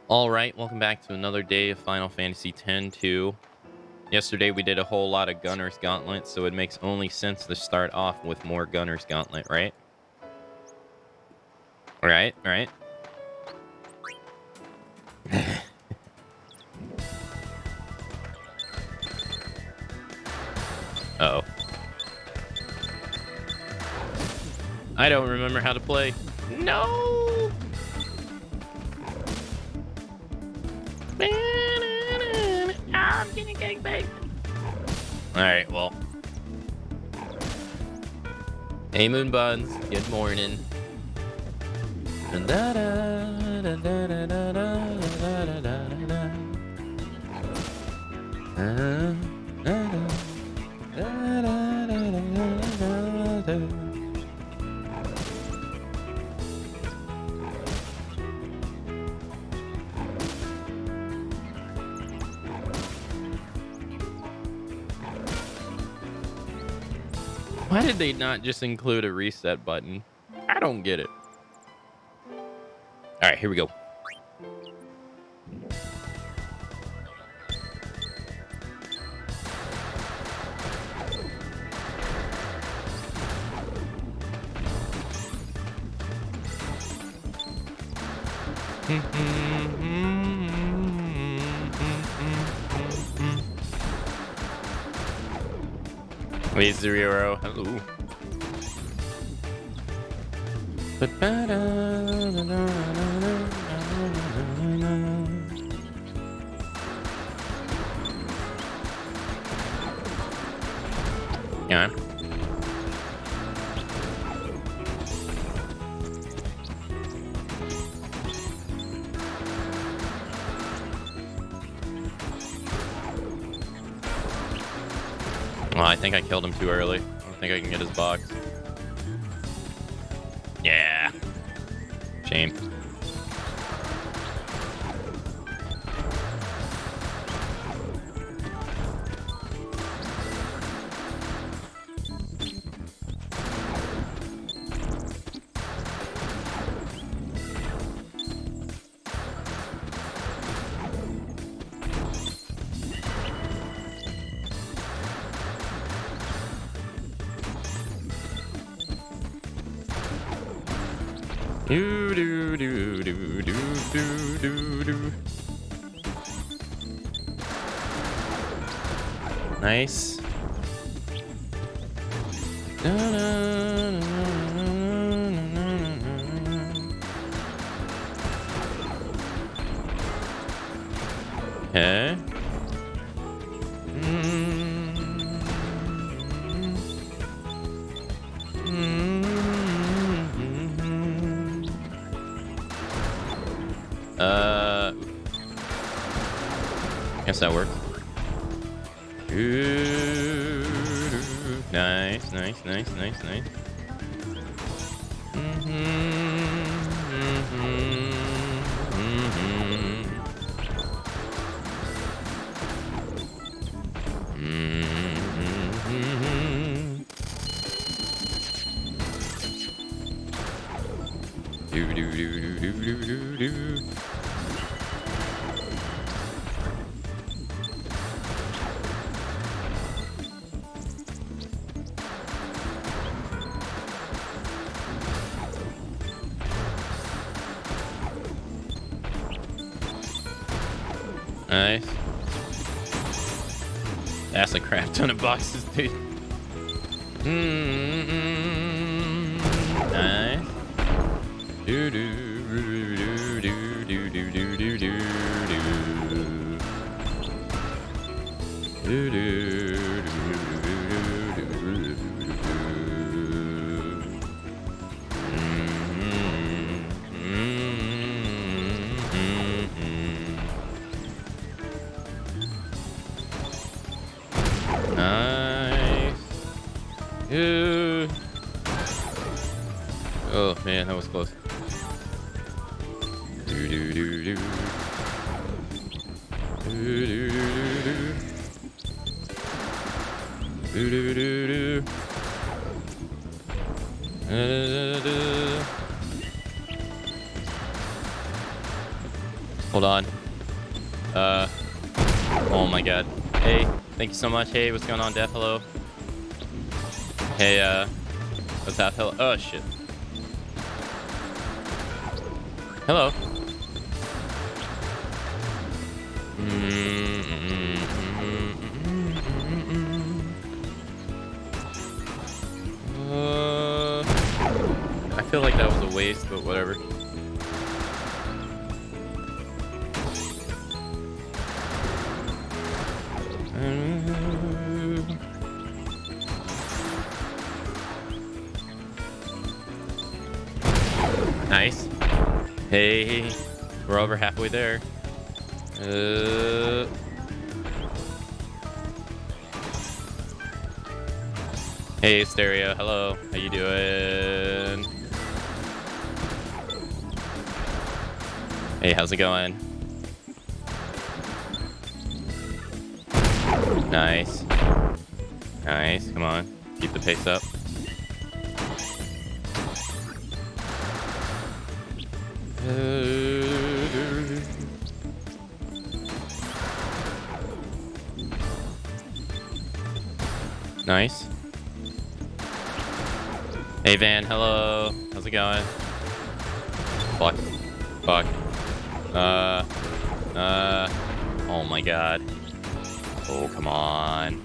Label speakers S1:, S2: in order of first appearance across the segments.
S1: All right, welcome back to another day of Final Fantasy X-2. Yesterday we did a whole lot of Gunner's Gauntlet, so it makes only sense to start off with more Gunner's Gauntlet, right? Right. Uh-oh. I don't remember how to play. No! I'm getting gangbanged. Alright, well. Hey, Moon Buns. Good morning. Why did they not just include a reset button? I don't get it. All right, here we go. Wait, Zero. Hello. Yeah. Well, I think I killed him too early. I don't think I can get his box. Yeah. Shame. Nice. Okay. Guess that worked. Nice. Nice. That's a crap ton of boxes, dude. Nice. Oh man, that was close. Hold on. Oh my god. Hey, thank you so much. Hey, what's going on, Def? Hello. Hey, what's up? Hello. Oh, shit. Hello. I feel like that was a waste, but whatever. Nice. Hey, we're over halfway there. Hey, Stereo. Hello. How you doing? Hey, how's it going? Nice. Nice. Come on. Keep the pace up. Nice. Hey, Van. Hello. How's it going? Fuck. Fuck. Oh my god. Oh, come on.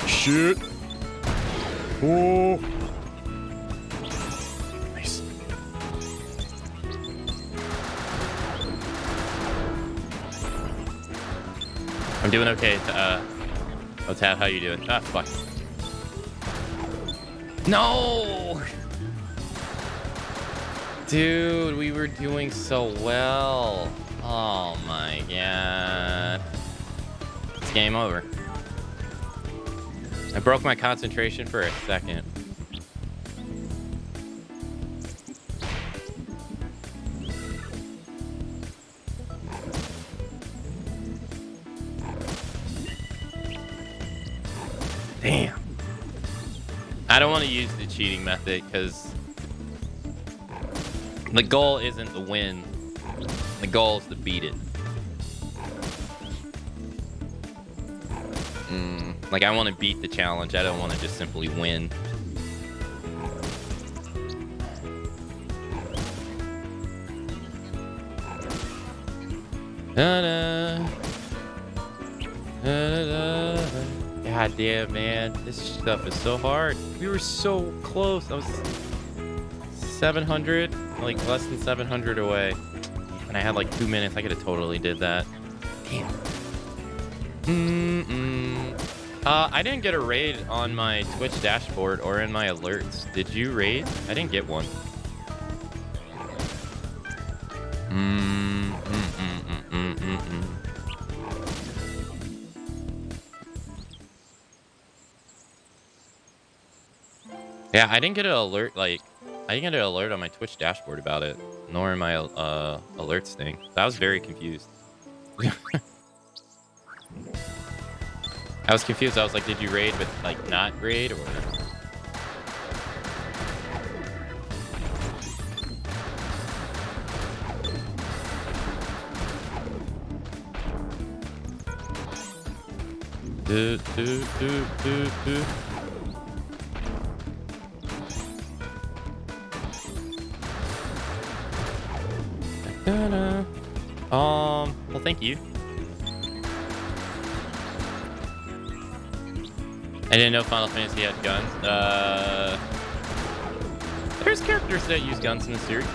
S1: Shit. Oh. Nice. I'm doing okay. Oh, Tab, how you doing? Ah, fuck. No! Dude, we were doing so well. Oh my god. It's game over. I broke my concentration for a second. Damn. I don't want to use the cheating method because the goal isn't the win. The goal is to beat it. Like, I want to beat the challenge. I don't want to just simply win. Da-da. Da-da-da. God damn, man. This stuff is so hard. We were so close. I was 700, like less than 700 away. And I had like 2 minutes. I could have totally did that. Damn. I didn't get a raid on my Twitch dashboard or in my alerts. Did you raid? I didn't get one. Yeah, I didn't get an alert, like, I didn't get an alert on my Twitch dashboard about it, nor in my alerts thing. I was very confused. I was confused. I was like, did you raid, but like not raid, or? Well, thank you. I didn't know Final Fantasy had guns. There's characters that use guns in the series.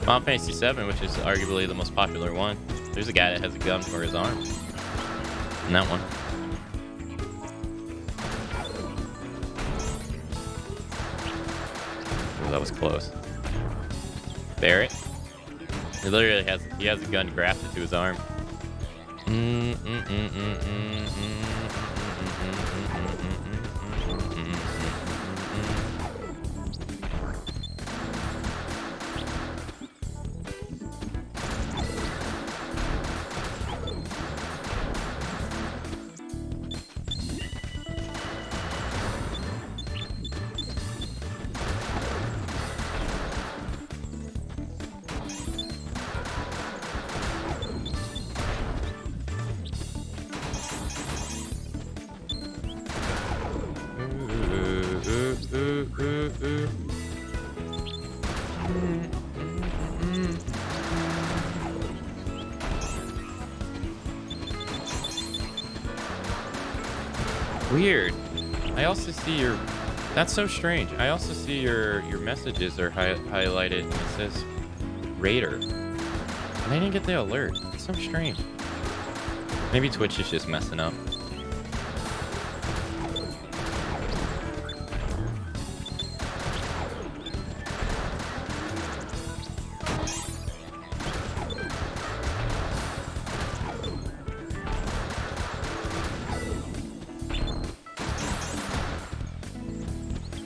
S1: Final Fantasy 7, which is arguably the most popular one. There's a guy that has a gun for his arm. In that one. Oh, that was close. Barrett. He literally has a gun grafted to his arm. Weird. I also see your... That's so strange. I also see your messages are highlighted and it says Raider. And I didn't get the alert. It's so strange. Maybe Twitch is just messing up.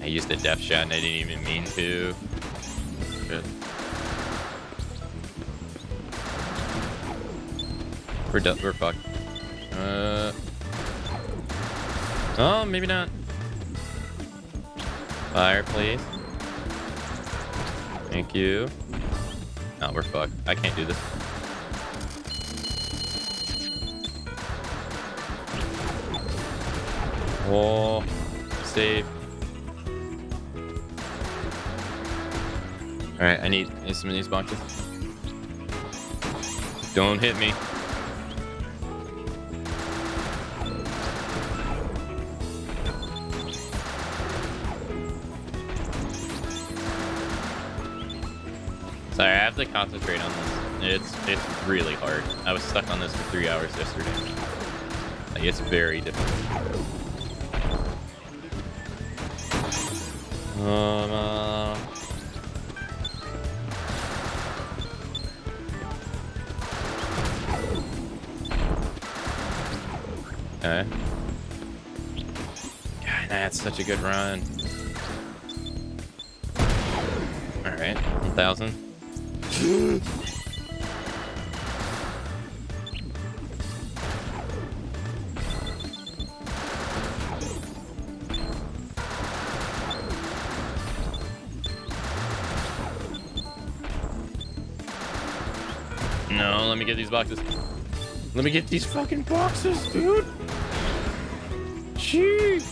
S1: I used a depth shot and I didn't even mean to. Shit. We're fucked. Oh, maybe not. Fire, please. Thank you. No, we're fucked. I can't do this. Whoa. Save. Alright, I need some of these boxes. Don't hit me. Sorry, I have to concentrate on this. It's really hard. I was stuck on this for 3 hours yesterday. Like, it's very difficult. Okay. God, that's such a good run. All right, 1,000. No, let me get these boxes. Let me get these fucking boxes, dude. Jeez.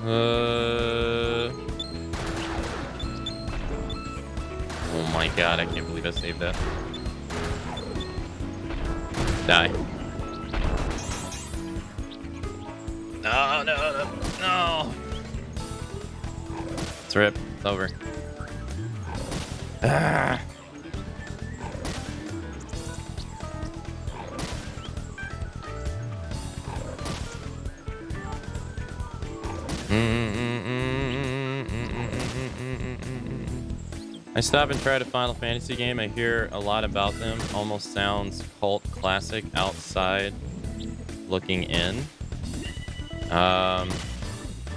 S1: Oh my god, I can't believe I saved that. Die. No, no, no, no. It's rip. It's over. Ah. I stop and try a Final Fantasy game. I hear a lot about them. Almost sounds cult classic outside looking in.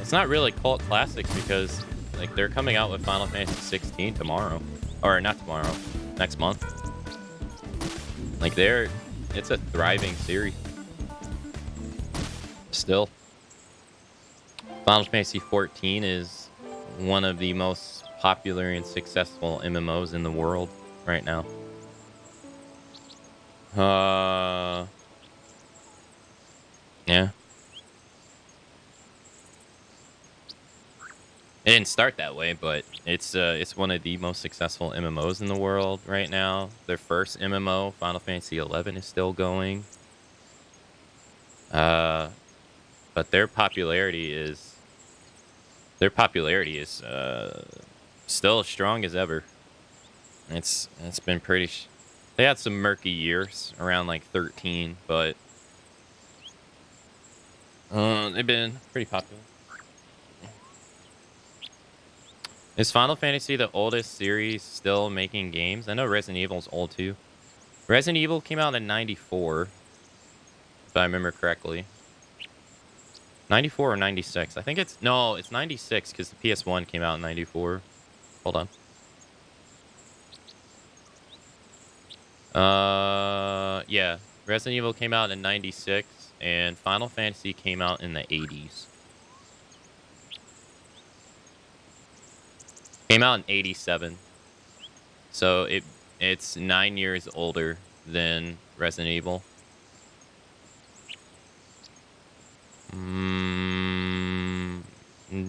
S1: It's not really cult classic because like they're coming out with Final Fantasy 16 tomorrow, or not tomorrow, next month. Like it's a thriving series. Still, Final Fantasy 14 is one of the most popular and successful MMOs in the world right now. Yeah. It didn't start that way, but it's one of the most successful MMOs in the world right now. Their first MMO, Final Fantasy 11, is still going. But their popularity is still as strong as ever. It's been pretty. They had some murky years around like 13, but they've been pretty popular. Is Final Fantasy the oldest series still making games? I know Resident Evil's old too. Resident Evil came out in '94, if I remember correctly. 94 or 96? I think it's 96 because the PS1 came out in '94. Hold on. Yeah. Resident Evil came out in '96, and Final Fantasy came out in the '80s. Came out in '87. So it's 9 years older than Resident Evil.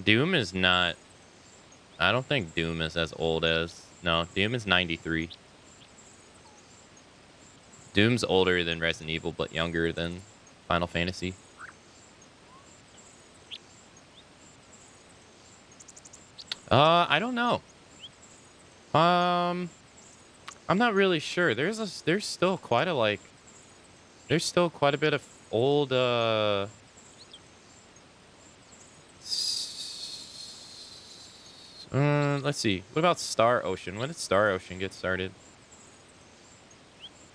S1: Doom is not... I don't think Doom is as old as... No, Doom is 93. Doom's older than Resident Evil, but younger than Final Fantasy. I don't know. I'm not really sure. There's still quite a there's still quite a bit of old let's see. What about Star Ocean? When did Star Ocean get started?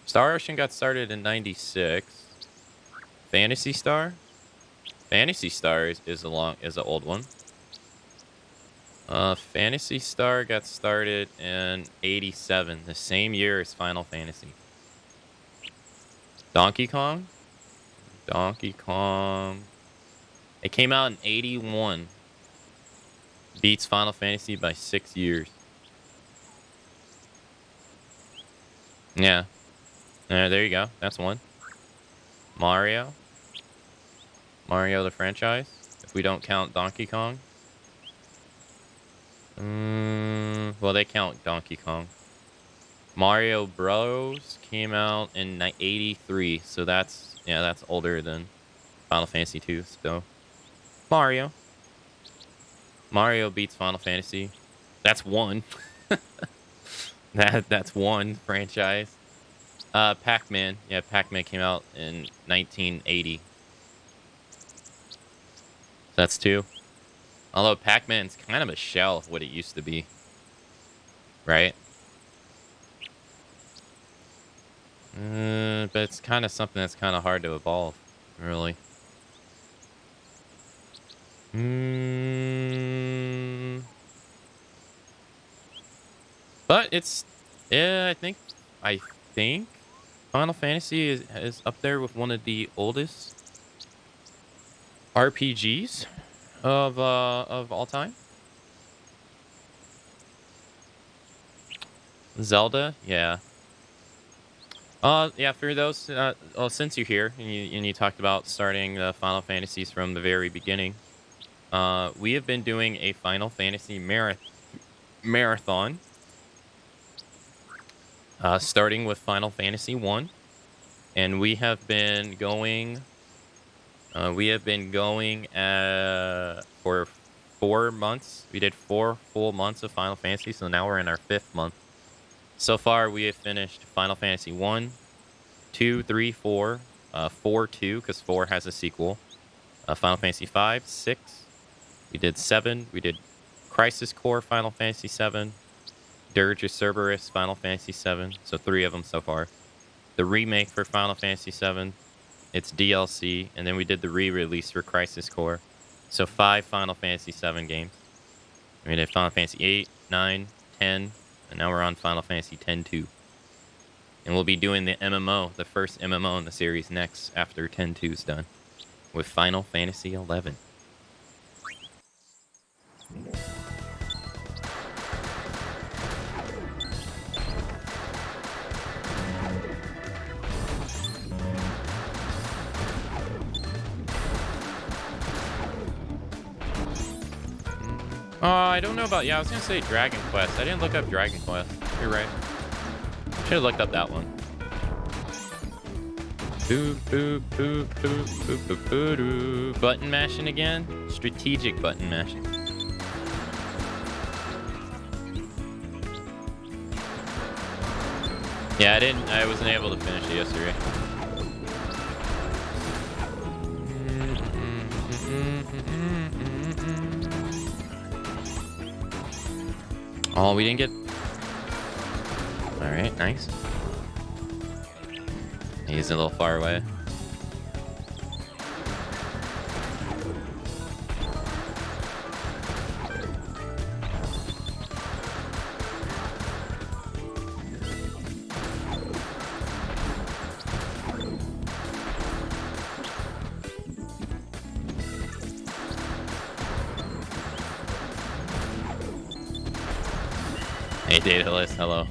S1: Star Ocean got started in 96. Fantasy Star? Fantasy Star is an old one. Fantasy Star got started in 87, the same year as Final Fantasy. Donkey Kong? Donkey Kong. It came out in 81. Beats Final Fantasy by 6 years. Yeah. There you go. That's one. Mario. Mario the franchise. If we don't count Donkey Kong. Well, they count Donkey Kong. Mario Bros. Came out in 83. So that's older than Final Fantasy 2. So Mario. Mario beats Final Fantasy. That's one. That's one franchise. Pac-Man. Yeah, Pac-Man came out in 1980. That's two. Although Pac-Man's kind of a shell of what it used to be. Right? But it's kind of something that's kind of hard to evolve, really. But it's, yeah, I think Final Fantasy is up there with one of the oldest RPGs of all time. Zelda, yeah. Yeah, for those, well, since you're here and you talked about starting the Final Fantasies from the very beginning, we have been doing a Final Fantasy marathon, starting with Final Fantasy 1, and we have been going for 4 months. We did 4 full months of Final Fantasy, so now we're in our 5th month. So far, we have finished Final Fantasy 1, 2, 3, 4, 4, 2, because 4 has a sequel. Final Fantasy 5, 6. We did 7. We did Crisis Core Final Fantasy 7. Dirge of Cerberus Final Fantasy 7. So 3 of them so far. The remake for Final Fantasy 7. It's DLC. And then we did the re-release for Crisis Core. So 5 Final Fantasy 7 games. We did Final Fantasy 8, 9, 10. And now we're on Final Fantasy X-2. And we'll be doing the MMO, the first MMO in the series next after X-2 is done. With Final Fantasy 11. I don't know about, yeah, I was gonna say Dragon Quest. I didn't look up Dragon Quest. You're right. Should have looked up that one. Button mashing again? Strategic button mashing. Yeah, I wasn't able to finish it yesterday. Oh, we didn't get... Alright, nice. He's a little far away. Hey, Daedalus, hello.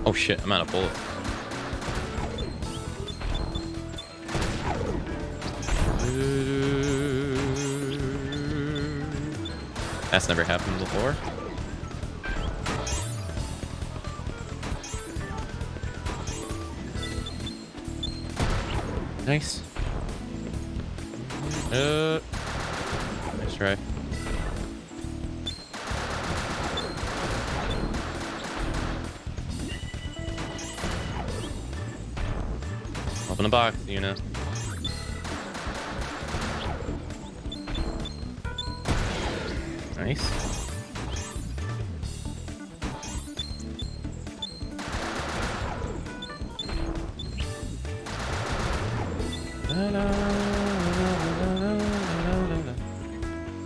S1: Oh shit, I'm out of bullets. That's never happened before. Nice. Nice try. Open the box, you know. Nice.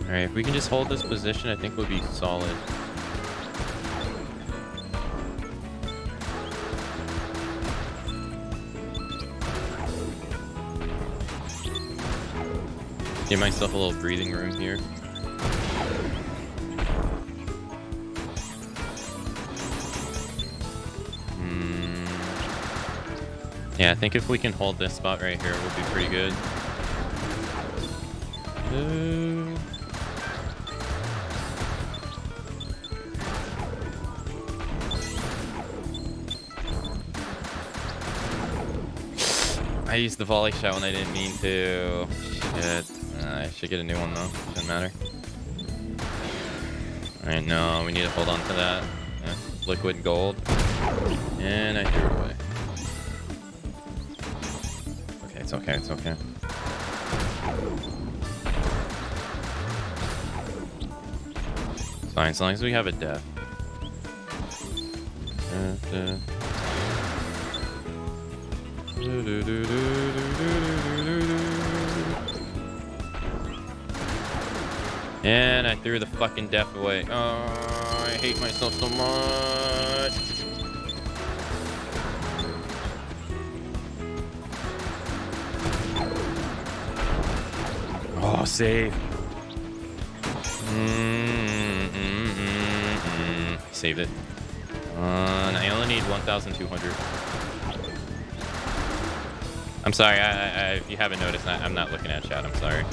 S1: Alright, if we can just hold this position, I think we'll be solid. Give myself a little breathing room here. Yeah, I think if we can hold this spot right here, we'll be pretty good. I used the volley shot when I didn't mean to. Shit. I should get a new one though. Doesn't matter. Alright, no, we need to hold on to that. Liquid gold. And I threw it away. Okay, it's okay, it's okay. It's fine, as long as we have a death. And I threw the fucking death away. Oh, I hate myself so much. Oh, save. Saved it. And I only need 1,200. I'm sorry, if you haven't noticed, I'm not looking at chat, I'm sorry.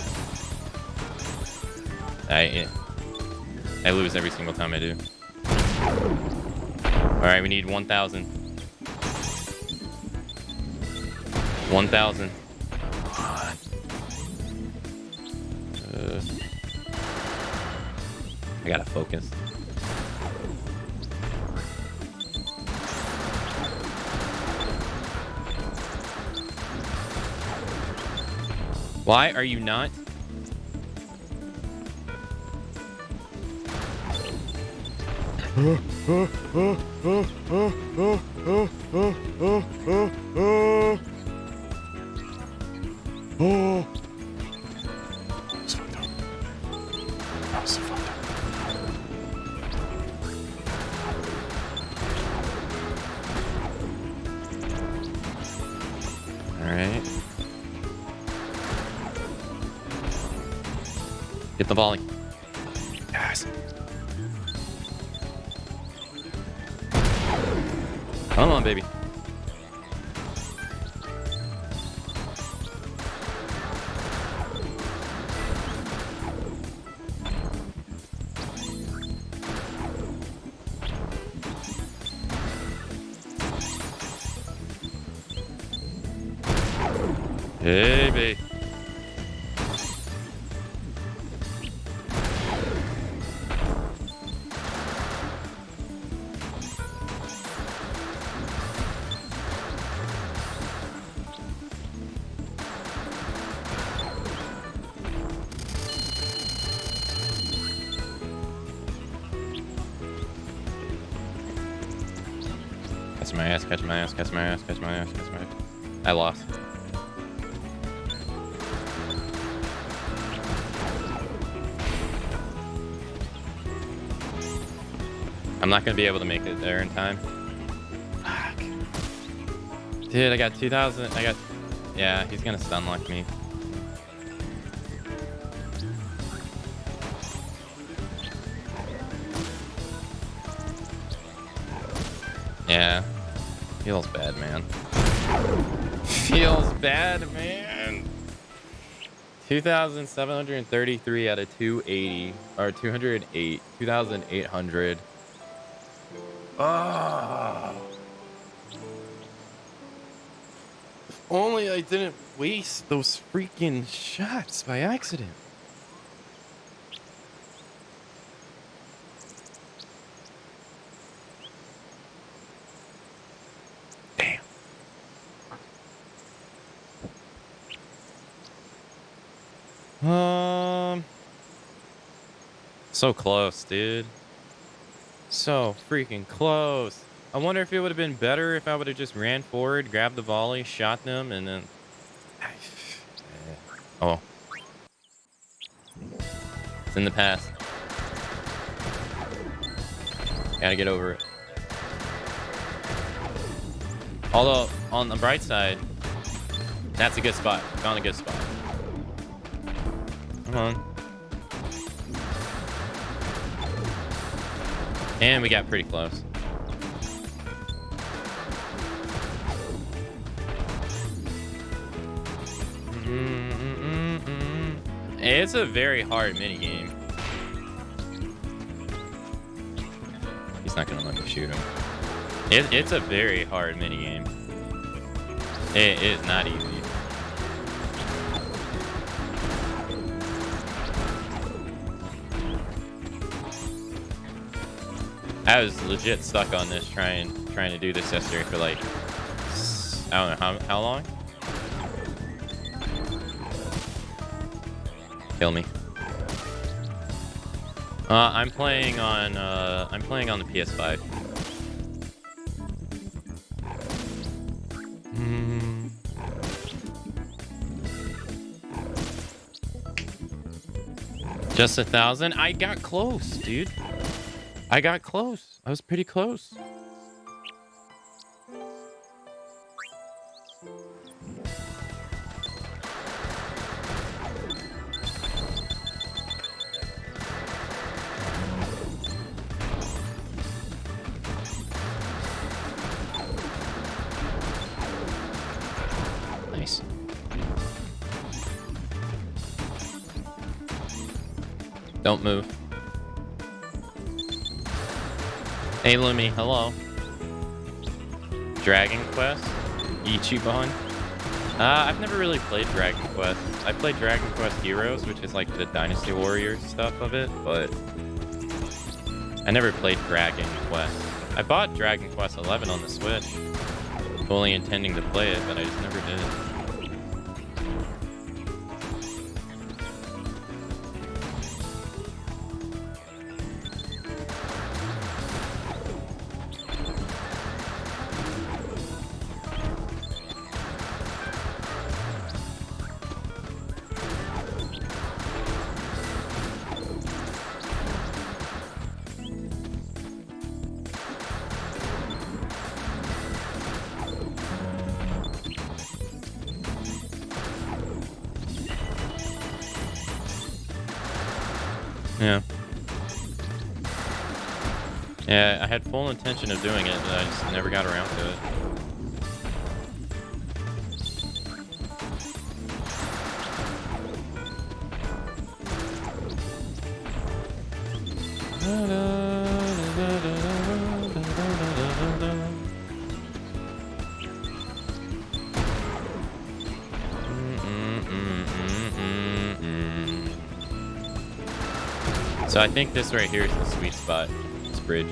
S1: I lose every single time I do. Alright, we need 1,000. 1,000. I gotta focus. Why are you not? Alright. Get the volley. Yes. Come on, baby. Hey, baby. Catch my ass, catch my ass, catch my ass, catch my ass, catch my ass. I lost. I'm not gonna be able to make it there in time. Fuck. Dude, I got 2,000. Yeah, he's gonna stun lock me. Yeah. Feels bad, man. Feels bad, man. 2,733 out of 280 or 208. 2,800. Oh. If only I didn't waste those freaking shots by accident. Damn. So close, dude. So freaking close. I wonder if it would have been better if I would have just ran forward, grabbed the volley, shot them, and then... Oh. It's in the past. Gotta get over it. Although, on the bright side, that's a good spot. Found a good spot. Come on. And we got pretty close. It's a very hard minigame. He's not gonna let me shoot him. It's a very hard minigame. It is not easy. I was legit stuck on this trying to do this yesterday for like, I don't know how long. Kill me. I'm playing on the PS5. Just 1,000? I got close, dude. I got close. I was pretty close. Nice. Don't move. Hey Lumi, hello. Dragon Quest? Ichiban? I've never really played Dragon Quest. I played Dragon Quest Heroes, which is like the Dynasty Warriors stuff of it, but I never played Dragon Quest. I bought Dragon Quest 11 on the Switch, fully intending to play it, but I just never did. Yeah. Yeah, I had full intention of doing it, but I just never got around to it. So I think this right here is the sweet spot. This bridge.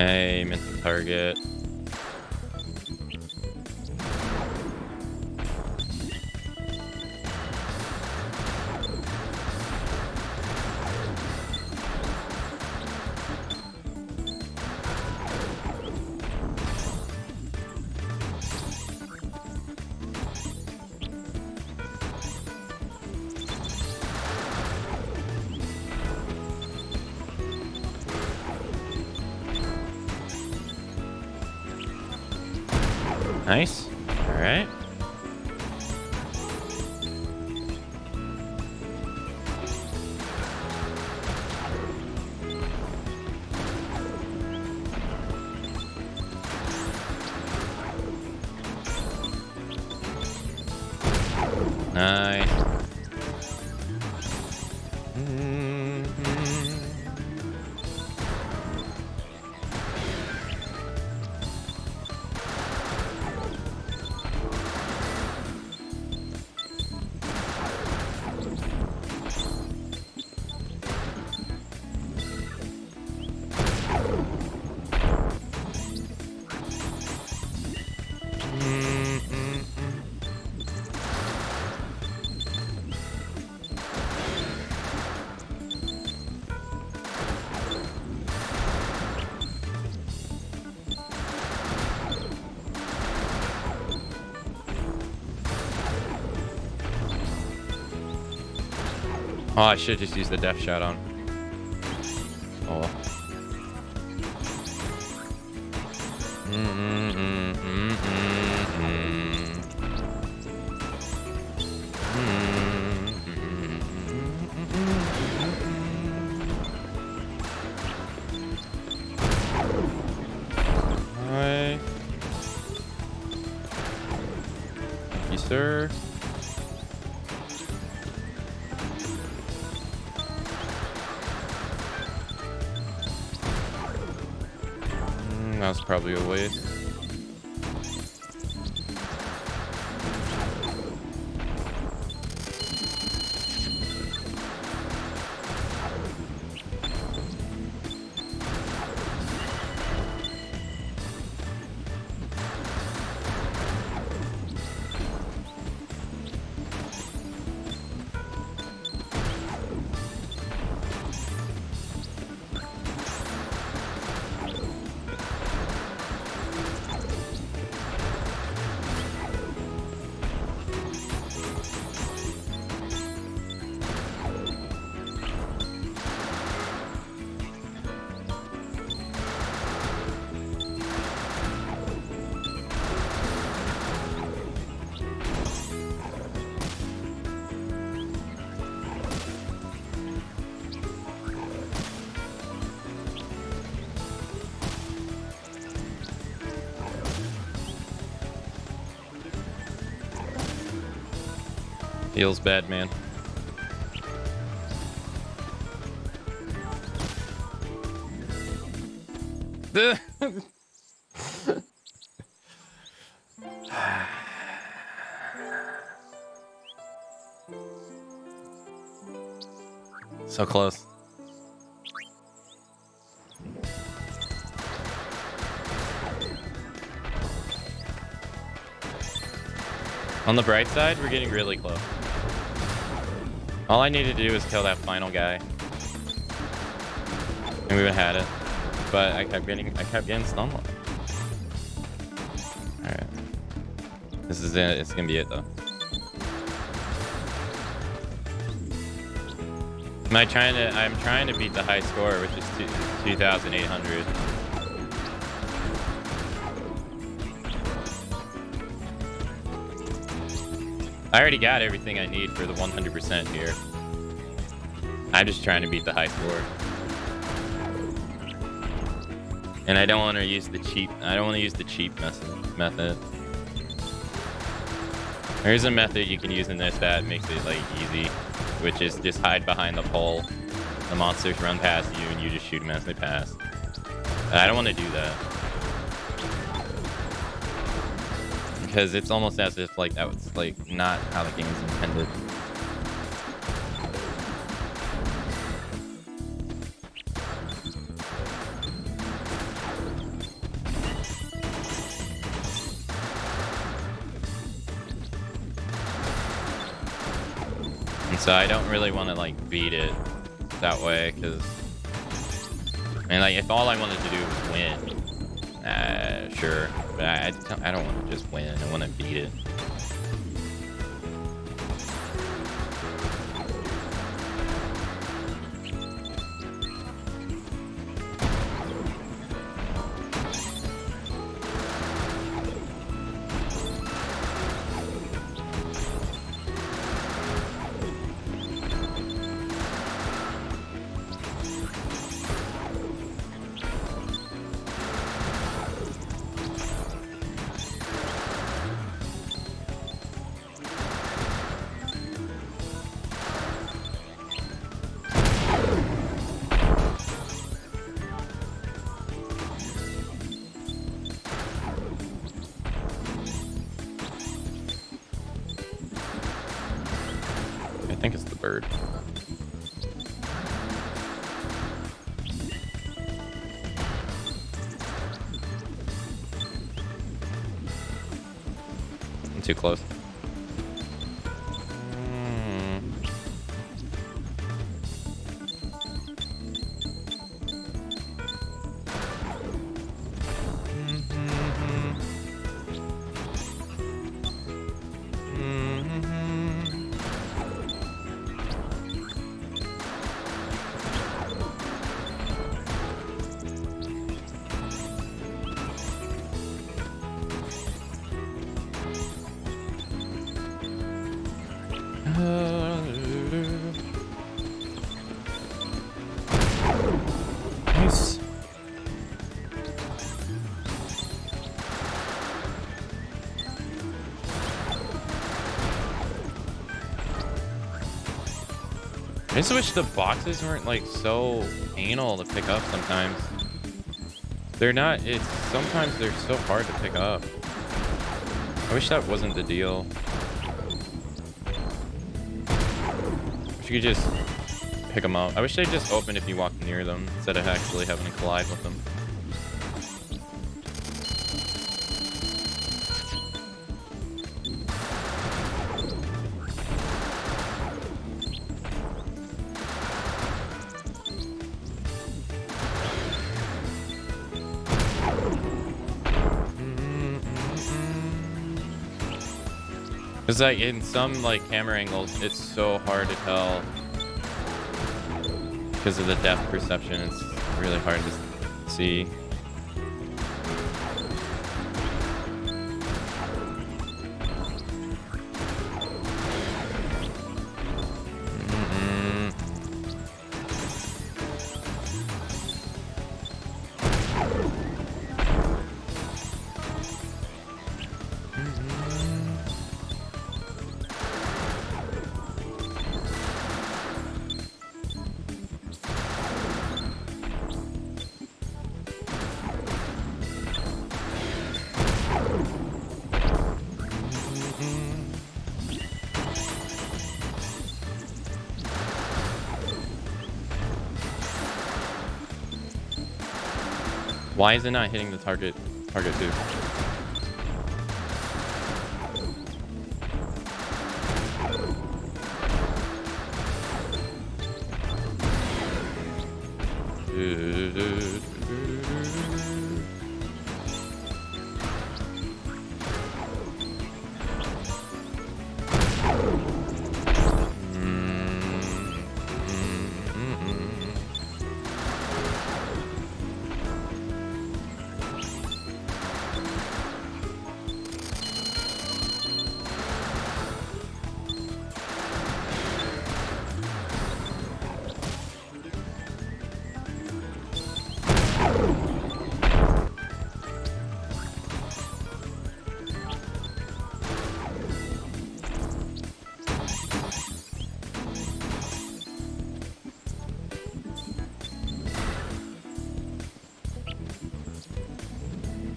S1: Aim at the target. Nice. All right. Nice. Oh, I should just use the death shot on. Oh well. Hi. Thank you, sir. That was probably a waste. Feels bad, man. So close. On the bright side, we're getting really close. All I needed to do was kill that final guy, and we would have had it. But I kept getting stunned. All right, this is it. It's gonna be it though. I'm trying to beat the high score, which is 2,800. I already got everything I need for the 100% here. I'm just trying to beat the high score. And I don't want to use the cheap method. There's a method you can use in this that makes it like easy, which is just hide behind the pole. The monsters run past you and you just shoot them as they pass. I don't want to do that. Because it's almost as if like that was like not how the game's intended. And so I don't really want to like beat it that way, because like if all I wanted to do was win, sure, but I don't want to just win. I want to beat it. I think it's the bird. I'm too close. Nice. I just wish the boxes weren't like so anal to pick up sometimes. They're not, sometimes they're so hard to pick up. I wish that wasn't the deal. Wish you could just pick them up. I wish they just opened if you walked near them instead of actually having to collide with them. Because like in some like camera angles, it's so hard to tell because of the depth perception. It's really hard to see. Why is it not hitting the target too?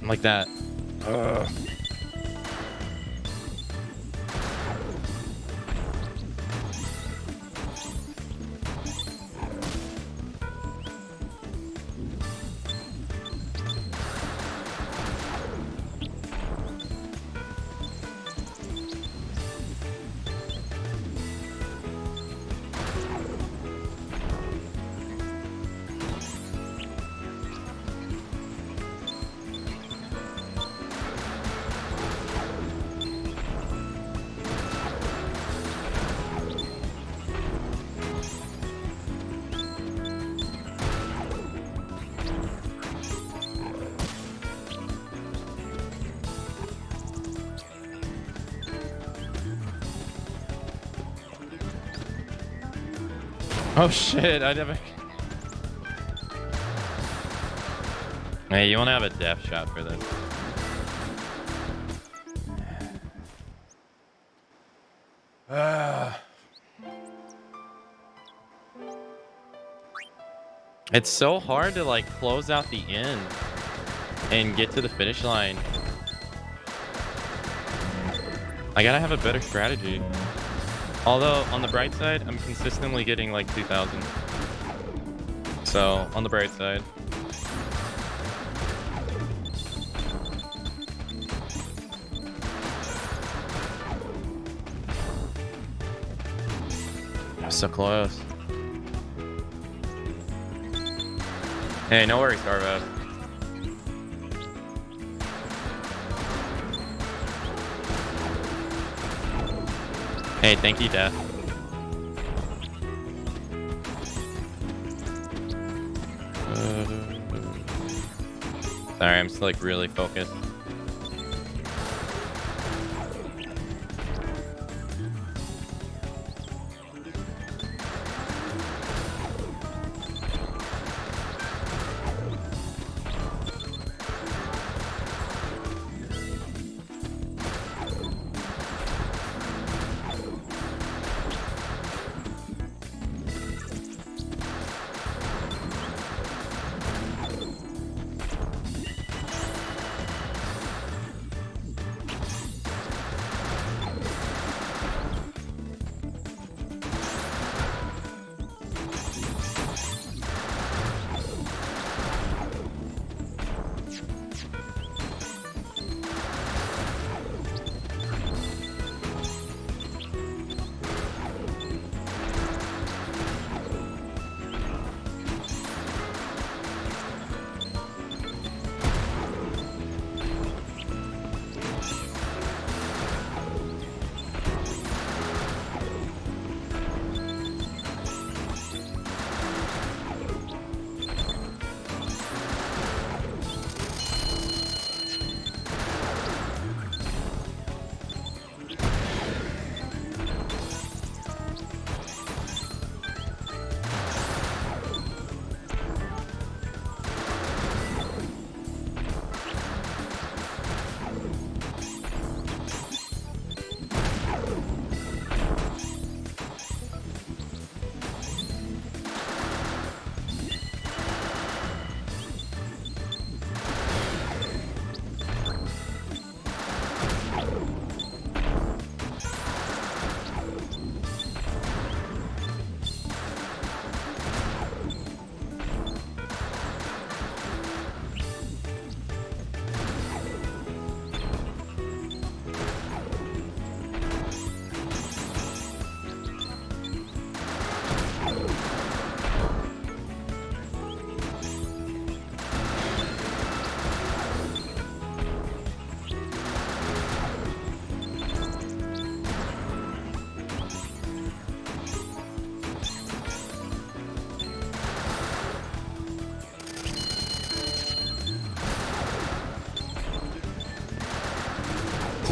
S1: Like that. Ugh. Oh shit, I never... Hey, you want to have a death shot for this? It's so hard to like close out the end and get to the finish line. I gotta have a better strategy. Although on the bright side, I'm consistently getting like 2,000. So on the bright side. So close. Hey, no worries, Starvo. Hey, thank you, Death. Sorry, I'm still like really focused.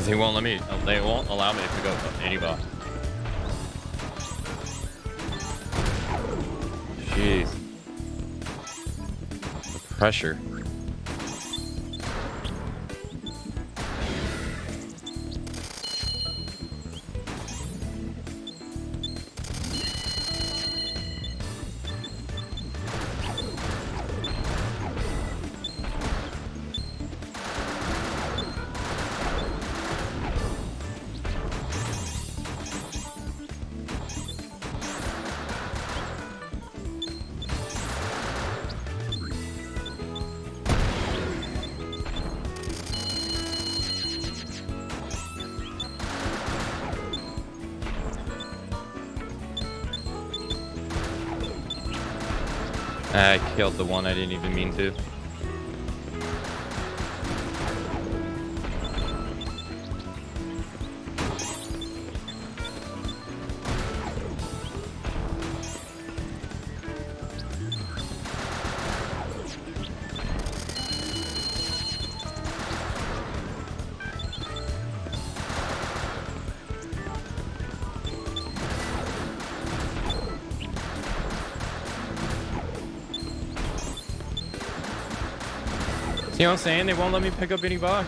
S1: They won't let me. They won't allow me to go to any boss. Jeez. The pressure. I killed the one I didn't even mean to. You know what I'm saying? They won't let me pick up any box.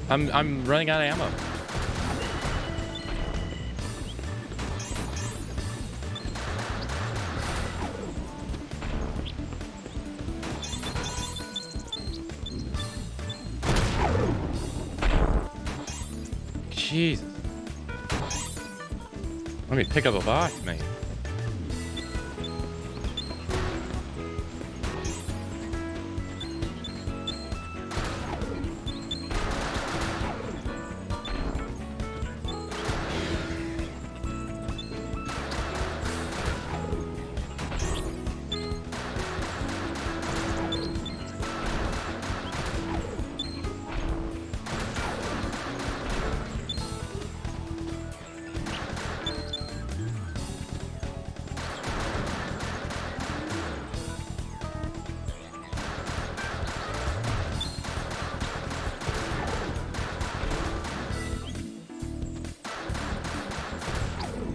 S1: I'm running out of ammo. Jesus. Let me pick up a box, mate.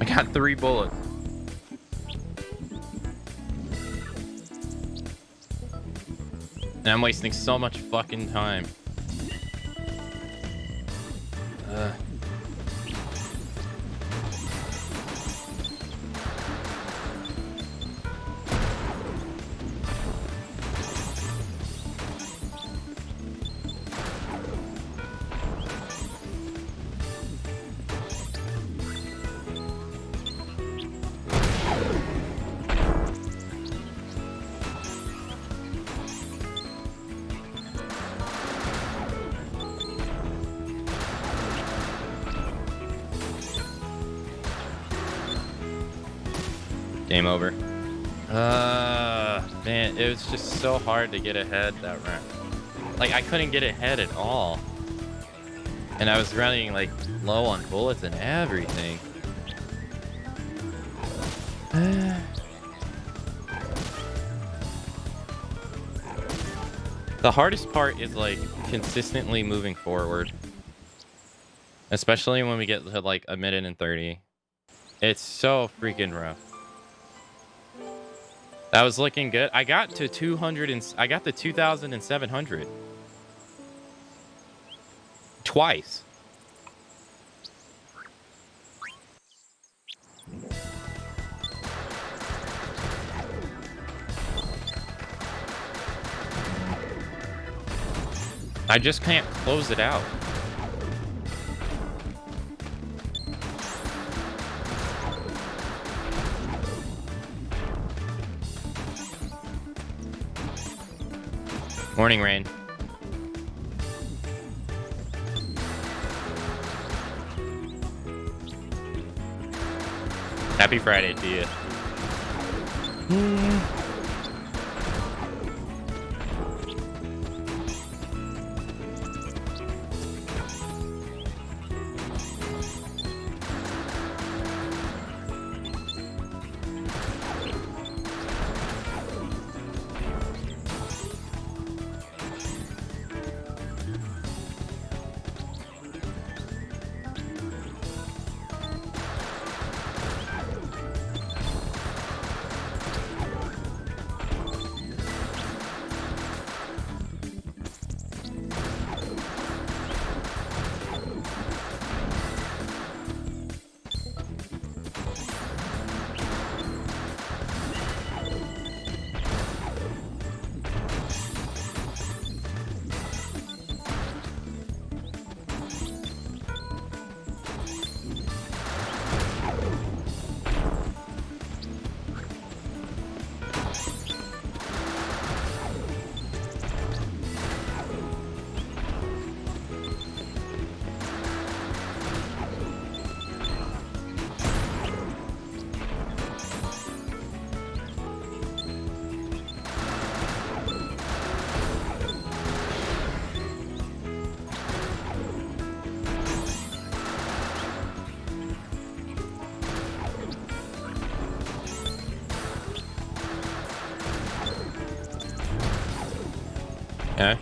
S1: I got 3 bullets. And I'm wasting so much fucking time. Game over. Man, it was just so hard to get ahead that round. Like, I couldn't get ahead at all. And I was running, like, low on bullets and everything. The hardest part is, like, consistently moving forward. Especially when we get to, like, 1:30. It's so freaking rough. That was looking good. I got to 200 and I got to 2,700 twice. I just can't close it out. Morning, Rain. Happy Friday to you. Okay.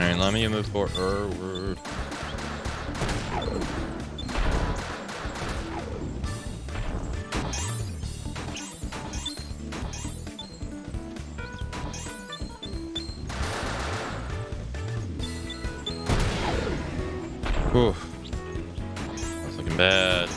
S1: Alright, let me move forward. Oof. That's looking bad.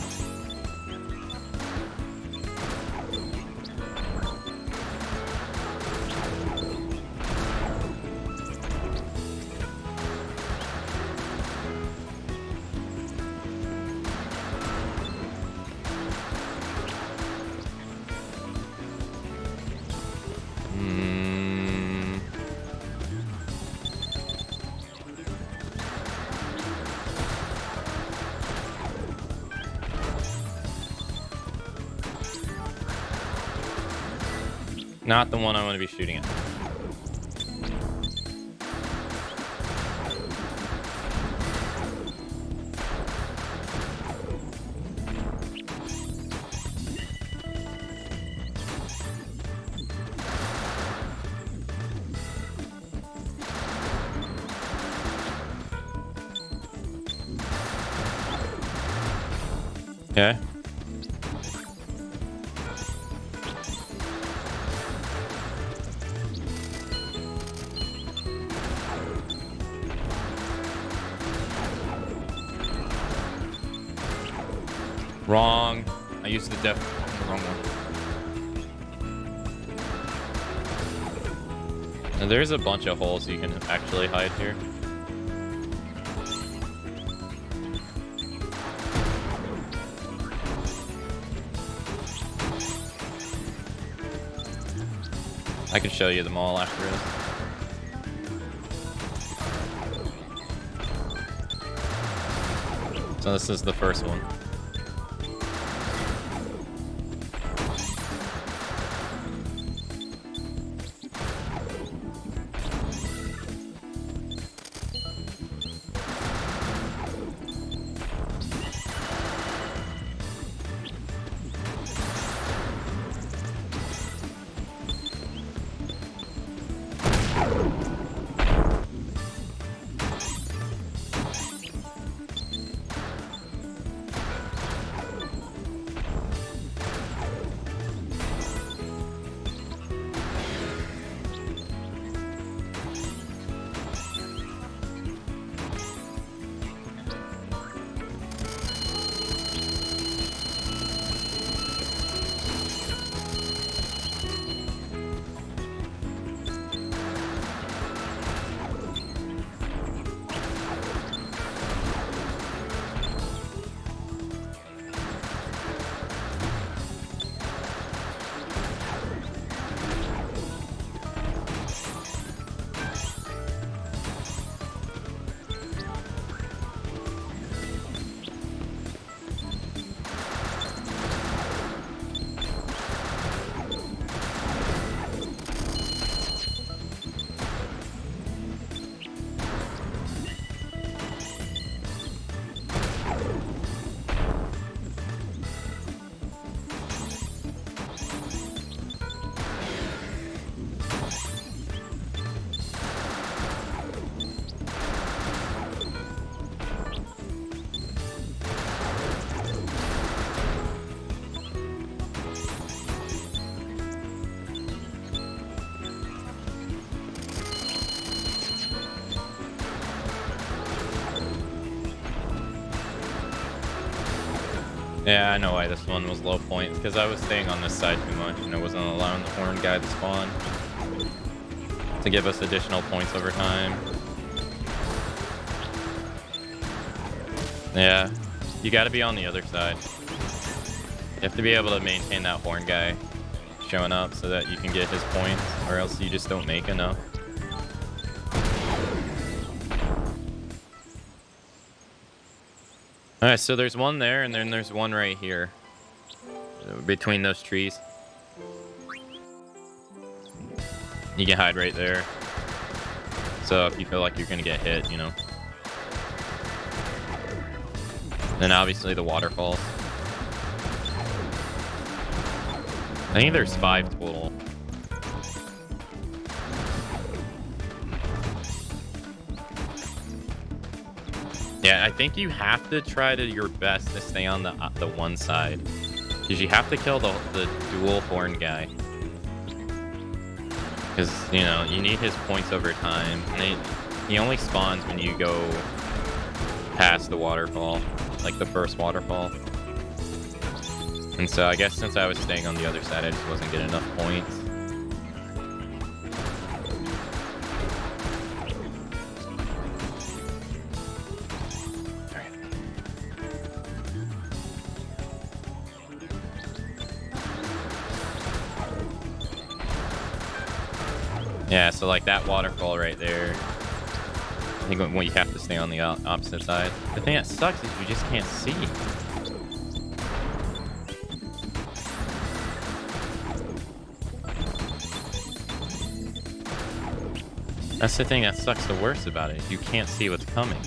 S1: Not the one I want to be shooting at. Okay. Wrong. I used the wrong one. And there's a bunch of holes you can actually hide here. I can show you them all after this. So this is the first one. Yeah, I know why this one was low point, because I was staying on this side too much and I wasn't allowing the horn guy to spawn to give us additional points over time. Yeah, you got to be on the other side. You have to be able to maintain that horn guy showing up so that you can get his points, or else you just don't make enough. Alright, so there's one there, and then there's one right here. Between those trees. You can hide right there. So if you feel like you're gonna get hit, you know. Then obviously the waterfalls. I think there's 5 total. Yeah, I think you have to try to your best to stay on the one side. Because you have to kill the dual horn guy. Because, you know, you need his points over time. And he only spawns when you go past the waterfall. Like the first waterfall. And so I guess since I was staying on the other side, I just wasn't getting enough points. Yeah, so like that waterfall right there. I think when you have to stay on the opposite side. The thing that sucks is you just can't see. That's the thing that sucks the worst about it. You can't see what's coming.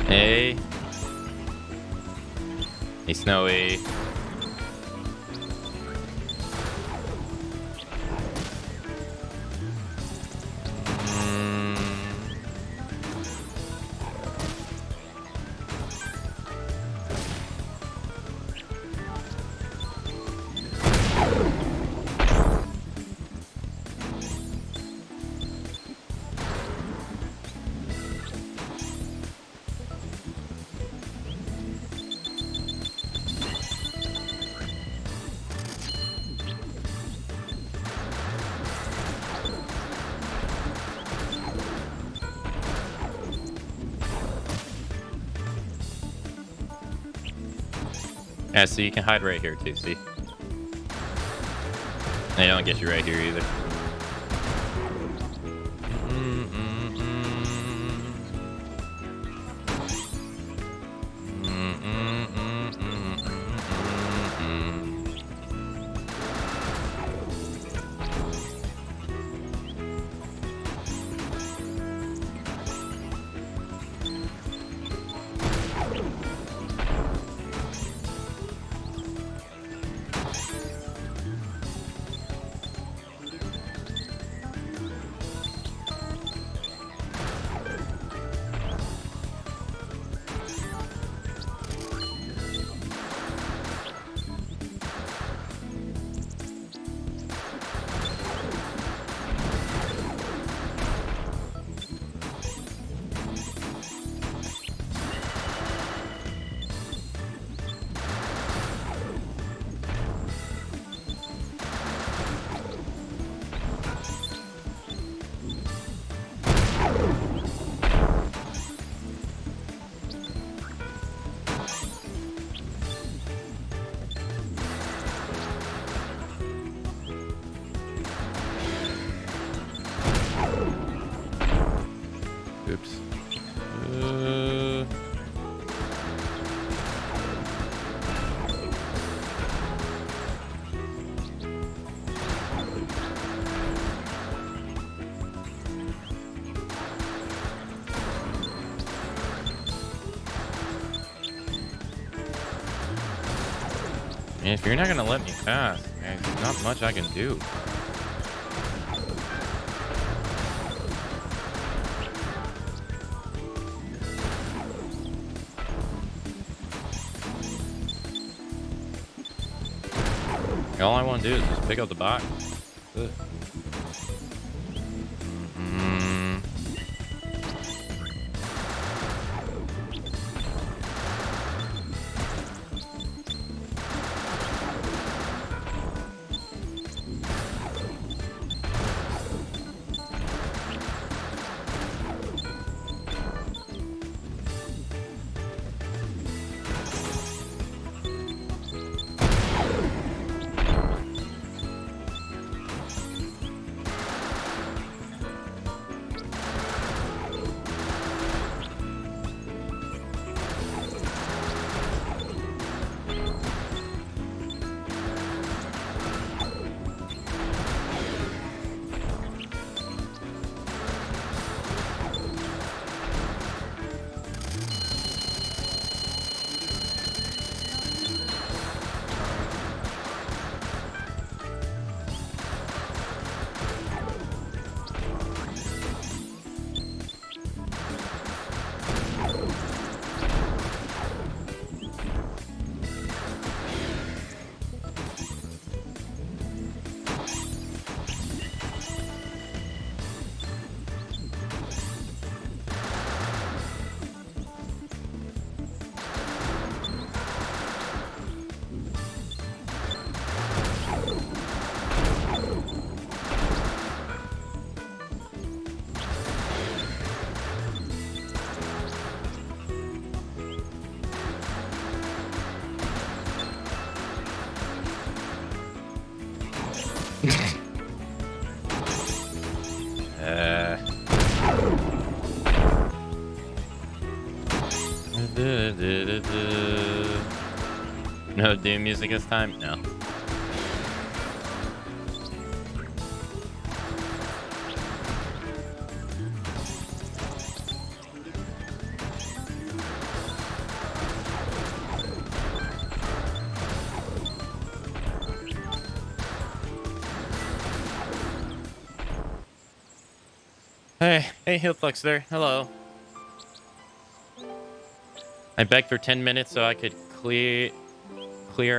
S1: Hey. Hey, Snowy. Yeah, so you can hide right here too, see? They don't get you right here either. Oops. And if you're not gonna let me pass, man, there's not much I can do. All I want to do is just pick up the box. Good. No Doom music this time? No. Hey, Hillflux there. Hello. I begged for 10 minutes so I could clear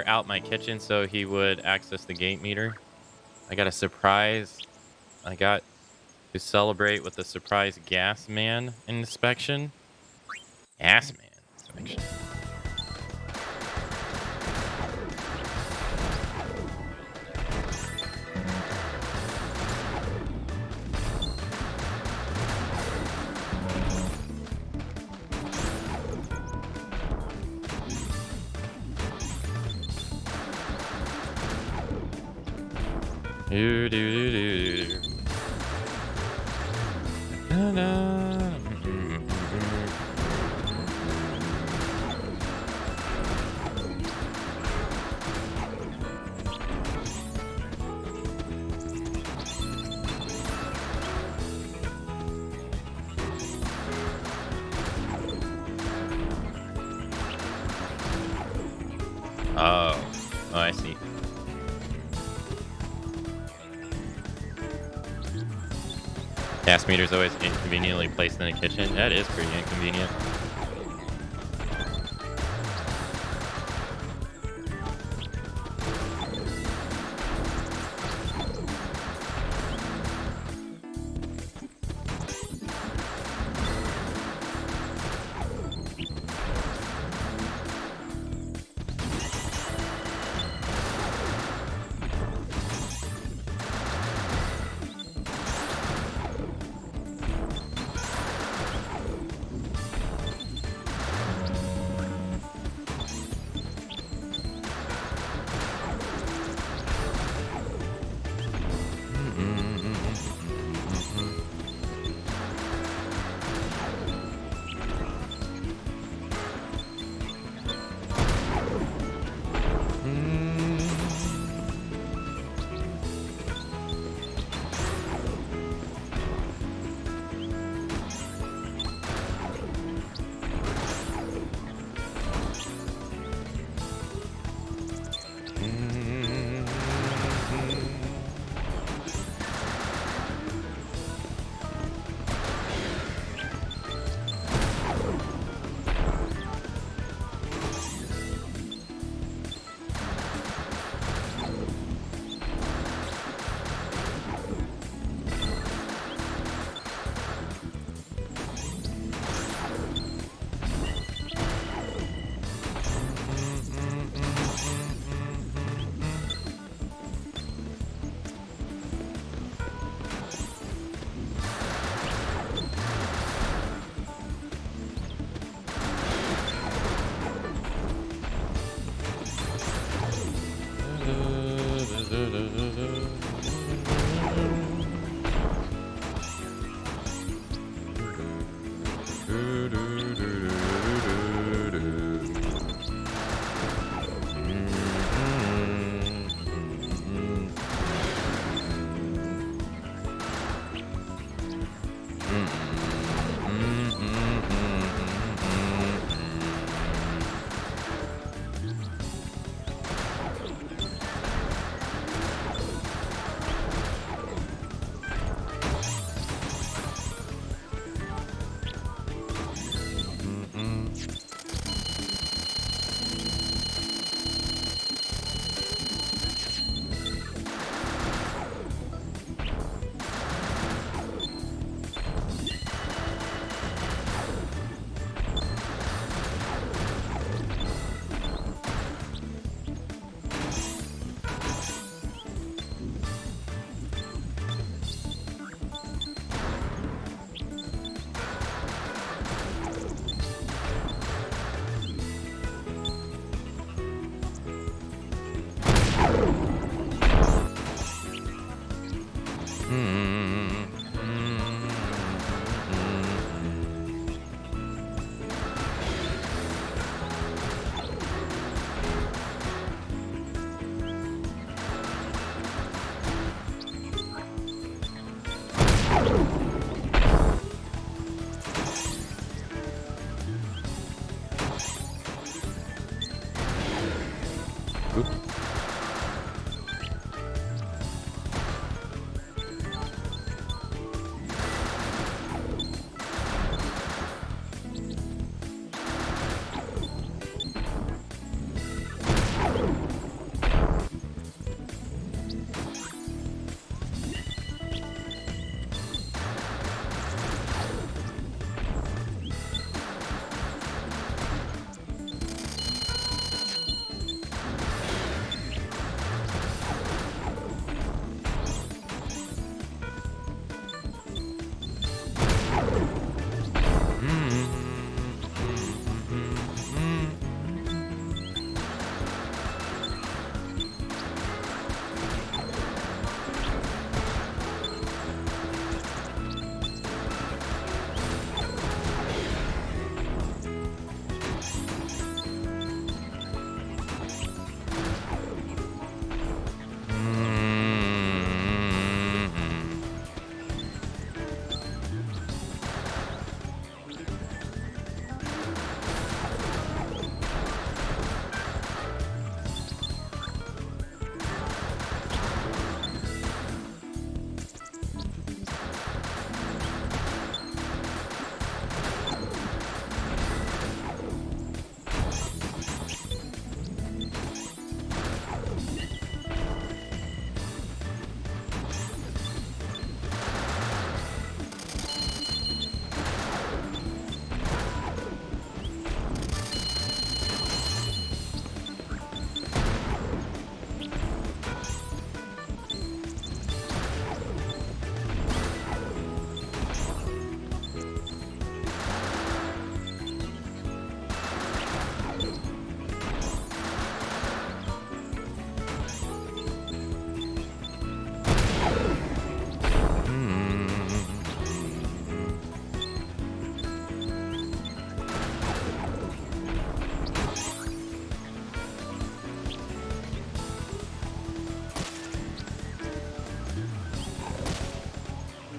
S1: out my kitchen so he would access the gate meter. I got a surprise. I got to celebrate with a surprise gas man inspection. Gas man inspection. Do, do, do, do, do. Da, da. Oh, I see. Gas meter's always inconveniently placed in the kitchen. That is pretty inconvenient.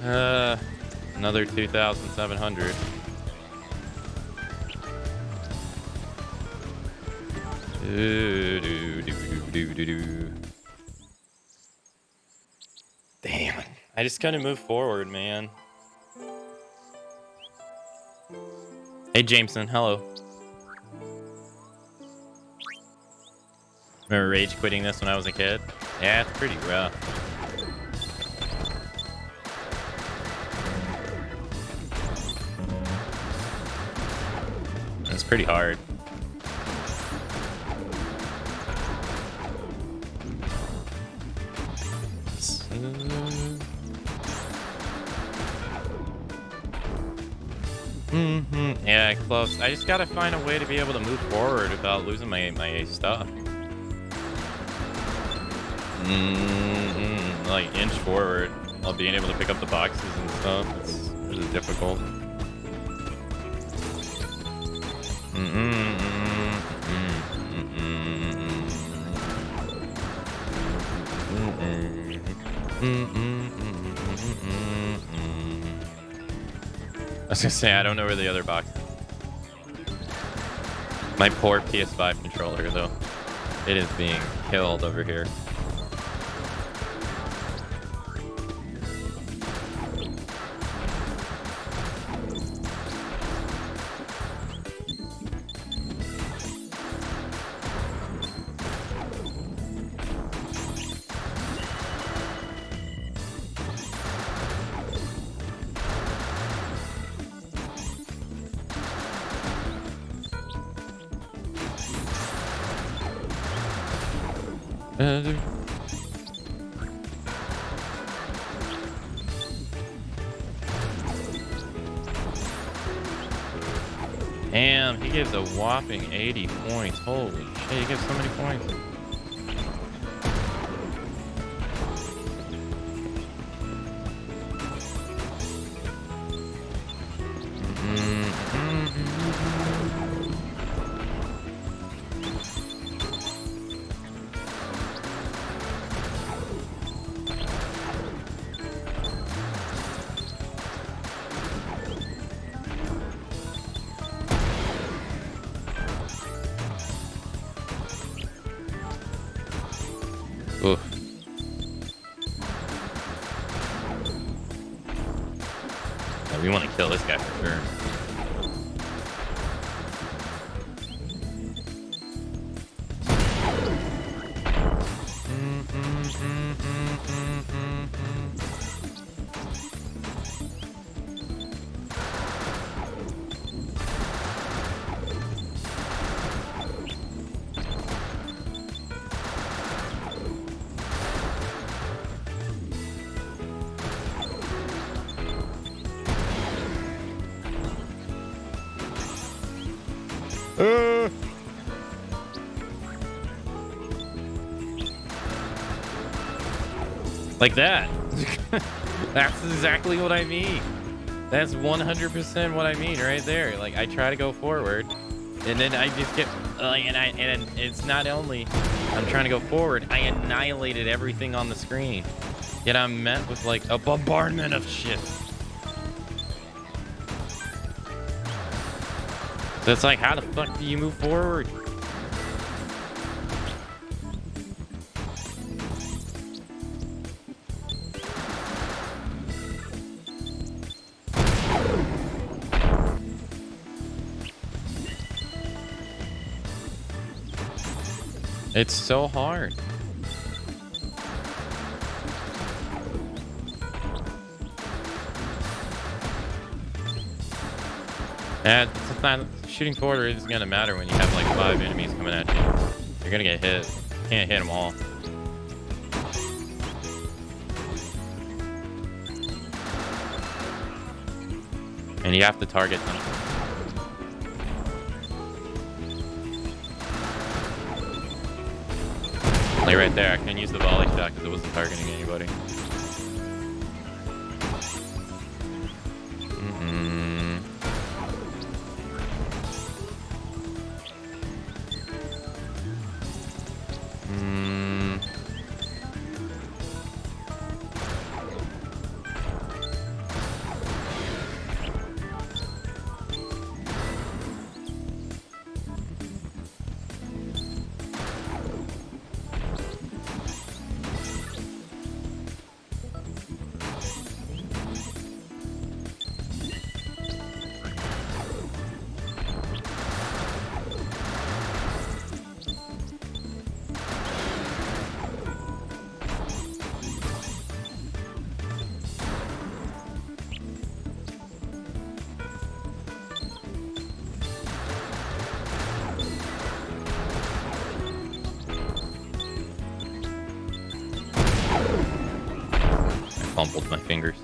S1: Another 2,700. Damn. I just couldn't move forward, man. Hey, Jameson. Hello. Remember rage quitting this when I was a kid? Yeah, it's pretty rough. It's pretty hard. Yeah, close. I just gotta find a way to be able to move forward without losing my stuff. Like inch forward while being able to pick up the boxes and stuff. It's really difficult. I was gonna say, I don't know where the other box is. My poor PS5 controller, though. It is being killed over here. Damn, he gives a whopping 80 points. Holy shit, he gives so many points. Oof. Yeah, we want to kill this guy for sure. Like that. That's exactly what I mean. That's 100% what I mean right there. Like, I try to go forward, and then I just get and it's not only I'm trying to go forward, I annihilated everything on the screen. Yet I'm met with like a bombardment of shit. So it's like, how the fuck do you move forward? It's so hard. And it's not, shooting forward isn't gonna matter when you have like 5 enemies coming at you. You're gonna get hit. You can't hit them all. And you have to target them. Like right there, I couldn't use the volley shot because it wasn't targeting anybody. fumbled my fingers.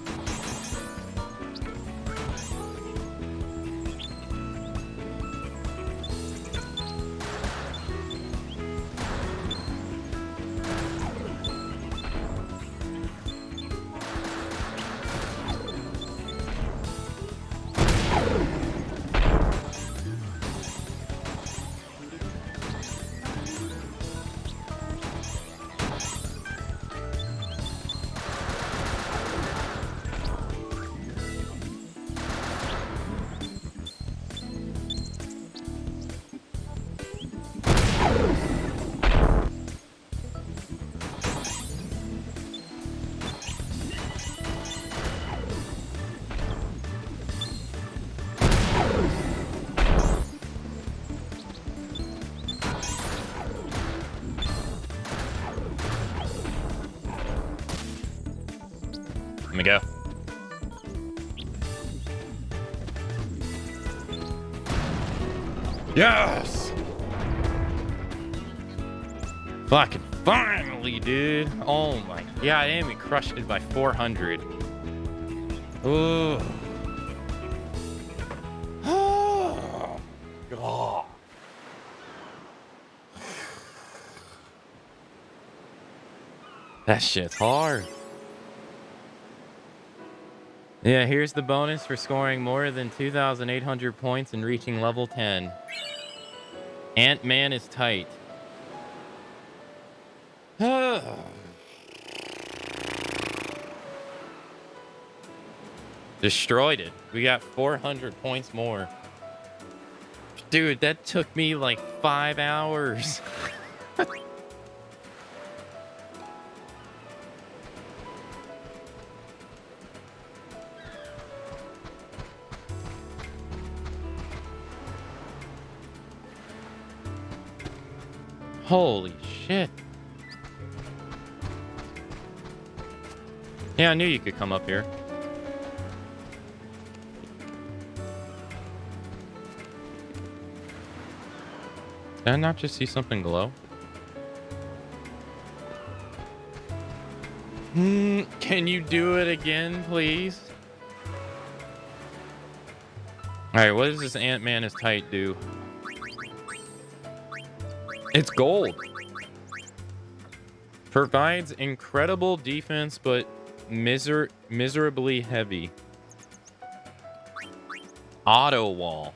S1: Let me go. Yes! Fucking finally, dude. Oh my god, and we crushed it by 400. Ooh. Oh, God. That shit's hard. Yeah, here's the bonus for scoring more than 2,800 points and reaching level 10. Ant-Man is tight. Destroyed it. We got 400 points more. Dude, that took me like 5 hours. Holy shit. Yeah, I knew you could come up here. Did I not just see something glow? Can you do it again, please? Alright, what does this Ant-Man is tight do? It's gold. Provides incredible defense, but miserably heavy. Auto wall.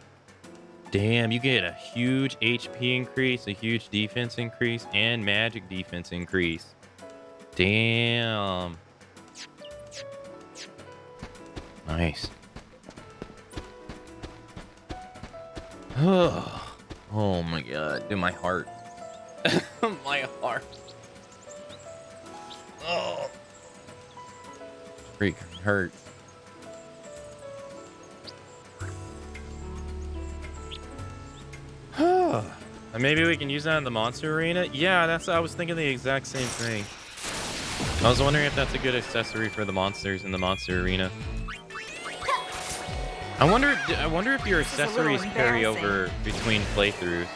S1: Damn, you get a huge HP increase, a huge defense increase, and magic defense increase. Damn. Nice. Oh my god, dude, my heart. My heart. Oh. Freaking hurt. Maybe we can use that in the monster arena? Yeah, I was thinking the exact same thing. I was wondering if that's a good accessory for the monsters in the monster arena. I wonder if your accessories carry over between playthroughs.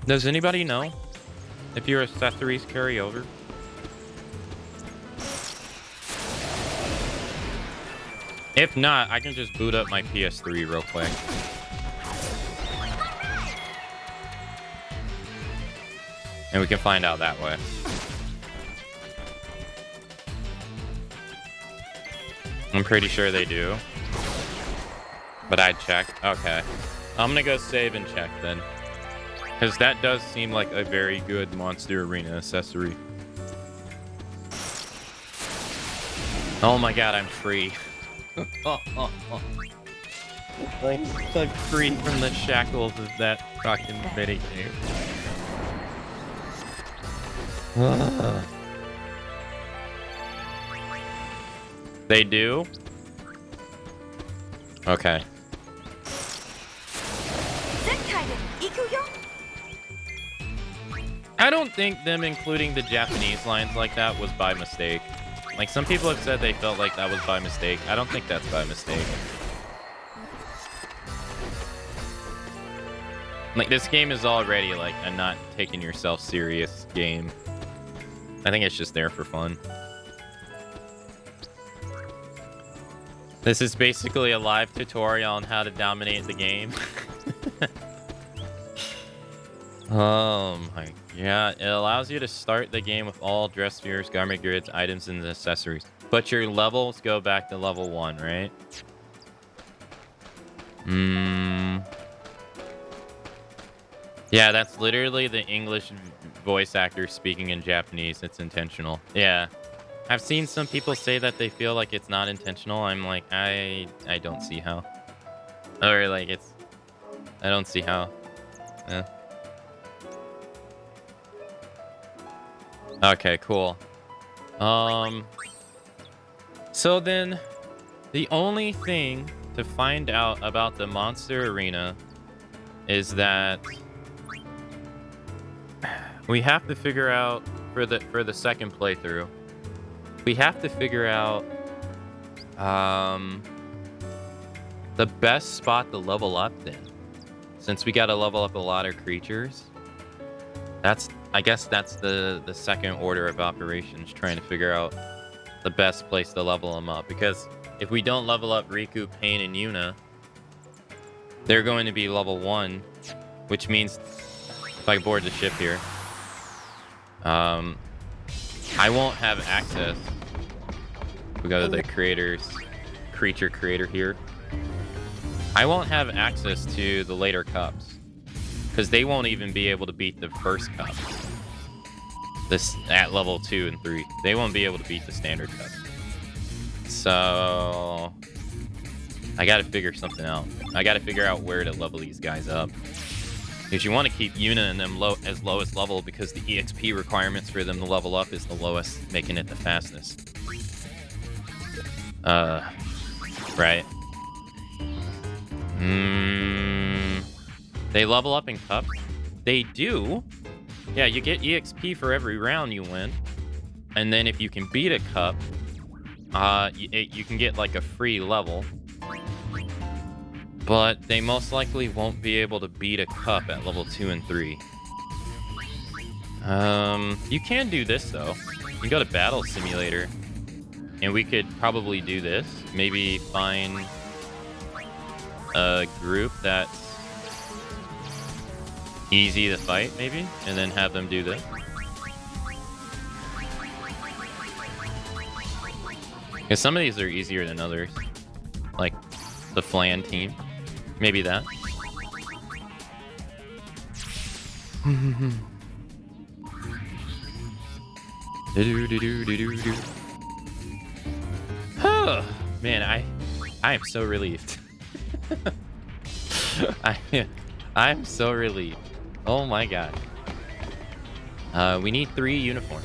S1: Does anybody know if your accessories carry over? If not, I can just boot up my PS3 real quick. And we can find out that way. I'm pretty sure they do. But I'd check. Okay. I'm gonna go save and check then. Because that does seem like a very good Monster Arena accessory. Oh my god, I'm free. I'm stuck free from the shackles of that fucking minigame. They do? Okay. I don't think them including the Japanese lines like that was by mistake. Like, some people have said they felt like that was by mistake. I don't think that's by mistake. Like, this game is already, like, a not taking yourself serious game. I think it's just there for fun. This is basically a live tutorial on how to dominate the game. Oh my god. It allows you to start the game with all dress spheres, garment grids, items, and accessories. But your levels go back to level 1, right? Yeah, that's literally the English voice actor speaking in Japanese. It's intentional. Yeah. I've seen some people say that they feel like it's not intentional. I'm like, I don't see how. Or like I don't see how. Yeah. Okay, cool. So then the only thing to find out about the monster arena is that we have to figure out for the second playthrough. We have to figure out the best spot to level up then. Since we gotta level up a lot of creatures. I guess that's the second order of operations, trying to figure out the best place to level them up. Because if we don't level up Riku, Pain, and Yuna, they're going to be level 1, which means if I board the ship here, I won't have access. We go to the creature creator here. I won't have access to the later cups because they won't even be able to beat the first cup. This at level 2 and 3, they won't be able to beat the standard cup. So I got to figure something out. I got to figure out where to level these guys up. Because you want to keep Yuna and them as lowest level because the EXP requirements for them to level up is the lowest, making it the fastest. Right. They level up in cups? They do. Yeah, you get EXP for every round you win. And then if you can beat a cup, you can get like a free level. But they most likely won't be able to beat a cup at level 2 and 3. You can do this though. You can go to Battle Simulator. And we could probably do this. Maybe find a group that's easy to fight, maybe, and then have them do this. Because some of these are easier than others. Like the Flan team. Maybe that. Man, I am so relieved. I'm so relieved. Oh my god. We need 3 uniforms.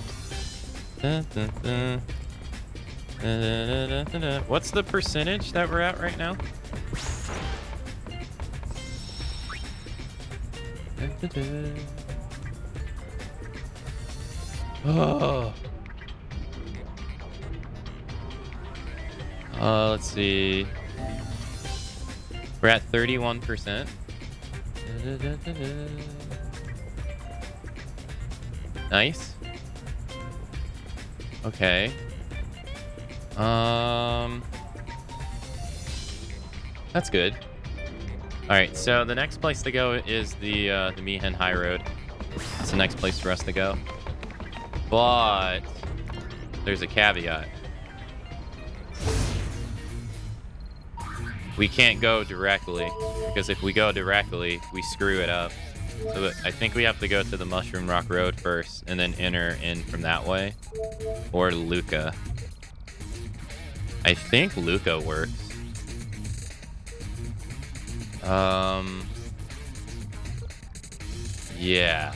S1: What's the percentage that we're at right now? Oh. Let's see. We're at 31%. Nice. Okay. That's good. All right, so the next place to go is the Mihen High Road. That's the next place for us to go. But there's a caveat. We can't go directly, because if we go directly, we screw it up. So I think we have to go to the Mushroom Rock Road first, and then enter in from that way. Or Luca. I think Luca works. Yeah.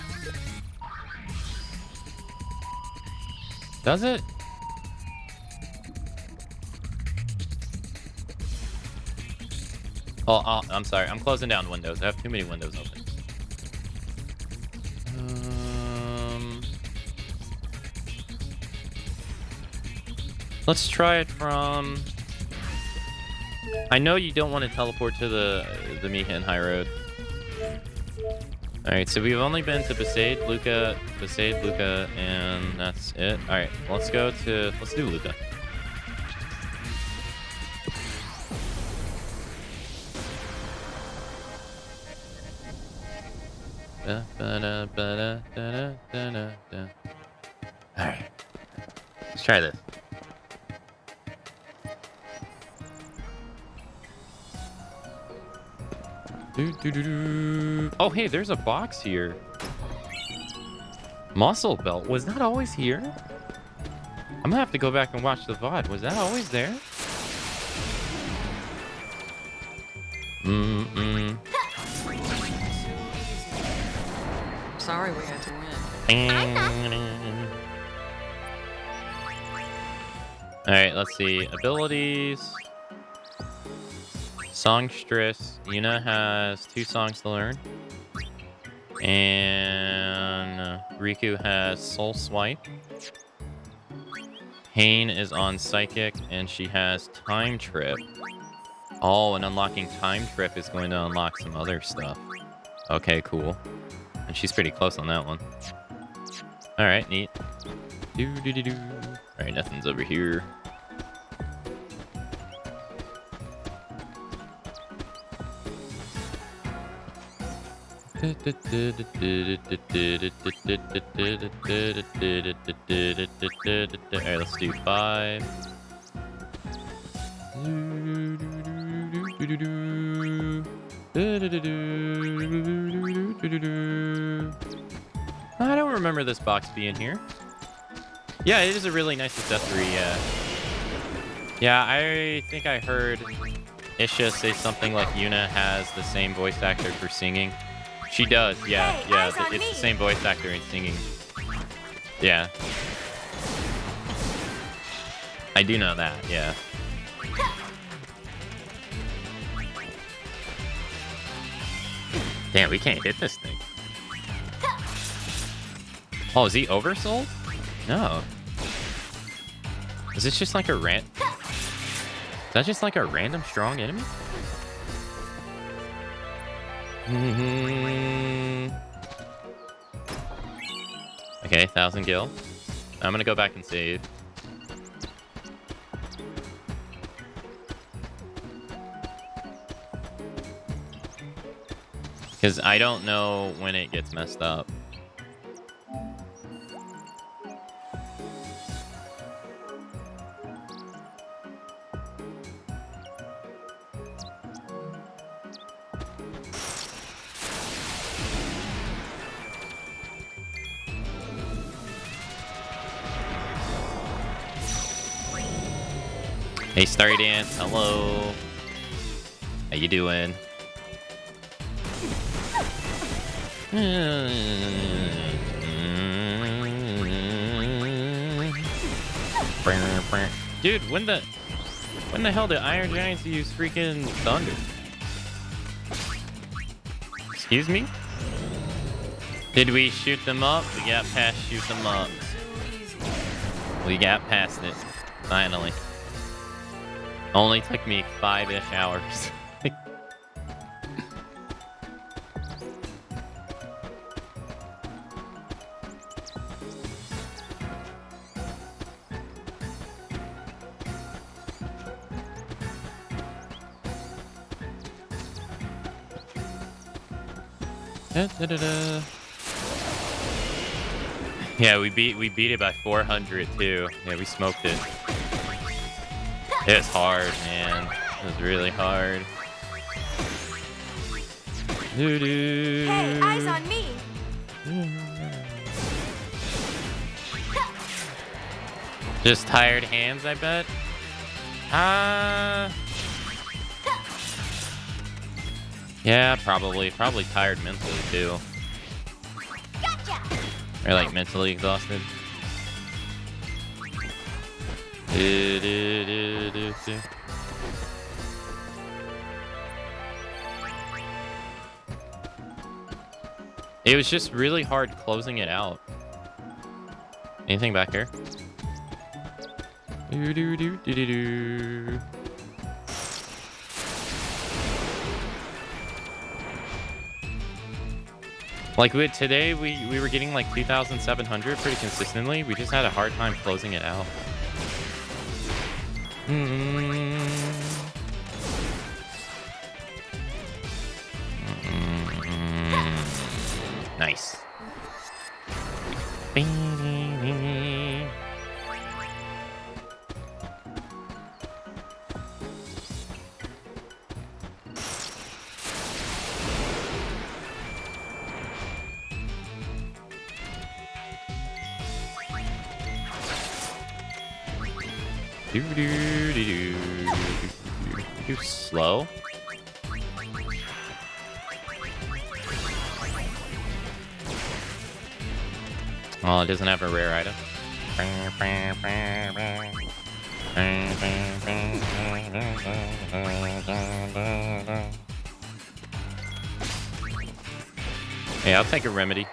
S1: Does it? Oh, I'm sorry. I'm closing down windows. I have too many windows open. Let's try it from... I know you don't want to teleport to the Miha High Road. Alright, so we've only been to Besaid, Luca, and that's it. Alright, let's go to... Let's do Luca. Alright. Let's try this. Oh, hey, there's a box here. Muscle belt. Was that always here? I'm gonna have to go back and watch the VOD. Was that always there?
S2: Sorry we had to win.
S1: Alright, let's see. Abilities. Songstress. Yuna has 2 songs to learn. And Riku has Soul Swipe. Pain is on Psychic, and she has Time Trip. Oh, and unlocking Time Trip is going to unlock some other stuff. Okay, cool. And she's pretty close on that one. Alright, neat. Alright, nothing's over here. Alright, let's do 5. I don't remember this box being here. Yeah, it is a really nice accessory, yeah. Yeah, I think I heard Isha say something like Yuna has the same voice actor for singing. She does, yeah,
S2: hey,
S1: yeah. It's the same voice actor in singing. Yeah. I do know that, yeah. Damn, we can't hit this thing. Oh, is he oversold? No. Is this just like a Is that just like a random strong enemy? Okay, 1,000 gil. I'm gonna go back and save. Because I don't know when it gets messed up. Hey, Starry Dance, hello. How you doing? Dude, when the hell did Iron Giants use freaking thunder? Excuse me? Did we shoot them up? We got past shoot them up. We got past it. Finally. Only took me 5-ish hours. Yeah, we beat it by 400 too. Yeah, we smoked it. It was hard, man. It was really hard.
S2: Hey, eyes on me.
S1: Just tired hands, I bet. Yeah, probably tired mentally too.
S2: Gotcha.
S1: Or like mentally exhausted. It was just really hard closing it out. Anything back here? Do do do do do do. Like today, we were getting like 2,700 pretty consistently. We just had a hard time closing it out. Nice. Too slow. Oh, it doesn't have a rare item. Hey, I'll take a remedy.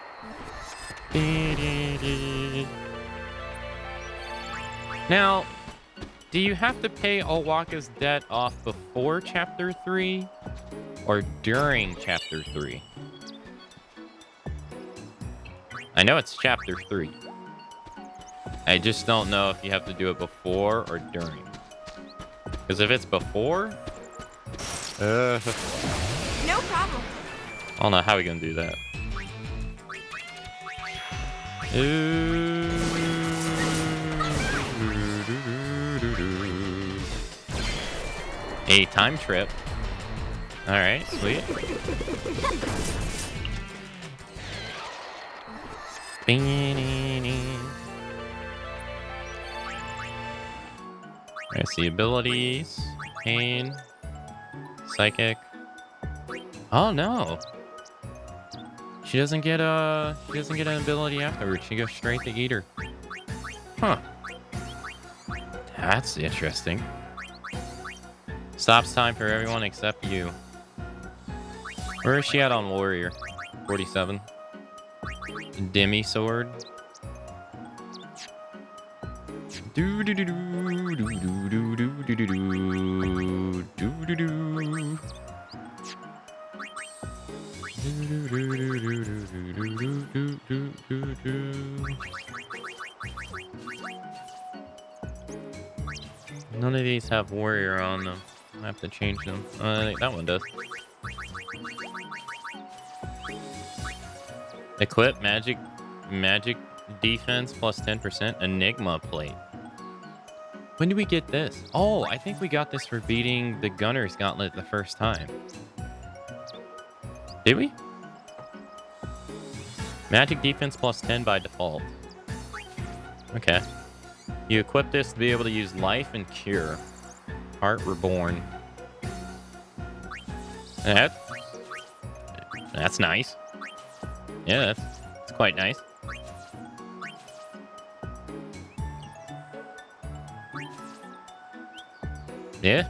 S1: Now, do you have to pay Owaka's debt off before Chapter 3 or during Chapter 3? I know it's Chapter 3. I just don't know if you have to do it before or during. Because if it's before...
S2: No problem.
S1: I don't know how we're going to do that. A time trip. Alright, sweet. I see abilities. Pain. Psychic. Oh no. She doesn't get an ability afterwards. She goes straight to Eater. Huh. That's interesting. Stops time for everyone except you. Where is she at on Warrior? 47. Demi sword. Do do do do do do do do do do do do do. None of these have warrior on them. I have to change them. I think that one does. Equip magic defense plus 10% Enigma plate. When did we get this? Oh, I think we got this for beating the Gunner's Gauntlet the first time. Did we? Magic defense plus 10 by default. Okay. You equip this to be able to use life and cure. Heart reborn. That's nice. Yeah, that's quite nice. Yeah.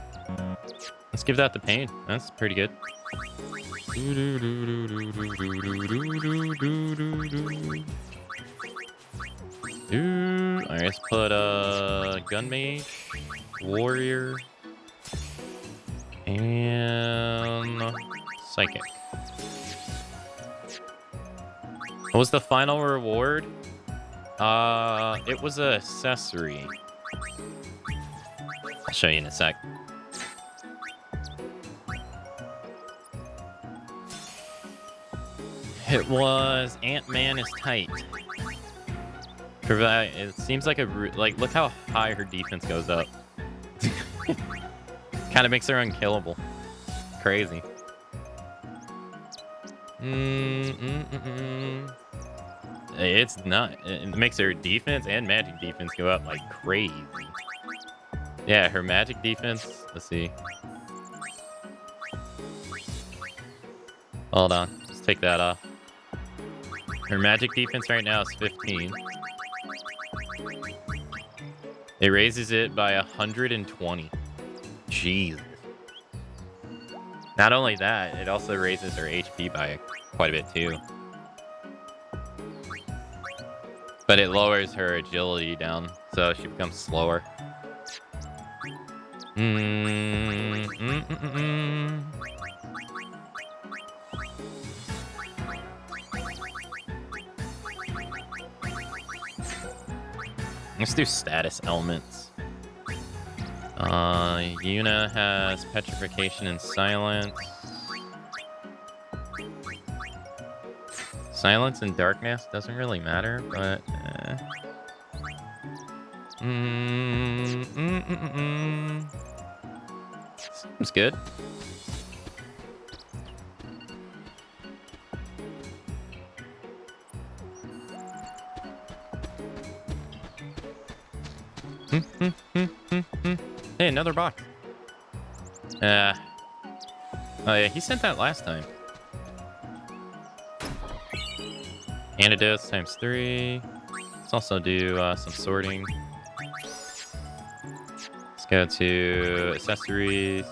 S1: Let's give that the pain. That's pretty good. Alright, let's put gun mage, warrior, and psychic. What was the final reward? It was an accessory. I'll show you in a sec. It was Ant-Man is tight. It seems like look how high her defense goes up. Kind of makes her unkillable. Crazy. It's not. It makes her defense and magic defense go up like crazy. Yeah, her magic defense. Let's see. Hold on. Let's take that off. Her magic defense right now is 15. It raises it by 120. Jesus. Not only that, it also raises her HP by quite a bit too. But it lowers her agility down, so she becomes slower. Let's do status elements. Yuna has petrification and silence. Silence and darkness doesn't really matter, but seems good. Hey, another box. Oh yeah, he sent that last time. Antidotes times 3. Let's also do some sorting. Let's go to accessories.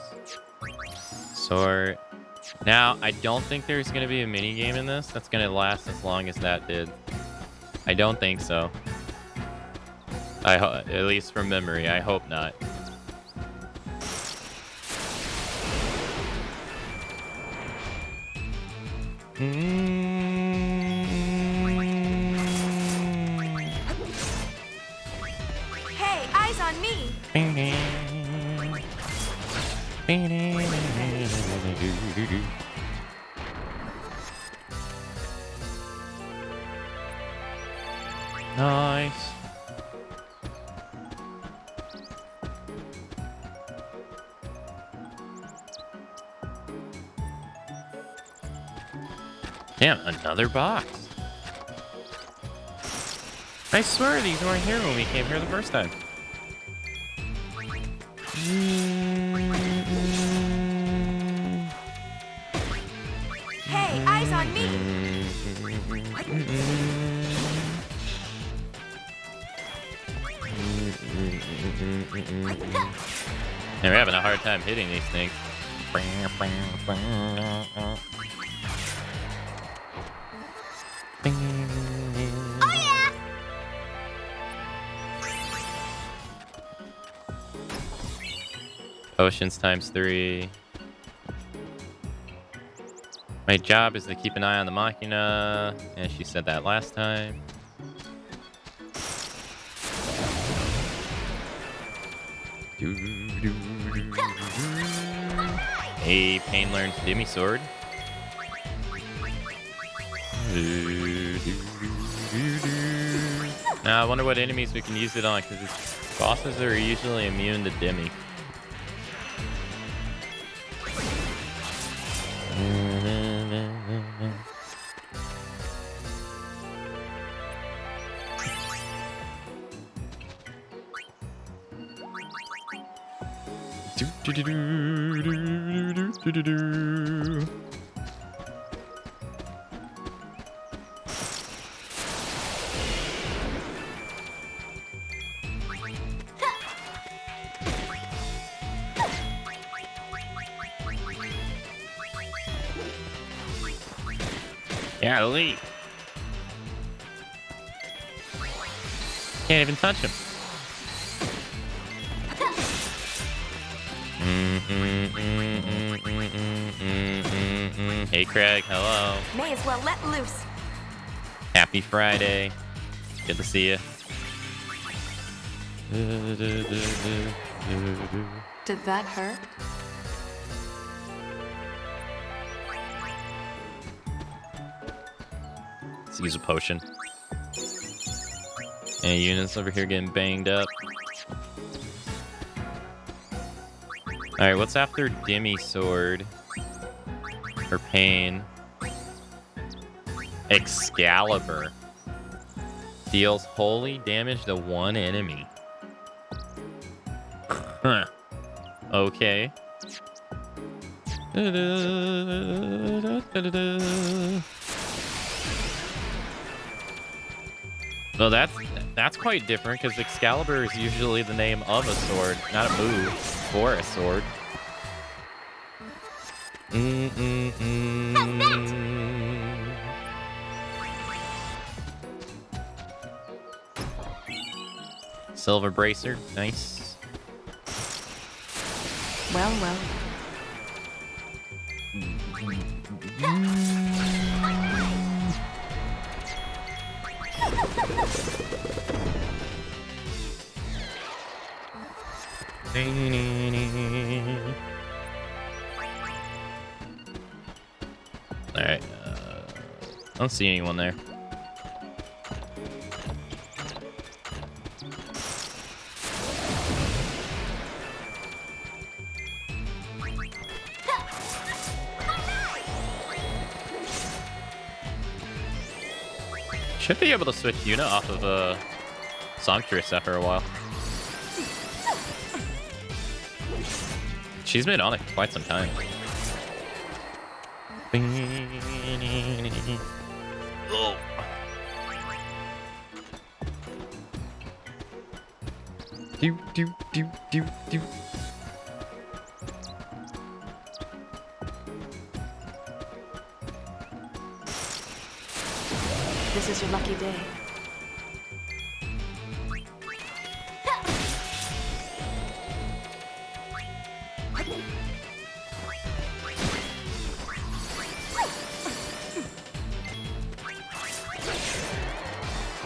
S1: Sort. Now, I don't think there's going to be a mini game in this that's going to last as long as that did. I don't think so. At least from memory, I hope not.
S2: Hey, eyes on me.
S1: Nice. Damn, another box. I swear these weren't here when we came here the first time.
S2: Hey, eyes on me.
S1: And we're having a hard time hitting these things.
S2: Oh yeah.
S1: Potions times 3. My job is to keep an eye on the Machina, and she said that last time. A Pain learns Demi Sword. Now I wonder what enemies we can use it on, because bosses are usually immune to Demi. Yeah, leave. Can't even touch him. Hey, Craig. Hello.
S2: May as well let loose.
S1: Happy Friday. Good to see you.
S2: Did that hurt?
S1: Let's use a potion. And units over here getting banged up. Alright, what's after Demi Sword? Or Pain? Excalibur. Deals holy damage to one enemy. Huh. Okay. Well, that's quite different, because Excalibur is usually the name of a sword, not a move for a sword. Silver Bracer, nice.
S2: Well, well.
S1: Alright, I don't see anyone there. Should be able to switch Yuna off of Songstress after a while. She's been on it for quite some time. Oh. Do do do do do.
S2: This is your lucky day.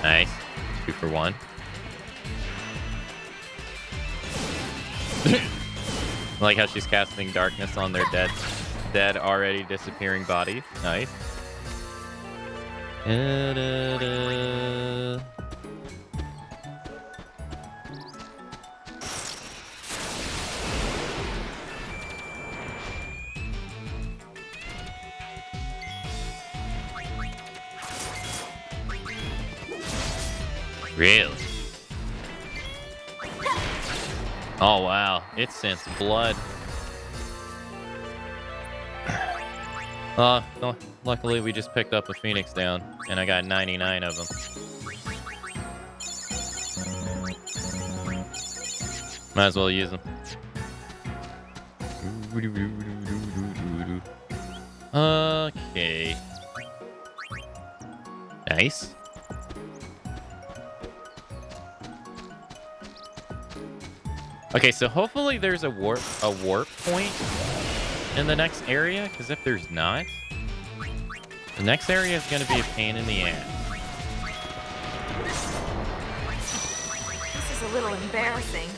S1: Nice. 2 for 1. I like how she's casting darkness on their dead already disappearing bodies. Nice. Really? Oh wow, it sensed blood. Luckily we just picked up a Phoenix down, and I got 99 of them. Might as well use them. Okay. Nice. Okay, so hopefully there's a warp point in the next area, because if there's not, the next area is going to be a pain in the ass.
S2: This is a little embarrassing.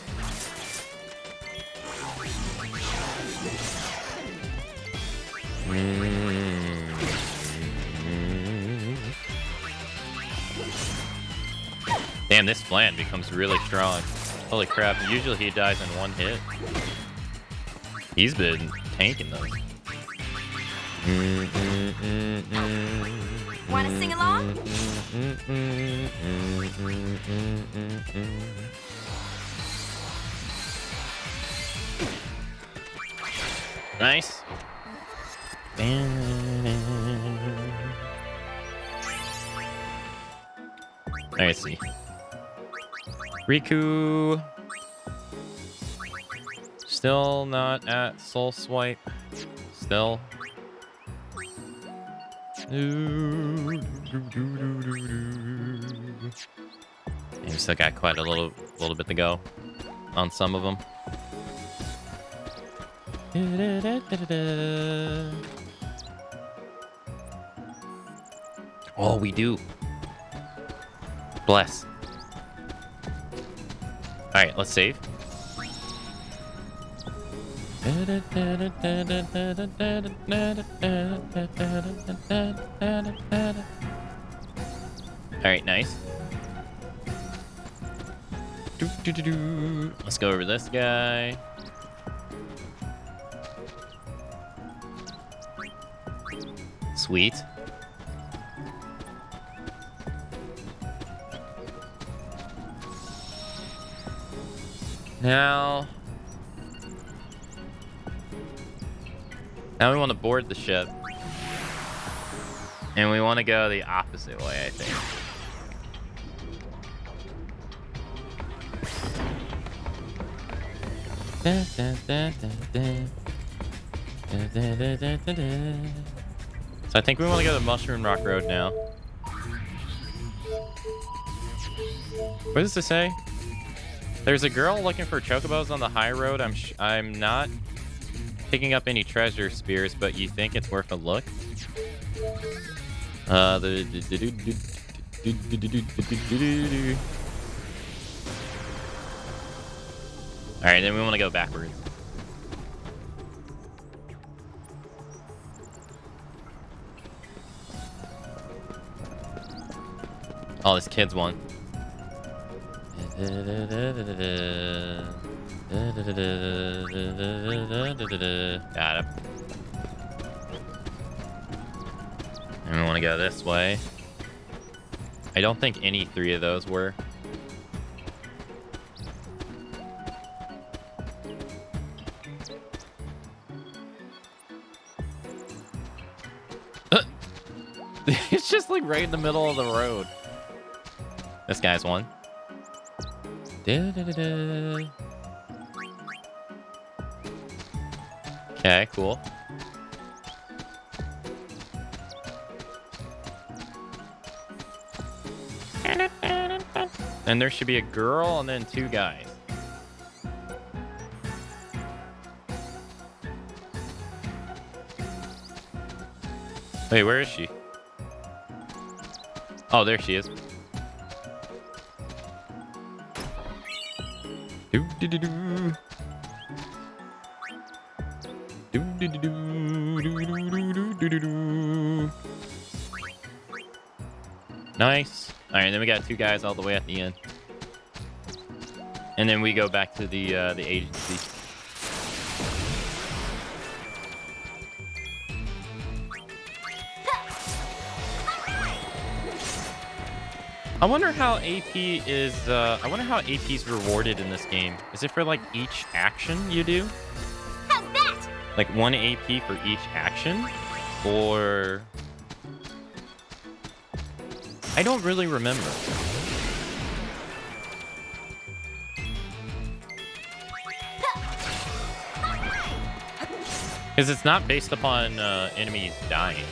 S1: Damn, this Flan becomes really strong. Holy crap, usually he dies in one hit. He's been tanking those.
S2: Want to sing along?
S1: Nice. Alright, see. Riku. Still not at Soul Swipe. Still. And we still got quite a little bit to go on some of them. Oh, we do. Bless. All right, let's save. All right, nice. Let's go over this guy. Sweet. Now we want to board the ship. And we want to go the opposite way, I think. So I think we want to go to Mushroom Rock Road now. What does it say? There's a girl looking for chocobos on the high road. I'm not picking up any treasure spears, but you think it's worth a look. All right, then we want to go backwards. Oh, this kid's one. Got him. And we want to go this way. I don't think any three of those were. It's just like right in the middle of the road. This guy's one. Okay, cool. And there should be a girl and then two guys. Wait, where is she? Oh, there she is. Nice. All right, then we got two guys all the way at the end, and then we go back to the agency. I wonder how AP is. I wonder how AP is rewarded in this game. Is it for like each action you do?
S2: How's that?
S1: Like 1 AP for each action, or I don't really remember. Because it's not based upon enemies dying.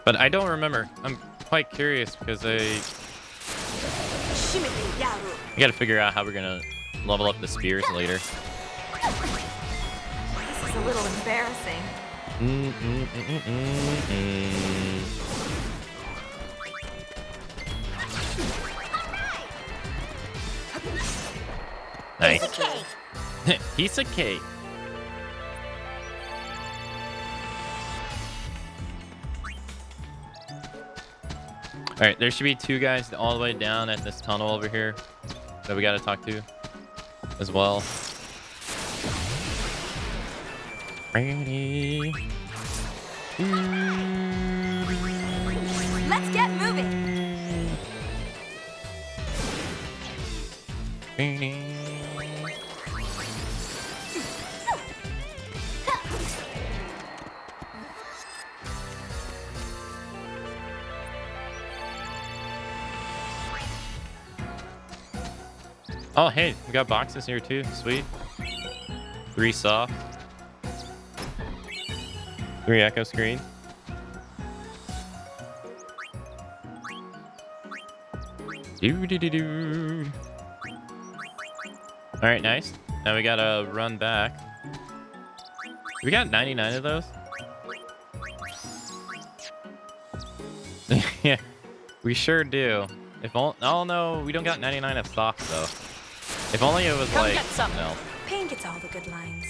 S1: But I don't remember. I'm quite curious because I gotta figure out how we're gonna level up the spears later.
S2: This is a little embarrassing.
S1: Nice.
S2: Piece of cake.
S1: Piece of cake. All right, there should be two guys all the way down at this tunnel over here that we got to talk to as well.
S2: Let's get moving.
S1: Oh, hey, we got boxes here too. Sweet. 3 soft. 3 echo screen. Doo-doo-doo-doo. All right, nice. Now we gotta run back. We got 99 of those. Yeah, we sure do. If all, oh no, we don't got 99 of socks though. If only it was
S2: Come
S1: like
S2: get some.
S1: no.
S2: Pain gets all the good lines.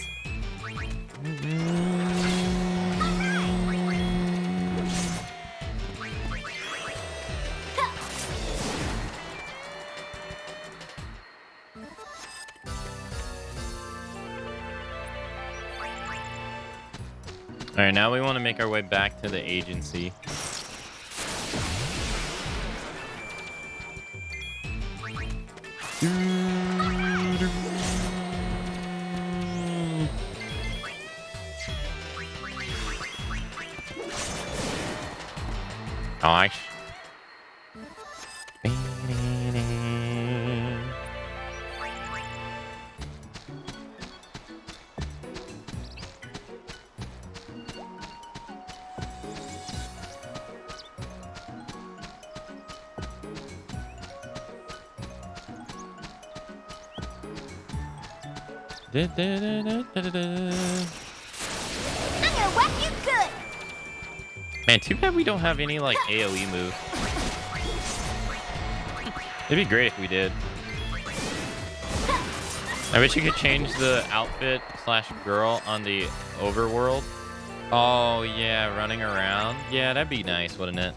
S1: All right, now we want to make our way back to the agency. Gosh.
S2: I'm gonna whack you good.
S1: Man, too bad we don't have any like AoE moves. It'd be great if we did. I wish you could change the outfit / girl on the overworld. Oh yeah, running around. Yeah, that'd be nice, wouldn't it?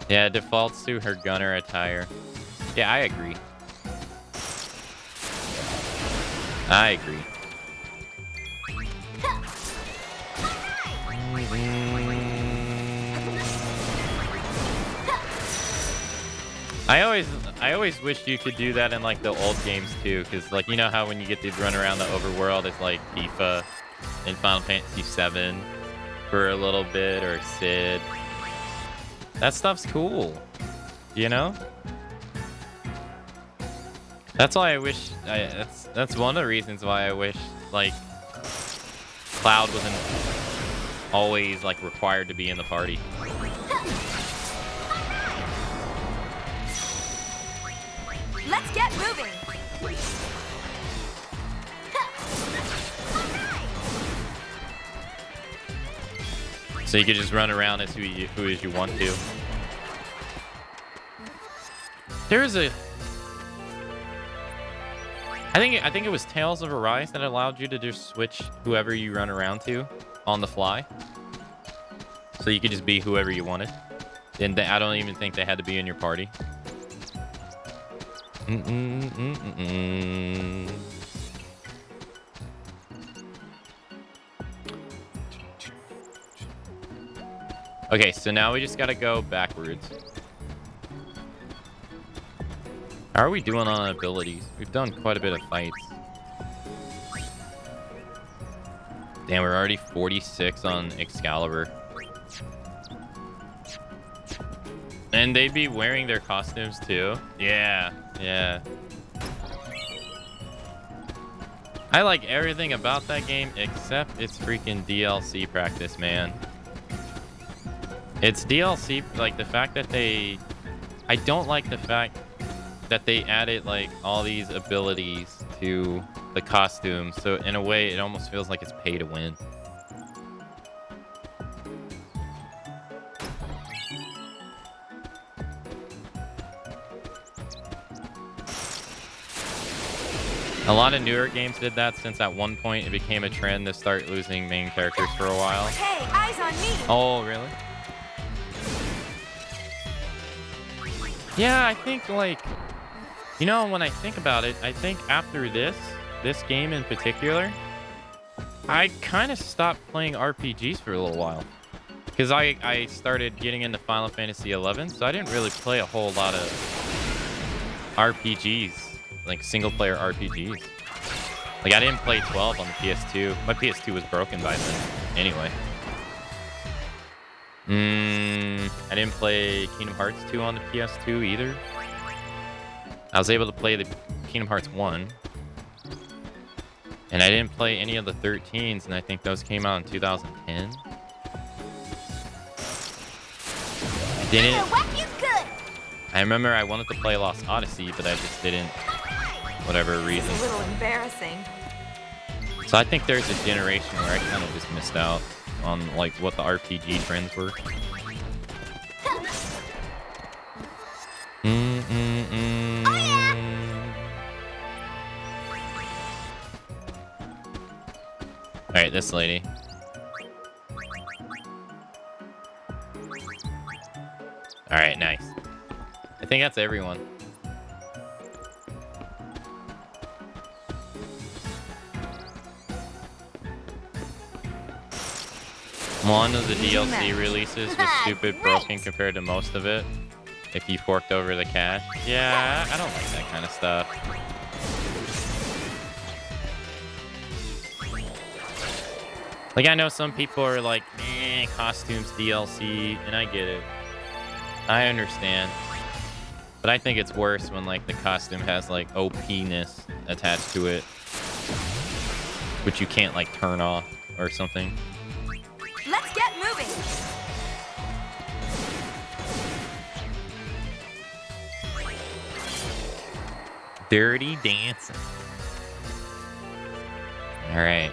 S1: Yeah, it defaults to her gunner attire. Yeah, I agree. I agree. I always wished you could do that in like the old games too, because like you know how when you get to run around the overworld, it's like Tifa in Final Fantasy VII for a little bit, or Sid. That stuff's cool, you know. That's why I wish. That's one of the reasons why I wish like Cloud wasn't always like required to be in the party.
S2: Let's get moving.
S1: So you could just run around as who you want to. There's a. I think it was Tales of Arise that allowed you to just switch whoever you run around to on the fly. So you could just be whoever you wanted. And I don't even think they had to be in your party. Okay, so now we just gotta go backwards. How are we doing on abilities? We've done quite a bit of fights. Damn, we're already 46 on Excalibur. And they'd be wearing their costumes too. Yeah, yeah. I like everything about that game except its freaking DLC practice, man. It's DLC, like the fact that I don't like the fact that they added like all these abilities to the costume. So in a way, it almost feels like it's pay to win. A lot of newer games did that, since at one point it became a trend to start losing main characters for a while.
S2: Hey, eyes on me.
S1: Oh, really? Yeah, I think like, you know, when I think about it, I think after this game in particular, I kind of stopped playing RPGs for a little while. Because I started getting into Final Fantasy XI, so I didn't really play a whole lot of RPGs, like single-player RPGs. Like, I didn't play 12 on the PS2. My PS2 was broken by then, anyway. I didn't play Kingdom Hearts 2 on the PS2 either. I was able to play the Kingdom Hearts 1. And I didn't play any of the 13s, and I think those came out in 2010. I remember I wanted to play Lost Odyssey, but I just didn't, whatever reason.
S2: It's a little embarrassing.
S1: So I think there's a generation where I kind of just missed out on like what the RPG trends were. All right, this lady. All right, nice. I think that's everyone. One of the DLC releases was stupid broken compared to most of it. If you forked over the cash. Yeah, I don't like that kind of stuff. Like, I know some people are like, costumes DLC, and I get it. I understand. But I think it's worse when, like, the costume has, like, OP-ness attached to it. Which you can't, like, turn off or something.
S2: Let's get moving.
S1: Dirty Dancing. All right.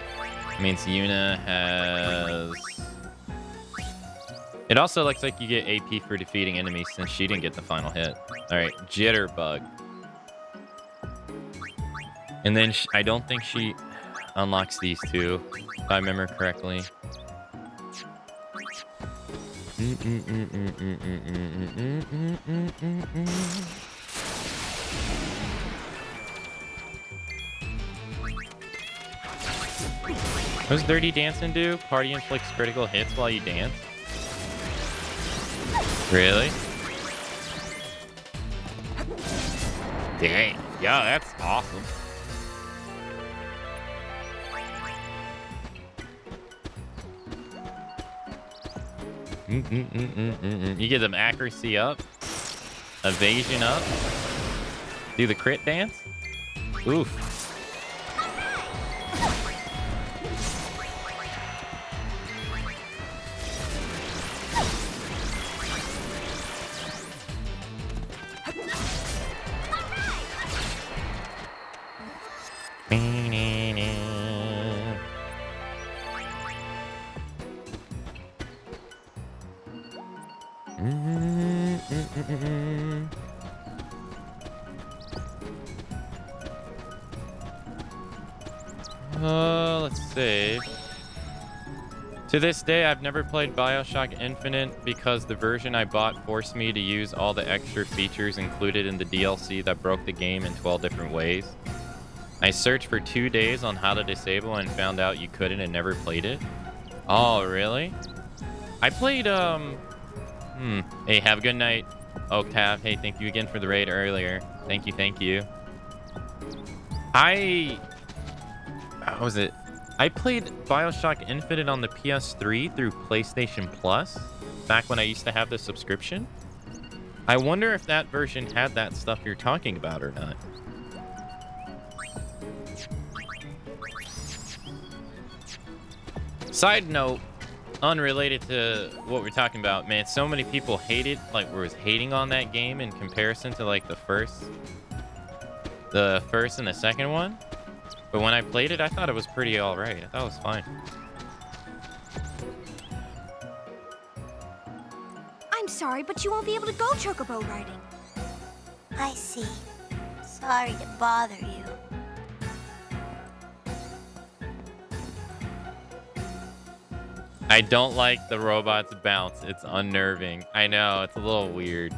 S1: Means Yuna has... It also looks like you get AP for defeating enemies since she didn't get the final hit. All right, Jitterbug. And then I don't think she unlocks these two, if I remember correctly. What does Dirty Dancing do? Party inflicts critical hits while you dance? Really? Dang. Yeah, that's awesome. You get them accuracy up, evasion up, do the crit dance. Oof. Let's see. To this day, I've never played BioShock Infinite because the version I bought forced me to use all the extra features included in the DLC that broke the game in 12 different ways. I searched for 2 days on how to disable and found out you couldn't and never played it. Oh, really? I played, Hey, have a good night, Octav. Hey, thank you again for the raid earlier. Thank you, thank you. How was it? I played BioShock Infinite on the PS3 through PlayStation Plus, back when I used to have the subscription. I wonder if that version had that stuff you're talking about or not. Side note, unrelated to what we're talking about, man, so many people hated, was hating on that game in comparison to like the first and the second one. But when I played it, I thought it was pretty alright. I thought it was fine.
S2: I'm sorry, but you won't be able to go chocobo riding.
S3: I see. Sorry to bother you.
S1: I don't like the robot's bounce. It's unnerving. I know, it's a little weird.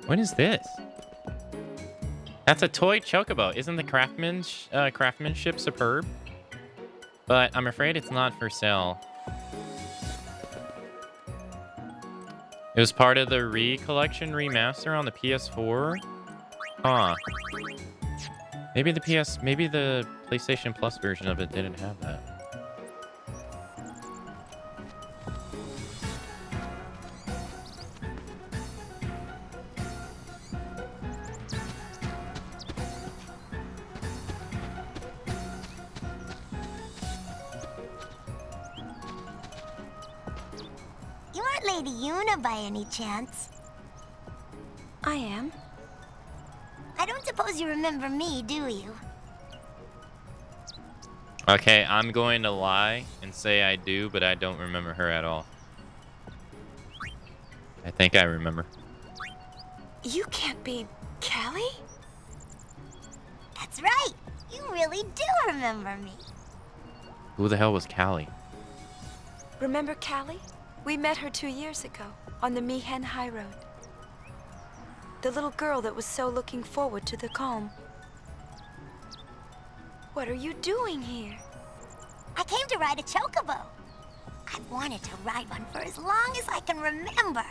S1: What is this? That's a toy chocobo. Isn't the craftsmanship superb? But I'm afraid it's not for sale. It was part of the Collection remaster on the PS4. Huh. Maybe the PlayStation Plus version of it didn't have that.
S3: You aren't Lady Yuna by any chance?
S2: I am.
S3: I don't suppose you remember me, do you?
S1: Okay, I'm going to lie and say I do, but I don't remember her at all. I think I remember.
S2: You can't be Callie?
S3: That's right. You really do remember me.
S1: Who the hell was Callie?
S2: Remember Callie? We met her 2 years ago on the Mihen High Road. The little girl that was so looking forward to the calm. What are you doing here?
S3: I came to ride a chocobo. I've wanted to ride one for as long as I can remember.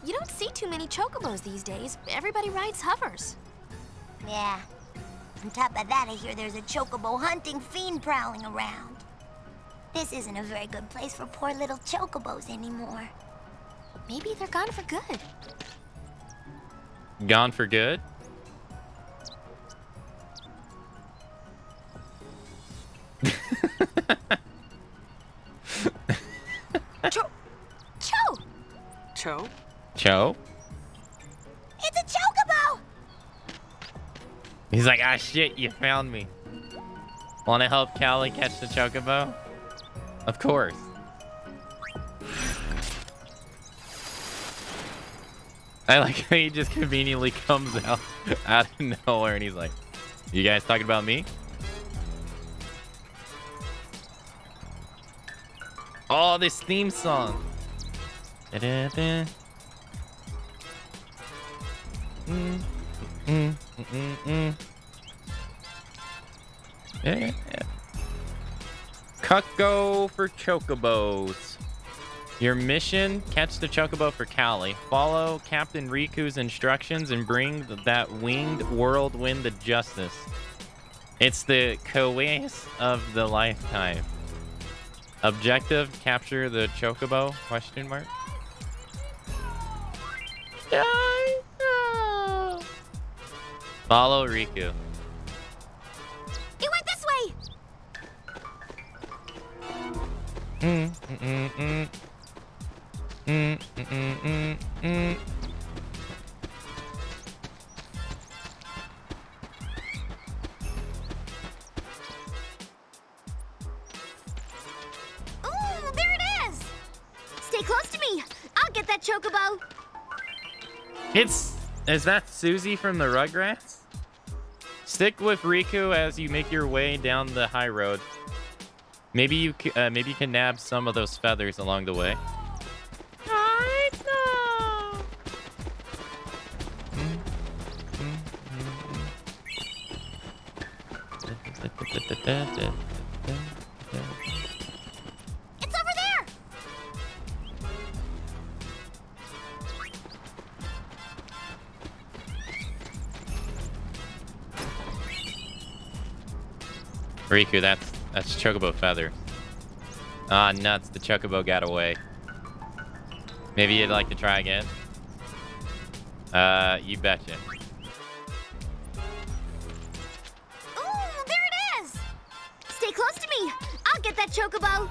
S4: You don't see too many chocobos these days. Everybody rides hovers.
S3: Yeah. On top of that, I hear there's a chocobo hunting fiend prowling around. This isn't a very good place for poor little chocobos anymore.
S4: Maybe they're gone for good.
S1: Gone for good? Cho?
S3: It's a chocobo!
S1: He's like, ah, shit, you found me. Want to help Callie catch the chocobo? Of course. I like how he just conveniently comes out of nowhere and he's like, you guys talking about me? Oh, this theme song. Da-da-da. Yeah. Cucko for chocobos. Your mission, catch the chocobo for Callie. Follow Captain Riku's instructions and bring that winged whirlwind to justice. It's the coace of the lifetime. Objective, capture the chocobo, question mark. No. Follow Riku.
S4: It went this way! Ooh, there it is! Stay close to me. I'll get that chocobo.
S1: Is that Susie from the Rugrats? Stick with Riku as you make your way down the high road. Maybe you can nab some of those feathers along the way.
S4: It's over there!
S1: Riku, that's chocobo feather. Ah, nuts, the chocobo got away. Maybe you'd like to try again? You betcha.
S4: Ooh, there it is! Stay close to me. I'll get that chocobo.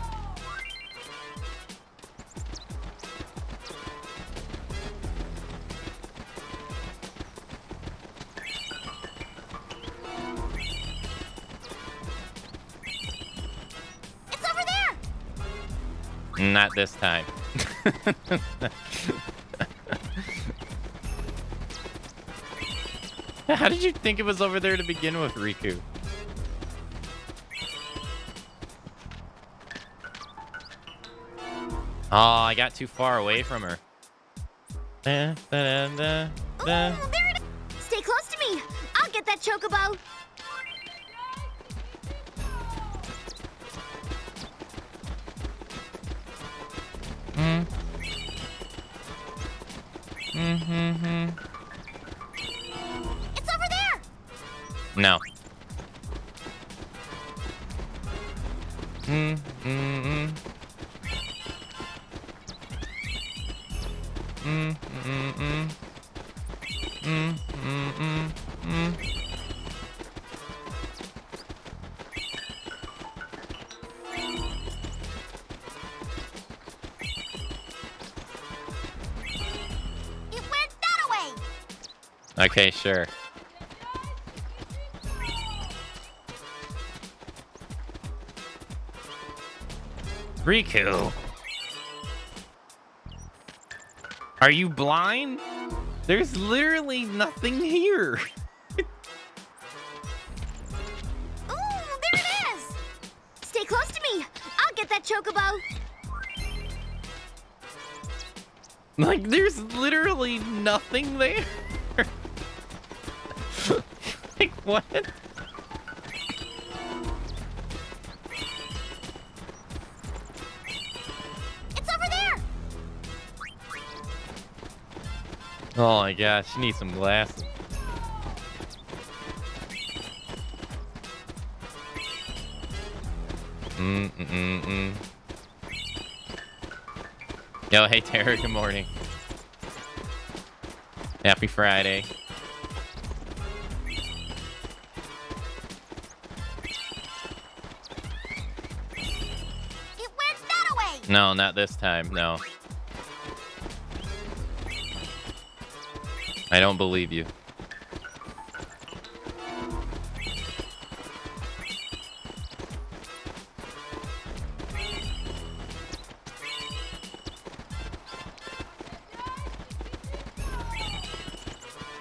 S4: It's over there!
S1: Not this time. How did you think it was over there to begin with, Riku? Oh, I got too far away from her.
S4: Ooh, there it is! Stay close to me. I'll get that chocobo. It's over there!
S1: No.
S4: It went that way!
S1: Okay, sure. Riku. Are you blind? There's literally nothing here.
S4: Ooh, there it is! Stay close to me. I'll get that chocobo.
S1: Like, there's literally nothing there. Like, what?
S4: It's over there!
S1: Oh my gosh, she needs some glasses. Yo, hey Tara, good morning. Happy Friday.
S4: It went that way!
S1: No, not this time, no. I don't believe you.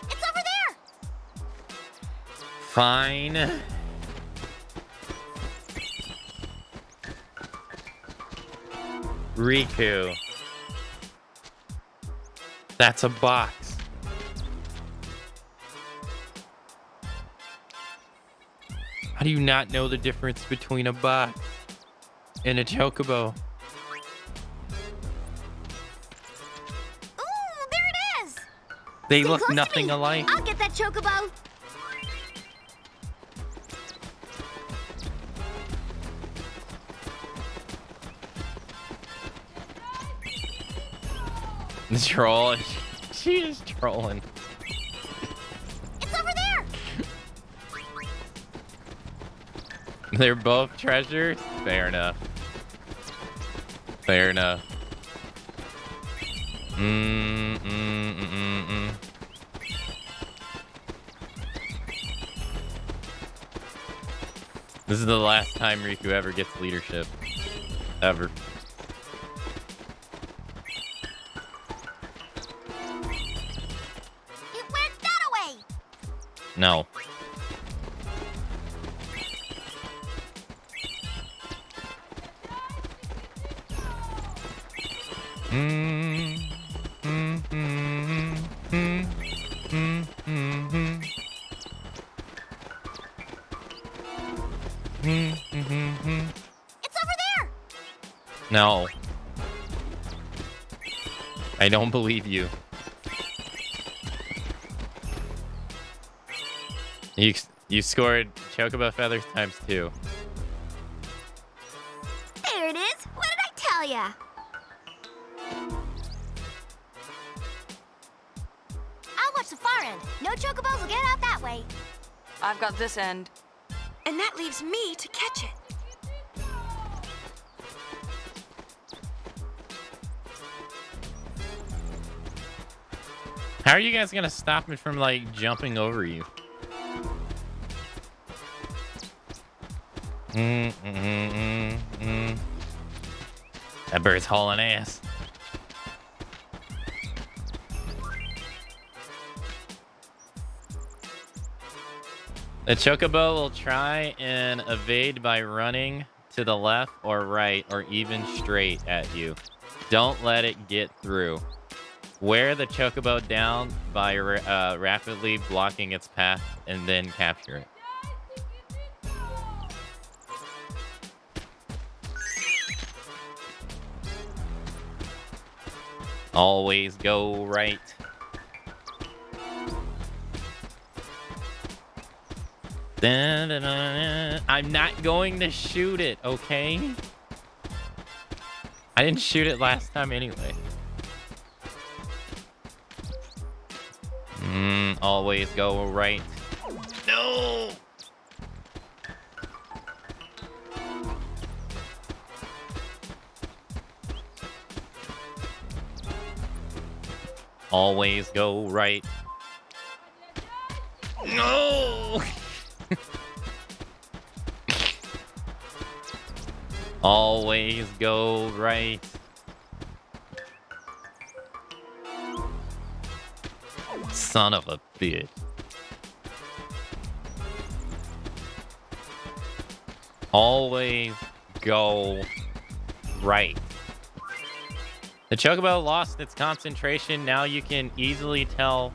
S4: It's over there.
S1: Fine. Riku. That's a box. How do you not know the difference between a box and a chocobo?
S4: Ooh, there it is.
S1: They
S4: Stay
S1: look
S4: close to
S1: nothing
S4: me.
S1: alike.
S4: I'll get that chocobo.
S1: The troll. She is trolling.
S4: It's over there.
S1: They're both treasures? Fair enough. Fair enough. This is the last time Riku ever gets leadership. Ever.
S4: It went that way.
S1: No.
S4: It's over there.
S1: No. I don't believe you. You scored Chocobo Feathers ×2.
S4: There it is. What did I tell ya? I'll watch the far end. No chocobos will get out that way.
S2: I've got this end. And that leaves me to catch it.
S1: How are you guys gonna stop me from like jumping over you? That bird's hauling ass. The chocobo will try and evade by running to the left or right or even straight at you. Don't let it get through. Wear the chocobo down by rapidly blocking its path and then capture it. Always go right. I'm not going to shoot it, okay? I didn't shoot it last time anyway. Always go right. No! Always go right. No! Always go right. Son of a bitch. Always go right. The chocobo lost its concentration. Now you can easily tell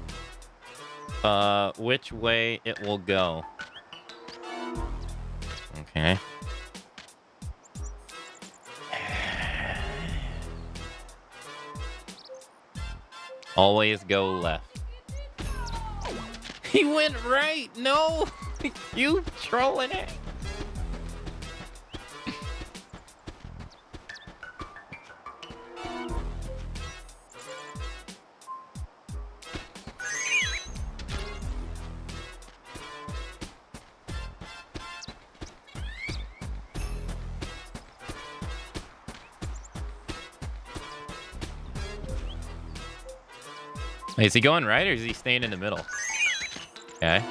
S1: which way it will go. Okay. Always go left. He went right. No, you trolling it. Is he going right or is he staying in the middle? Okay.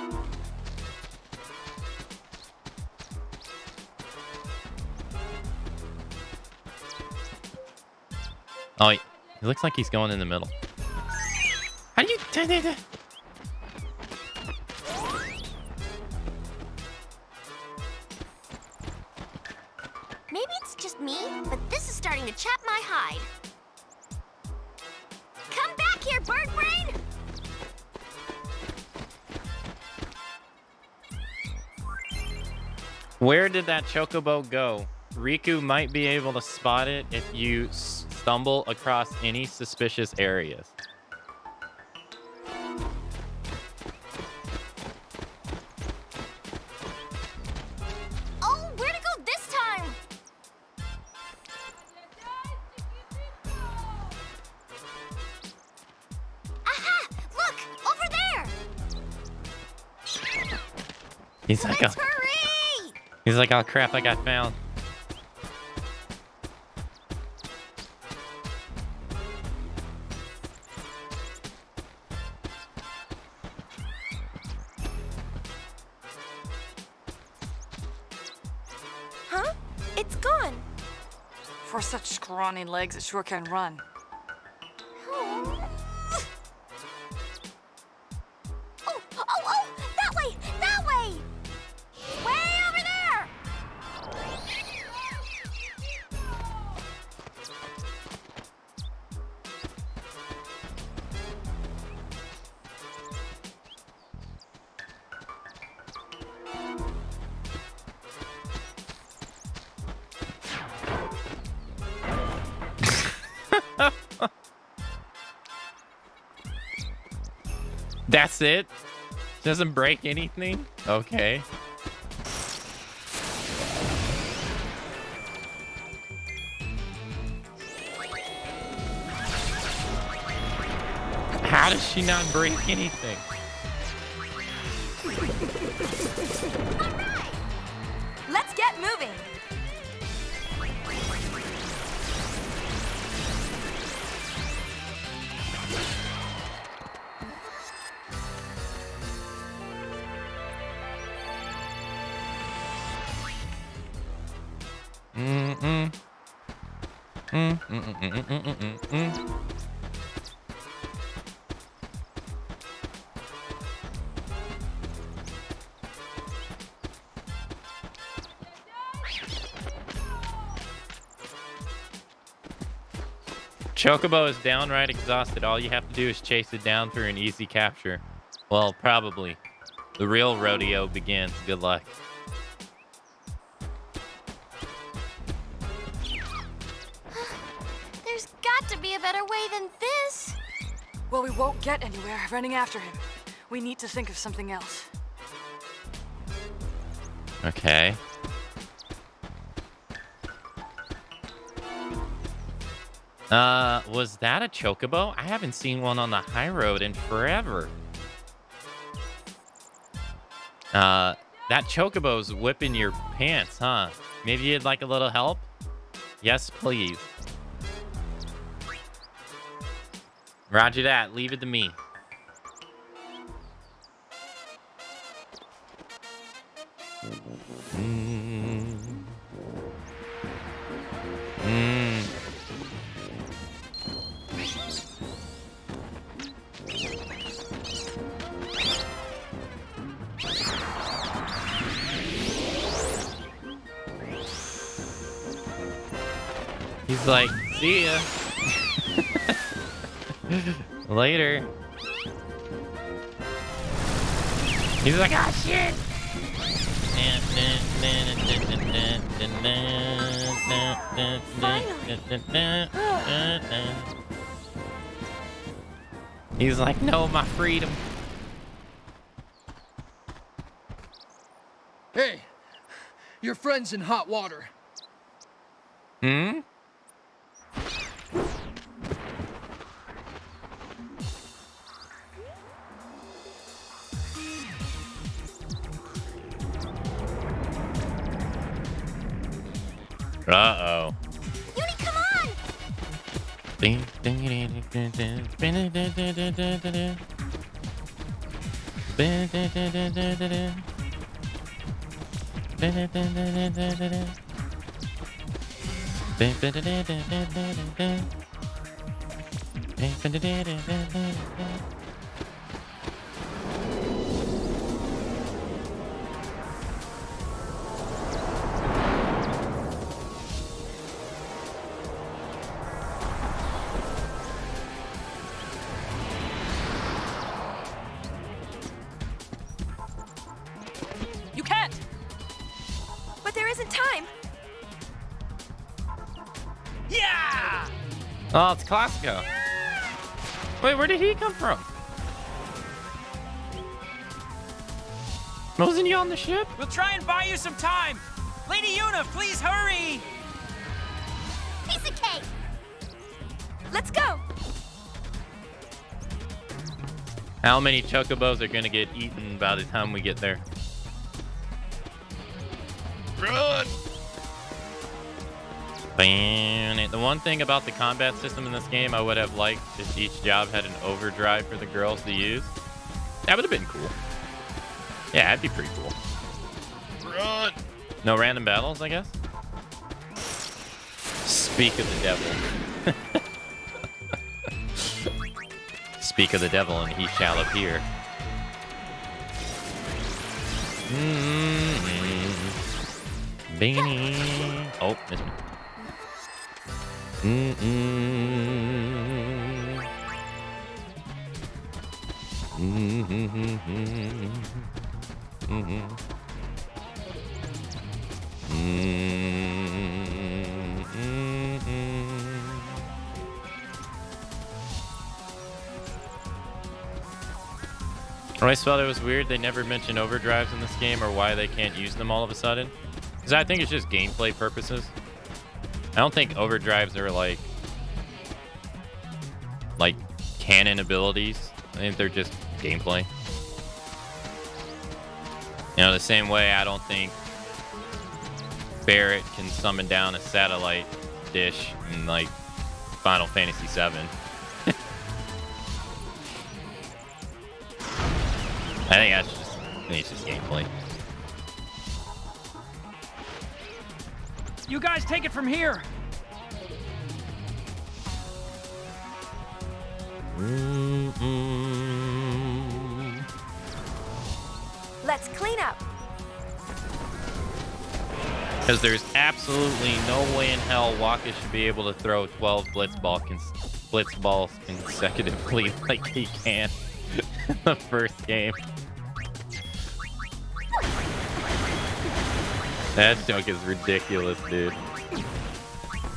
S1: Oh, he looks like he's going in the middle. How do you...
S4: Maybe it's just me, but this is starting to chap my hide. Come back here, bird brain!
S1: Where did that chocobo go? Riku might be able to spot it if you stumble across any suspicious areas.
S4: Oh, where'd it go this time? Aha! Look! Over there!
S1: He's like,
S4: Let's
S1: oh,
S4: hurry!
S1: he's like, oh crap, I got found.
S2: Huh? It's gone.
S5: For such scrawny legs, it sure can run.
S4: Oh, oh, that way, that way! Way over there!
S1: That's it? Doesn't break anything? Okay. How does she not break anything?
S2: Let's get moving.
S1: Chocobo is downright exhausted. All you have to do is chase it down for an easy capture. Well, probably. The real rodeo begins. Good luck.
S4: There's got to be a better way than this.
S5: Well, we won't get anywhere running after him. We need to think of something else.
S1: Okay. Was that a chocobo? I haven't seen one on the high road in forever. That chocobo's whipping your pants, huh? Maybe you'd like a little help? Yes, please. Roger that. Leave it to me. He's like, see ya. Later. He's like, ah, shit. He's like, no, my freedom.
S6: Hey, your friend's in hot water.
S1: Hmm? Uh-oh.
S4: Yuni, come on!
S5: You can't!
S2: But there isn't time.
S5: Yeah!
S1: Oh, it's Classico. Wait, where did he come from? Wasn't he on the ship?
S7: We'll try and buy you some time. Lady Yuna, please hurry!
S4: Piece of cake.
S2: Let's go.
S1: How many chocobos are gonna get eaten by the time we get there? Run! The one thing about the combat system in this game I would have liked if each job had an overdrive for the girls to use. That would have been cool. Yeah, that'd be pretty cool. Run! No random battles, I guess? Speak of the devil. Speak of the devil and he shall appear. Beanie. Oh, missed me. I always felt it was weird they never mention overdrives in this game or why they can't use them all of a sudden. Because I think it's just gameplay purposes. I don't think overdrives are like canon abilities. I think they're just gameplay. You know, the same way I don't think Barrett can summon down a satellite dish in like Final Fantasy VII. I think it's just gameplay.
S7: You guys take it from here.
S2: Let's clean up.
S1: Because there's absolutely no way in hell Waka should be able to throw 12 blitz balls consecutively like he can in the first game. That joke is ridiculous, dude.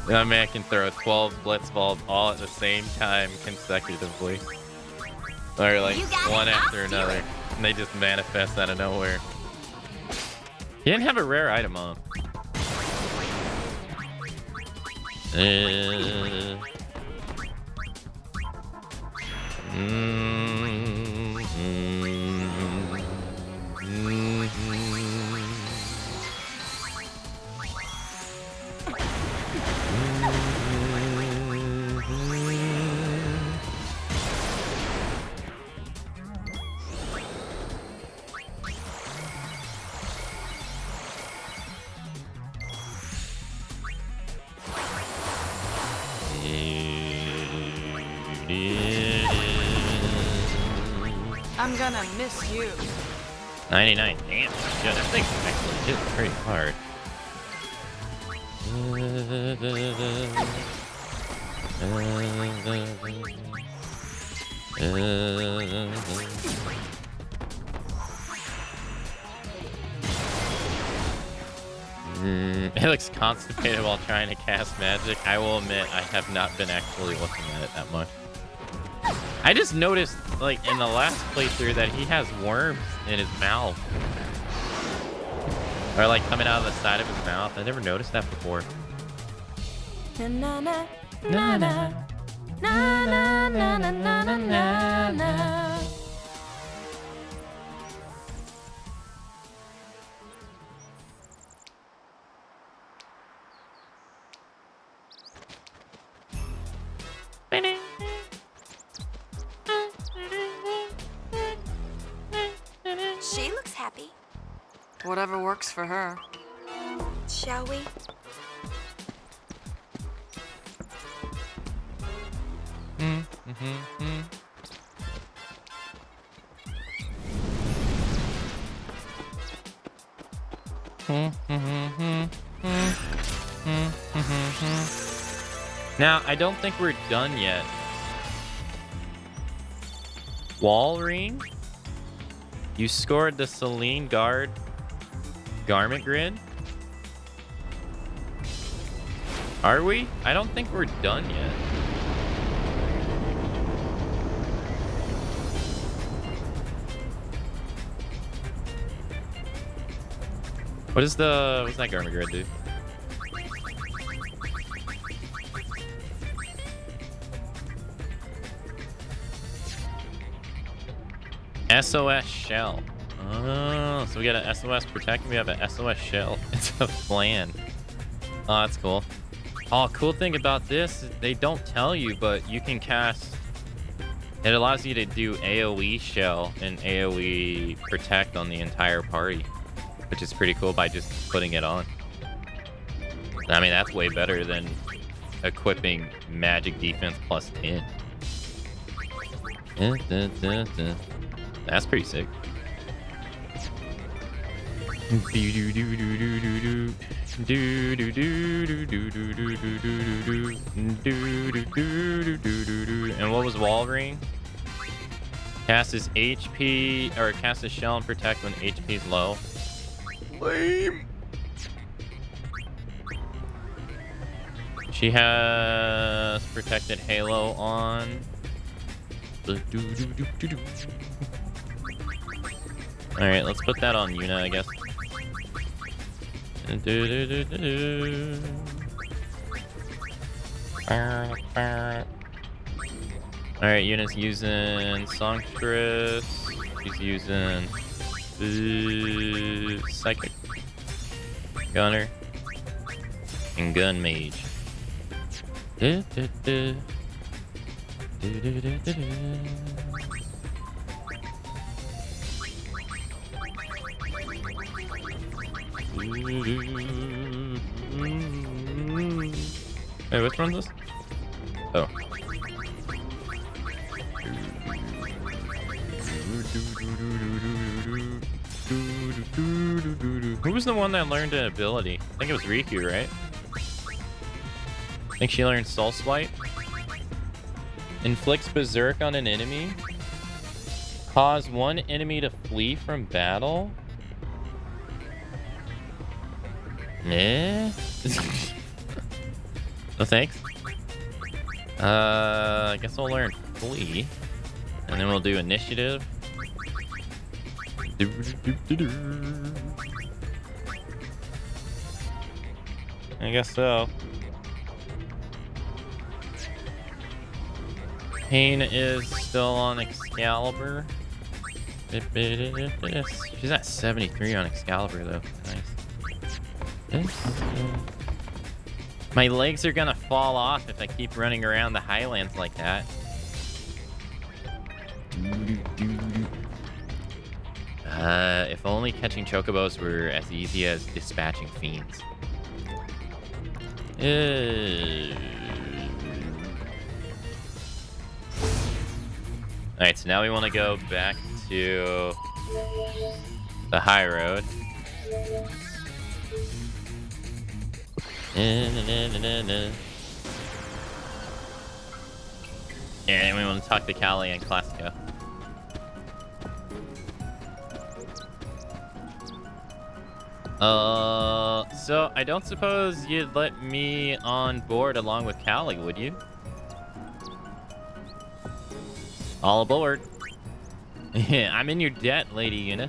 S1: That man can throw 12 blitz balls all at the same time consecutively. Or like one after another. And they just manifest out of nowhere. He didn't have a rare item on.
S5: I'm gonna miss you.
S1: 99 damage. Yeah, that thing's actually hit pretty hard. It looks constipated while trying to cast magic. I will admit, I have not been actually looking at it that much. I just noticed, like, in the last playthrough that he has worms in his mouth. Or, like, coming out of the side of his mouth. I never noticed that before.
S2: Na na na na na na na na na na na na. She looks happy.
S5: Whatever works for her.
S2: Shall we?
S1: Now, I don't think we're done yet. Wall ring? You scored the Celine Guard garment grid? Are we? I don't think we're done yet. What's that garment grid do? SOS shell. Oh, so we got an SOS protect and we have an SOS shell. It's a plan. Oh, that's cool. Oh, cool thing about this is they don't tell you, but you can cast. It allows you to do AoE shell and AoE protect on the entire party, which is pretty cool by just putting it on. I mean, that's way better than equipping magic defense plus 10. That's pretty sick. And what was wall ring? Cast his HP, or cast his shell and protect when HP is low. Lame. She has protected Halo on. Alright, let's put that on Yuna, I guess. Alright, Yuna's using Songstress. She's using Psychic, Gunner, and Gun Mage. Hey, which one's this? Oh. Who was the one that learned an ability? I think it was Riku, right? I think she learned Soul Swipe. Inflicts Berserk on an enemy. Cause one enemy to flee from battle. Eh? No thanks. I guess we'll learn Flee. And then we'll do Initiative. I guess so. Pain is still on Excalibur. She's at 73 on Excalibur though. Nice. My legs are gonna fall off if I keep running around the Highlands like that. If only catching chocobos were as easy as dispatching fiends. Alright, so now we want to go back to the high road. And we want to talk to Callie and Classico. So I don't suppose you'd let me on board along with Callie, would you? All aboard. Yeah, I'm in your debt, Lady Yuna.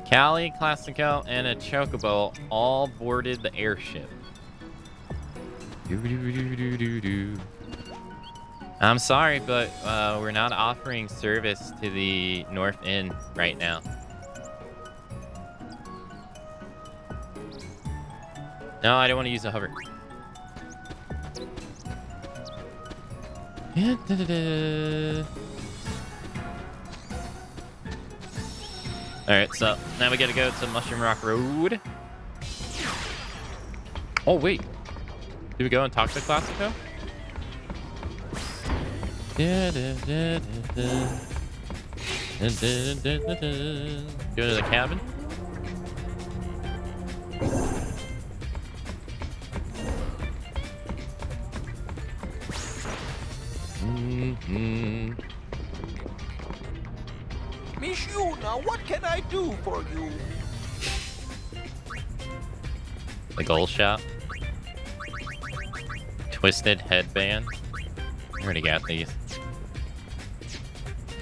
S1: Callie, Classico, and a Chocobo all boarded the airship. I'm sorry, but we're not offering service to the North End right now. No, I don't want to use a hover. Alright, so now we gotta go to Mushroom Rock Road. Oh, wait. Did we go and talk to Classico? Go to the cabin.
S8: Miss Yuna, what can I do for you?
S1: The gold shop. Twisted headband. I already got these.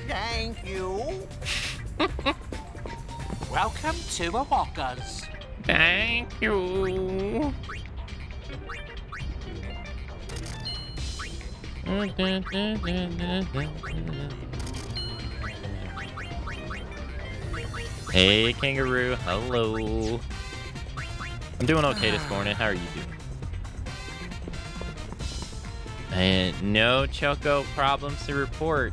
S8: Thank you.
S7: Welcome to Awaka's.
S1: Thank you. Hey, kangaroo. Hello. I'm doing okay this morning. How are you doing? And no choco problems to report.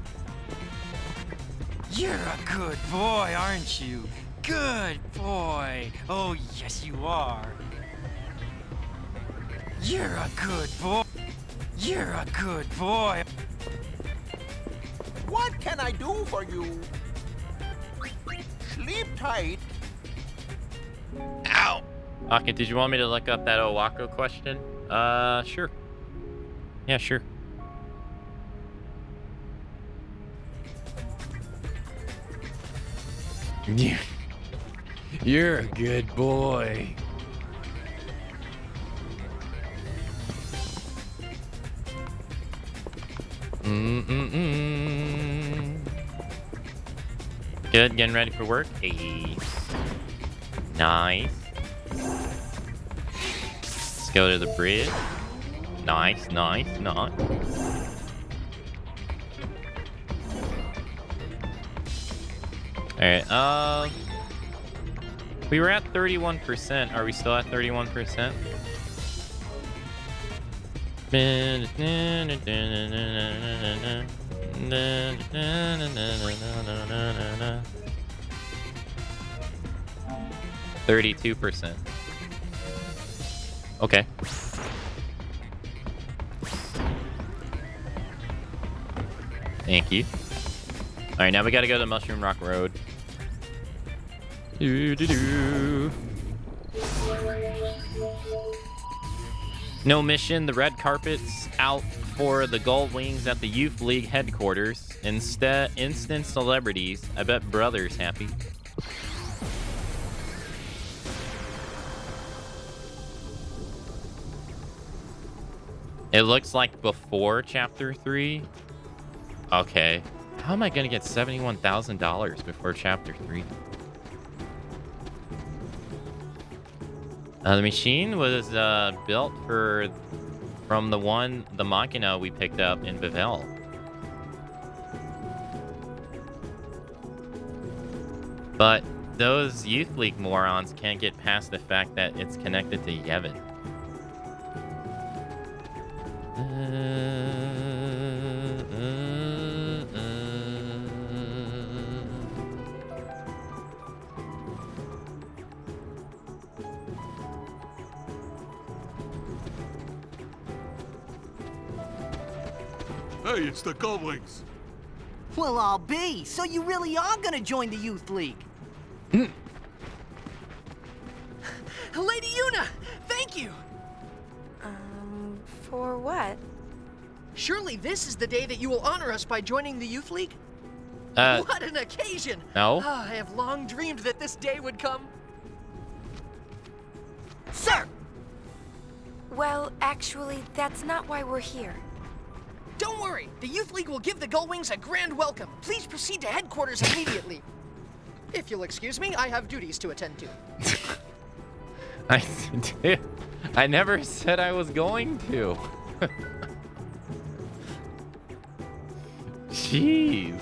S7: You're a good boy, aren't you? Good boy. Oh, yes, you are. You're a good boy. You're a good boy.
S8: What can I do for you? Sleep tight.
S1: Ow! Okay, did you want me to look up that Owako question? Sure. Yeah, sure. You're a good boy. Good, getting ready for work. Hey. Nice. Let's go to the bridge. Nice, nice, nice. Alright, we were at 31%. Are we still at 31%? 32%. Okay. Thank you. Alright, now we gotta go to Mushroom Rock Road. No mission. The red carpet's out for the gold wings at the Youth League headquarters. Instead, instant celebrities. I bet Brother's happy. It looks like before Chapter 3. Okay. How am I gonna get $71,000 before Chapter 3? The machine was built from the Machina we picked up in Bevelle. But those Youth League morons can't get past the fact that it's connected to Yevon.
S9: Hey, it's the Goldwings.
S10: Well, I'll be. So you really are gonna join the Youth League?
S6: Lady Yuna, thank you!
S2: For what?
S6: Surely this is the day that you will honor us by joining the Youth League? What an occasion!
S1: No.
S6: I have long dreamed that this day would come.
S10: Sir!
S2: Well, actually, that's not why we're here.
S6: Don't worry, the Youth League will give the Gullwings a grand welcome. Please proceed to headquarters immediately. If you'll excuse me, I have duties to attend to.
S1: I never said I was going to. Jeez.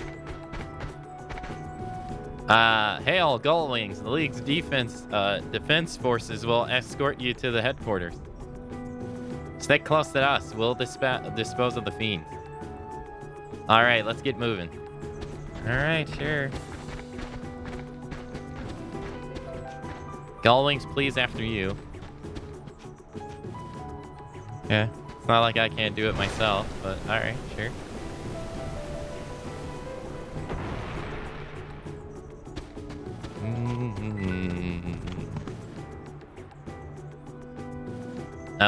S1: Hail, Gullwings. The League's defense forces will escort you to the headquarters. Stay close to us. We'll dispose of the fiends. All right, let's get moving. All right, sure. Gullwings, please, after you. Yeah, it's not like I can't do it myself, but alright, sure.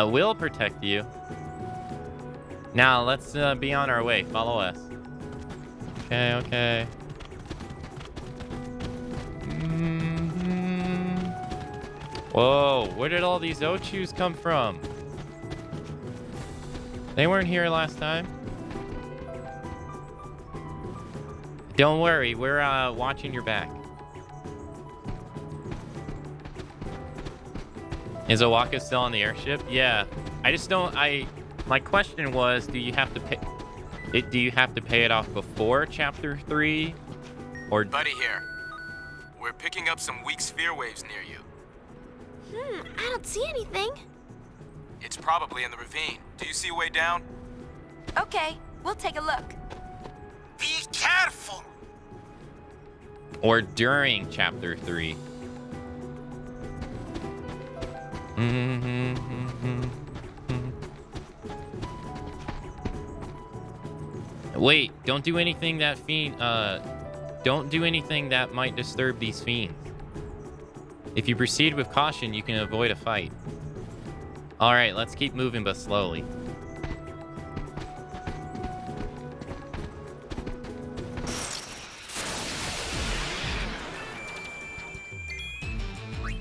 S1: We'll protect you. Now, let's be on our way. Follow us. Okay, okay. Whoa, where did all these Ochus come from? They weren't here last time. Don't worry, we're watching your back. Is Owaka still on the airship? Yeah. I just don't. My question was, do you have to pay? Do you have to pay it off before Chapter 3, or?
S9: Buddy here. We're picking up some weak sphere waves near you.
S4: I don't see anything.
S9: It's probably in the ravine. Do you see a way down?
S2: Okay, we'll take a look.
S8: Be careful!
S1: Or during Chapter 3. Wait, don't do anything that don't do anything that might disturb these fiends. If you proceed with caution, you can avoid a fight. Alright, let's keep moving, but slowly.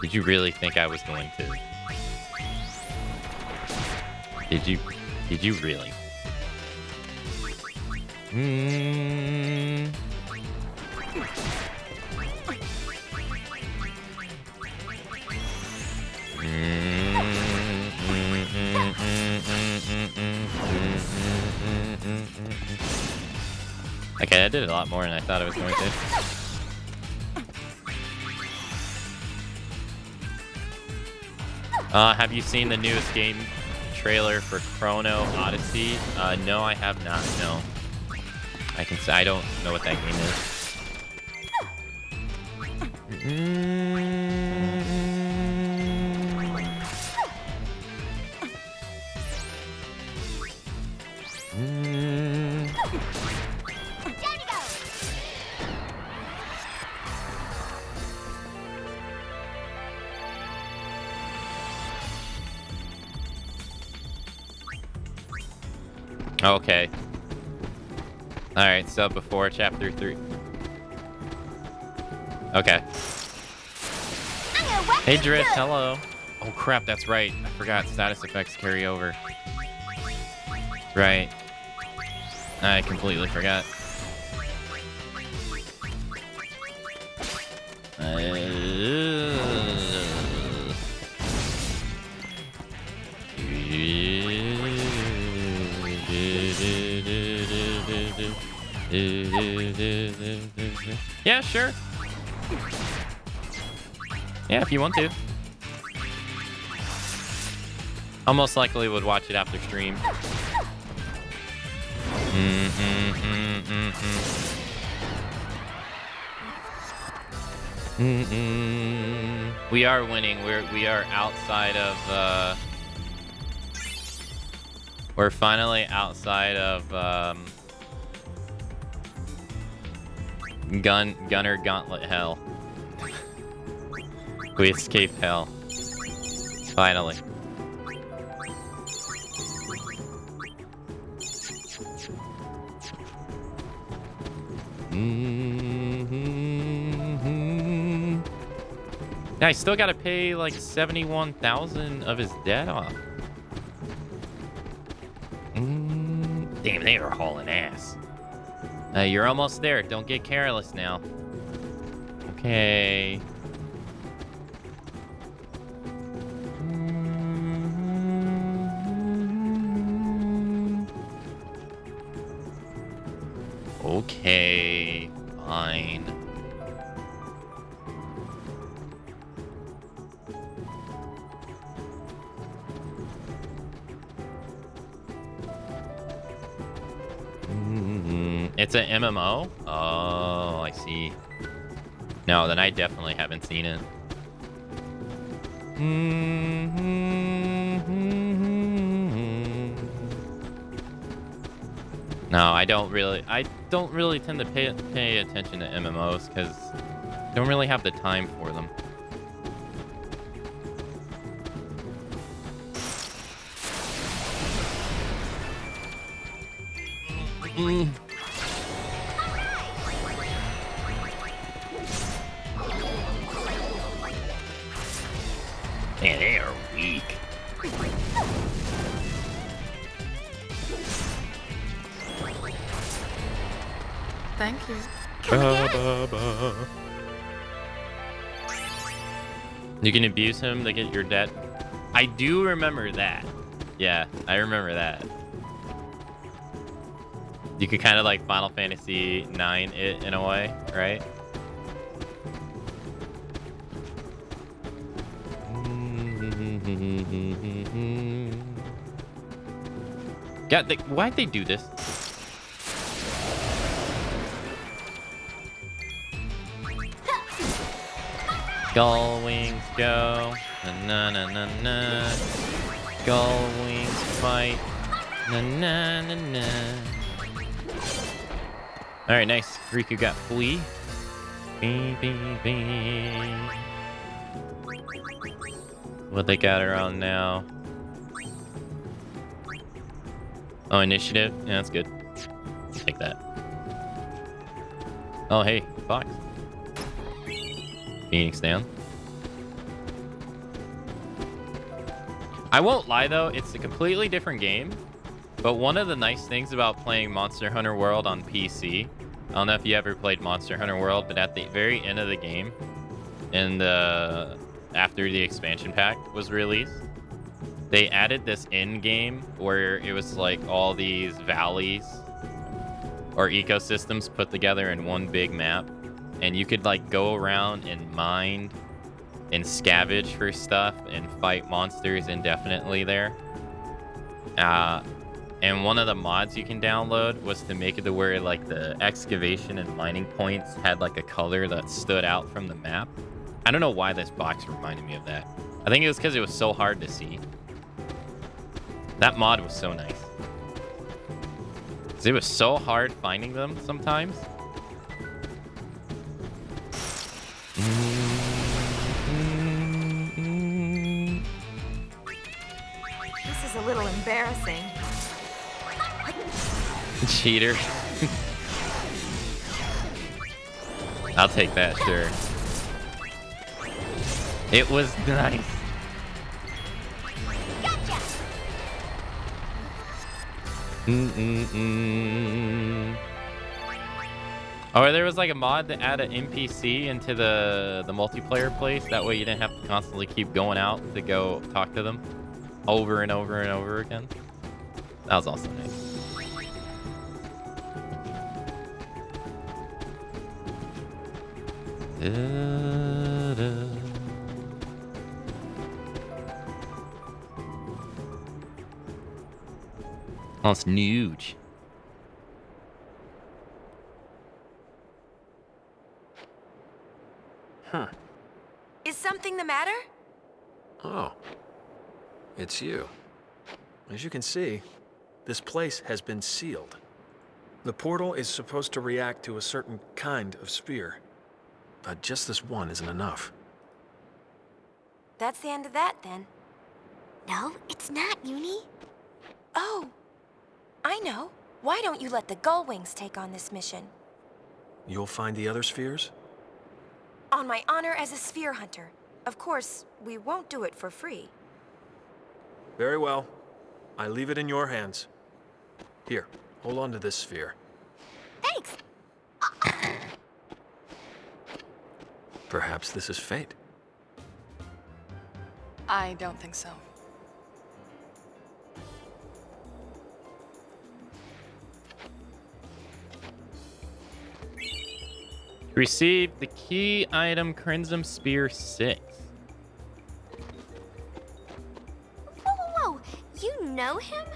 S1: Did you really think I was going to? Did you really? Okay, I did it a lot more than I thought I was going to. Have you seen the newest game trailer for Chrono Odyssey? No, I have not. No. I can say I don't know what that game is. Okay. Alright, so before Chapter 3. Okay. Hey Drift, hello. Oh crap, that's right. I forgot status effects carry over. Right. I completely forgot. Yeah, sure. Yeah, if you want to. I most likely would watch it after stream. We are winning. We are outside of we're finally outside of Gunner Gauntlet hell. We escaped hell. Finally. Yeah, I still gotta pay like 71,000 of his debt off. Damn, they are hauling ass. You're almost there. Don't get careless now. Okay. Okay, fine. It's an MMO? Oh, I see. No, then I definitely haven't seen it. No, I don't really tend to pay attention to MMOs because I don't really have the time for them. Man, they are weak.
S5: Thank you.
S1: You can abuse him to get your debt. I do remember that. Yeah, I remember that. You could kind of like Final Fantasy 9 it in a way, right? God, why'd they do this? Gull wings go. Na na na na. Gull wings fight. Na na na na. Alright, nice. Riku got flea. Bing, bing, bing. What they got her on now? Oh, initiative? Yeah, that's good. Take that. Oh, hey, Fox. Phoenix down. I won't lie though, it's a completely different game. But one of the nice things about playing Monster Hunter World on PC, I don't know if you ever played Monster Hunter World, but at the very end of the game, and after the expansion pack was released, they added this end game where it was like all these valleys or ecosystems put together in one big map. And you could like go around and mine and scavenge for stuff and fight monsters indefinitely there. And one of the mods you can download was to make it to where like the excavation and mining points had like a color that stood out from the map. I don't know why this box reminded me of that. I think it was because it was so hard to see. That mod was so nice. 'Cause it was so hard finding them sometimes.
S2: This is a little embarrassing.
S1: Cheater. I'll take that, sure. It was nice.
S3: Gotcha.
S1: Oh, there was like a mod to add an NPC into the multiplayer place. That way you didn't have to constantly keep going out to go talk to them over and over and over again. That was also nice. Oh, it's huge.
S11: Huh.
S2: Is something the matter?
S11: Oh. It's you. As you can see, this place has been sealed. The portal is supposed to react to a certain kind of spear. But just this one isn't enough.
S2: That's the end of that, then.
S3: No, it's not, Uni.
S2: Oh, I know. Why don't you let the Gullwings take on this mission?
S11: You'll find the other spheres?
S2: On my honor as a sphere hunter. Of course, we won't do it for free.
S11: Very well. I leave it in your hands. Here, hold on to this sphere.
S3: Thanks.
S11: Perhaps this is fate.
S5: I don't think so.
S1: Receive the key item Crimson Spear 6.
S4: Whoa. You know him?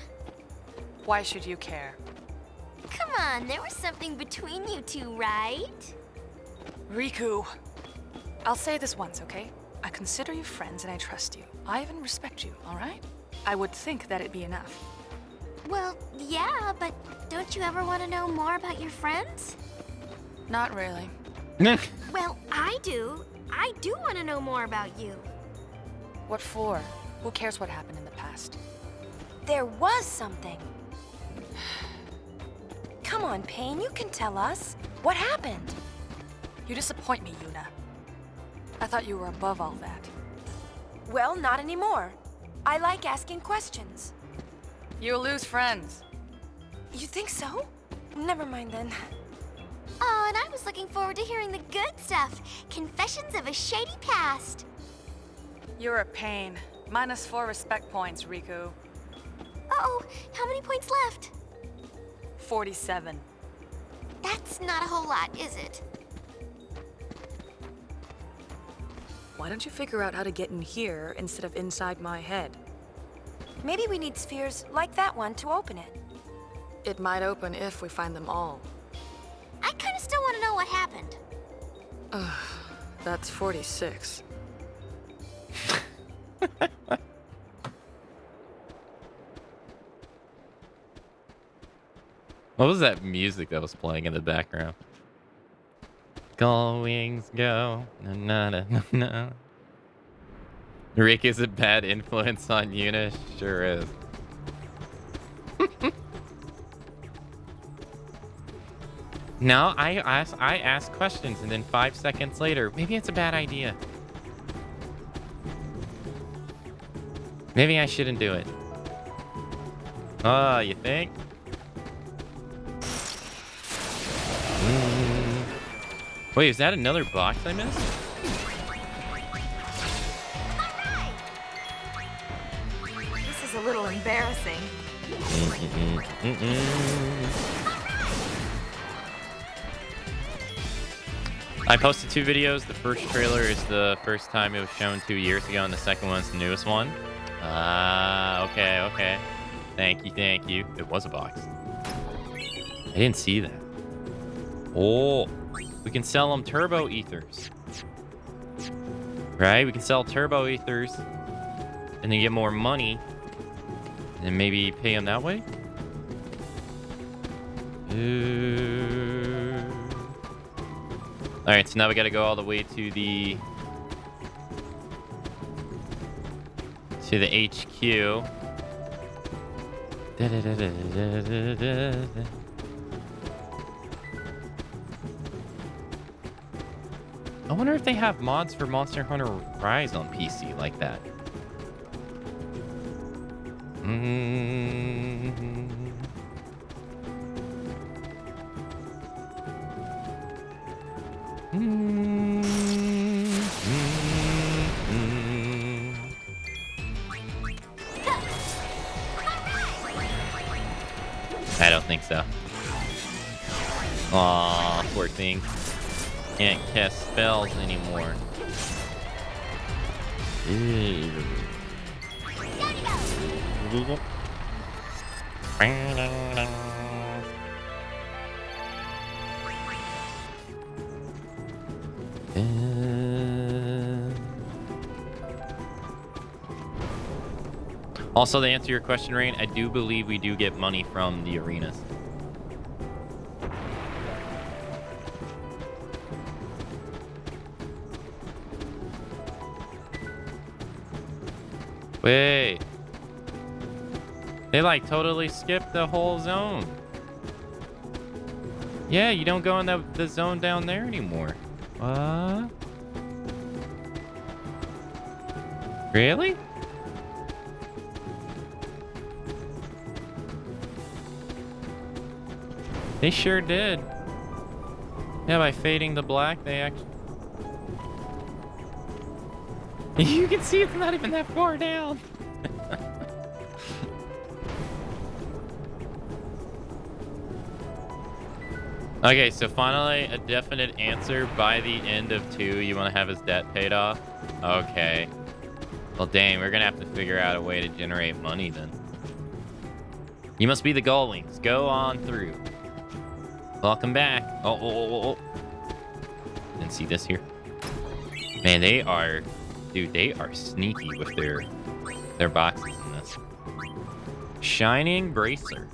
S5: Why should you care?
S4: Come on, there was something between you two, right?
S5: Riku. I'll say this once, okay? I consider you friends and I trust you. I even respect you, all right? I would think that'd be enough.
S4: Well, yeah, but don't you ever want to know more about your friends?
S5: Not really.
S4: Well, I do. I do want to know more about you.
S5: What for? Who cares what happened in the past?
S2: There was something. Come on, Payne, you can tell us. What happened?
S5: You disappoint me, Yuna. I thought you were above all that.
S2: Well, not anymore. I like asking questions.
S5: You'll lose friends.
S2: You think so? Never mind then.
S4: Oh, and I was looking forward to hearing the good stuff. Confessions of a shady past.
S5: You're a pain. -4 respect points, Riku.
S4: Uh-oh, how many points left?
S5: 47.
S4: That's not a whole lot, is it?
S5: Why don't you figure out how to get in here instead of inside my head?
S2: Maybe we need spheres like that one to open it.
S5: It might open if we find them all.
S4: I kind of still want to know what happened.
S5: That's 46.
S1: What was that music that was playing in the background? Gull wings go. Na na na na na. Rick is a bad influence on Yuna. Sure is. No, I ask questions and then 5 seconds later, maybe it's a bad idea. Maybe I shouldn't do it. Oh, you think? Wait, is that another box I missed?
S2: This is a little embarrassing.
S1: I posted 2 videos. The first trailer is the first time it was shown 2 years ago, and the second one's the newest one. Okay. Thank you. It was a box. I didn't see that. Oh, we can sell them turbo ethers. Right? We can sell turbo ethers and then get more money and then maybe pay them that way. All right, so now we got to go all the way to the HQ. I wonder if they have mods for Monster Hunter Rise on PC like that. I don't think so. Aw, poor thing. Can't cast spells anymore. Ew. Also, to answer your question, Rain, I do believe we do get money from the arenas. Wait. They like totally skipped the whole zone. Yeah, you don't go in the zone down there anymore. What? Really? They sure did. Yeah, by fading the black, they actually... You can see it's not even that far down. Okay, so finally a definite answer. By the end of 2, you want to have his debt paid off? Okay. Well, dang, we're going to have to figure out a way to generate money then. You must be the Gullwings. Go on through. Welcome back. Oh. Didn't see this here. Man, they are Dude, they are sneaky with their boxes in this. Shining Bracer.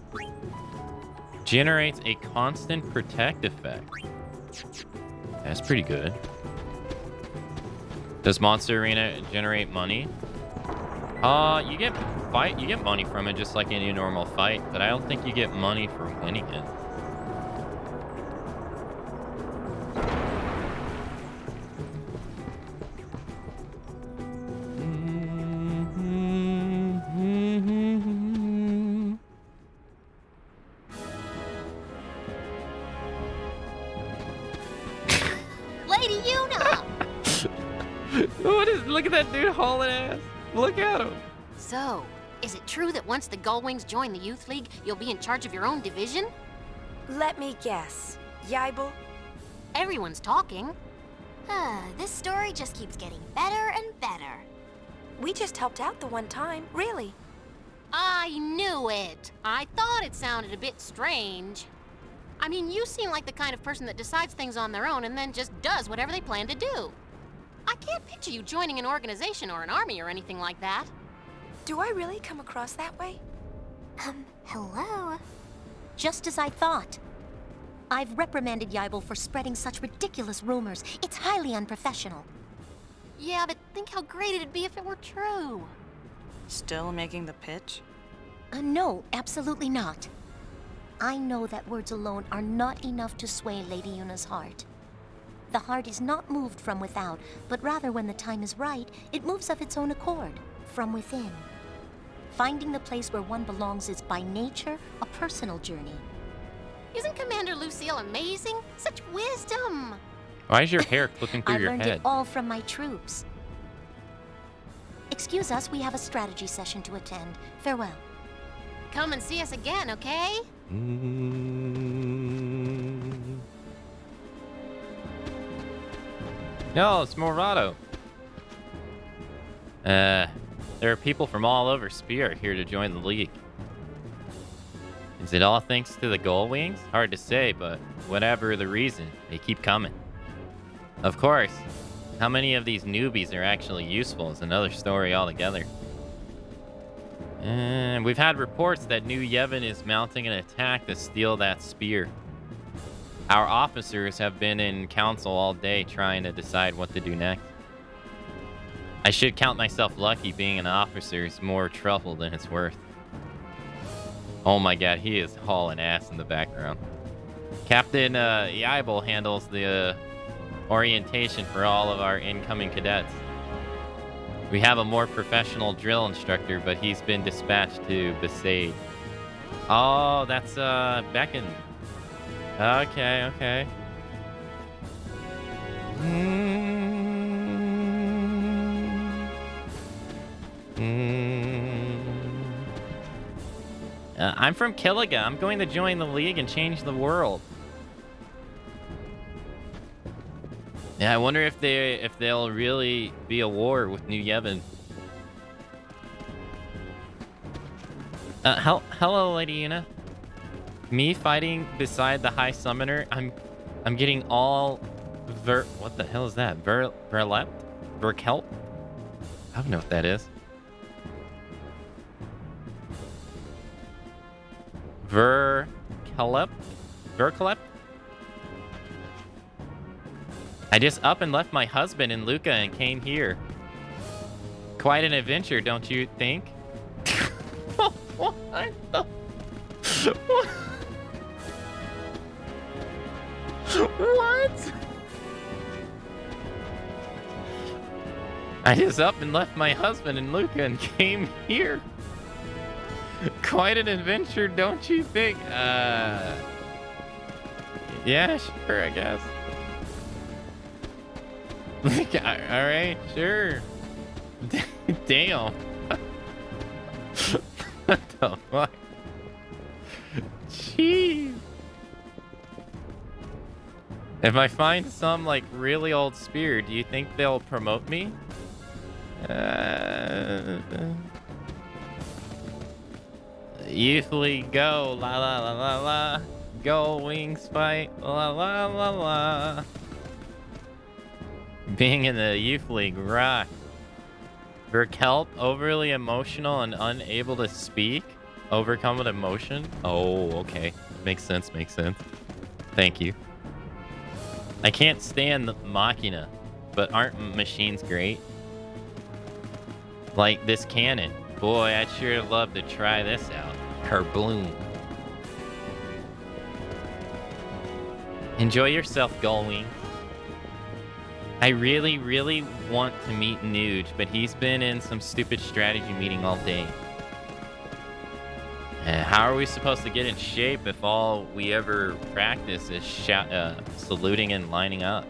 S1: Generates a constant protect effect. That's pretty good. Does Monster Arena generate money? You get money from it just like any normal fight, but I don't think you get money for winning it.
S4: Lady Yuna!
S1: Look at that dude hauling ass. Look at him.
S4: So, is it true that once the Gullwings join the Youth League, you'll be in charge of your own division?
S2: Let me guess. Yaibel?
S4: Everyone's talking.
S3: This story just keeps getting better and better.
S2: We just helped out the one time, really.
S4: I knew it. I thought it sounded a bit strange. I mean, you seem like the kind of person that decides things on their own and then just does whatever they plan to do. I can't picture you joining an organization or an army or anything like that.
S2: Do I really come across that way?
S3: Hello? Just as I thought. I've reprimanded Yaibel for spreading such ridiculous rumors. It's highly unprofessional.
S4: Yeah, but think how great it'd be if it were true.
S5: Still making the pitch?
S3: No, absolutely not. I know that words alone are not enough to sway Lady Yuna's heart. The heart is not moved from without, but rather when the time is right, it moves of its own accord, from within. Finding the place where one belongs is by nature a personal journey.
S4: Isn't Commander Lucille amazing? Such wisdom!
S1: Why is your hair clipping through
S3: I
S1: your
S3: learned
S1: head?
S3: it all from my troops. Excuse us, we have a strategy session to attend. Farewell.
S4: Come and see us again, okay?
S1: No, it's Morado. There are people from all over Spira here to join the league. Is it all thanks to the Gullwings? Hard to say, but whatever the reason, they keep coming. Of course, how many of these newbies are actually useful is another story altogether. And we've had reports that New Yevon is mounting an attack to steal that spear. Our officers have been in council all day trying to decide what to do next. I should count myself lucky. Being an officer is more trouble than it's worth. Oh my god, he is hauling ass in the background. Captain Yaibel handles the orientation for all of our incoming cadets. We have a more professional drill instructor, but he's been dispatched to Besaid. Oh, that's Beckon. Okay, okay. I'm from Killiga. I'm going to join the league and change the world. Yeah, I wonder if they'll really be a war with New Yevon. Hello, Lady Yuna. Me fighting beside the High Summoner. I'm getting all what the hell is that? Verkelp? I don't know what that is. Verkelp? I just up and left my husband in Luca and came here. Quite an adventure, don't you think? What the? What? I just up and left my husband in Luca and came here. Quite an adventure, don't you think? Yeah, sure, I guess. Alright, sure. Damn. What the fuck? Jeez. If I find some, like, really old spear, do you think they'll promote me? Youth League, go, la la la la la. Go, wings fight, la la la la. Being in the Youth League rocks. Verkelp, overly emotional and unable to speak. Overcome with emotion. Oh, okay. Makes sense, makes sense. Thank you. I can't stand the Machina, but aren't machines great? Like this cannon. Boy, I'd sure love to try this out. Kerbloom. Enjoy yourself, Gullwing. I really, really want to meet Nuge, but he's been in some stupid strategy meeting all day. How are we supposed to get in shape if all we ever practice is saluting and lining up?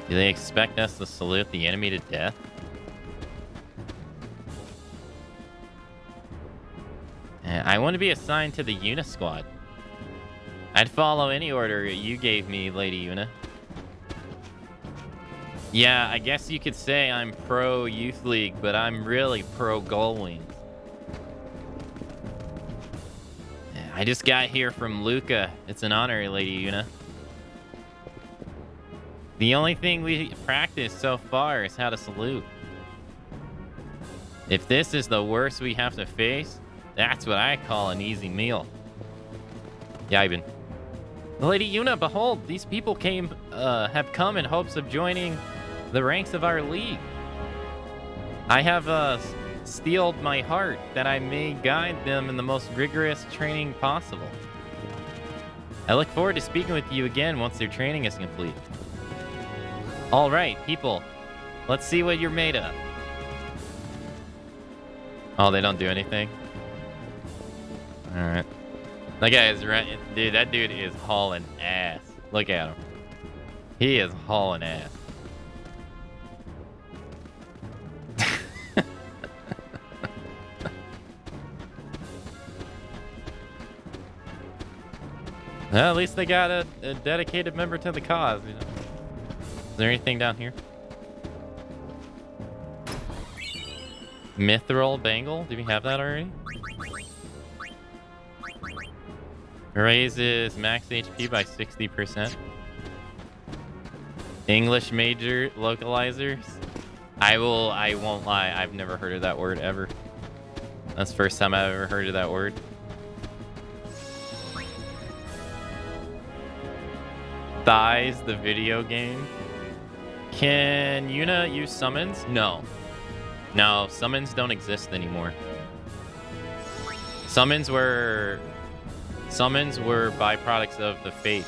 S1: Do they expect us to salute the enemy to death? I want to be assigned to the Una squad. I'd follow any order you gave me, Lady Una. Yeah, I guess you could say I'm pro Youth League, but I'm really pro Gullwing. I just got here from Luca. It's an honor, Lady Una. The only thing we practiced so far is how to salute. If this is the worst we have to face, that's what I call an easy meal. Yaiben. Lady Una, behold, these people have come in hopes of joining the ranks of our league. I have steeled my heart that I may guide them in the most rigorous training possible. I look forward to speaking with you again once their training is complete. All right, people, let's see what you're made of. Oh, they don't do anything? All right. That guy is right. Dude, that dude is hauling ass. Look at him. He is hauling ass. Well, at least they got a dedicated member to the cause, you know. Is there anything down here? Mithril Bangle? Did we have that already? Raises max HP by 60%. English major localizers. I won't lie, I've never heard of that word ever. That's the first time I've ever heard of that word. Thighs, the video game. Can Una use summons? No. No, summons don't exist anymore. Summons were byproducts of the Faith.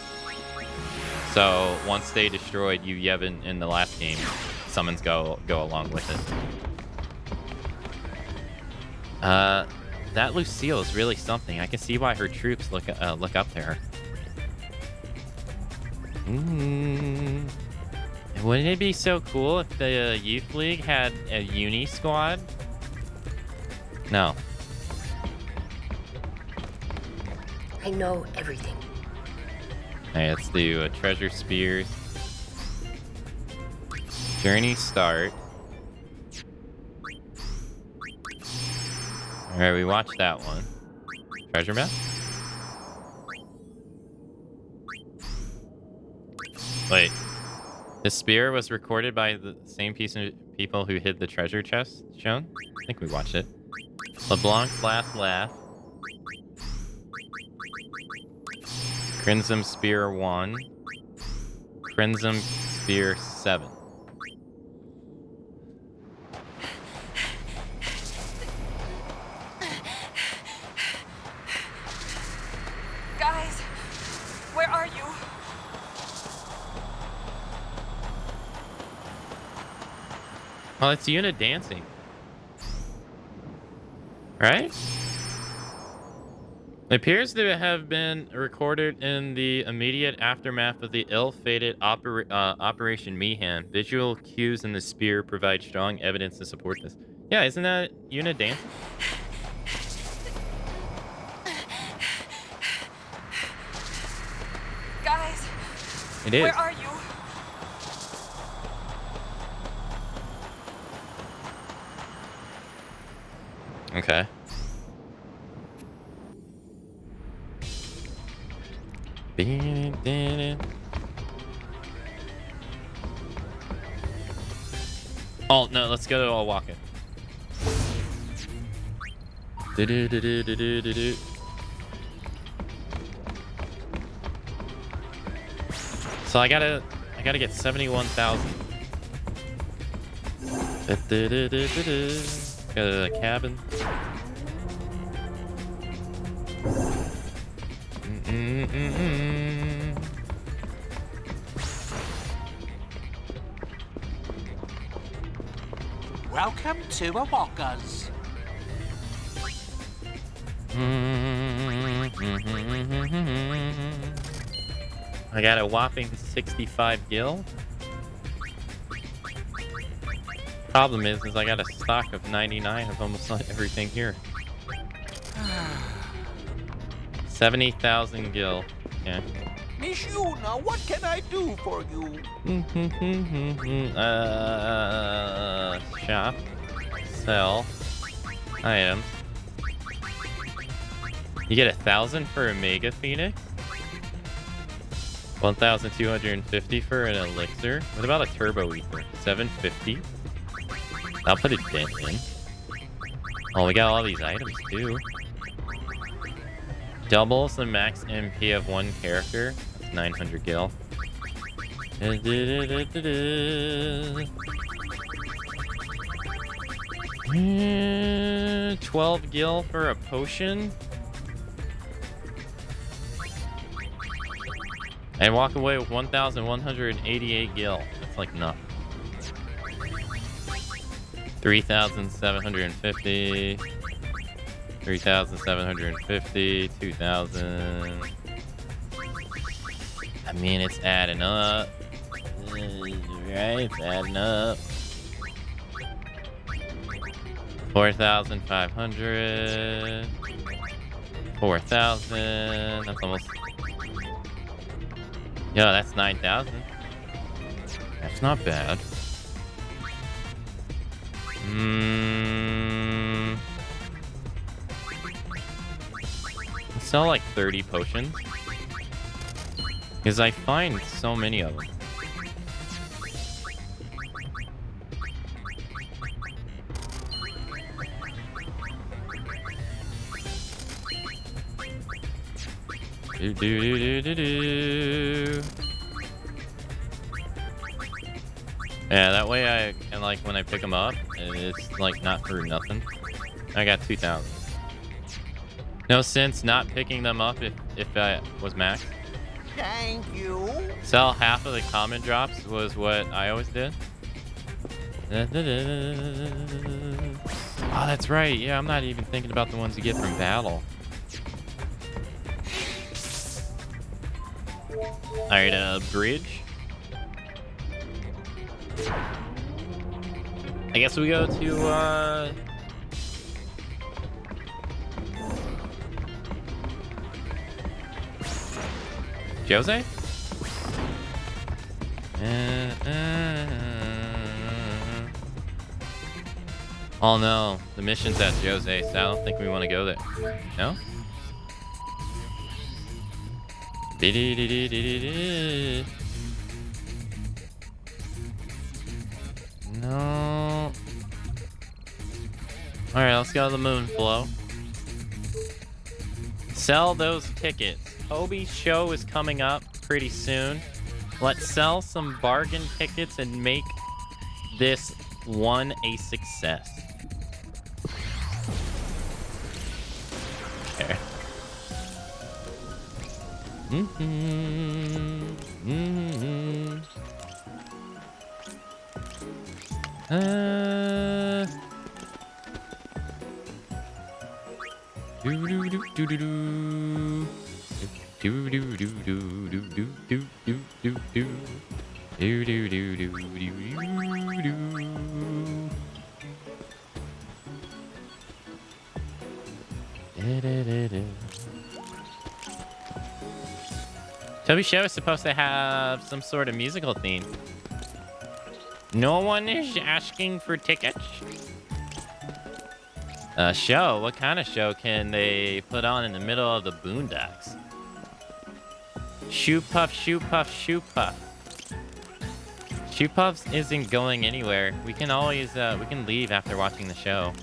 S1: So once they destroyed Yevon in the last game, summons go along with it. That Lucille is really something. I can see why her troops look up to her. Wouldn't it be so cool if the Youth League had a uni squad? No.
S12: I know everything.
S1: Alright, let's do treasure spears. Journey start. Alright, we watched that one. Treasure map? Wait. The spear was recorded by the same people who hid the treasure chest shown? I think we watched it. LeBlanc's last laugh. Crimson Spear 1. Crimson Spear 7.
S2: Guys, where are you?
S1: Oh, it's Una dancing. Right? It appears to have been recorded in the immediate aftermath of the ill-fated Operation Meehan. Visual cues in the spear provide strong evidence to support this. Yeah, isn't that Una dancing?
S2: Guys,
S1: it is.
S2: Where are you?
S1: Okay. Oh, no, let's go to all walking. Do-do-do-do-do-do-do. So I gotta get 71,000. Go to the cabin.
S13: Welcome to Awaka's.
S1: I got a whopping 65 gil. Problem is I got a stock of 99 of almost everything here. 70,000 gil. Yeah.
S8: Miss Yuna, what can I do for you?
S1: Shop. Sell. Items. You get 1,000 for a Mega Phoenix? 1,250 for an elixir? What about a Turbo Ether? 750? I'll put a dent in. Oh, we got all these items too. Doubles the max MP of one character. That's 900 gil. 12 gil for a potion. And walk away with 1,188 gil. That's like nothing. 3,750. 3,750. 2,000. I mean, it's adding up. Right? It's adding up. 4,500. 4,000. That's almost... Yeah, that's 9,000. That's not bad. Let's sell like 30 potions. Because I find so many of them. Yeah, that way I can, like, when I pick them up, it's like not for nothing. I got 2,000. No sense not picking them up if I was max.
S8: Thank you.
S1: Sell half of the common drops was what I always did. Oh, that's right. Yeah, I'm not even thinking about the ones you get from battle. Alright, bridge. I guess we go to, Jose? Oh no, the mission's at Jose, so I don't think we want to go there. No? No. Alright, let's go to the moon flow. Sell those tickets. Hobie's show is coming up pretty soon. Let's sell some bargain tickets and make this one a success. Okay. Toby's show is supposed to have some sort of musical theme. No one is asking for tickets. A show? What kind of show can they put on in the middle of the boondocks? Shoe puff, shoe puff, shoe puff. Shoe Puffs isn't going anywhere. We can always, we can leave after watching the show.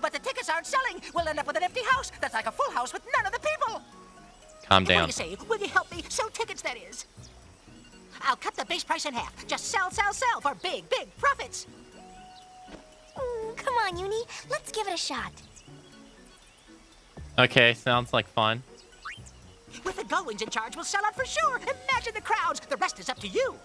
S13: But the tickets aren't selling. We'll end up with an empty house. That's like a full house with none of the people.
S1: Calm
S13: What do
S1: down.
S13: you say? Will you help me sell tickets, that is? I'll cut the base price in half. Just sell, sell, sell for big, big profits.
S3: Come on, Uni. Let's give it a shot.
S1: Okay, sounds like fun.
S13: With the Gullwings in charge, we'll sell out for sure. Imagine the crowds. The rest is up to you.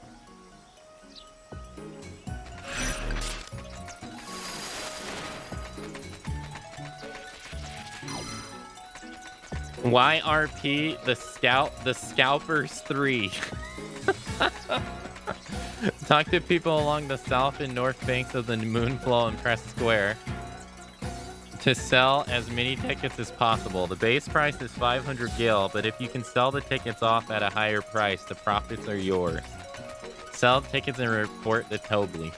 S1: YRP, the Scalpers 3. Talk to people along the south and north banks of the Moonflow and press square to sell as many tickets as possible. The base price is 500 gil, but if you can sell the tickets off at a higher price, the profits are yours. Sell tickets and report to Tobly.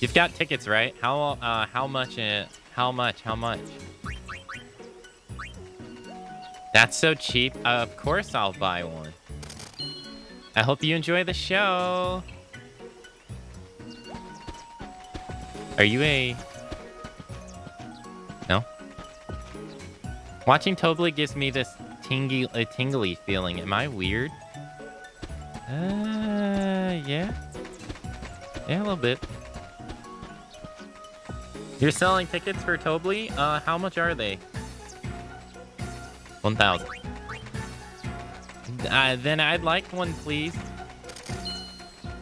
S1: You've got tickets, right? How much? How much? That's so cheap. Of course I'll buy one. I hope you enjoy the show. Are you a... No? Watching Tobly gives me this tingly feeling. Am I weird? Yeah. Yeah, a little bit. You're selling tickets for Tobly? How much are they? 1,000. Then I'd like one, please.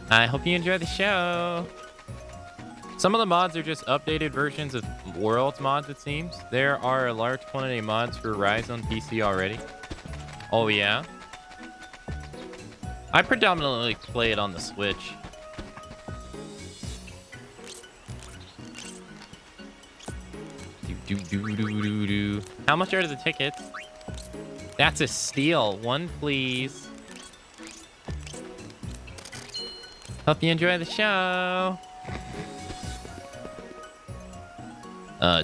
S1: I hope you enjoy the show. Some of the mods are just updated versions of Worlds mods, it seems. There are a large quantity of mods for Rise on PC already. Oh, yeah? I predominantly play it on the Switch. How much are the tickets? That's a steal. One, please. Hope you enjoy the show.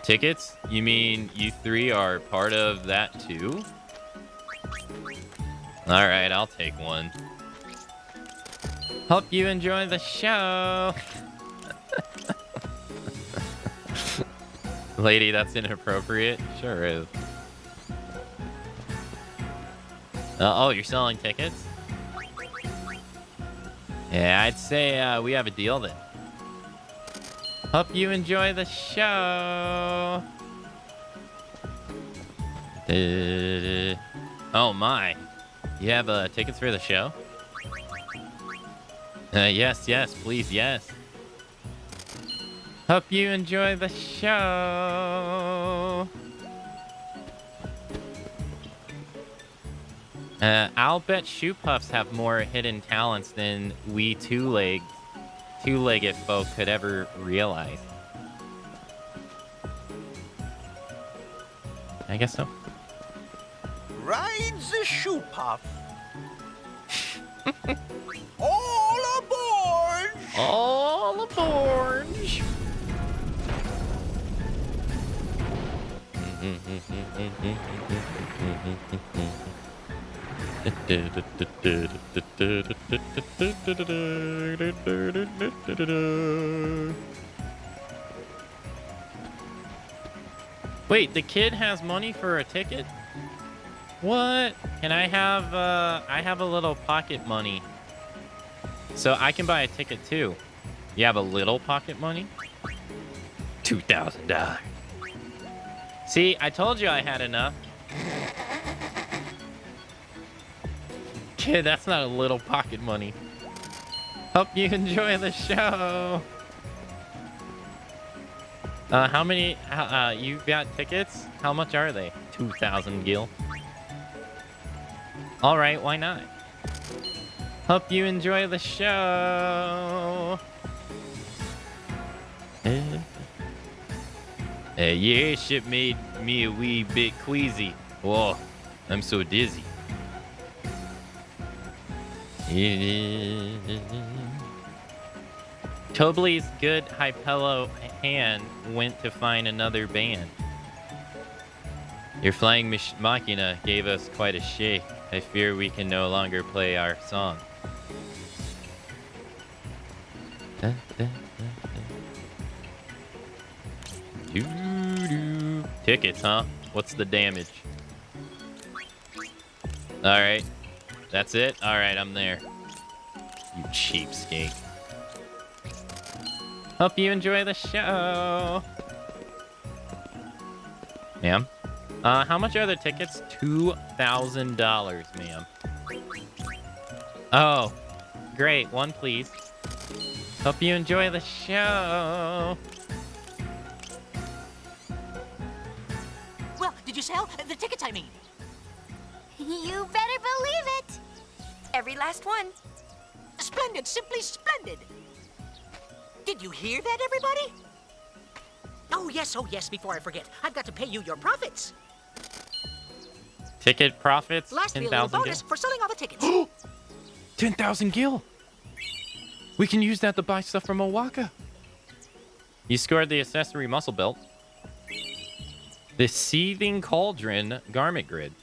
S1: Tickets? You mean you three are part of that too? Alright, I'll take one. Hope you enjoy the show. Lady, that's inappropriate. Sure is. Oh, you're selling tickets? Yeah, I'd say we have a deal then. Hope you enjoy the show. Oh my. You have tickets for the show? Yes, please, yes. Hope you enjoy the show. I'll bet Shoe Puffs have more hidden talents than we two-legged folk could ever realize. I guess so.
S8: Ride the Shoe Puff. All aboard!
S1: All aboard! Wait, the kid has money for a ticket? What? Can I have, I have a little pocket money. So I can buy a ticket too. You have a little pocket money? $2,000. See, I told you I had enough. Kid, that's not a little pocket money. Hope you enjoy the show. How many, you got tickets? How much are they? 2,000 gil. All right, why not? Hope you enjoy the show. Yeah, shit made me a wee bit queasy. Whoa, I'm so dizzy. Tobley's good Hypello hand went to find another band. Your flying machina gave us quite a shake. I fear we can no longer play our song. Tickets, huh? What's the damage? Alright. That's it? Alright, I'm there. You cheapskate. Hope you enjoy the show. Ma'am? How much are the tickets? $2,000, ma'am. Oh, great. One, please. Hope you enjoy the show.
S13: Well, did you sell the tickets, I mean?
S2: You better believe it. Every last one.
S13: Splendid, simply splendid. Did you hear that, everybody? Oh, yes, before I forget. I've got to pay you your profits.
S1: Ticket profits?
S13: Lastly, a little bonus for selling all the tickets.
S1: 10,000 gil. We can use that to buy stuff from Owaka. You scored the accessory muscle belt. The seething cauldron garment grid.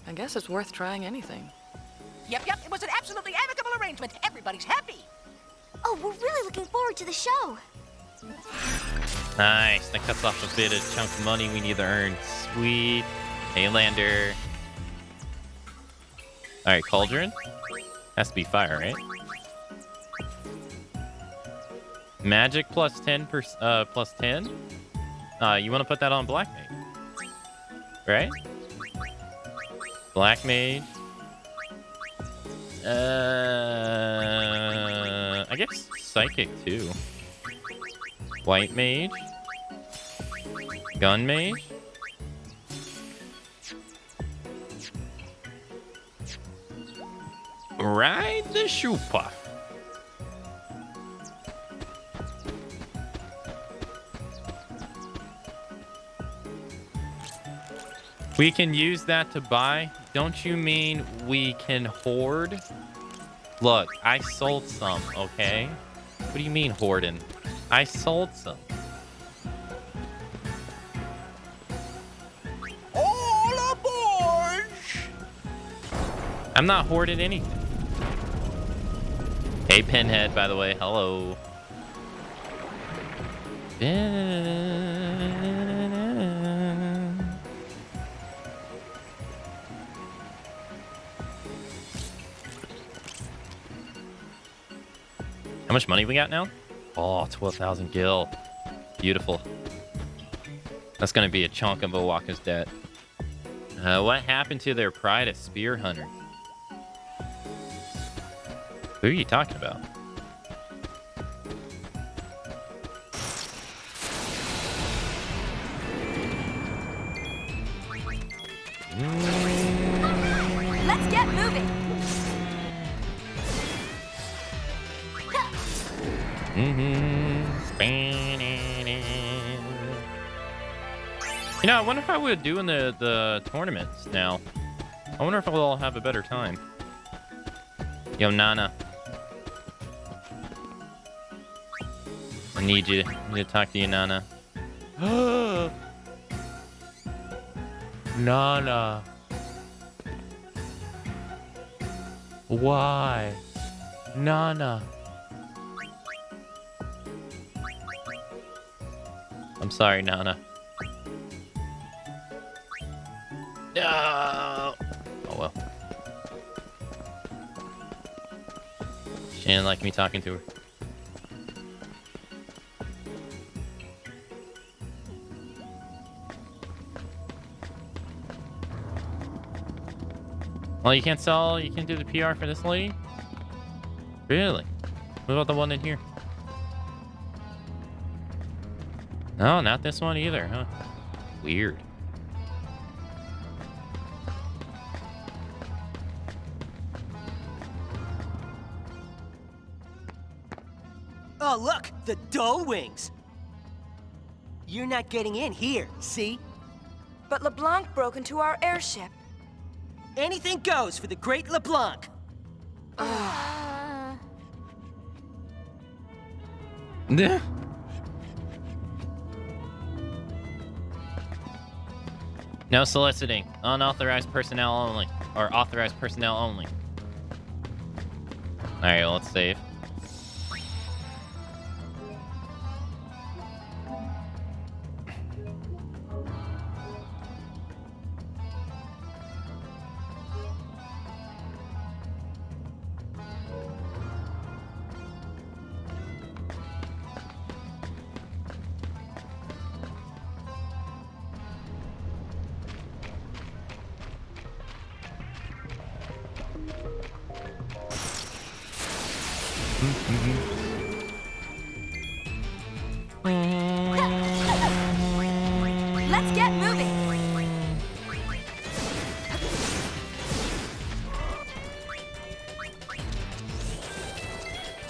S5: I guess it's worth trying anything.
S13: Yep, it was an absolutely amicable arrangement. Everybody's happy.
S3: Oh, we're really looking forward to the show.
S1: Nice. That cuts off a bit of chunk of money we need to earn. Sweet. Hey, Lander. Alright, cauldron. Has to be fire, right? Magic plus 10 plus 10. You want to put that on Black Mage, right? Black Mage. I guess Psychic too. White Mage. Gun Mage. Ride the shoe puff. We can use that to buy. Don't you mean we can hoard? Look, I sold some, okay? What do you mean hoarding? I sold some.
S8: All aboard!
S1: I'm not hoarding anything. Hey, Pinhead, by the way. Hello. How much money we got now? Oh, 12,000 gil. Beautiful. That's going to be a chunk of Owaka's debt. What happened to their pride as spear hunter? Who are you talking about?
S2: Let's get moving.
S1: You know, I wonder if I would do in the tournaments now. I wonder if we'll all have a better time. Yo, Nana. I need to talk to you, Nana. Nana. Why? Nana. I'm sorry, Nana. No. Oh well. She didn't like me talking to her. Well, you can't do the PR for this lady? Really? What about the one in here? No, not this one either, huh? Weird.
S10: Oh, look! The dough wings! You're not getting in here, see?
S2: but LeBlanc broke into our airship.
S10: Anything goes for the great LeBlanc.
S1: No soliciting. Unauthorized personnel only. Or authorized personnel only. Alright, well, let's save.
S2: Let's get moving.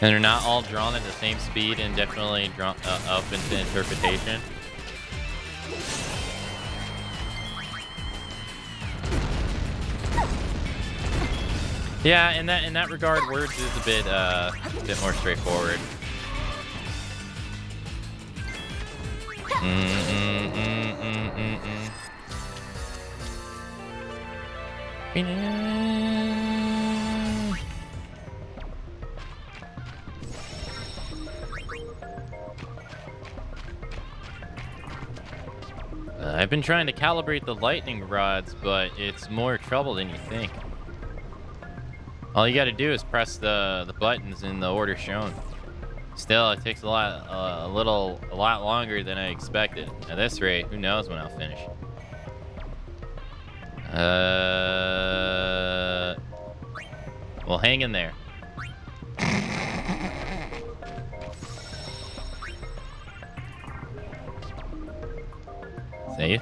S1: And they're not all drawn at the same speed and definitely drawn up into interpretation. Yeah, in that regard, words is a bit more straightforward. I've been trying to calibrate the lightning rods, but it's more trouble than you think. All you got to do is press the buttons in the order shown. Still, it takes a lot longer than I expected. At this rate, who knows when I'll finish? Well, hang in there. See you.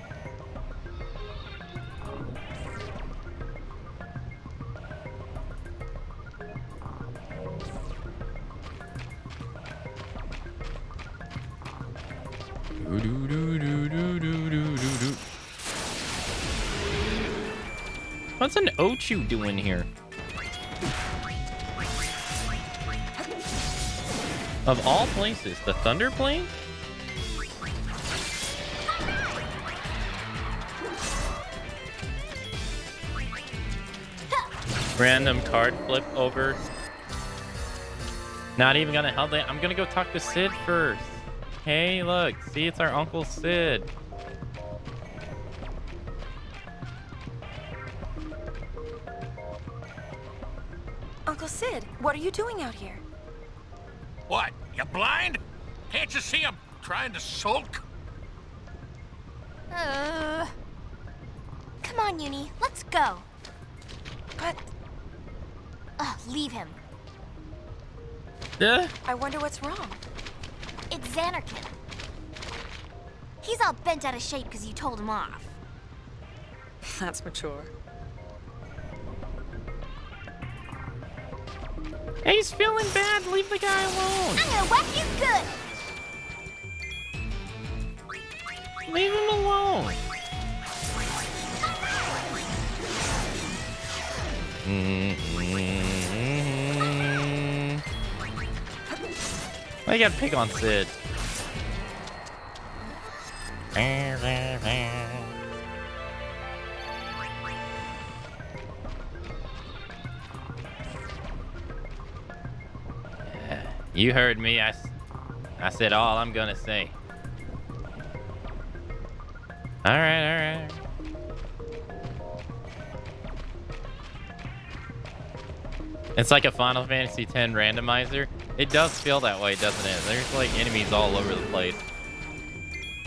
S1: What's an Ochu doing here? Of all places, the Thunder Plane? Random card flip over. Not even gonna help it. I'm gonna go talk to Sid first. Hey, look. See, it's our Uncle Sid.
S2: Uncle Sid, what are you doing out here?
S8: What? You blind? Can't you see I'm trying to sulk?
S3: Come on, Uni. Let's go.
S2: But...
S3: leave him.
S1: Yeah.
S2: I wonder what's wrong.
S3: It's Xanarkin. He's all bent out of shape because you told him off.
S5: That's mature.
S1: Hey, he's feeling bad. Leave the guy alone.
S3: I'm gonna whack you good.
S1: Leave him alone. Why you gotta pick on Sid? You heard me. I said all I'm gonna say. All right. It's like a Final Fantasy X randomizer. It does feel that way, doesn't it? There's like enemies all over the place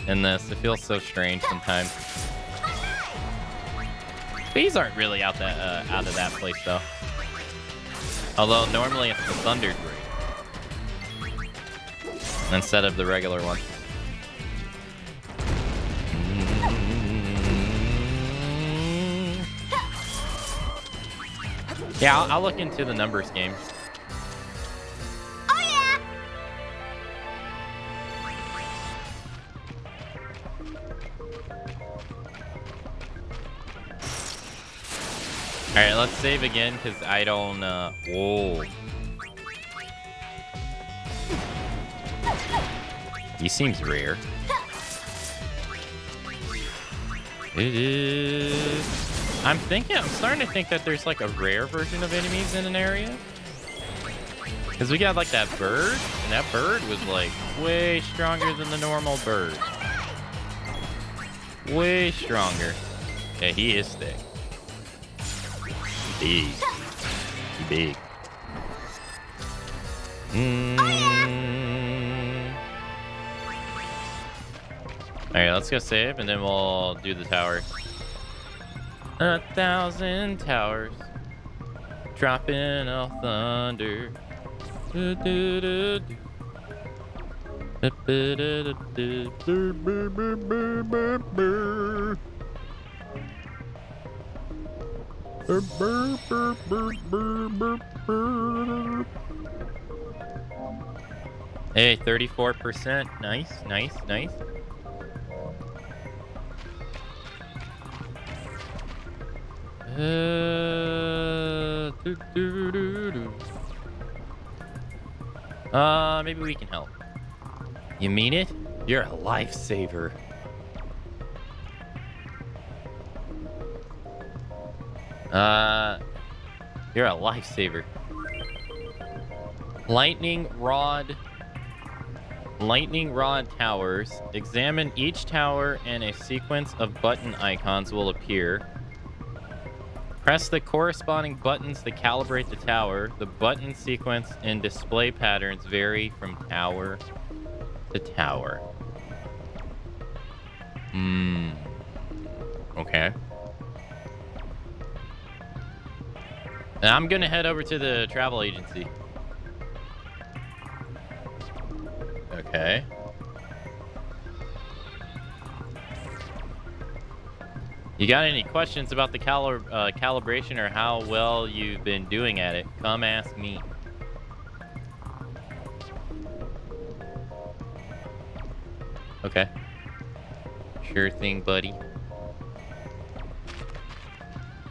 S1: in this. It feels so strange sometimes. These aren't really out of that place though. Although normally it's the Thunder Drake instead of the regular one. Yeah, I'll look into the numbers game.
S3: Oh yeah.
S1: Alright, let's save again, because I don't, whoa. He seems rare. It is... I'm starting to think that there's like a rare version of enemies in an area. Because we got like that bird, and that bird was like way stronger than the normal bird. Way stronger. Yeah, he is thick. Big. Big. Alright, let's go save, and then we'll do the tower. 1,000 towers. Dropping off thunder. Do, do, do, do. Hey, 34%. Nice, nice, nice. Maybe we can help. You mean it? You're a lifesaver. You're a lifesaver. Lightning rod towers. Examine each tower and a sequence of button icons will appear. Press the corresponding buttons to calibrate the tower. The button sequence and display patterns vary from tower to tower. Okay. And I'm gonna head over to the travel agency. Okay. You got any questions about the calibration or how well you've been doing at it? Come ask me. Okay. Sure thing, buddy.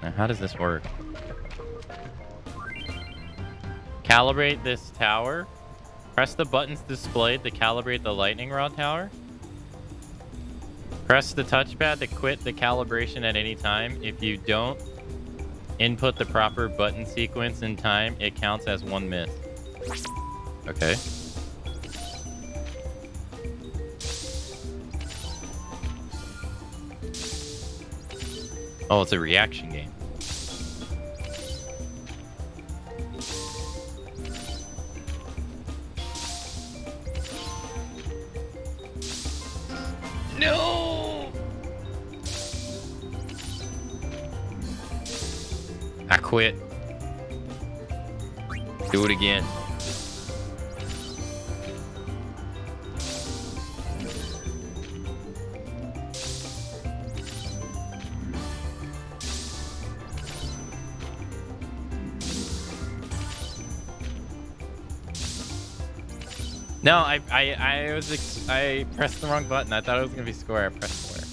S1: Now, how does this work? Calibrate this tower. Press the buttons displayed to calibrate the lightning rod tower. Press the touchpad to quit the calibration at any time. If you don't input the proper button sequence in time, it counts as one miss. Okay. Oh, it's a reaction game. No! I quit. Do it again. No, I pressed the wrong button. I thought it was gonna be square. I pressed square.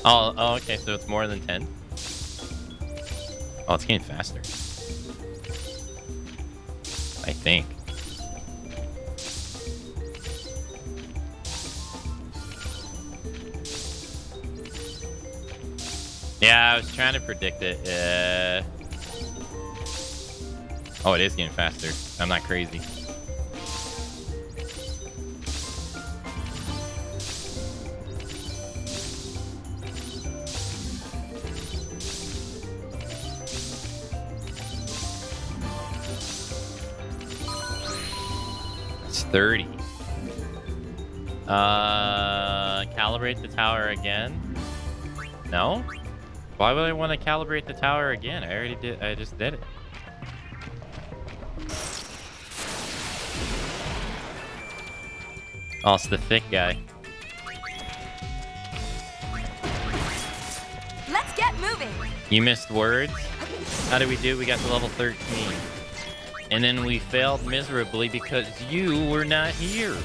S1: Oh, okay. So it's more than 10. Oh, it's getting faster. I think. Yeah, I was trying to predict it. Oh, it is getting faster. I'm not crazy. It's 30. Calibrate the tower again. No? Why would I want to calibrate the tower again? I already did. I just did it. Oh, it's the thick guy.
S2: Let's get moving.
S1: You missed words? How did we do? We got to level 13. And then we failed miserably because you were not here.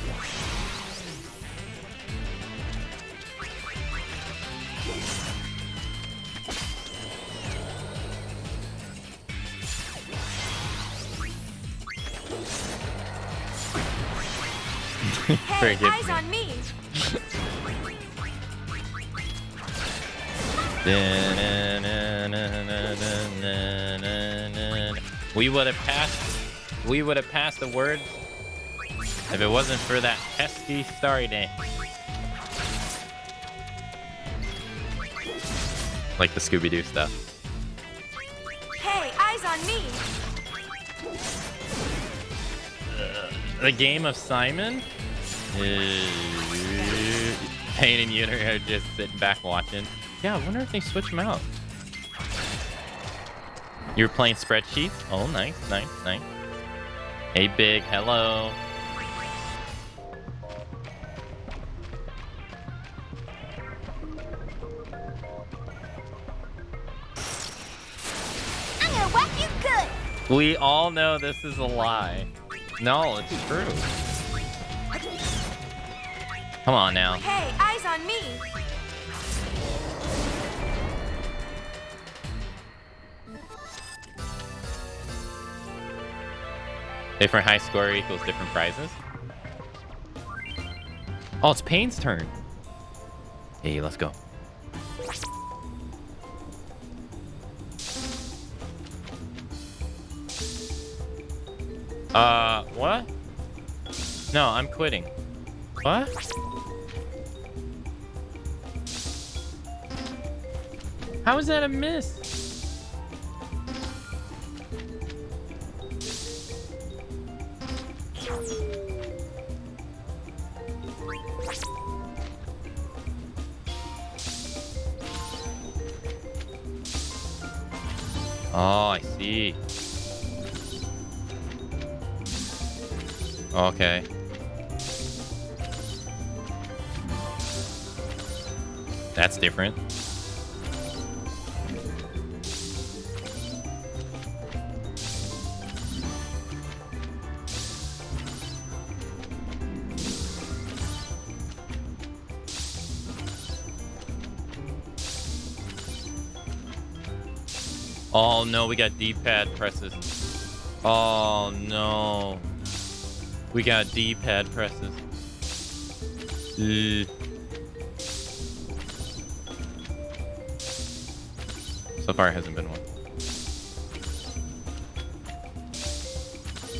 S2: Hey,
S1: Forgive
S2: eyes
S1: me.
S2: on me.
S1: We would have passed. We would have passed the word if it wasn't for that pesky starry day. Like the Scooby-Doo stuff.
S2: Hey, eyes on me.
S1: The game of Simon? Payne and Unity are just sitting back watching. Yeah, I wonder if they switch them out. You were playing spreadsheets? Oh, nice, nice, nice. Hey, Big, hello.
S3: I'm gonna whack you good.
S1: We all know this is a lie. No, it's true. Come on now.
S2: Hey, eyes on me.
S1: Different high score equals different prizes. Oh, it's Payne's turn. Hey, let's go. What? No, I'm quitting. What? How is that a miss? Oh, I see. Okay. That's different. Oh no, we got D-pad presses. Oh no. We got D-pad presses. So far, it hasn't been one.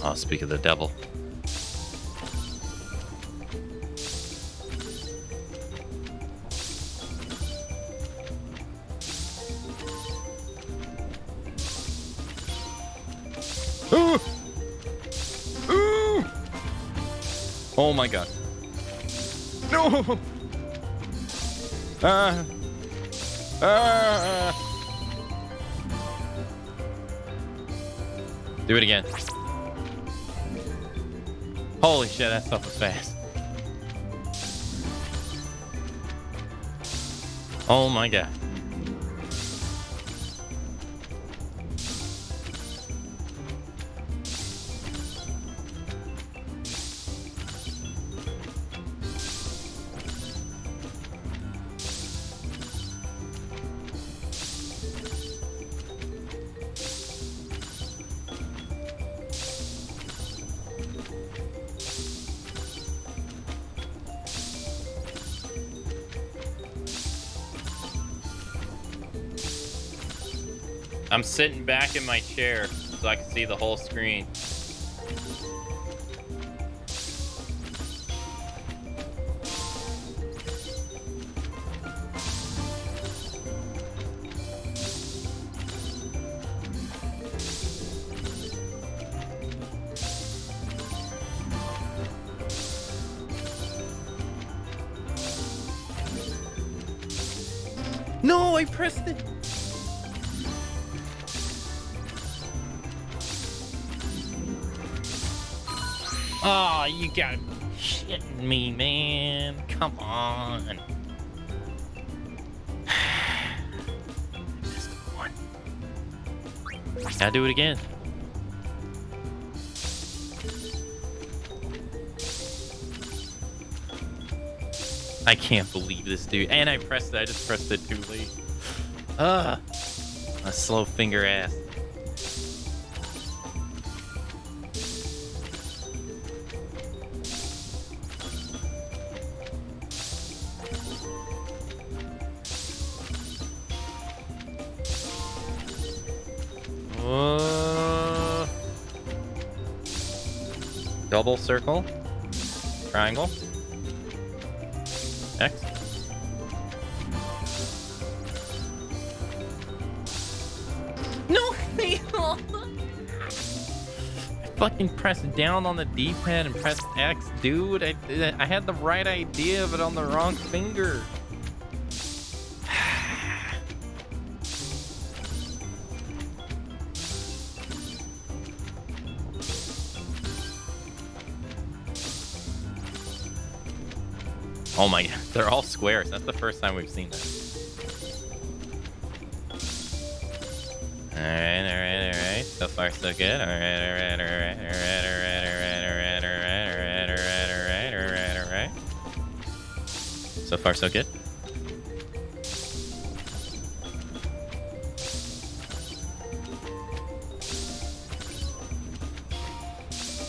S1: Oh, speak of the devil. Ooh! Ooh! Oh my god. No! Do it again. Holy shit, that stuff was fast. Oh my god. I'm sitting back in my chair so I can see the whole screen. No, I pressed it. Oh, you gotta be shitting me, man. Come on. Just one. Gotta do it again. I can't believe this, dude. And I pressed it. I just pressed it too late. Ugh. A slow finger ass. Double circle. Triangle. X. No! I fucking pressed down on the D-pad and pressed X, dude. I had the right idea, but on the wrong finger. Oh my god, they're all squares. That's the first time we've seen that. Alright. So far, so good. Alright. So far, so good.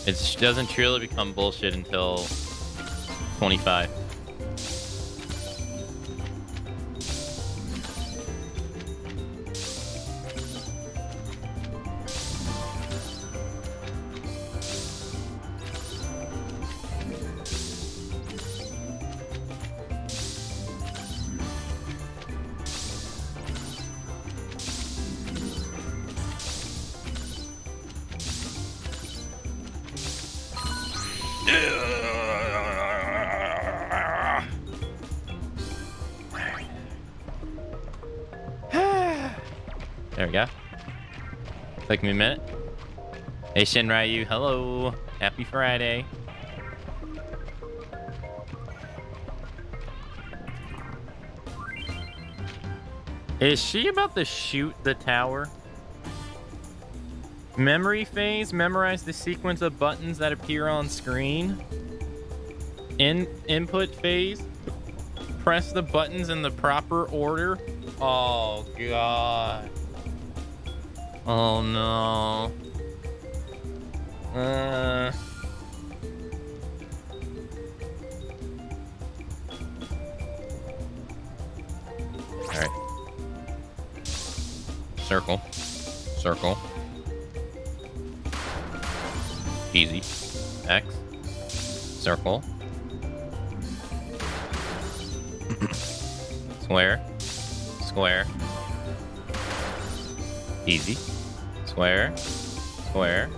S1: It doesn't truly become bullshit until 25. There we go. Took me a minute. Hey Shinryu, hello. Happy Friday. Is she about to shoot the tower? Memory phase. Memorize the sequence of buttons that appear on screen. Input phase. Press the buttons in the proper order. Oh god. Oh no. Alright. Circle. Circle. Easy. X. Circle. Square. Square. Easy. Square. Square.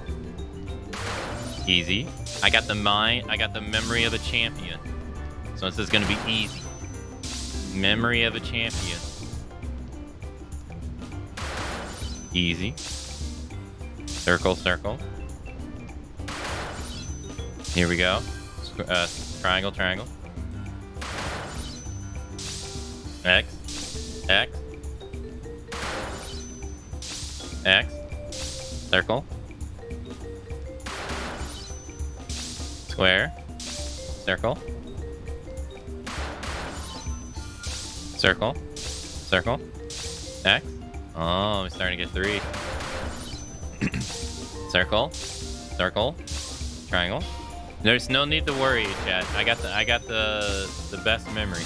S1: Easy. I got the memory of a champion. So this is gonna be easy. Memory of a champion. Easy. Circle, circle. Here we go. Triangle, triangle. X. X. X. Circle. Square. Circle. Circle. Circle. X. Oh, we're starting to get 3. Circle. Circle. Triangle. There's no need to worry, chat. I got the best memory.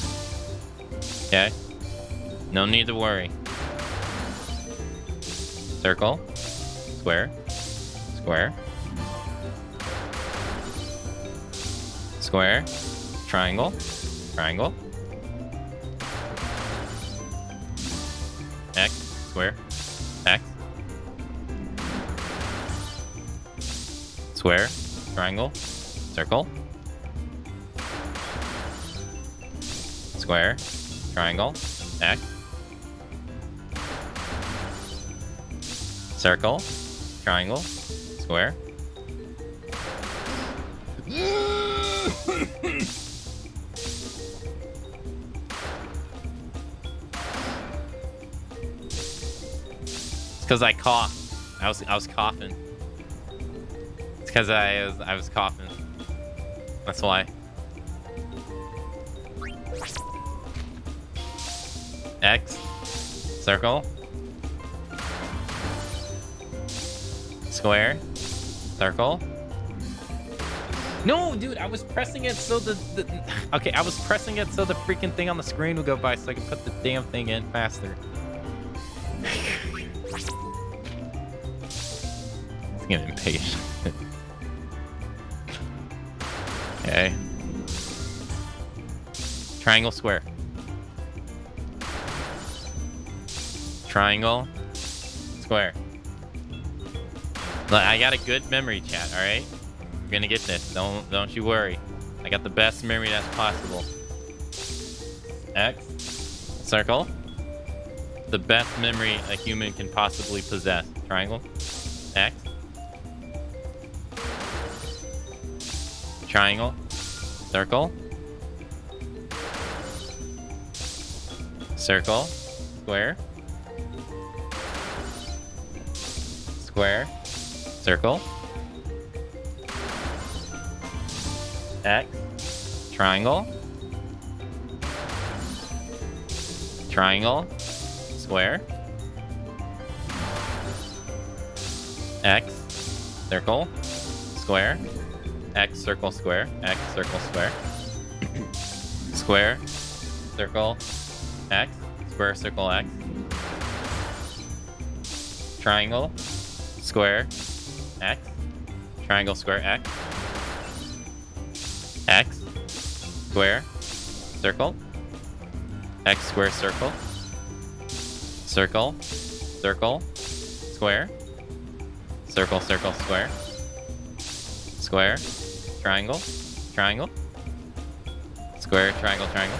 S1: Okay? No need to worry. Circle. Square. Square. Square. Triangle. Triangle. X. Square. X. Square. Triangle. Circle. Square. Triangle. X. Circle. Triangle. Square. It's because I coughed. I was coughing. It's because I was coughing. That's why. X. Circle. Square. Circle. No, dude, I was pressing it so okay, I was pressing it so the freaking thing on the screen would go by so I could put the damn thing in faster. It's getting impatient. Okay. Triangle, square. Triangle, square. Look, I got a good memory, chat, alright? We're gonna get this. Don't you worry. I got the best memory that's possible. X. Circle. The best memory a human can possibly possess. Triangle. X. Triangle. Circle. Circle. Square. Square. Circle. X. Triangle. Triangle. Square. X. Circle. Square. X. Circle. Square. X. Circle. Square. Square. Circle. X. Square. Circle. X. Triangle. Square. X. Triangle. Square. X. X. Square. Circle. X. Square. Circle. Circle. Circle. Square. Circle. Circle. Square. Square. Triangle. Triangle. Square. Triangle. Triangle.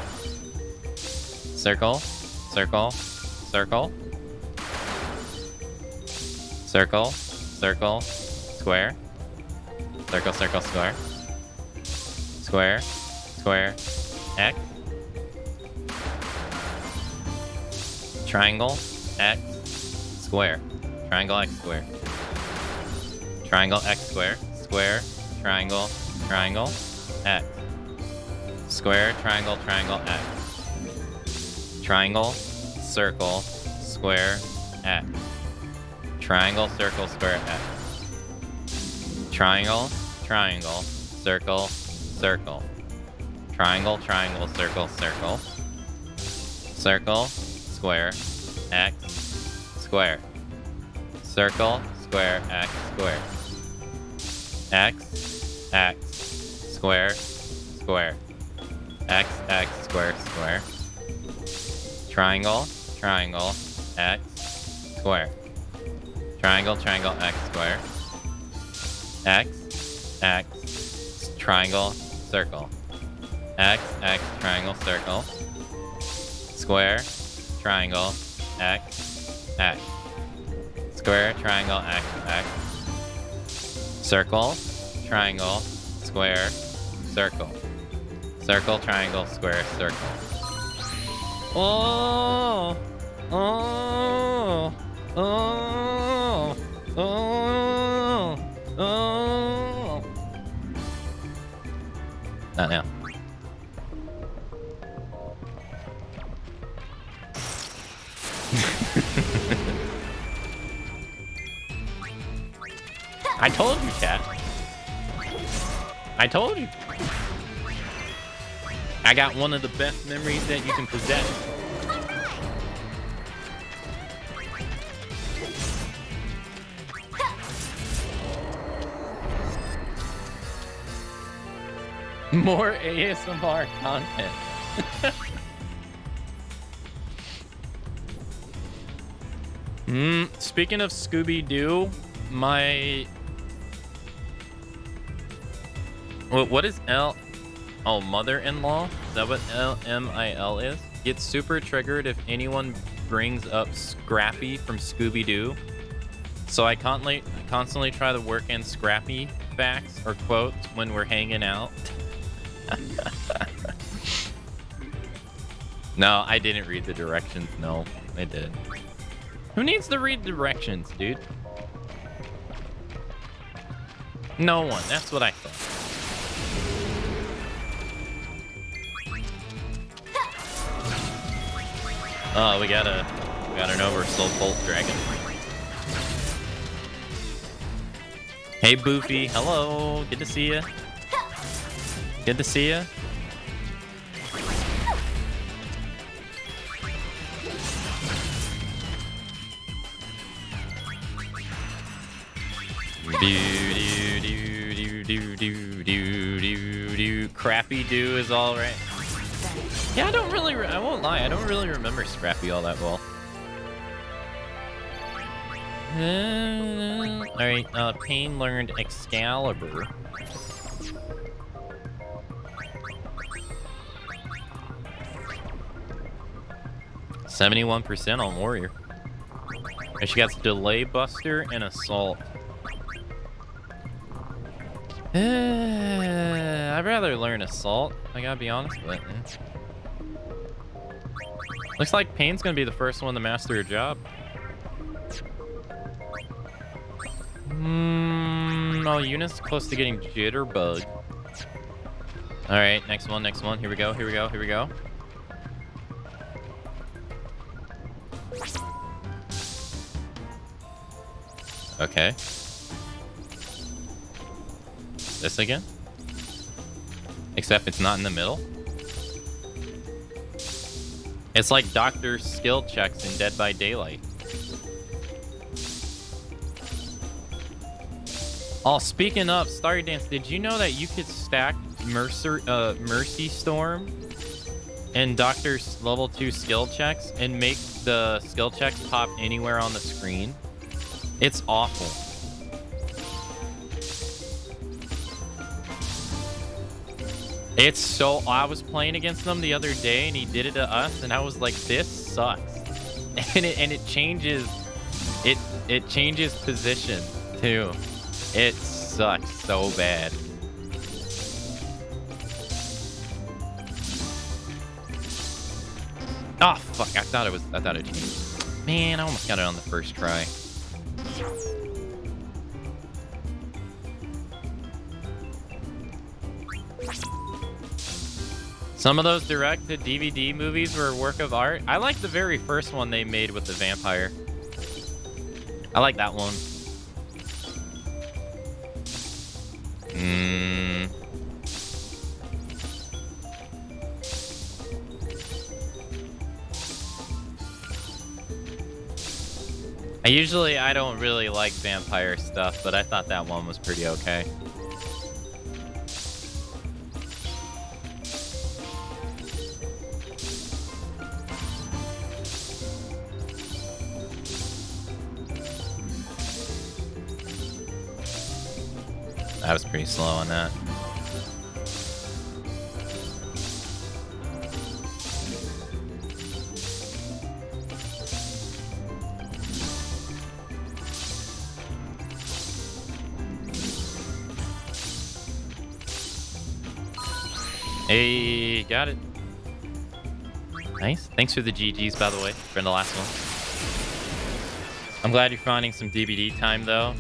S1: Circle. Circle. Circle. Circle. Circle. Square. Circle. Circle. Square. Square. Square. X. Triangle. X. Square. Triangle. X. Square. Triangle. X. Square. Square. Triangle. Triangle. X. Square. Triangle. Triangle. X. Triangle. Circle. Square. X. Triangle. Circle. Square. X. Triangle. Triangle. Circle. Circle. Triangle. Triangle. Circle. Circle. Circle. Square. X. Square. Circle. Square. X. Square. X. X. Square. Square. X. X. Square. Square. Triangle. Triangle. X. Square. Triangle. Triangle. X. Square. X. X. Triangle. Circle. X. X. Triangle. Circle. Square. Triangle. X. X. Square. Triangle. X. X. Circle. Triangle. Square. Circle. Circle. Triangle. Square. Circle. Oh. Oh. Oh. Oh. Oh. Not now. I told you, chat. I told you. I got one of the best memories that you can possess. More ASMR content. Speaking of Scooby-Doo, my... What is L? Oh, mother-in-law? Is that what LMIL is? Gets super triggered if anyone brings up Scrappy from Scooby-Doo. So I constantly try to work in Scrappy facts or quotes when we're hanging out. No, I didn't read the directions. No, I didn't. Who needs to read directions, dude? No one. That's what I thought. Oh, we got an oversoul bolt dragon. Hey, Boofy. Hello. Good to see you. Good to see you. Do do do do do do do do do. Crappy Do is all right. Yeah, I won't lie, I don't really remember Scrappy all that well. Alright, Pain learned Excalibur. %71% on Warrior. And she got Delay Buster and Assault. I'd rather learn Assault, I gotta be honest, but... Looks like Pain's gonna be the first one to master her job. Oh, Eunice close to getting Jitterbug. Alright, next one. Here we go. Okay. This again? Except it's not in the middle. It's like Dr. Skill Checks in Dead by Daylight. Oh, speaking of Starry Dance, did you know that you could stack Mercy Storm and Doctor's level 2 skill checks and make the skill checks pop anywhere on the screen? It's awful. It's so... I was playing against them the other day and he did it to us and I was like, this sucks. And it changes... It changes position too. It sucks so bad. Oh fuck! I thought it changed. Man, I almost got it on the first try. Some of those direct-to-DVD movies were a work of art. I like the very first one they made with the vampire. I like that one. I don't really like vampire stuff, but I thought that one was pretty okay. I was pretty slow on that. Hey, got it. Nice. Thanks for the GGs, by the way, for the last one. I'm glad you're finding some DVD time, though.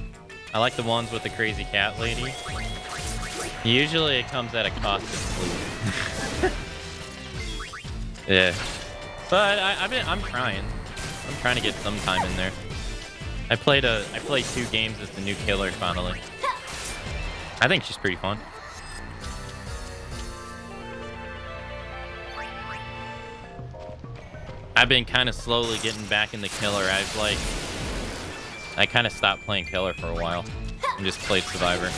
S1: I like the ones with the crazy cat lady. Usually it comes at a cost of sleep. Yeah. But I'm trying. I'm trying to get some time in there. I played 2 games as the new killer finally. I think she's pretty fun. I've been kind of slowly getting back in the killer. I kind of stopped playing killer for a while and just played survivor.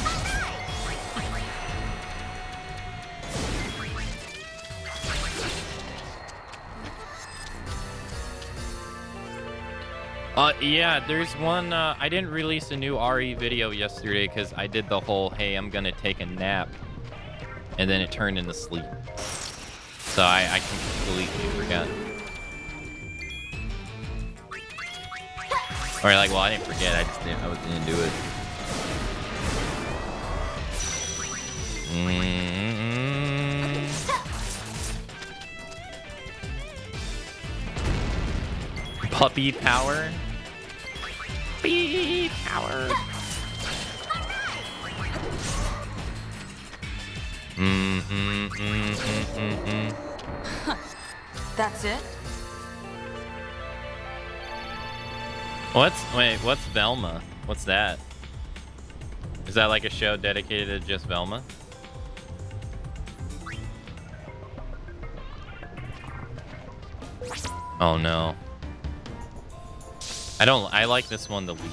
S1: Yeah, there's one, I didn't release a new RE video yesterday because I did the whole, hey, I'm gonna take a nap, and then it turned into sleep. So I completely forgot. Or like, well, I didn't forget, I didn't do it. Puppy power. Puppy power.
S2: That's it?
S1: What's Velma? What's that? Is that like a show dedicated to just Velma? Oh no. I like this one the least.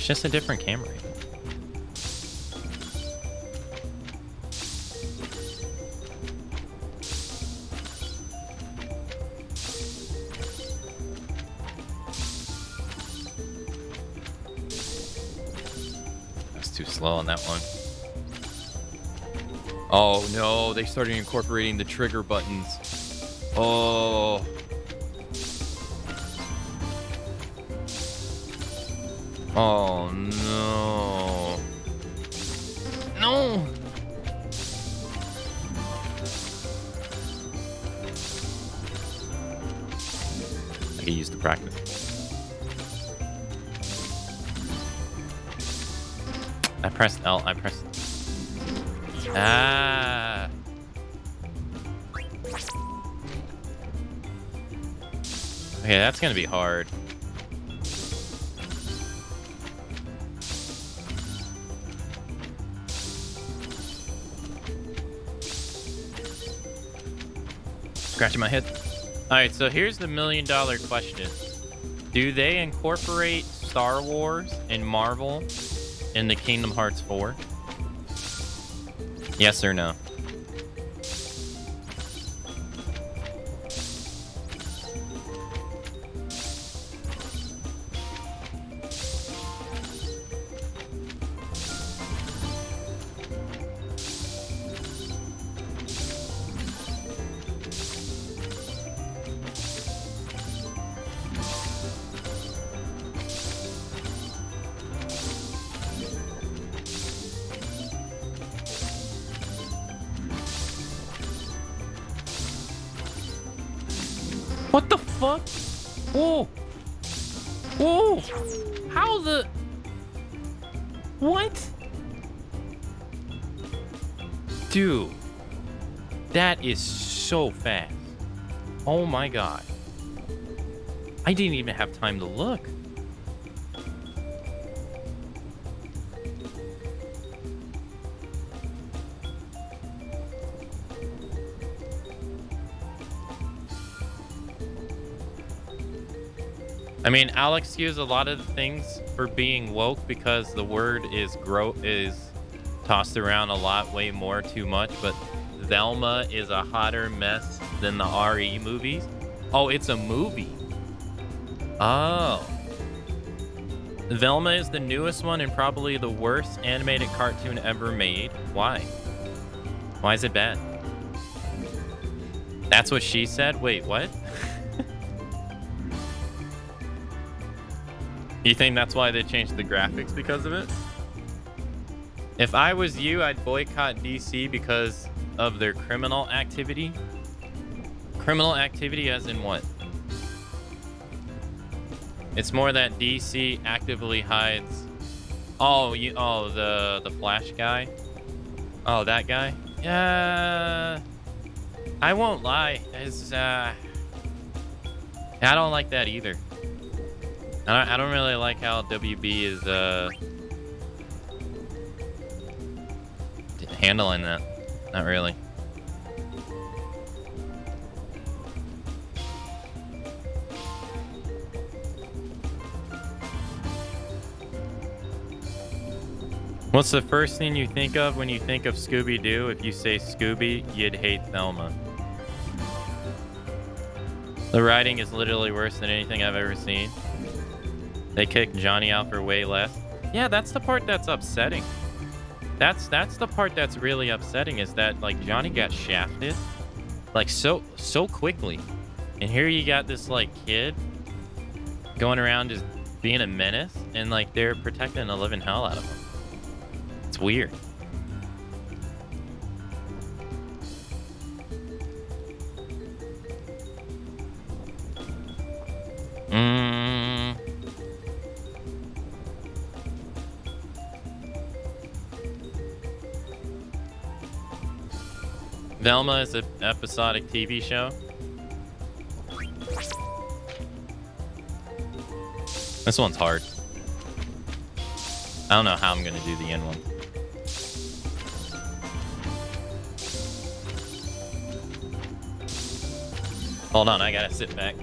S1: just a different camera. That's too slow on that one. Oh no, they started incorporating the trigger buttons. Oh. Oh no. No. I can use the practice. I pressed L. I pressed. Ah. Okay, that's gonna be hard. Scratching my head. All right, so here's the $1 million question. Do they incorporate Star Wars and Marvel in the Kingdom Hearts 4? Yes or no? What the fuck? Whoa. Whoa. How the... What? Dude. That is so fast. Oh my god. I didn't even have time to look. I mean, I'll excuse a lot of things for being woke because the word is tossed around a lot, way more, too much, but Velma is a hotter mess than the RE movies. Oh, it's a movie. Oh. Velma is the newest one and probably the worst animated cartoon ever made. Why? Why is it bad? That's what she said? Wait, what? You think that's why they changed the graphics because of it? If I was you, I'd boycott DC because of their criminal activity. Criminal activity as in what? It's more that DC actively hides. Oh, the Flash guy. Oh, that guy. Yeah. I won't lie. I don't like that either. I don't really like how WB is handling that. Not really. What's the first thing you think of when you think of Scooby-Doo? If you say Scooby, you'd hate Thelma. The writing is literally worse than anything I've ever seen. They kicked Johnny out for way less. Yeah, that's the part that's upsetting. That's the part that's really upsetting is that like Johnny got shafted like so quickly. And here you got this like kid going around just being a menace and like they're protecting the living hell out of him. It's weird. Velma is an episodic TV show. This one's hard. I don't know how I'm gonna do the end one. Hold on, I gotta sit back.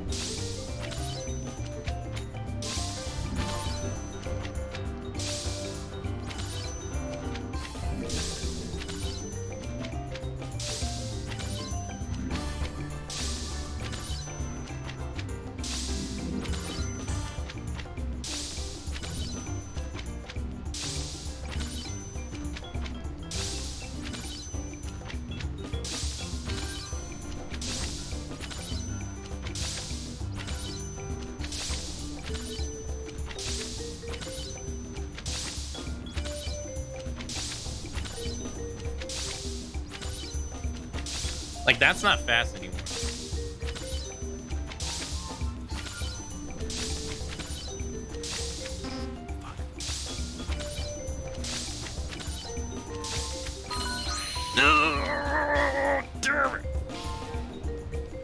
S1: Like, that's not fast anymore.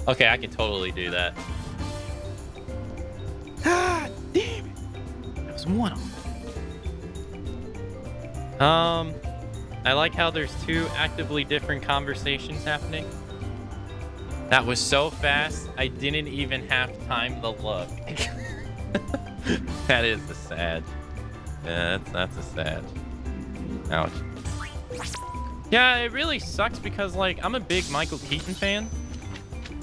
S1: Okay, I can totally do that.
S7: Ah, damn it. That was one off.
S1: I like how there's two actively different conversations happening. That was so fast, I didn't even have time to look. That is a sad. Yeah, that's a sad. Ouch. Yeah, it really sucks because, like, I'm a big Michael Keaton fan.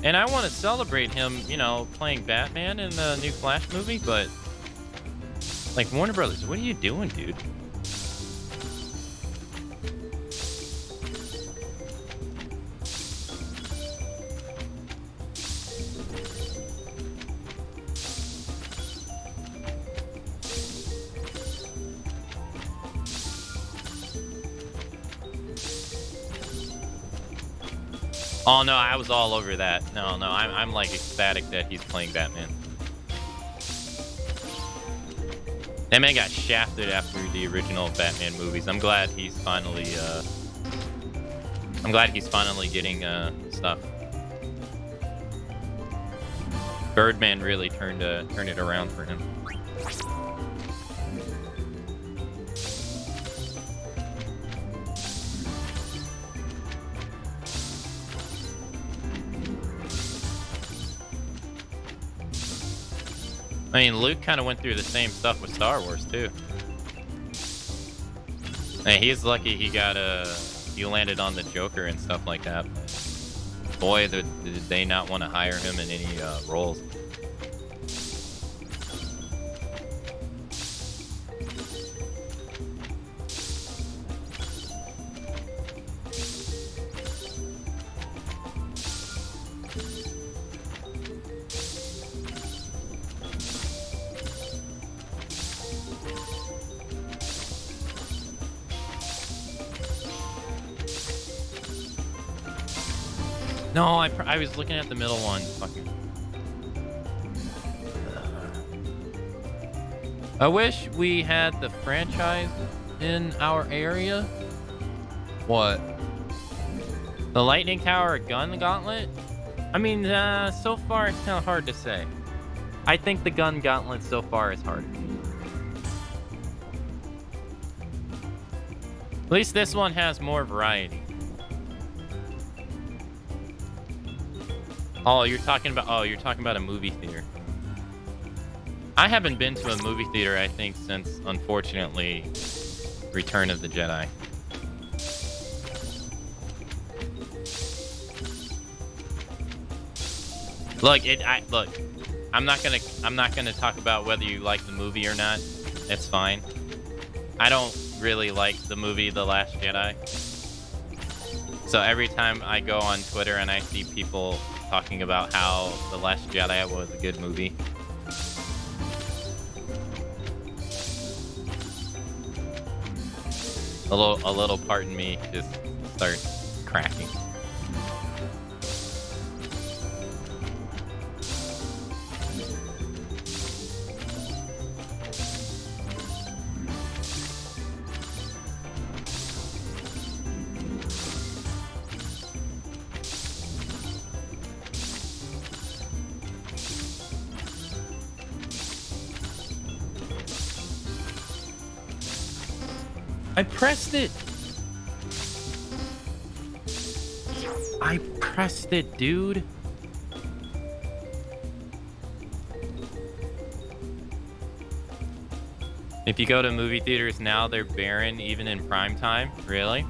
S1: And I want to celebrate him, you know, playing Batman in the new Flash movie, but... Like, Warner Brothers, what are you doing, dude? Oh no, I was all over that. No, I'm like ecstatic that he's playing Batman. That man got shafted after the original Batman movies. I'm glad he's finally getting stuff. Birdman really turned it around for him. I mean, Luke kind of went through the same stuff with Star Wars, too. Hey, he's lucky he got he landed on the Joker and stuff like that. But boy, did they not want to hire him in any roles. No, I was looking at the middle one. Fucking. I wish we had the franchise in our area. What? The Lightning Tower gun gauntlet? I mean, so far it's kind of hard to say. I think the gun gauntlet so far is harder. At least this one has more variety. Oh, you're talking about a movie theater. I haven't been to a movie theater, I think, since, unfortunately, Return of the Jedi. Look, I'm not gonna talk about whether you like the movie or not. It's fine. I don't really like the movie The Last Jedi. So every time I go on Twitter and I see people talking about how The Last Jedi was a good movie, a little part in me just starts cracking. I pressed it. I pressed it, dude. If you go to movie theaters now, they're barren even in prime time. Really?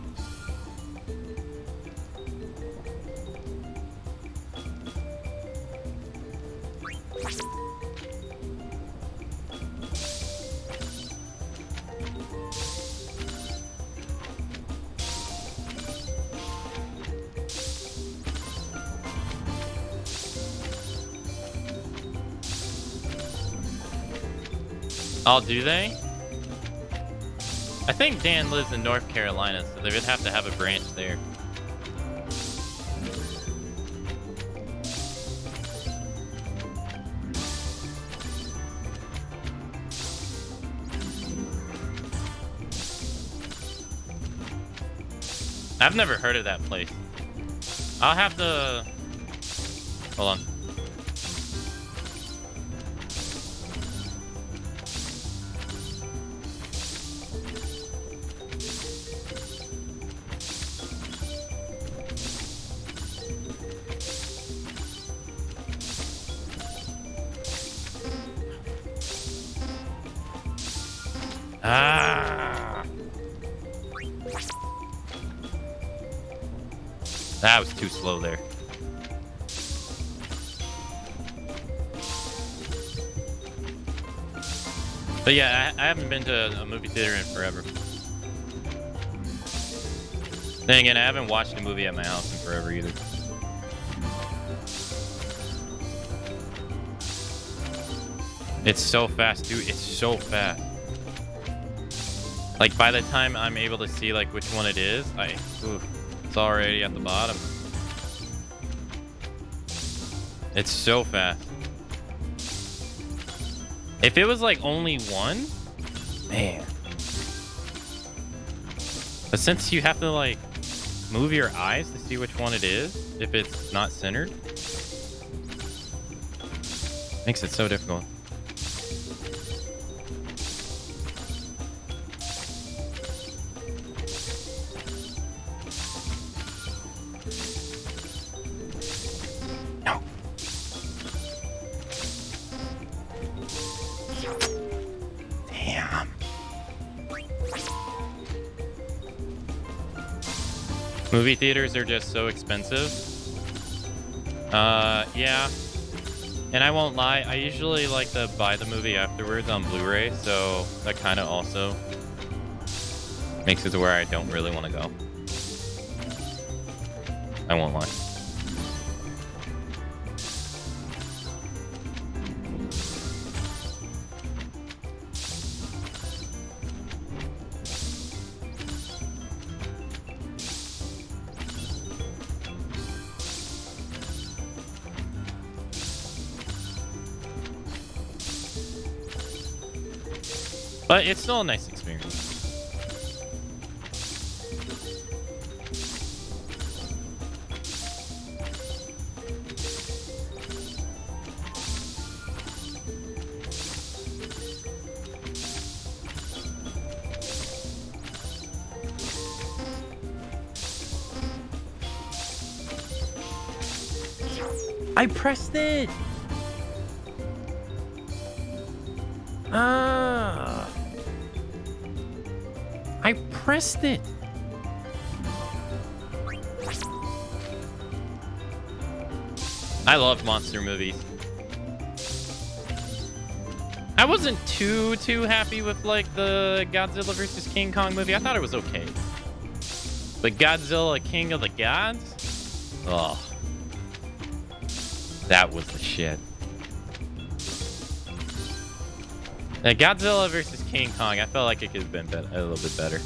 S1: Oh, do they? I think Dan lives in North Carolina, so they would have to have a branch there. I've never heard of that place. I'll have to... Hold on. Ah! That was too slow there. But yeah, I haven't been to a movie theater in forever. Then again, I haven't watched a movie at my house in forever either. It's so fast, dude. It's so fast. Like, by the time I'm able to see, like, which one it is, it's already at the bottom. It's so fast. If it was, like, only one, man. But since you have to, like, move your eyes to see which one it is, if it's not centered, makes it so difficult. Movie theaters are just so expensive. Yeah. And I won't lie, I usually like to buy the movie afterwards on Blu-ray, so that kind of also makes it to where I don't really want to go. I won't lie. But it's still a nice experience. I pressed it! Ah! I pressed it. I love monster movies. I wasn't too happy with like the Godzilla vs. King Kong movie. I thought it was okay. But Godzilla King of the Gods? Oh. That was the shit. Godzilla vs. King Kong, I felt like it could have been a little bit better.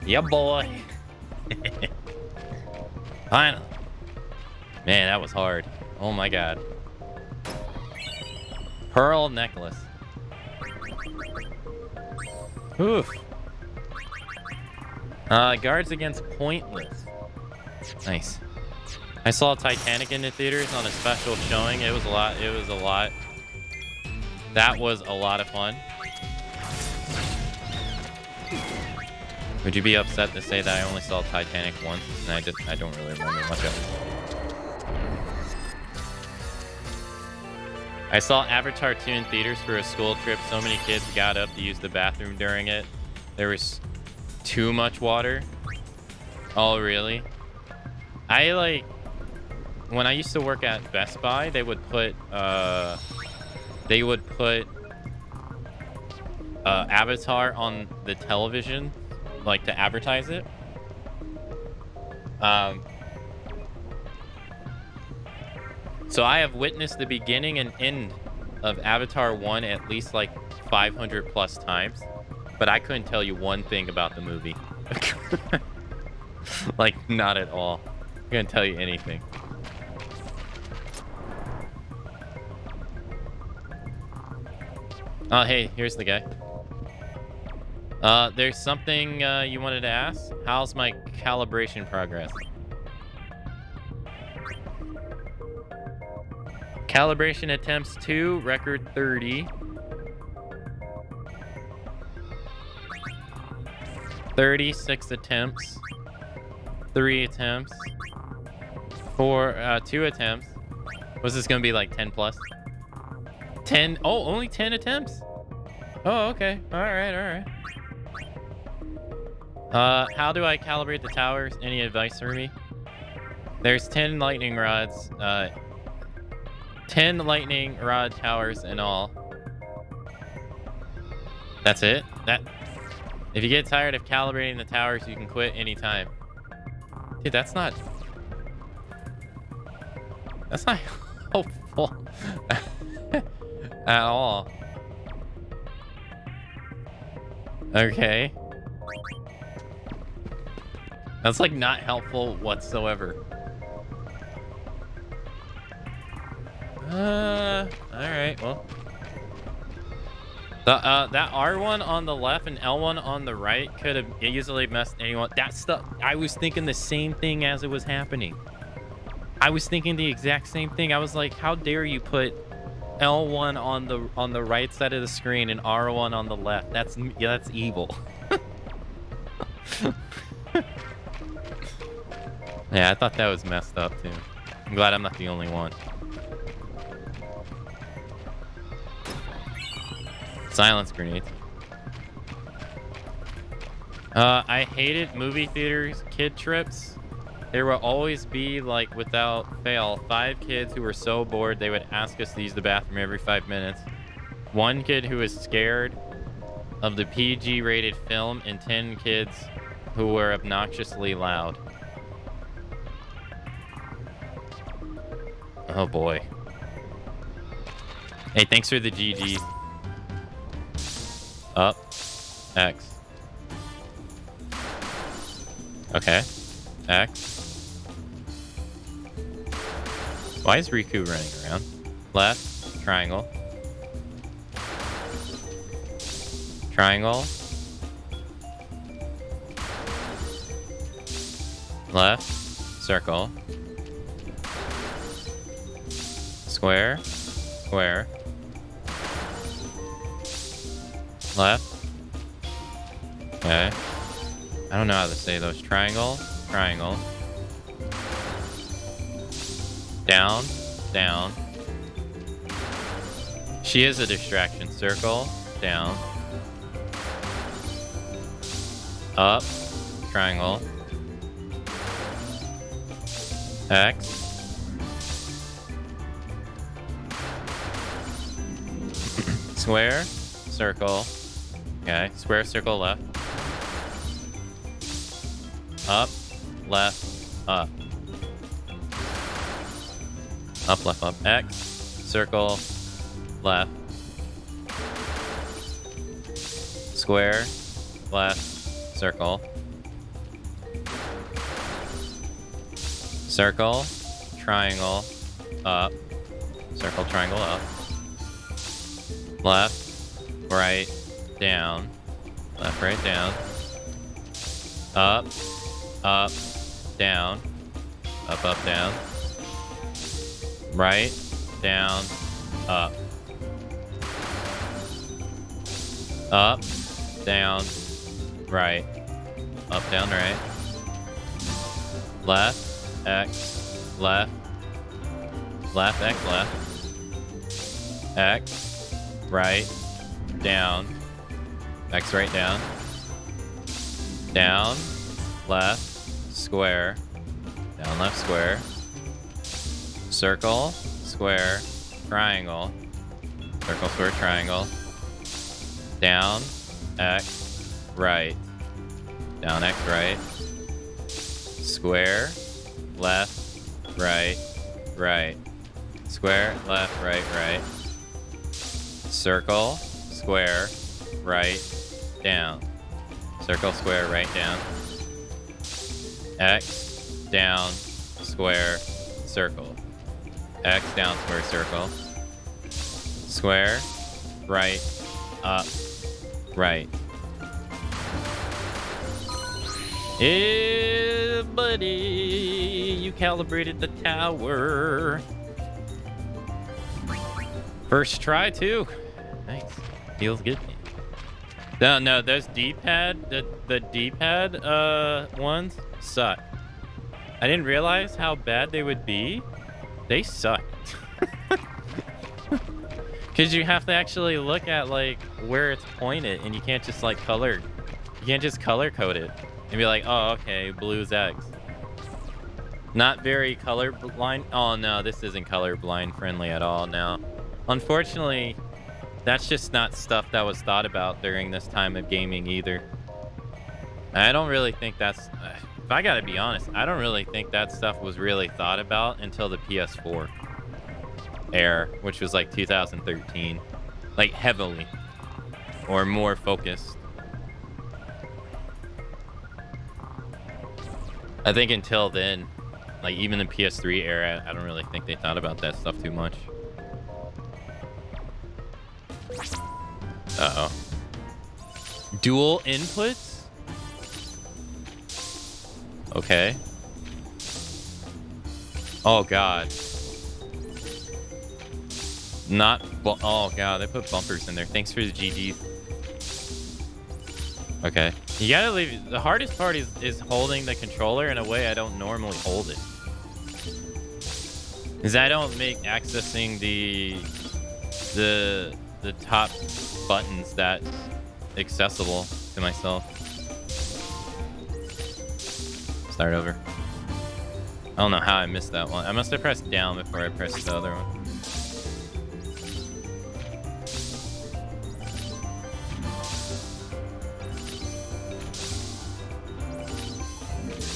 S1: Yeah, boy. Finally. Man, that was hard. Oh my god. Pearl necklace. Oof. Guards against pointless. Nice. I saw Titanic in the theaters on a special showing. It was a lot. That was a lot of fun. Would you be upset to say that I only saw Titanic once and I don't really remember much of it? I saw Avatar 2 in theaters for a school trip. So many kids got up to use the bathroom during it. There was Too much water? Oh, really? I like... When I used to work at Best Buy, they would put Avatar on the television, like to advertise it. So I have witnessed the beginning and end of Avatar 1 at least like 500 plus times, but I couldn't tell you one thing about the movie. Like, not at all. I couldn't tell you anything. Oh, hey, here's the guy. There's something you wanted to ask? How's my calibration progress? Calibration attempts 2, record 30. 36 attempts. 3 attempts. 2 attempts. Was this gonna be like 10 plus? 10? Oh, only 10 attempts? Oh, okay. Alright. How do I calibrate the towers? Any advice for me? There's 10 lightning rods. 10 lightning rod towers in all. That's it? If you get tired of calibrating the towers, you can quit anytime. Dude, that's not helpful at all. Okay. That's like not helpful whatsoever. Alright, well. That R1 on the left and L1 on the right could have easily messed anyone. That stuff, I was thinking the same thing as it was happening. I was thinking the exact same thing. I was like, how dare you put L1 on the right side of the screen and R1 on the left? That's evil. Yeah, I thought that was messed up too. I'm glad I'm not the only one. Silence grenades. I hated movie theaters, kid trips. There will always be, like, without fail, 5 kids who were so bored they would ask us to use the bathroom every 5 minutes. 1 kid who was scared of the PG-rated film, and 10 kids who were obnoxiously loud. Oh boy. Hey, thanks for the GG. Up. X. Okay. X. Why is Riku running around? Left. Triangle. Triangle. Left. Circle. Square. Square. Left. Okay. I don't know how to say those. Triangle. Triangle. Down. Down. She is a distraction. Circle. Down. Up. Triangle. X. Square. Circle. Okay. Square, circle, left. Up. Left. Up. Up, left, up. X. Circle. Left. Square. Left. Circle. Circle. Triangle. Up. Circle, triangle, up. Left. Right. Down. Left, right, down. Up. Up. Down. Up, up, down. Right. Down. Up. Up. Down. Right. Up, down, right. Left. X. Left. Left, X, left. X. Right. Down. X, right, down. Down, left, square. Down, left, square. Circle, square, triangle. Circle, square, triangle. Down, X, right. Down, X, right. Square, left, right, right. Square, left, right, right. Circle, square, right, down. Circle, square, right, down. X, down, square, circle. X, down, square, circle. Square, right, up, right. Yeah, buddy, you calibrated the tower. First try, too. Nice. Feels good. No, those D-pad, the D-pad ones suck. I didn't realize how bad they would be. They suck. Because you have to actually look at, like, where it's pointed, and you can't just, like, you can't just color code it and be like, oh, okay, blue's X. Not very colorblind. Oh, no, this isn't colorblind friendly at all now. Unfortunately, that's just not stuff that was thought about during this time of gaming either. I don't really think that's... if I gotta be honest, I don't really think that stuff was really thought about until the PS4 era, which was like 2013. Like, heavily. Or more focused. I think until then, like, even the PS3 era, I don't really think they thought about that stuff too much. Uh-oh. Dual inputs? Okay. Oh, God. Oh, God, they put bumpers in there. Thanks for the GGs. Okay. You gotta leave... The hardest part is holding the controller in a way I don't normally hold it. Because I don't make accessing the top buttons that accessible to myself. Start over. I don't know how I missed that one. I must have pressed down before I pressed the other one.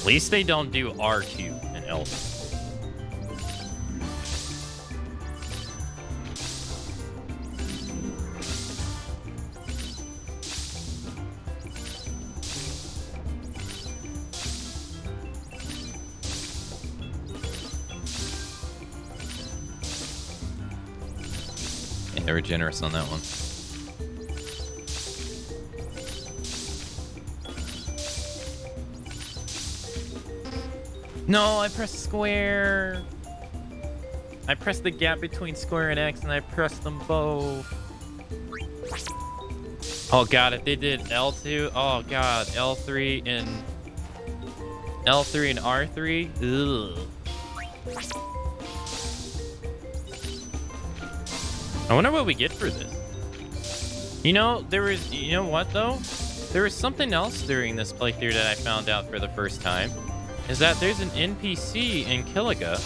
S1: At least they don't do R2 and L2. They were generous on that one. No, I pressed square. I pressed the gap between square and X, and I pressed them both. Oh God, if they did L2, oh God, L3 and R3, ugh. I wonder what we get for this. You know, you know what though? There was something else during this playthrough that I found out for the first time. Is that there's an NPC in Killiga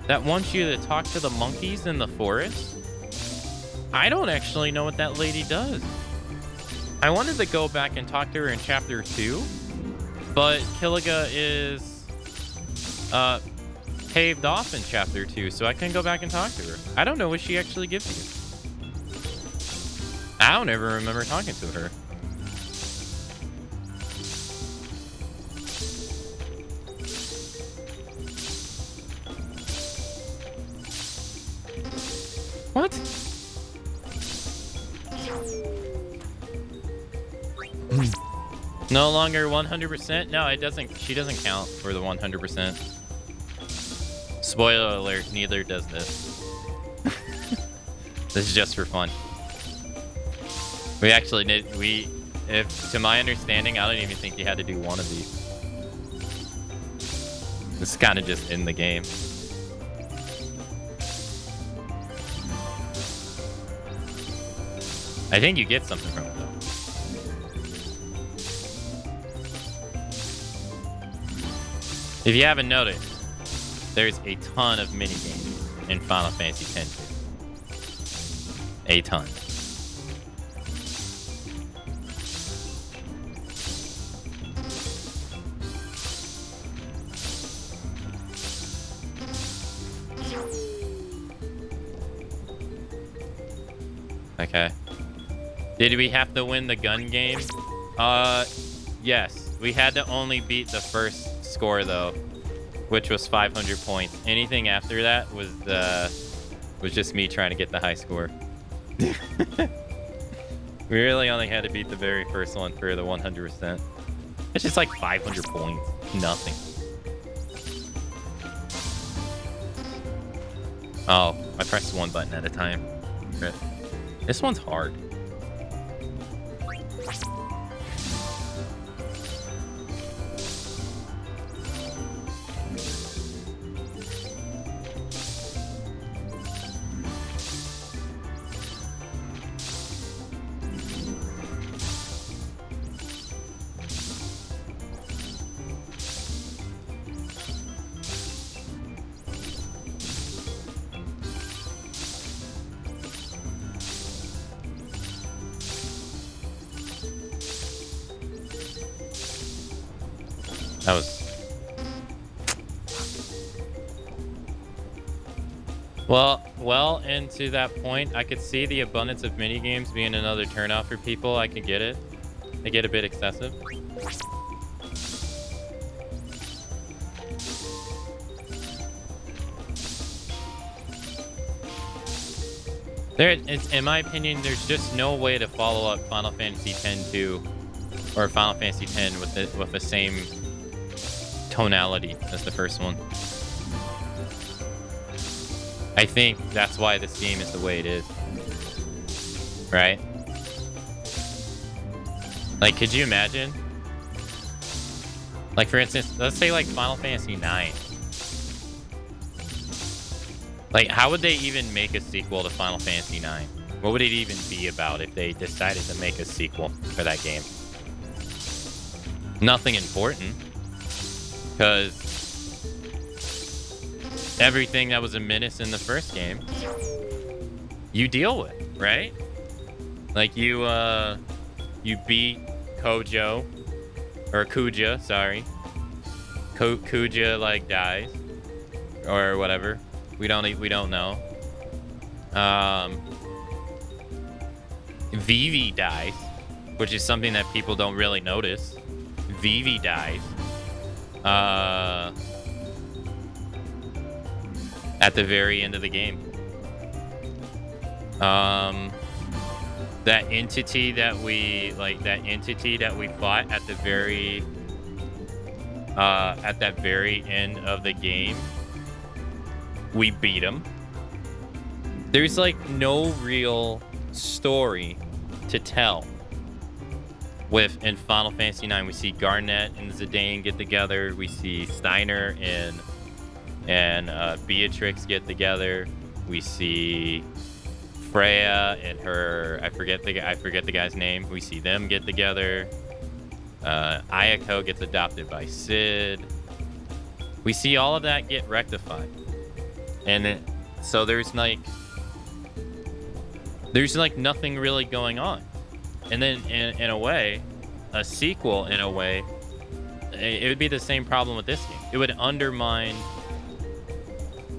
S1: that wants you to talk to the monkeys in the forest. I don't actually know what that lady does. I wanted to go back and talk to her in chapter 2, but Killiga is paved off in chapter 2, so I couldn't go back and talk to her. I don't know what she actually gives you. I don't ever remember talking to her. What? No longer 100%? No, it doesn't. She doesn't count for the 100%. Spoiler alert, neither does this. This is just for fun. We actually did, if to my understanding, I don't even think you had to do one of these. This is kind of just in the game. I think you get something from it, though. If you haven't noticed, there's a ton of minigames in Final Fantasy X. A ton. Okay. Did we have to win the gun game? Yes. We had to only beat the first score though, which was 500 points. Anything after that was just me trying to get the high score. We really only had to beat the very first one for the 100%. It's just like 500 points. Nothing. Oh, I pressed one button at a time. Rip. This one's hard. That was... Well, and to that point, I could see the abundance of minigames being another turnoff for people. I could get it. They get a bit excessive. In my opinion, there's just no way to follow up Final Fantasy X-2 or Final Fantasy X with the same tonality as the first one. I think that's why this game is the way it is. Right? Like, could you imagine? Like, for instance, let's say like Final Fantasy IX. Like, how would they even make a sequel to Final Fantasy IX? What would it even be about if they decided to make a sequel for that game? Nothing important. Because everything that was a menace in the first game, you deal with, right? Like, you beat Kojo, or Kuja, sorry. Kuja, like, dies. Or whatever. We don't know. Vivi dies, which is something that people don't really notice. Vivi dies. At the very end of the game. That entity that we fought at the very at that very end of the game, we beat him. There's like no real story to tell. In Final Fantasy IX, we see Garnet and Zidane get together. We see Steiner and Beatrix get together. We see Freya and her, I forget the guy's name. We see them get together. Ayako gets adopted by Sid. We see all of that get rectified, and so there's like nothing really going on. And then, in a way, a sequel, in a way, it would be the same problem with this game. It would undermine...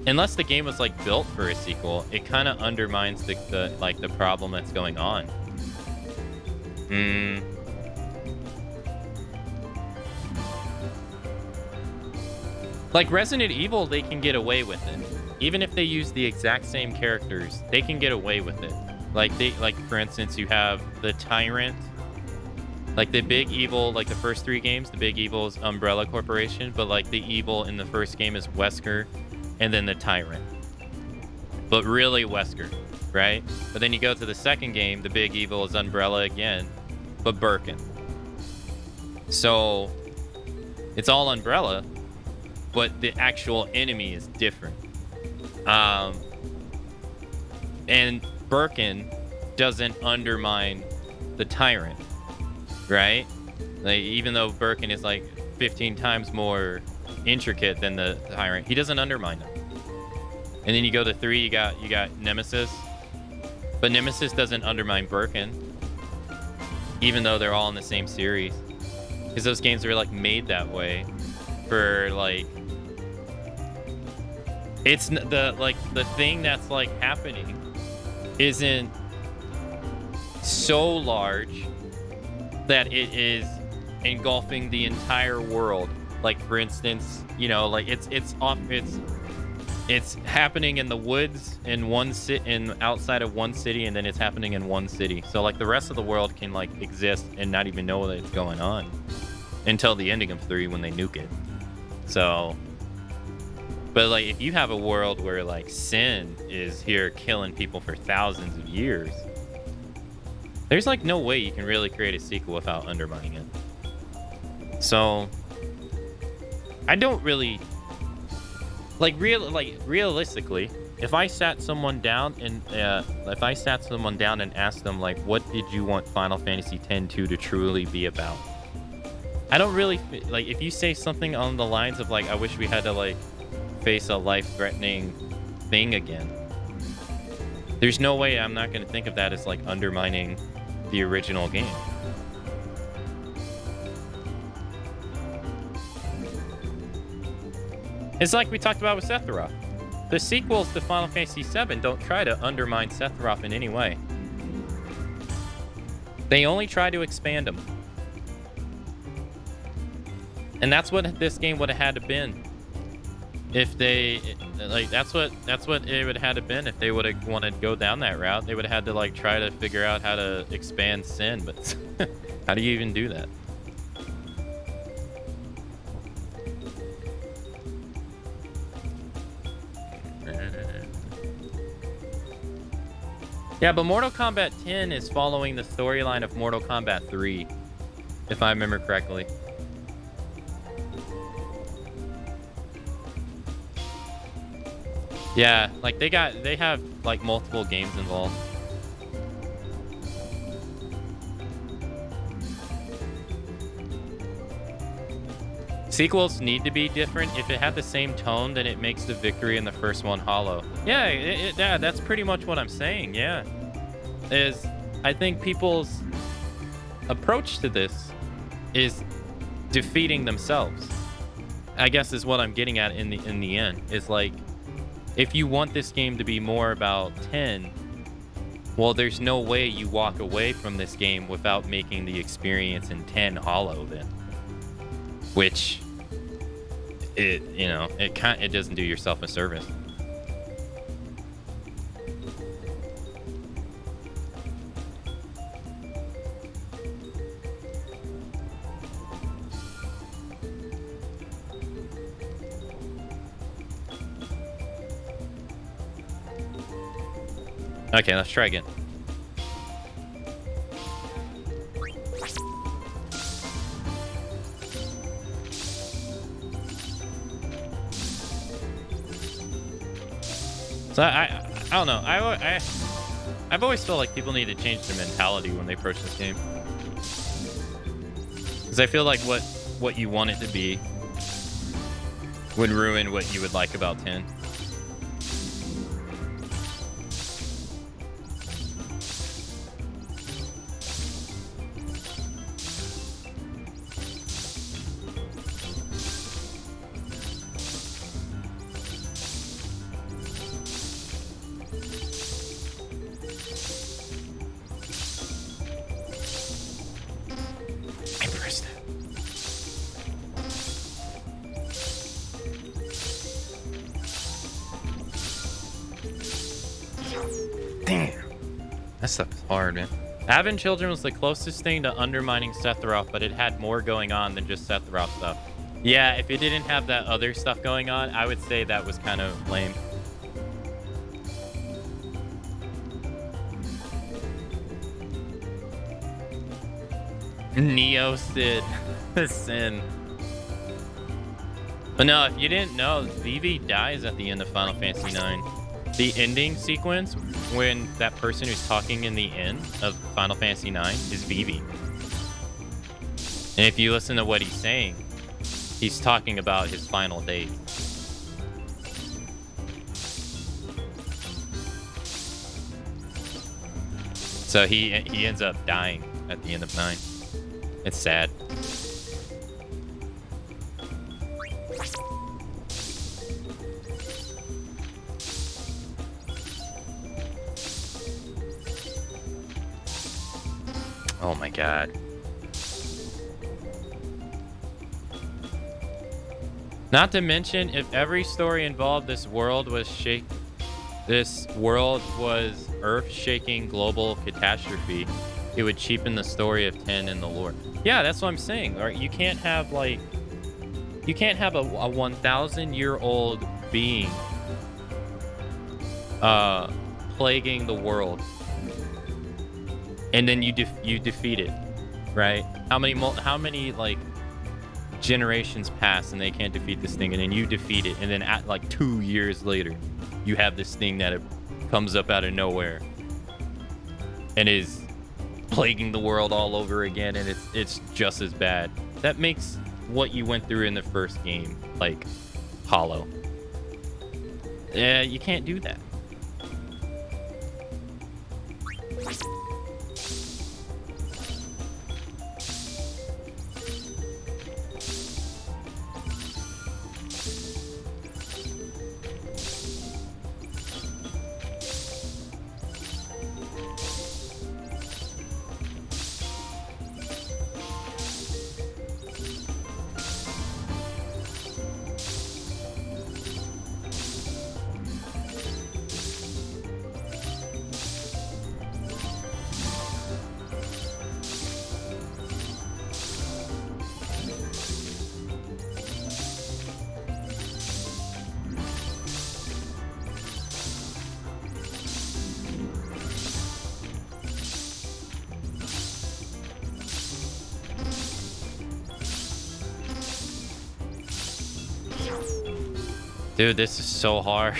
S1: Unless the game was, like, built for a sequel, it kind of undermines the problem that's going on. Like, Resident Evil, they can get away with it. Even if they use the exact same characters, they can get away with it. Like, for instance, you have the Tyrant. Like, the big evil, like the first 3 games, the big evil is Umbrella Corporation, but like the evil in the first game is Wesker, and then the Tyrant. But really Wesker, right? But then you go to the second game, the big evil is Umbrella again, but Birkin. So, it's all Umbrella, but the actual enemy is different. And Birkin doesn't undermine the Tyrant, right? Like, even though Birkin is like 15 times more intricate than the Tyrant. He doesn't undermine them. And then you go to 3, you got Nemesis. But Nemesis doesn't undermine Birkin, even though they're all in the same series. Because those games were like made that way for like, it's the thing that's like happening isn't so large that it is engulfing the entire world. Like for instance, you know, like it's happening in the woods in outside of one city, and then it's happening in one city. So like the rest of the world can like exist and not even know that it's going on until the ending of 3 when they nuke it. So, but like if you have a world where like sin is here killing people for thousands of years, there's like no way you can really create a sequel without undermining it. So I don't really realistically, if I sat someone down and asked them like, what did you want Final Fantasy X-2 to truly be about? I don't really like if you say something on the lines of like, I wish we had to like face a life-threatening thing again. There's no way I'm not going to think of that as like undermining the original game. It's like we talked about with Sephiroth. The sequels to Final Fantasy VII don't try to undermine Sephiroth in any way. They only try to expand him. And that's what this game would have had to been. If they like, that's what it would have had to been if they would have wanted to go down that route. They would have had to like try to figure out how to expand sin, but how do you even do that? Yeah, but Mortal Kombat 10 is following the storyline of Mortal Kombat 3, if I remember correctly. Yeah, like they have like multiple games involved. Sequels need to be different. If it had the same tone, then it makes the victory in the first one hollow. Yeah, yeah, that's pretty much what I'm saying. Yeah, I think people's approach to this is defeating themselves. I guess is what I'm getting at in the end. Is like, if you want this game to be more about 10, well, there's no way you walk away from this game without making the experience in 10 hollow then. Which it doesn't do yourself a service. Okay, let's try again. So I don't know. I've always felt like people need to change their mentality when they approach this game, because I feel like what you want it to be would ruin what you would like about 10. Stuff is hard, man. Having children was the closest thing to undermining Sephiroth, but it had more going on than just Sephiroth stuff. Yeah, if it didn't have that other stuff going on, I would say that was kind of lame. Neo Sid. Sin. But no, if you didn't know, Vivi dies at the end of Final Fantasy IX. The ending sequence, when that person who's talking in the end of Final Fantasy IX is Vivi. And if you listen to what he's saying, He's talking about his final days. So he ends up dying at the end of 9. It's sad. Oh my god. Not to mention, if every story involved this world was earth-shaking global catastrophe, it would cheapen the story of 10 and the lore. Yeah, that's what I'm saying. Right? You can't have like, you can't have a 1,000-year-old being plaguing the world, and then you defeat it, right? How many like generations pass and they can't defeat this thing, and then you defeat it, and then at like 2 years later you have this thing that comes up out of nowhere and is plaguing the world all over again, and it's just as bad. That makes what you went through in the first game like hollow. Yeah, you can't do that. Dude, this is so hard.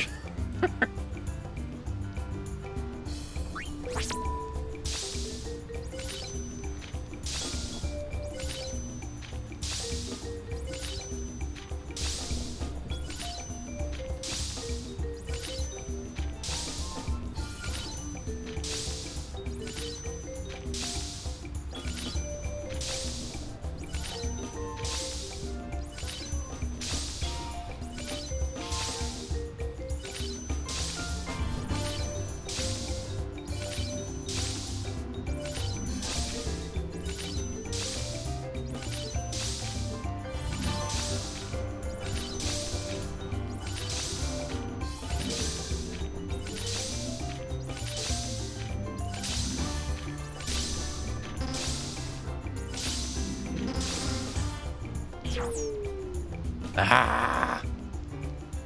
S1: Ah!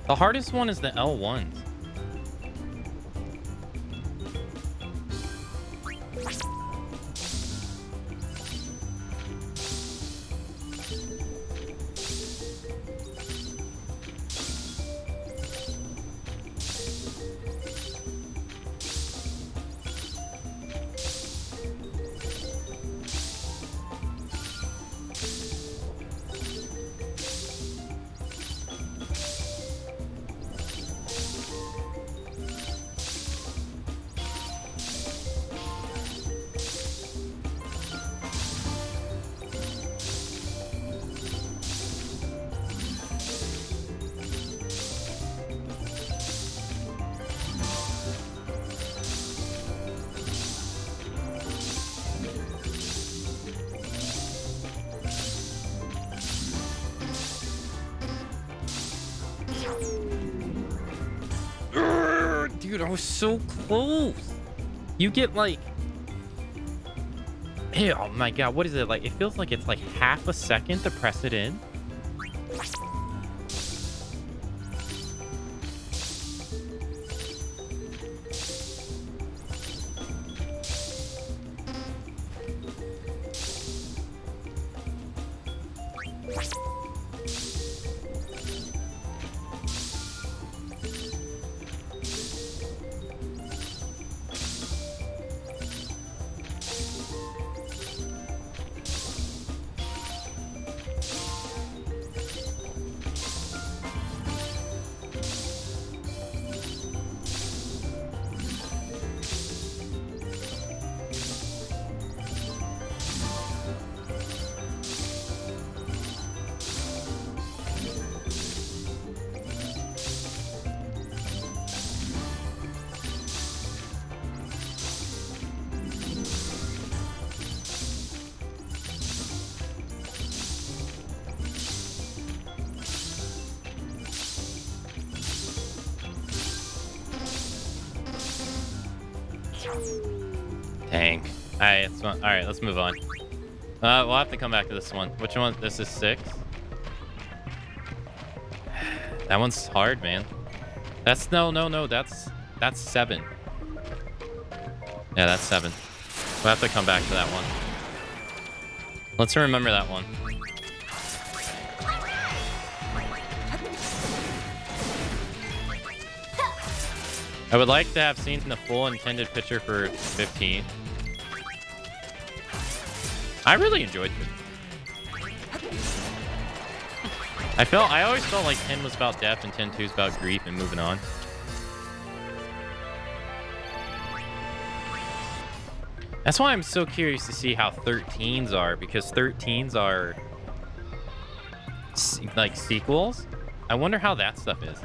S1: The hardest one is the L1s. Dude, I was so close. You get like, hey, oh my god, what is it like? It feels like it's like half a second to press it in. Tank. Alright, let's move on. We'll have to come back to this one. Which one? This is 6? That one's hard, man. That's no. That's 7. Yeah, that's 7. We'll have to come back to that one. Let's remember that one. I would like to have seen the full intended picture for 15. I really enjoyed it. I always felt like 10 was about death and 10-2 is about grief and moving on. That's why I'm so curious to see how 13s are, because 13s are like sequels. I wonder how that stuff is.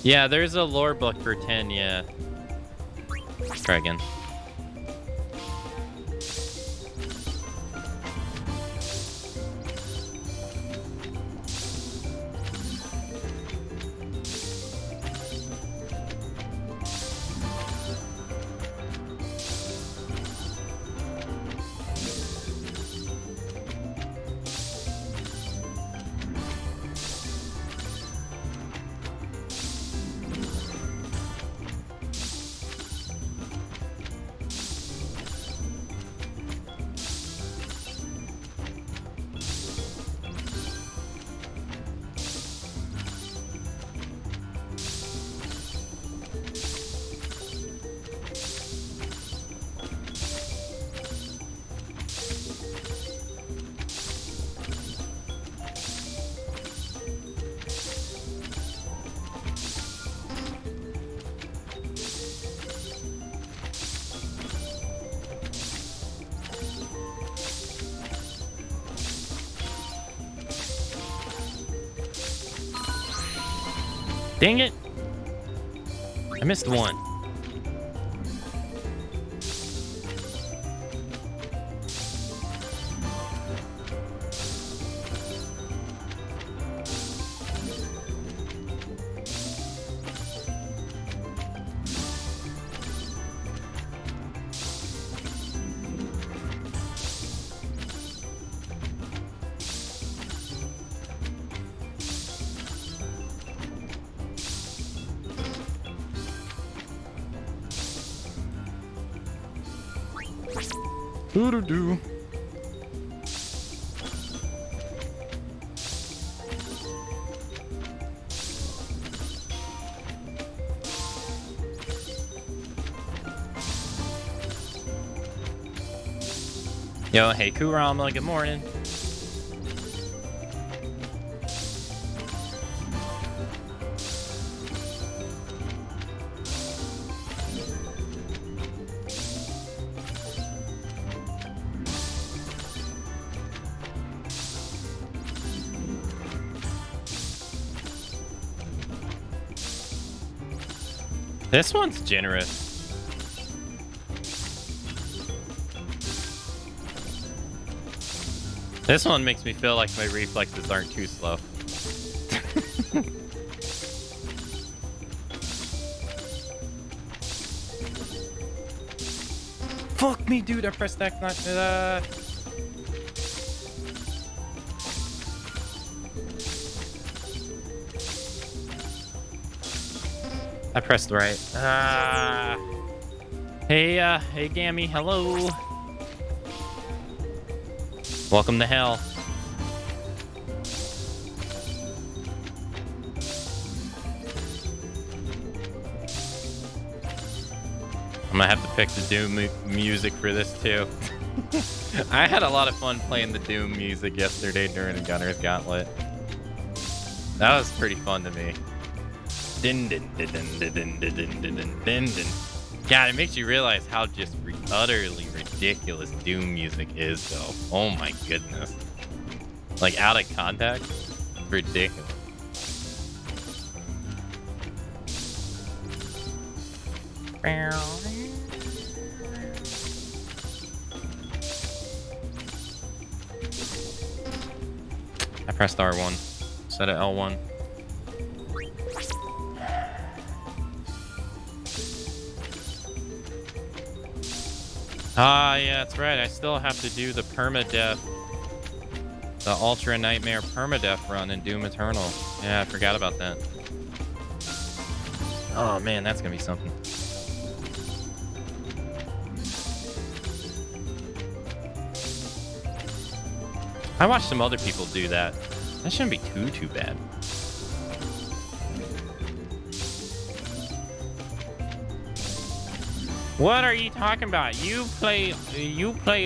S1: Yeah, there's a lore book for 10, yeah. Try again. Dang it! I missed one. Doo-doo-doo. Yo, hey Kurama, good morning. This one's generous. This one makes me feel like my reflexes aren't too slow. Fuck me, dude. I pressed X, not I pressed right. Hey, Gammy, hello. Welcome to hell. I'm gonna have to pick the Doom music for this too. I had a lot of fun playing the Doom music yesterday during the Gunner's Gauntlet. That was pretty fun to me. Din din din din din din din din din din din. God, it makes you realize how just utterly ridiculous Doom music is, though. Oh my goodness. Like, out of context? Ridiculous. I pressed R1 instead of L1. Ah, yeah, that's right. I still have to do the permadeath, the Ultra Nightmare permadeath run in Doom Eternal. Yeah, I forgot about that. Oh man, that's gonna be something. I watched some other people do that. That shouldn't be too bad. What are you talking about? You play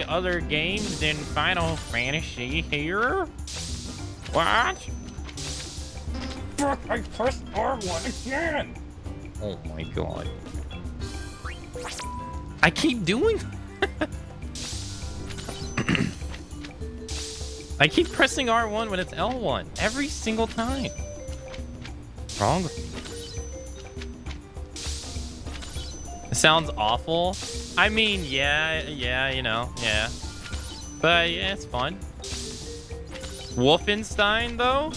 S1: other games than Final Fantasy here? What? Fuck, I pressed R1 again! Oh my god. I keep doing I keep pressing R1 when it's L1 every single time. What's wrong with me? It sounds awful. I mean, yeah, you know, yeah. But yeah, it's fun. Wolfenstein, though?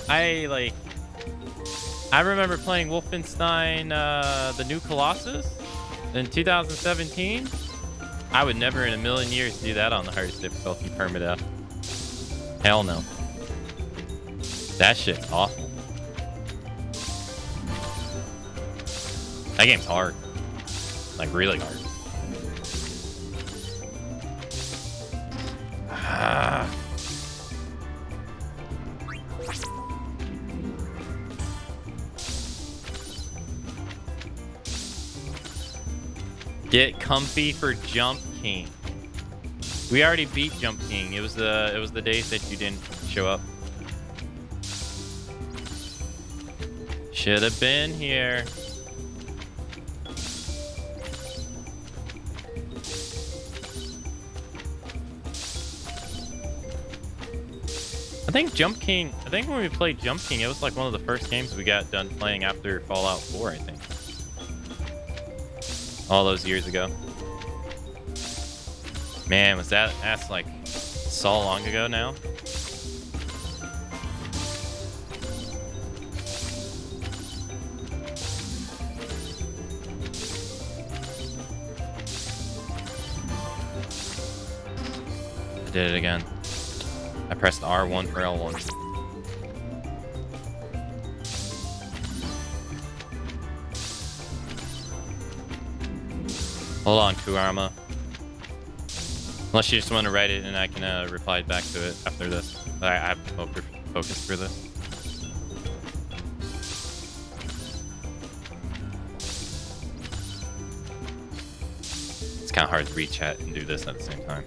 S1: I remember playing Wolfenstein, the New Colossus in 2017. I would never in a million years do that on the hardest difficulty permadeath. Hell no. That shit's awful. That game's hard. Like, really hard. Ah. Get comfy for Jump King. We already beat Jump King. It was the days that you didn't show up. Should have been here. I think when we played Jump King, it was like one of the first games we got done playing after Fallout 4, I think. All those years ago. Man, that's like so long ago now. I did it again. I pressed R1 for L1. Hold on, Kurama. Unless you just want to write it and I can reply back to it after this. I have to focus for this. It's kind of hard to read chat and do this at the same time.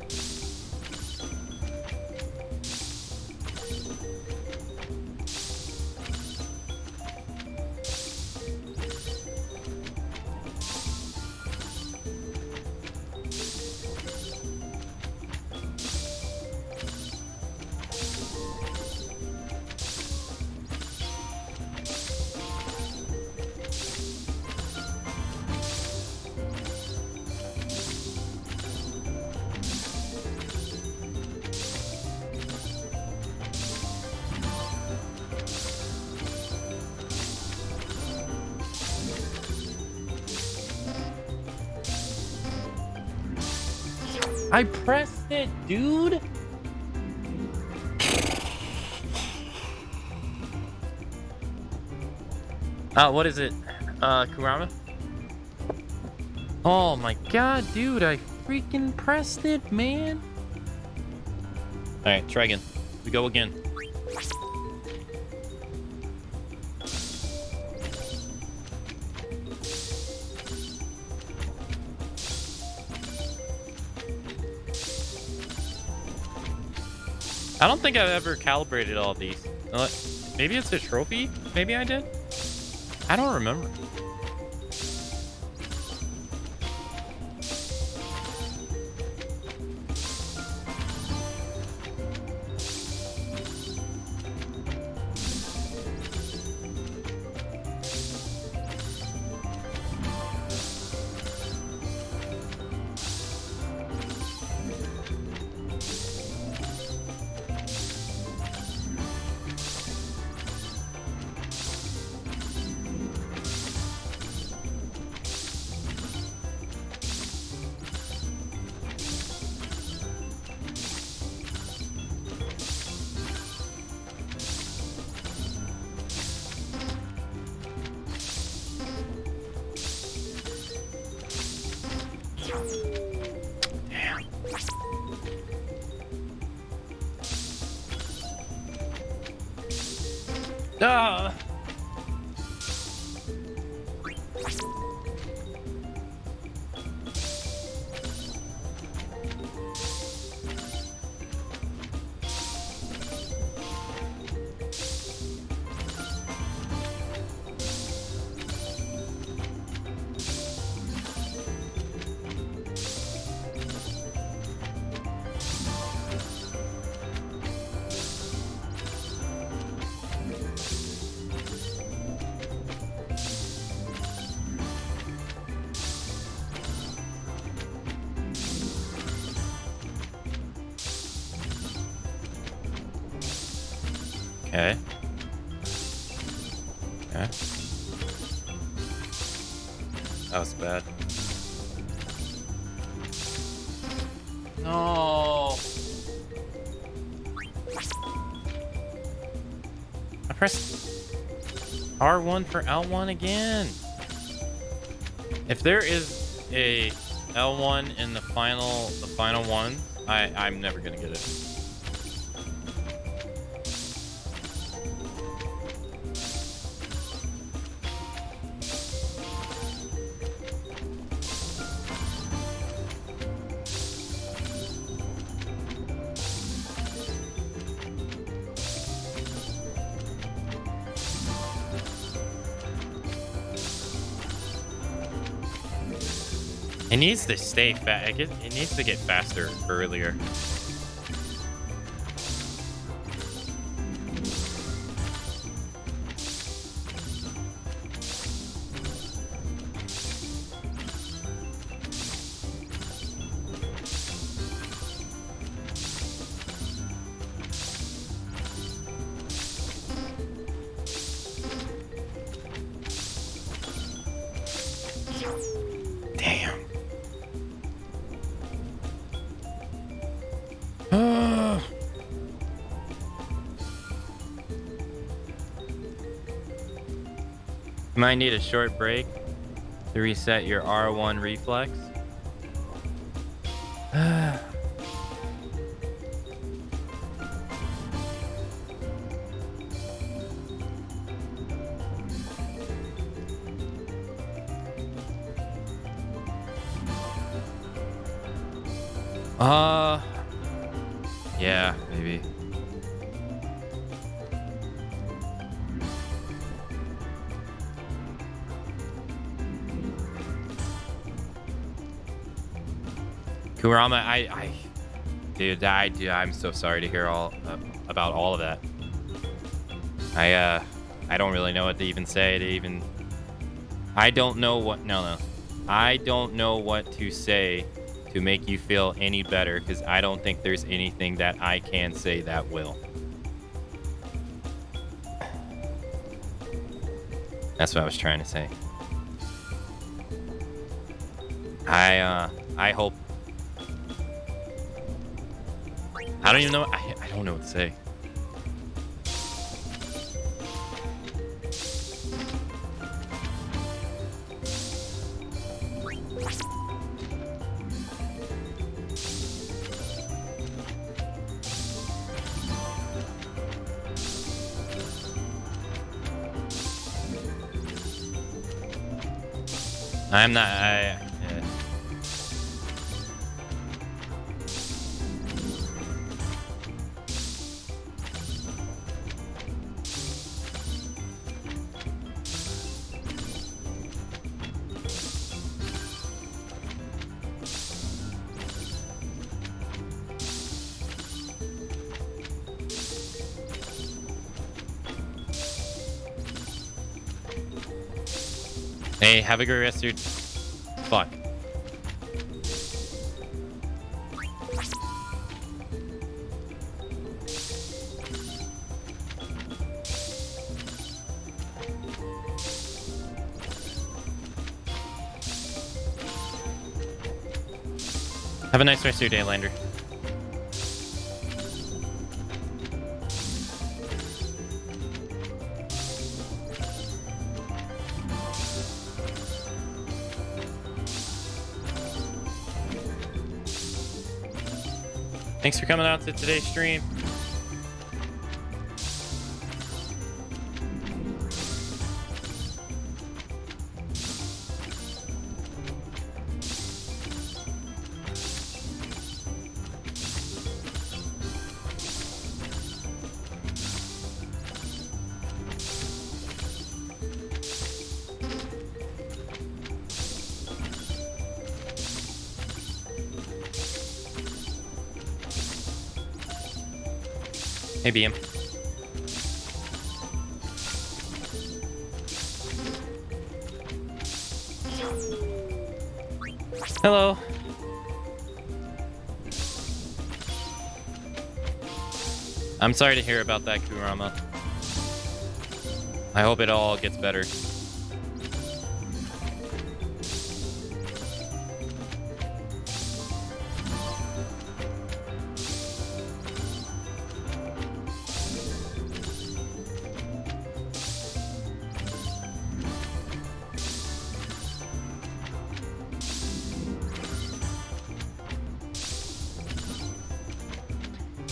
S1: I pressed it, dude. What is it? Kurama? Oh my god, dude, I freaking pressed it, man. Alright, try again. We go again. I don't think I've ever calibrated all these. Maybe it's a trophy? Maybe I did? I don't remember. Damn. Ah. Okay. Okay. That was bad. No. I pressed R1 for L1 again. If there is a L1 in the final one, I'm never gonna get it. It needs to stay fast. It needs to get faster earlier. Damn. You might need a short break to reset your R1 reflex. Yeah, maybe. Kurama, dude, I'm so sorry to hear all about all of that. I don't really know what to even say I don't know what, no. I don't know what to say to make you feel any better, because I don't think there's anything that I can say that will. That's what I was trying to say. I hope. I don't even know. I don't know what to say. I'm not. Hey, have a good rest of your... Fuck. Have a nice rest of your day, Lander. Thanks for coming out to today's stream. Hey, BM. Hello. I'm sorry to hear about that, Kurama. I hope it all gets better.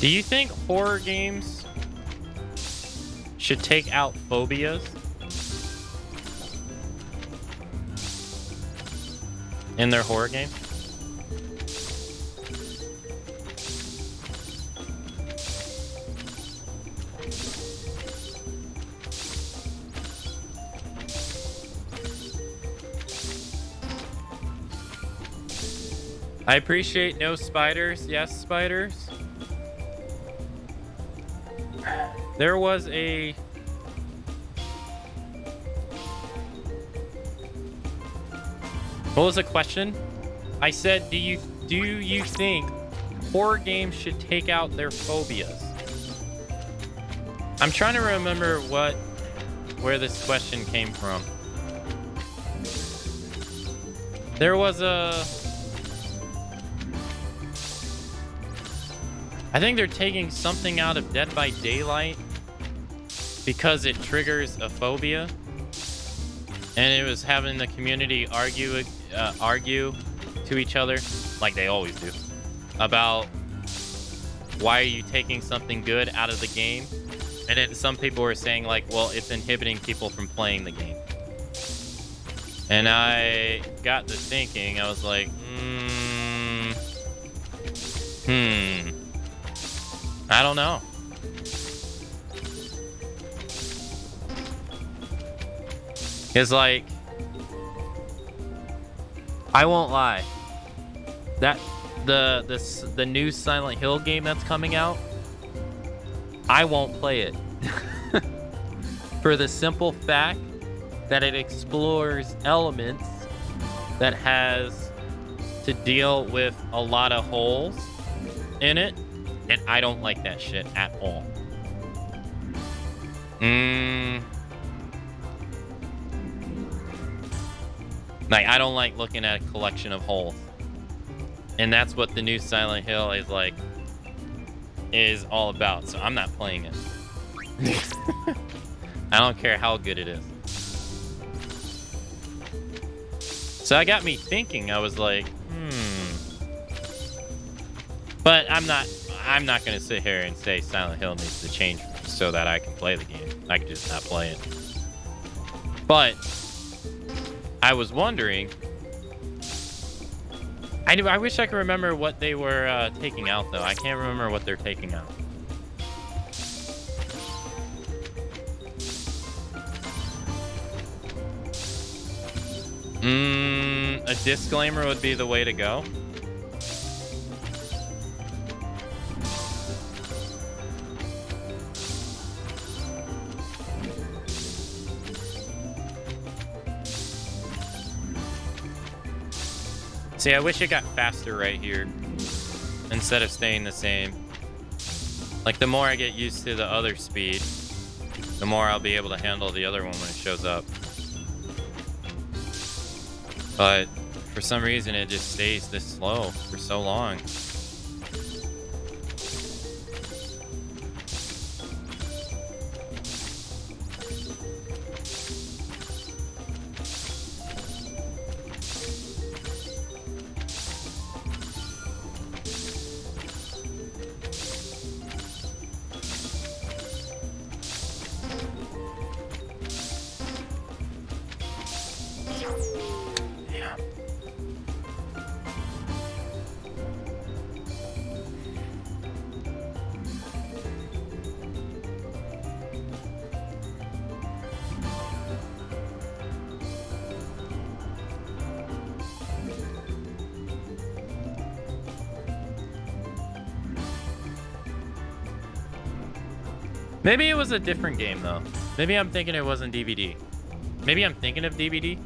S1: Do you think horror games should take out phobias in their horror game? I appreciate no spiders. Yes, spiders. There was a... What was the question? I said, do you think horror games should take out their phobias? I'm trying to remember where this question came from. There was a... I think they're taking something out of Dead by Daylight because it triggers a phobia, and it was having the community argue to each other, like they always do, about why are you taking something good out of the game. And then some people were saying like, well, it's inhibiting people from playing the game. And I got to thinking, I was like, I don't know. It's like, I won't lie, that the new Silent Hill game that's coming out, I won't play it. For the simple fact that it explores elements that has to deal with a lot of holes in it, and I don't like that shit at all. Like, I don't like looking at a collection of holes. And that's what the new Silent Hill is all about. So I'm not playing it. I don't care how good it is. So that got me thinking. I was like, But I'm not going to sit here and say Silent Hill needs to change so that I can play the game. I can just not play it. But I was wondering, I wish I could remember what they were taking out, though. I can't remember what they're taking out. A disclaimer would be the way to go. See, I wish it got faster right here instead of staying the same. Like, the more I get used to the other speed, the more I'll be able to handle the other one when it shows up. But for some reason, it just stays this slow for so long. Maybe it was a different game, though. Maybe I'm thinking it wasn't DVD. Maybe I'm thinking of DVD.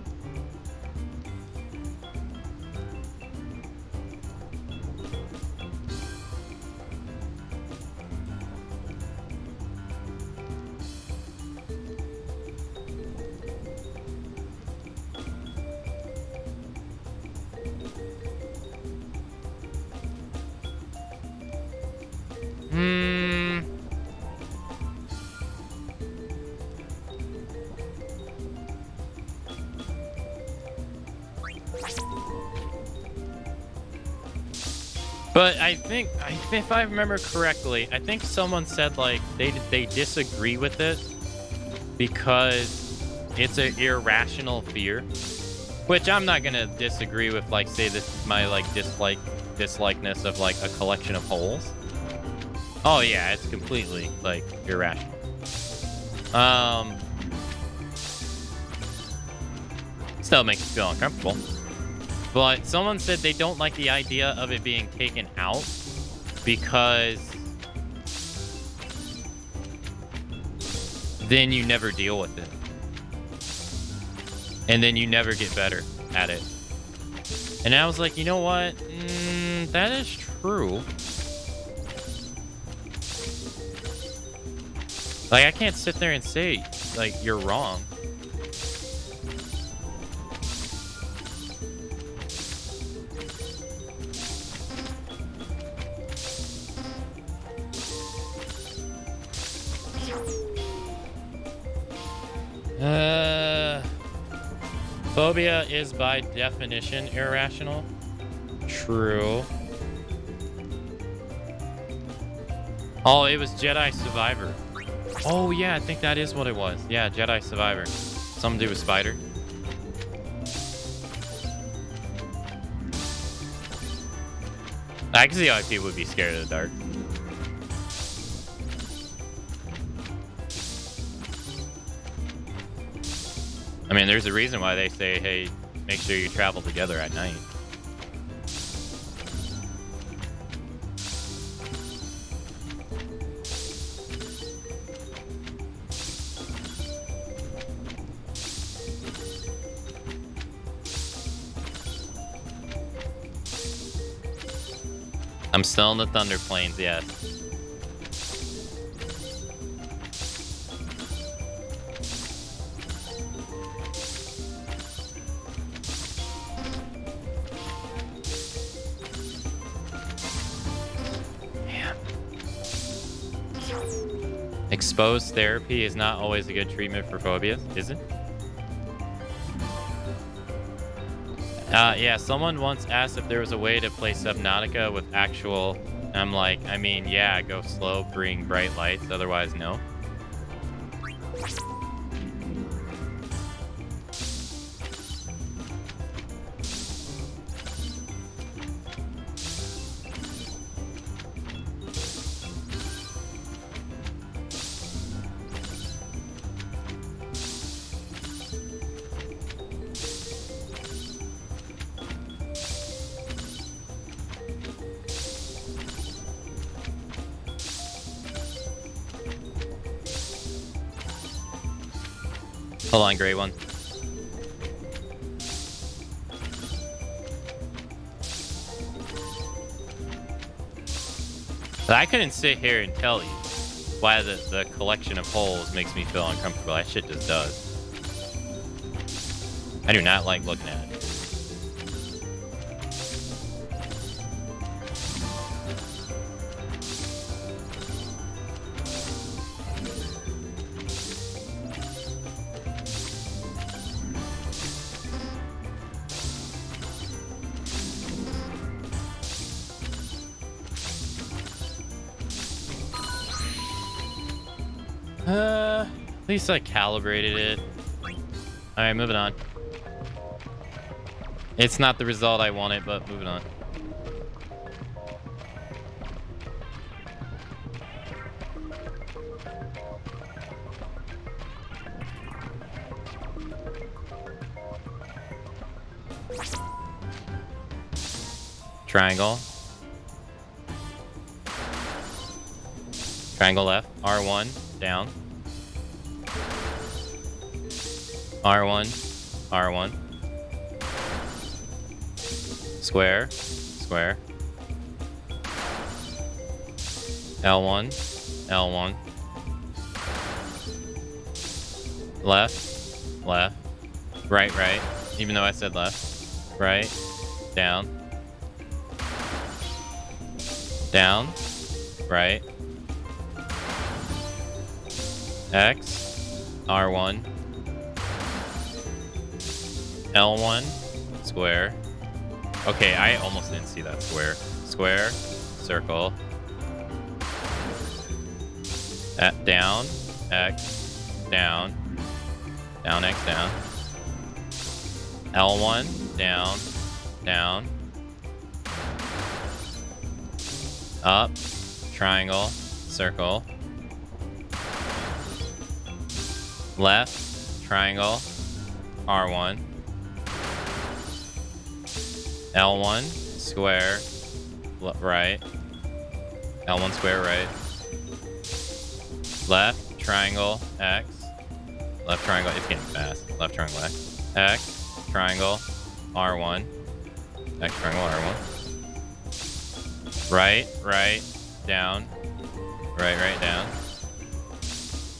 S1: But I think, if I remember correctly, I think someone said like they disagree with it because it's an irrational fear, which I'm not gonna disagree with. Like, say this is my like dislikeness of like a collection of holes. Oh yeah, it's completely like irrational. Still makes me feel uncomfortable. But someone said they don't like the idea of it being taken out because then you never deal with it. And then you never get better at it. And I was like, you know what? That is true. Like, I can't sit there and say, like, you're wrong. Phobia is by definition irrational. True. Oh, it was Jedi Survivor. Oh yeah, I think that is what it was. Yeah, Jedi Survivor. Something to do with spider. I can see how people would be scared of the dark. I mean, there's a reason why they say, hey, make sure you travel together at night. I'm still in the Thunder Plains, yes. Exposed therapy is not always a good treatment for phobias, is it? Yeah, someone once asked if there was a way to play Subnautica with actual... I'm like, I mean, yeah, go slow, bring bright lights, otherwise no. Hold on, gray one. But I couldn't sit here and tell you why the collection of holes makes me feel uncomfortable. That shit just does. I do not like looking at it. At least I calibrated it. Alright, moving on. It's not the result I wanted, but moving on. Triangle. Triangle left. R1. down. R1, R1. Square, square. L1, L1. Left, left. Right, right. Even though I said left. Right, down. Down, right. X, R1. L1, square. Okay, I almost didn't see that square. Square, circle. Down, X, down. Down, X, down. L1, down, down. Up, triangle, circle. Left, triangle, R1. L1, square, right. L1, square, right. Left, triangle, X. Left triangle, it's getting fast. Left triangle, X. X, triangle, R1. X, triangle, R1. Right, right, down. Right, right, down.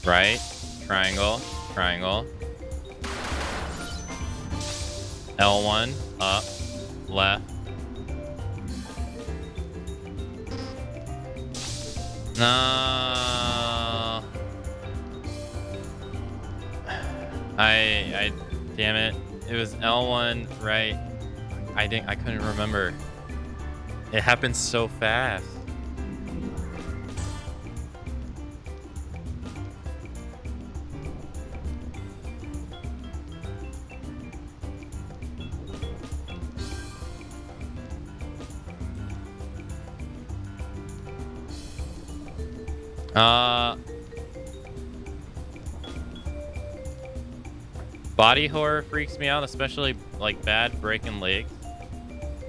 S1: Right, triangle, triangle. L1, up, left. No. Damn it. It was L1, right. I couldn't remember. It happened so fast. Body horror freaks me out, especially like bad breaking legs.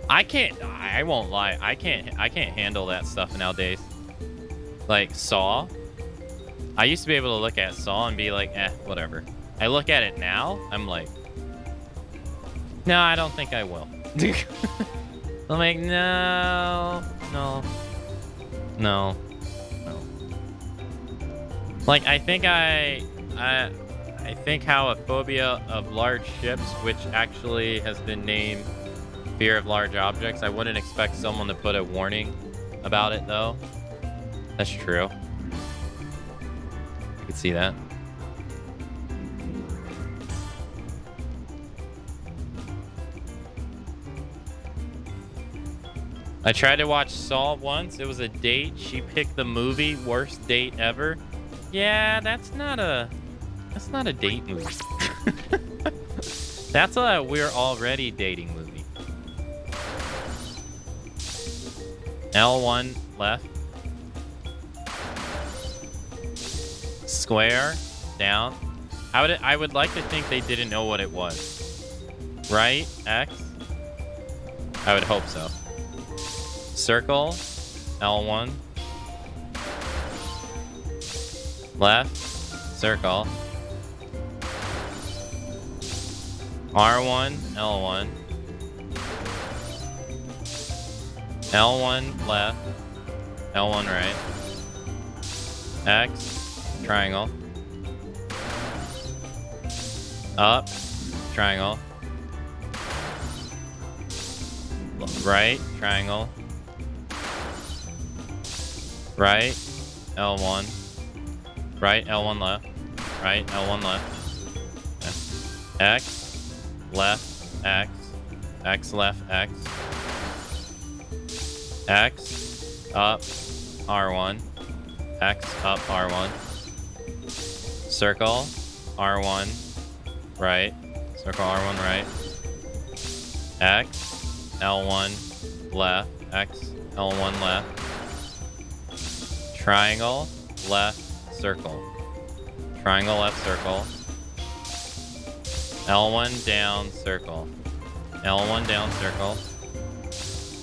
S1: I won't lie. I can't handle that stuff nowadays. Like Saw. I used to be able to look at Saw and be like, whatever. I look at it now, I'm like, no, I don't think I will. I'm like, no. Like, I think how a phobia of large ships, which actually has been named fear of large objects, I wouldn't expect someone to put a warning about it, though. That's true. I could see that. I tried to watch Saw once. It was a date. She picked the movie. Worst date ever. Yeah, that's not a date movie. That's a we're already dating movie. L1 left. Square down. I would like to think they didn't know what it was. Right? X. I would hope so. Circle. L1. Left. Circle. R1, L1. L1 left. L1 right. X, triangle. Up, triangle. Right, triangle. Right, L1. Right, L1 left. Right, L1 left. Okay. X, left, X. X left, X. X, up, R1. X, up, R1. Circle, R1, right. Circle, R1, right. X, L1, left. X, L1, left. Triangle, left, circle. Triangle, left, circle. L1 down, circle. L1 down, circle.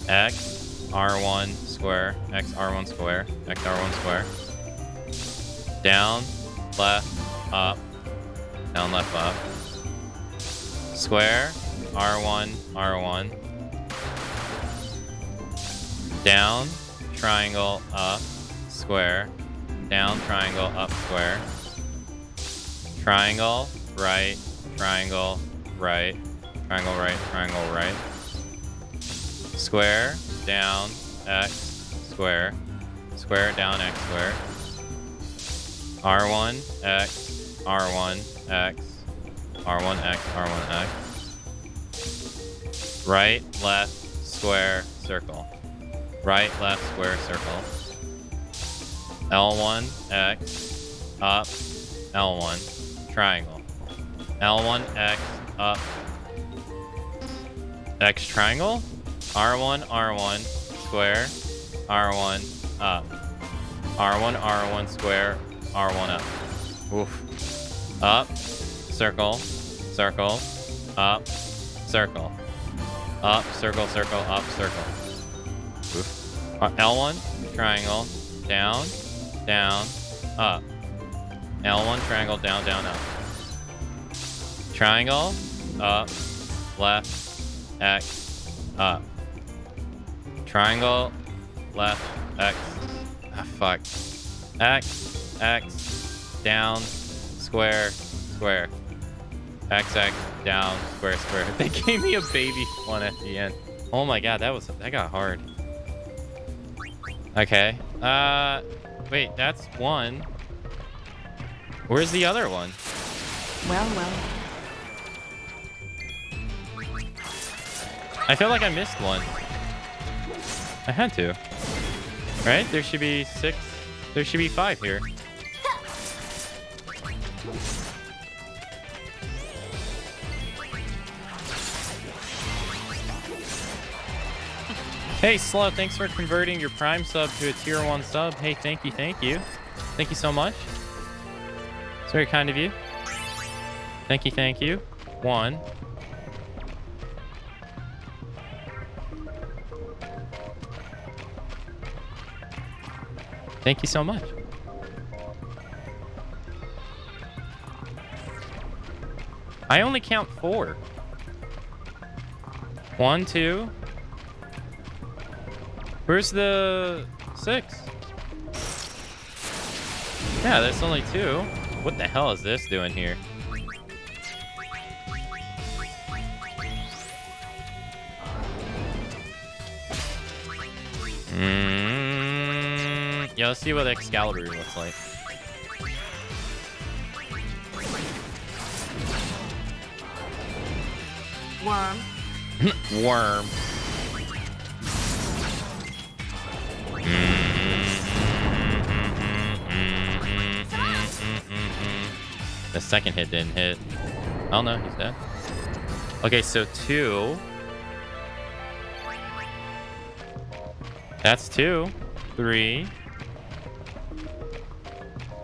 S1: X, R1 square. X, R1 square. X, R1 square. Down, left, up. Down, left, up. Square, R1, R1. Down, triangle, up, square. Down, triangle, up, square. Triangle, right, triangle, right. Triangle, right, triangle, right. Square, down, X, square. Square, down, X, square. R1, X, R1, X. R1, X, R1, X. Right, left, square, circle. Right, left, square, circle. L1, X, up, L1, triangle. L1, X, up, X, triangle. R1, R1, square, R1, up. R1, R1, square, R1, up. Oof. Up, circle, circle, up, circle. Up, circle, circle, up, circle. Oof. L1, triangle, down, down, up. L1, triangle, down, down, up. Triangle, up, left, X, up. Triangle, left, X. Ah, fuck. X, X, down, square, square. X, X, down, square, square. They gave me a baby one at the end. Oh my god, that got hard. Okay. Wait, that's one. Where's the other one?
S5: Well, well.
S1: I feel like I missed one. I had to. Right? There should be 6. There should be 5 here. Hey, Slow, thanks for converting your Prime sub to a Tier 1 sub. Hey, thank you, thank you. Thank you so much. It's very kind of you. Thank you, thank you. 1. Thank you so much. I only count 4. 1, 2. Where's the 6? Yeah, that's only 2. What the hell is this doing here? Yeah, let's see what Excalibur looks like.
S10: Worm.
S1: Worm. The second hit didn't hit. Oh no, he's dead. Okay, so 2. That's 2. 3.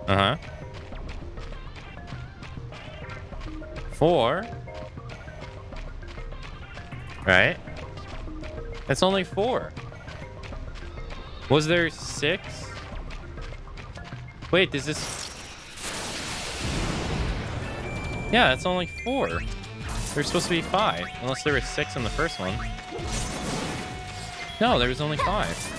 S1: Uh-huh. 4. Right? That's only 4. Was there 6? Wait, does this... Yeah, that's only 4. There's supposed to be 5. Unless there was 6 in the first one. No, there was only 5.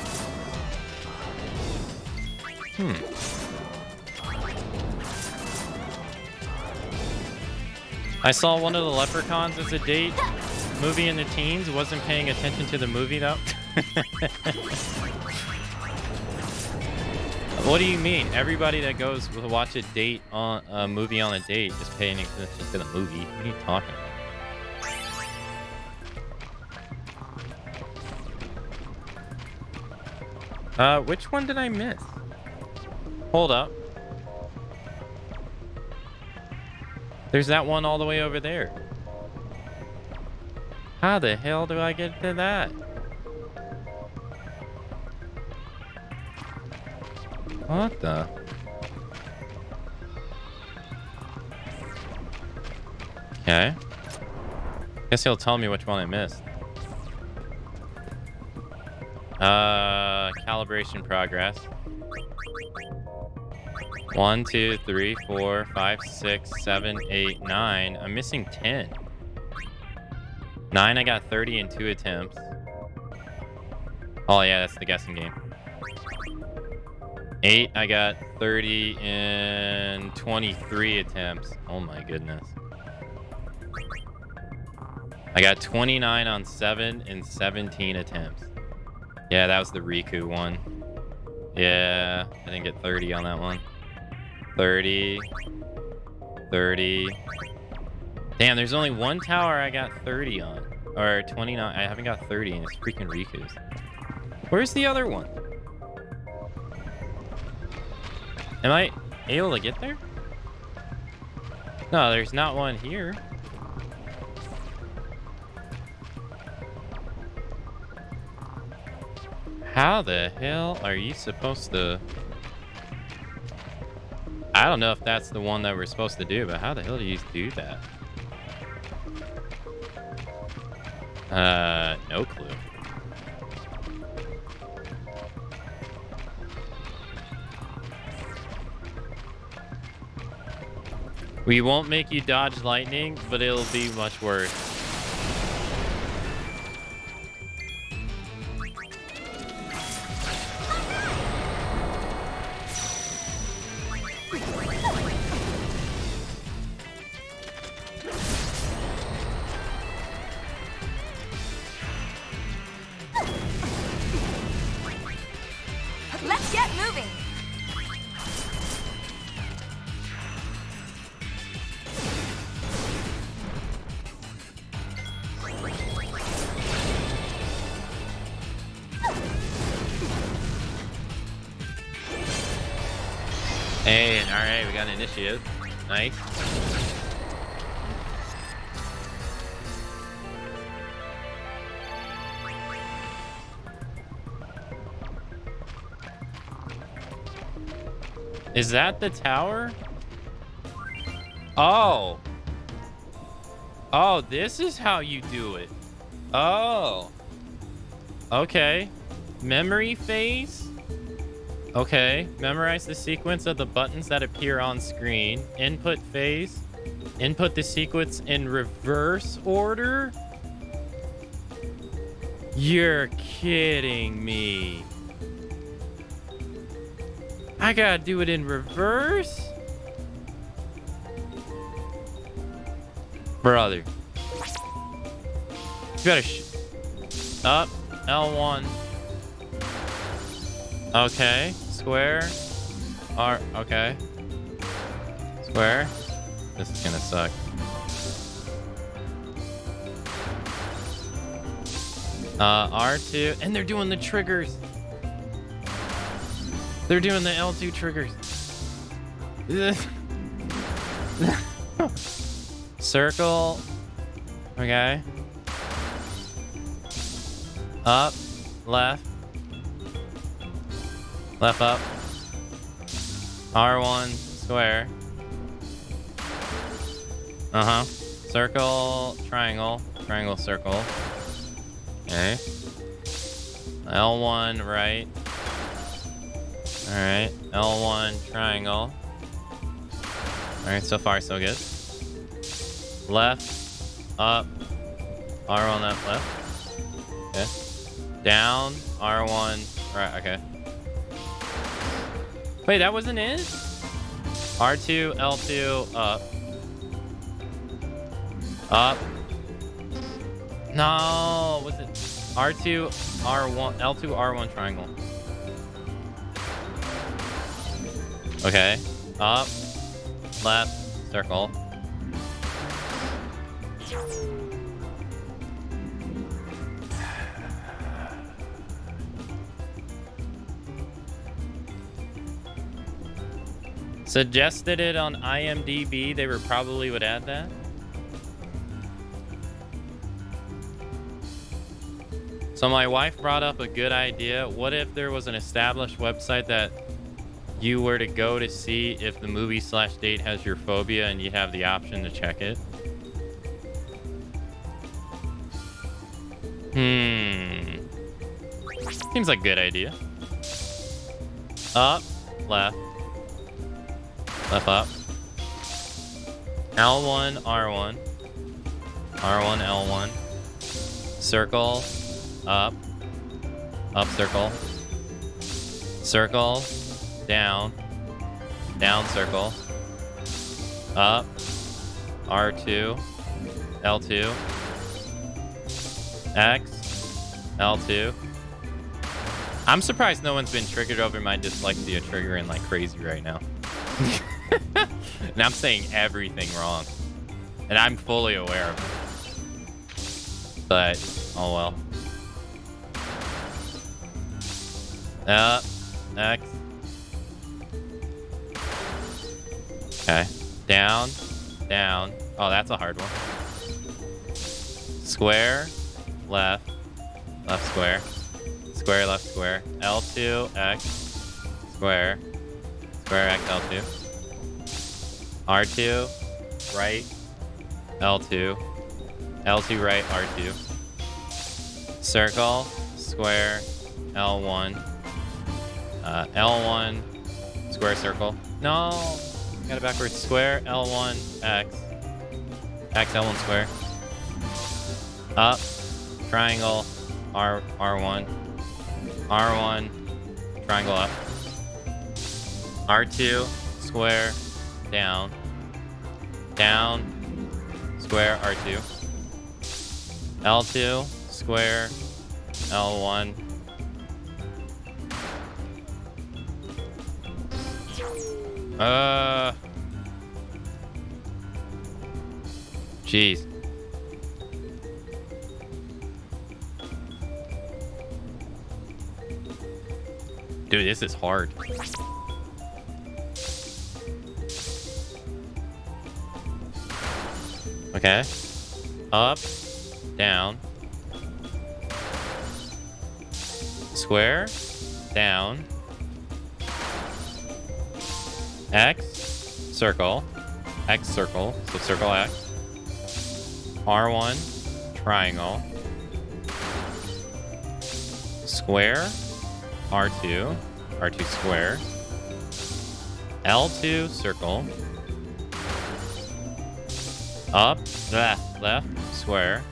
S1: I saw one of the Leprechauns as a date movie in the teens. Wasn't paying attention to the movie though. What do you mean? Everybody that goes to watch a date on a movie on a date is paying attention to the movie. What are you talking about? Which one did I miss? Hold up. There's that one all the way over there. How the hell do I get to that? What the? Okay. Guess he'll tell me which one I missed. Calibration progress. 1, 2, 3, 4, 5, 6, 7, 8, 9. I'm missing 10. 9, I got 30 in 2 attempts. Oh yeah, that's the guessing game. 8, I got 30 in 23 attempts. Oh my goodness. I got 29 on 7 in 17 attempts. Yeah, that was the Riku one. Yeah, I didn't get 30 on that one. 30. 30. Damn, there's only one tower I got 30 on. Or 29. I haven't got 30 and it's freaking Riku's. Where's the other one? Am I able to get there? No, there's not one here. How the hell are you supposed to... I don't know if that's the one that we're supposed to do, but how the hell do you do that? No clue. We won't make you dodge lightning, but it'll be much worse.
S2: Let's get moving.
S1: Hey, all right, we got an initiative. Nice. Is that the tower? Oh. Oh, this is how you do it. Oh. Okay. Memory phase. Okay. Memorize the sequence of the buttons that appear on screen. Input phase. Input the sequence in reverse order. You're kidding me. I gotta do it in reverse? Brother. You gotta up, L1. Okay, square. R, okay. Square. This is gonna suck. R2, and they're doing the triggers. They're doing the L2 triggers. Circle. Okay. Up. Left. Left up. R1. Square. Uh-huh. Circle. Triangle. Triangle. Circle. Okay. L1. Right. Alright, L1 triangle. Alright, so far so good. Left, up, R1 up, left. Okay. Down, R1, right, okay. Wait, that wasn't it? R2, L2, up. Up. No, was it R2, R1, L2, R1 triangle? Okay, up, left, circle. Suggested it on IMDb, they probably would add that. So my wife brought up a good idea. What if there was an established website that you were to go to see if the movie/date has your phobia and you have the option to check it? Seems like a good idea. Up, left. Left up. L1, R1. R1, L1. Circle. Up. Up, circle. Circle. Down. Down, circle. Up. R2. L2. X. L2. I'm surprised no one's been triggered over my dyslexia triggering like crazy right now. And I'm saying everything wrong. And I'm fully aware of it. But, oh well. X. Okay. Down. Down. Oh, that's a hard one. Square. Left. Left square. Square, left square. L2, X. Square. Square, X, L2. R2, right. L2. L2, right, R2. Circle. Square. L1. L1. Square, circle. No. Got it backwards. Square. L1, X. X, L1, square. Up. Triangle. R1. R1, triangle up. R2, square, down. Down, square, R2. L2, square, L1. Jeez. Dude, this is hard. Okay. Up, down. Square, down. X, circle. X, circle. So circle X. R1, triangle. Square. R2, R2 square, L2 circle, up, left, square,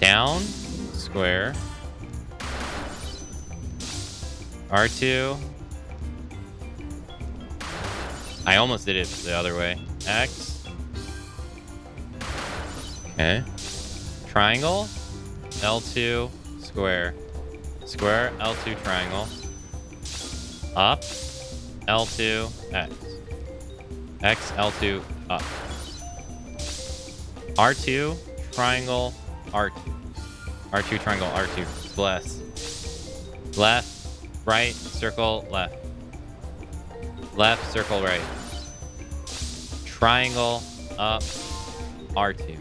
S1: down, square, R2, I almost did it the other way, X, okay, triangle, L2 square, square, L2 triangle, up, L2, X, X, L2, up, R2, triangle, R2, R2, triangle, R2, bless, left, right, circle, left, left, circle, right, triangle, up, R2,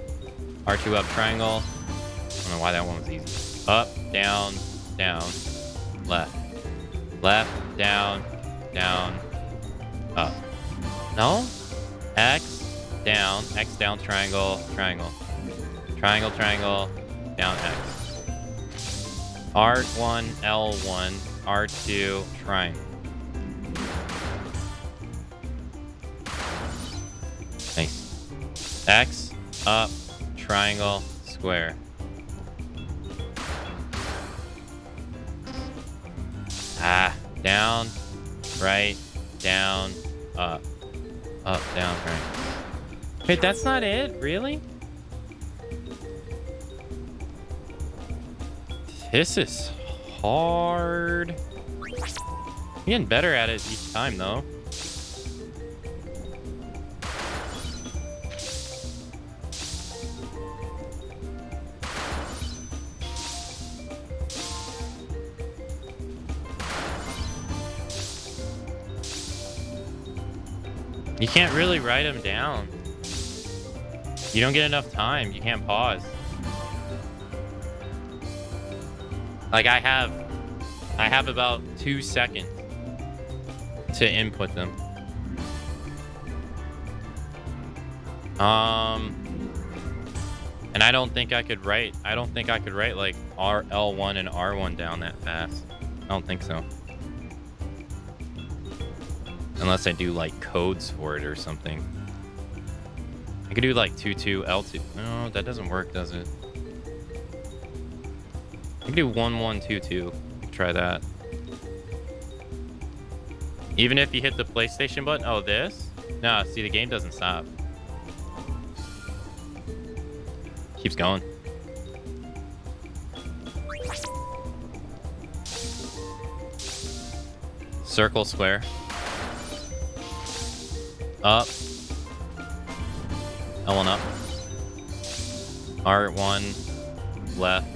S1: R2 up, triangle, I don't know why that one was easy, up, down, down, left, left, down, down, up. No? X, down, triangle, triangle, triangle, triangle, down, X. R1, L1, R2, triangle. Nice. X, up, triangle, square. Down, right, down, up, down, right. Wait, that's not it? Really? This is hard. I'm getting better at it each time, though. You can't really write them down. You don't get enough time. You can't pause. Like I have about 2 seconds to input them. And I don't think I could write like L1 and R1 down that fast. I don't think so. Unless I do like codes for it or something. I could do like 22 L2. No, that doesn't work, does it? I can do 1122. Try that. Even if you hit the PlayStation button. Oh, this? No, see, the game doesn't stop. Keeps going. Circle, square. Up. L1 up. R1 left.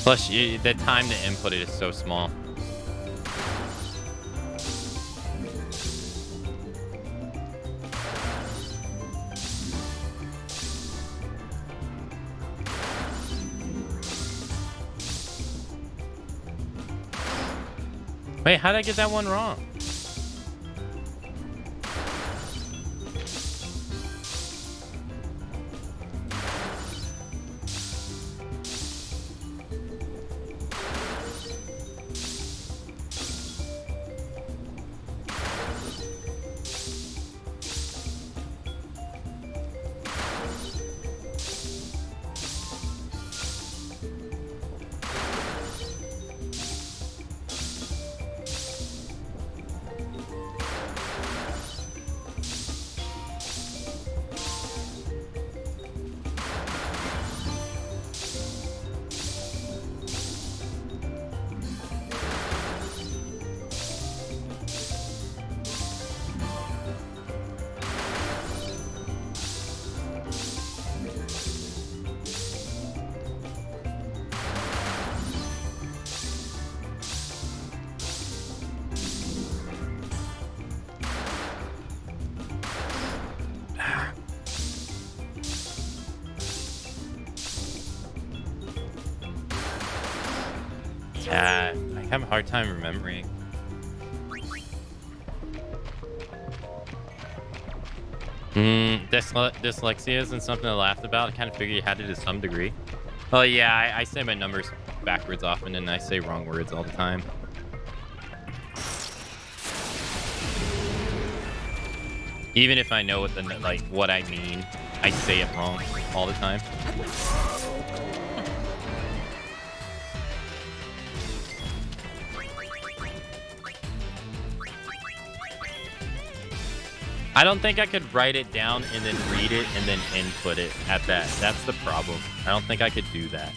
S1: Plus, the time to input it is so small. Wait, how did I get that one wrong? I have a hard time remembering. Dyslexia isn't something I laughed about. I kind of figured you had it to some degree. Oh yeah, I say my numbers backwards often, and I say wrong words all the time. Even if I know what what I mean, I say it wrong all the time. I don't think I could write it down and then read it and then input it at that. That's the problem. I don't think I could do that.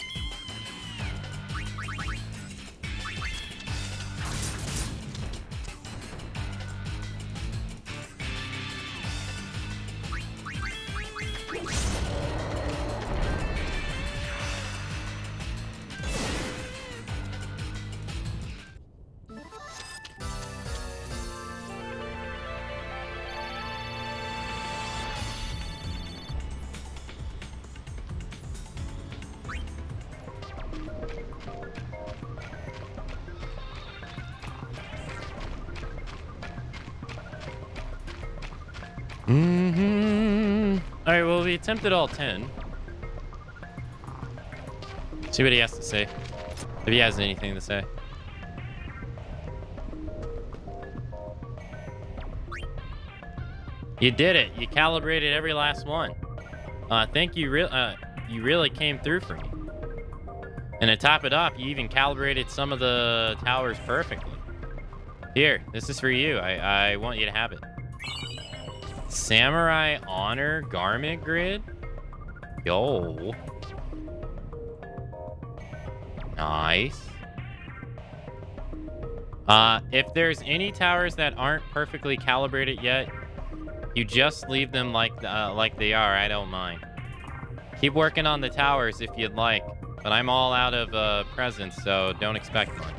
S1: Alright, well, we attempted all 10. See what he has to say. If he has anything to say. You did it. You calibrated every last one. I think you really came through for me. And to top it off, you even calibrated some of the towers perfectly. Here, this is for you. I want you to have it. Samurai Honor Garment Grid? Yo. Nice. If there's any towers that aren't perfectly calibrated yet, you just leave them like they are. I don't mind. Keep working on the towers if you'd like, but I'm all out of presents, so don't expect one.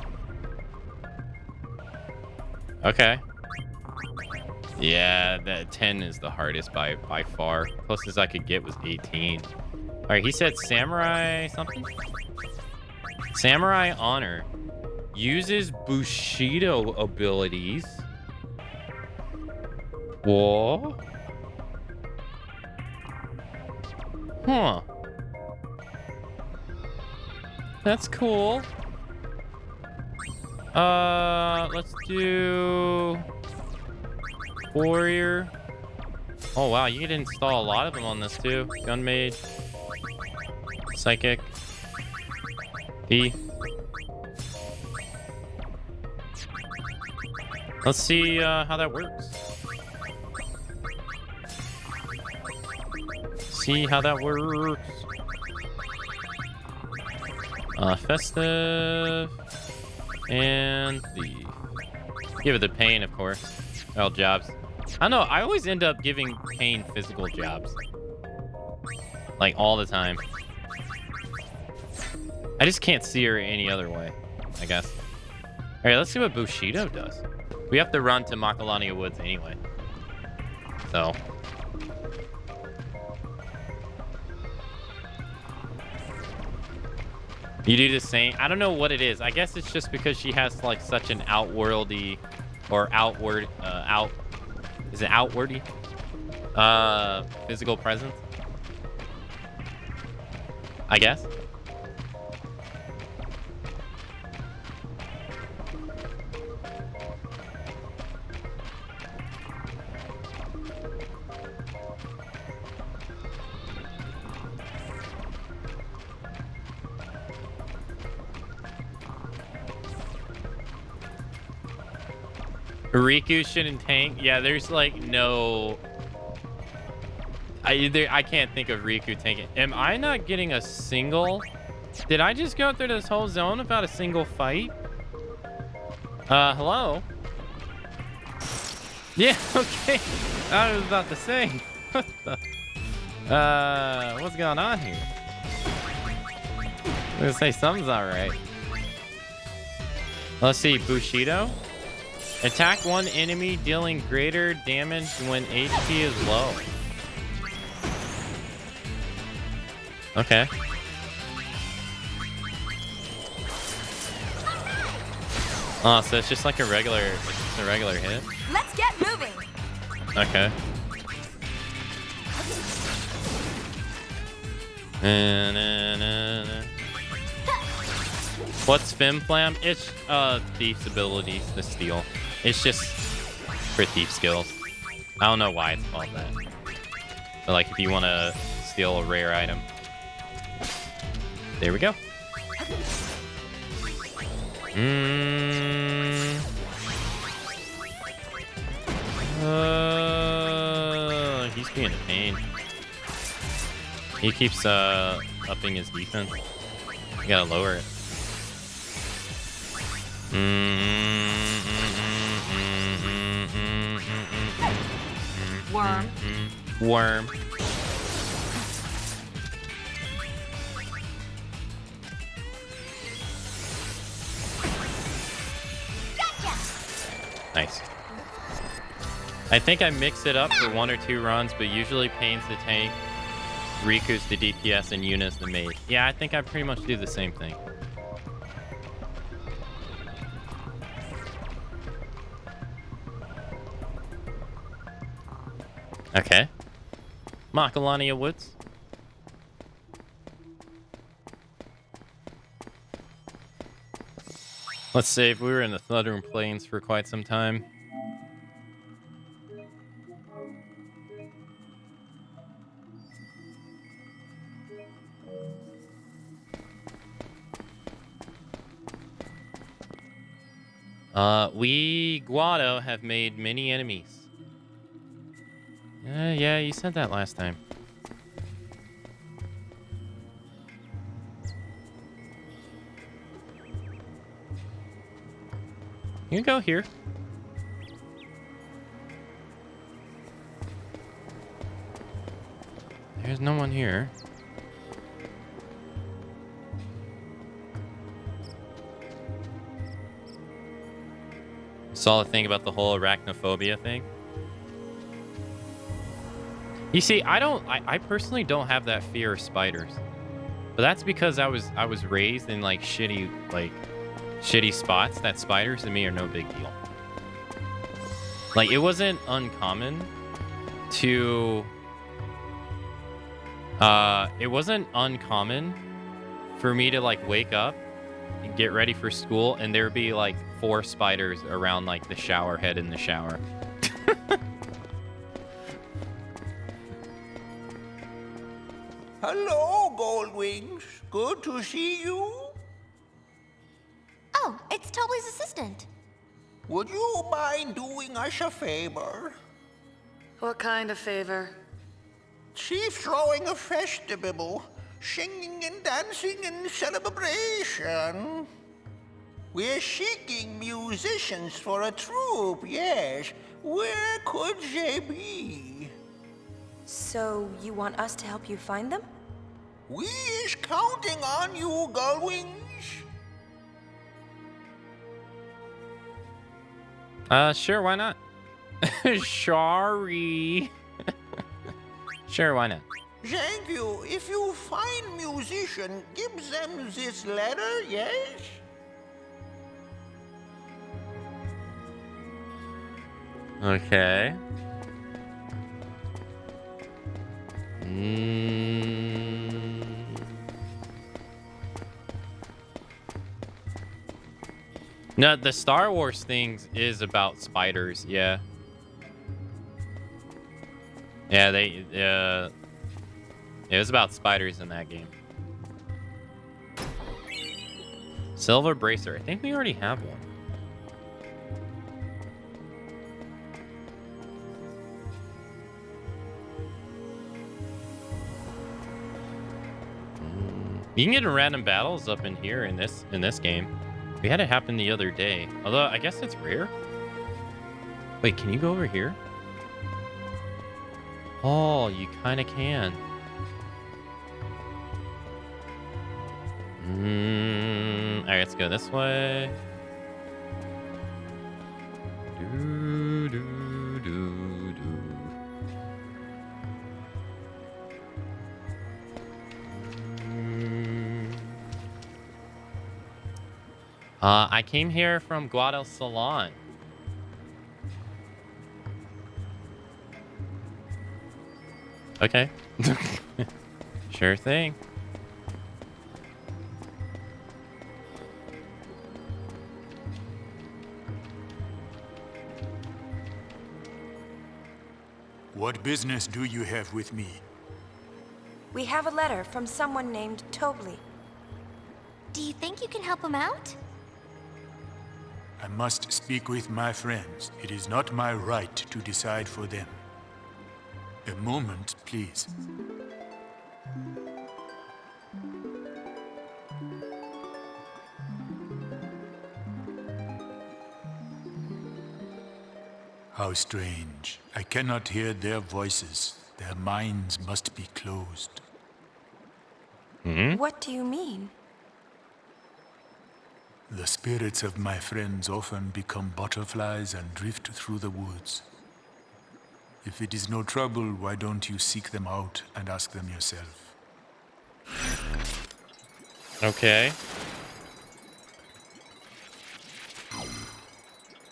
S1: Okay. Yeah, that 10 is the hardest by far. Closest I could get was 18. All right, he said Samurai something? Samurai Honor uses Bushido abilities. Whoa. Huh. That's cool. Let's do warrior. Oh wow, you can install a lot of them on this too. Gun mage, psychic, B. Let's see how that works. See how that works. Festive and the give it the pain, of course. Well, jobs. I don't know. I always end up giving Pain physical jobs, like all the time. I just can't see her any other way, I guess. All right, let's see what Bushido does. We have to run to Makalania Woods anyway, so. You do the same. I don't know what it is. I guess it's just because she has like such an outworldy or outward is it outwordy physical presence, I guess. Riku shouldn't tank. Yeah, there's like no. I can't think of Riku tanking. Am I not getting a single? Did I just go through this whole zone without a single fight? Hello? Yeah, okay. I was about to say. What the? What's going on here? I'm gonna say something's alright. Let's see, Bushido. Attack one enemy dealing greater damage when HP is low. Okay. Oh, so it's just like a regular hit.
S2: Let's get moving.
S1: Okay. What's Fim-Flam? It's Thief's ability to steal. It's just for thief skills. I don't know why it's called that. But like if you want to steal a rare item. There we go. He's being a pain. He keeps upping his defense. You gotta lower it.
S2: Worm.
S1: Worm.
S2: Gotcha.
S1: Nice. I think I mix it up for 1 or 2 runs, but usually Pain's the tank, Riku's the DPS, and Yuna's the mage. Yeah, I think I pretty much do the same thing. Okay. Makalania Woods. Let's save. We were in the Southern Plains for quite some time. We, Guado, have made many enemies. Yeah, you said that last time. You can go here. There's no one here. Saw the thing about the whole arachnophobia thing. You see, I personally don't have that fear of spiders. But that's because I was raised in like shitty spots that spiders to me are no big deal. Like it wasn't uncommon for me to like wake up get ready for school, and there'd be like 4 spiders around like the shower head in the shower.
S14: Hello, Goldwings. Good to see you.
S3: Oh, it's Tobley's assistant.
S14: Would you mind doing us a favor?
S5: What kind of favor?
S14: Chief throwing a festival, singing and dancing in celebration. We're seeking musicians for a troupe, yes. Where could they be?
S2: So, you want us to help you find them?
S14: We is counting on you, Gullwings.
S1: Sure, why not? Sorry. Sure, why not?
S14: Thank you. If you find musician, give them this letter, yes?
S1: Okay. No, the Star Wars things is about spiders, yeah. Yeah, it was about spiders in that game. Silver bracer. I think we already have one. You can get in random battles up in here in this game. We had it happen the other day. Although I guess it's rare. Wait, can you go over here? Oh, you kind of can. Alright, let's go this way. I came here from Guadal Salon. Okay. Sure thing.
S15: What business do you have with me?
S2: We have a letter from someone named Tobley.
S3: Do you think you can help him out?
S15: I must speak with my friends. It is not my right to decide for them. A moment, please. How strange. I cannot hear their voices. Their minds must be closed.
S2: What do you mean?
S15: The spirits of my friends often become butterflies and drift through the woods. If it is no trouble, why don't you seek them out and ask them yourself?
S1: Okay.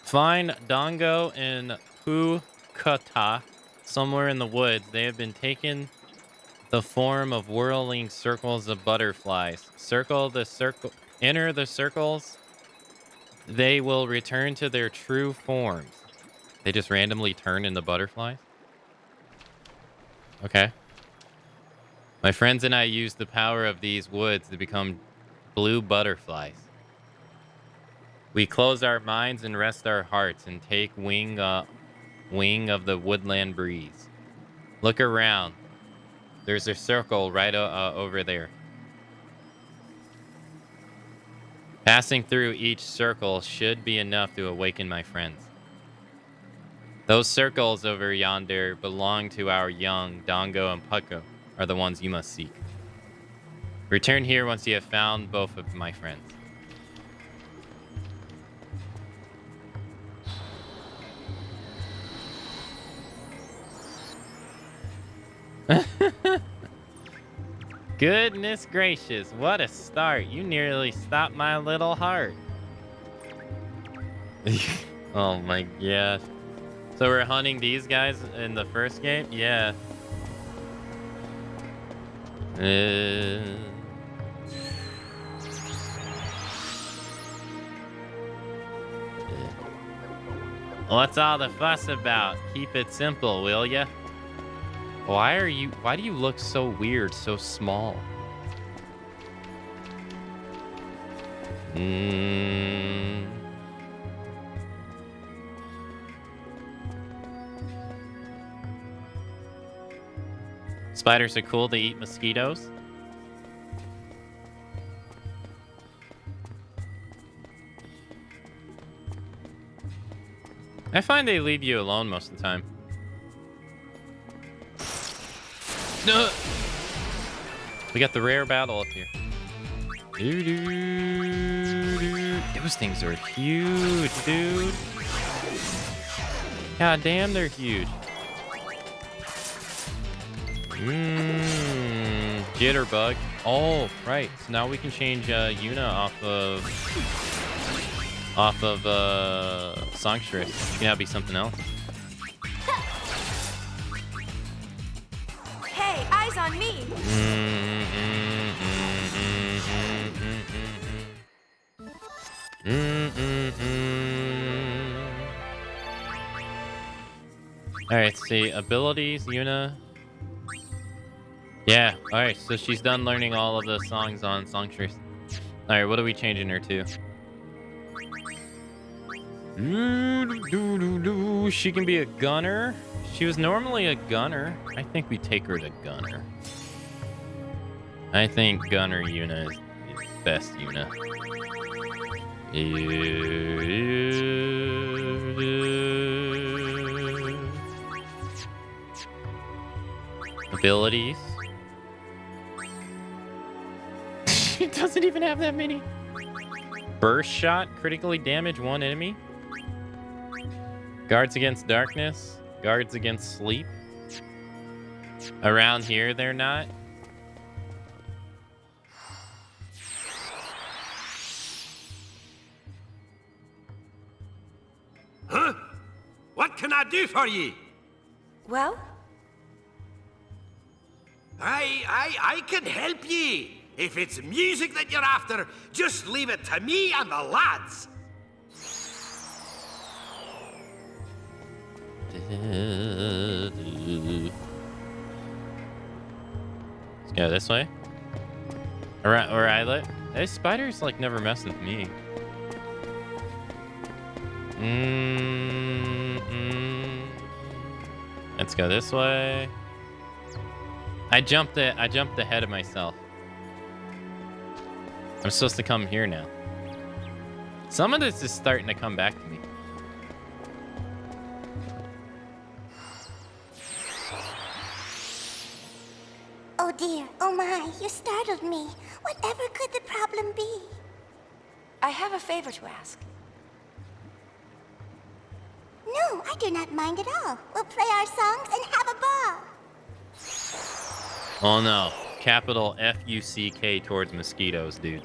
S1: Find Dongo and Pukata somewhere in the woods. They have been taken the form of whirling circles of butterflies. Enter the circles. They will return to their true forms. They just randomly turn into butterflies? Okay. My friends and I use the power of these woods to become blue butterflies. We close our minds and rest our hearts and take wing of the woodland breeze. Look around. There's a circle right over there. Passing through each circle should be enough to awaken my friends. Those circles over yonder belong to our young, Dongo and Pucko, are the ones you must seek. Return here once you have found both of my friends. Goodness gracious, what a start. You nearly stopped my little heart. Oh my gosh. So we're hunting these guys in the first game? Yeah. What's all the fuss about? Keep it simple, will ya? Why do you look so weird, so small? Spiders are cool, they eat mosquitoes. I find they leave you alone most of the time. No. We got the rare battle up here. Those things are huge, dude. God damn, they're huge. Jitterbug. Oh, right. So now we can change Yuna off of Songstress. It can now be something else.
S2: Hey, eyes on me. Alright, let's see. Abilities, Yuna. Yeah, alright, so she's done learning all of the songs on Songstress. Alright, what are we changing her to? She can be a gunner. She was normally a gunner. I think we take her to gunner. I think gunner Yuna is best Yuna. Abilities. She doesn't even have that many. Burst shot, critically damage one enemy. Guards against darkness. Guards against sleep. Around here, they're not.
S16: Huh? What can I do for ye?
S2: Well?
S16: I can help ye. If it's music that you're after, just leave it to me and the lads.
S1: Let's go this way. Around where I live. Hey, spiders like never mess with me. Let's go this way. I jumped ahead of myself. I'm supposed to come here now. Some of this is starting to come back to me.
S3: Oh dear, oh my, you startled me. Whatever could the problem be?
S2: I have a favor to ask.
S3: No, I do not mind at all. We'll play our songs and have a ball.
S1: Oh no. Capital F-U-C-K towards mosquitoes, dude.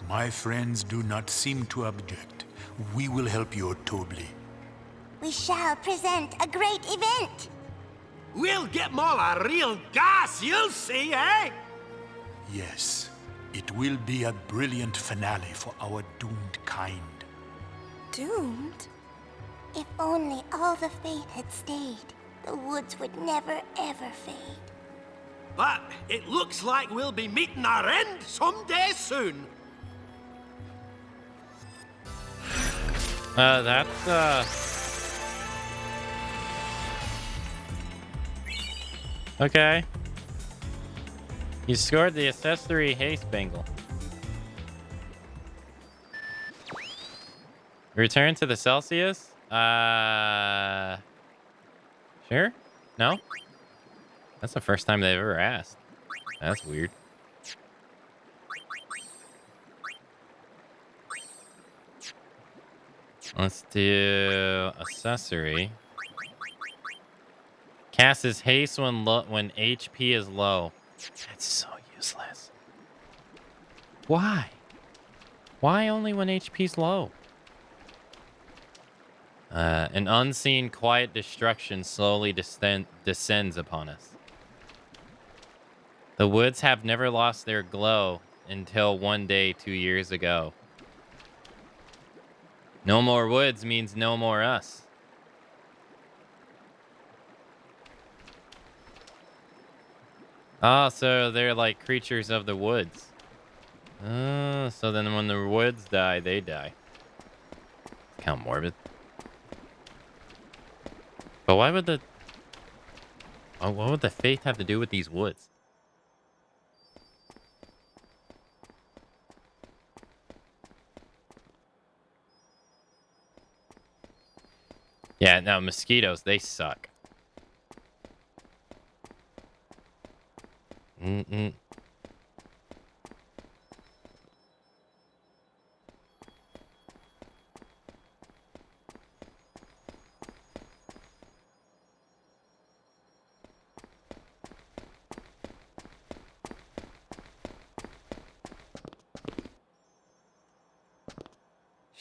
S15: My friends do not seem to object. We will help you, Tobli.
S3: We shall present a great event.
S16: We'll get them all a real gas, you'll see, eh?
S15: Yes, it will be a brilliant finale for our doomed kind.
S2: Doomed?
S3: If only all the faith had stayed, the woods would never ever fade.
S16: But it looks like we'll be meeting our end someday soon.
S1: Okay. You scored the accessory haste bangle. Return to the Celsius? Sure? No? That's the first time they've ever asked. That's weird. Let's do accessory. Casts haste when HP is low. That's so useless. Why? Why only when HP's low? An unseen quiet destruction slowly descends upon us. The woods have never lost their glow until one day 2 years ago. No more woods means no more us. Oh, so they're like creatures of the woods. Oh, so then when the woods die, they die. Kind of morbid. But why would the... Oh, what would the faith have to do with these woods? Yeah, no, mosquitoes, they suck. Mm-mm.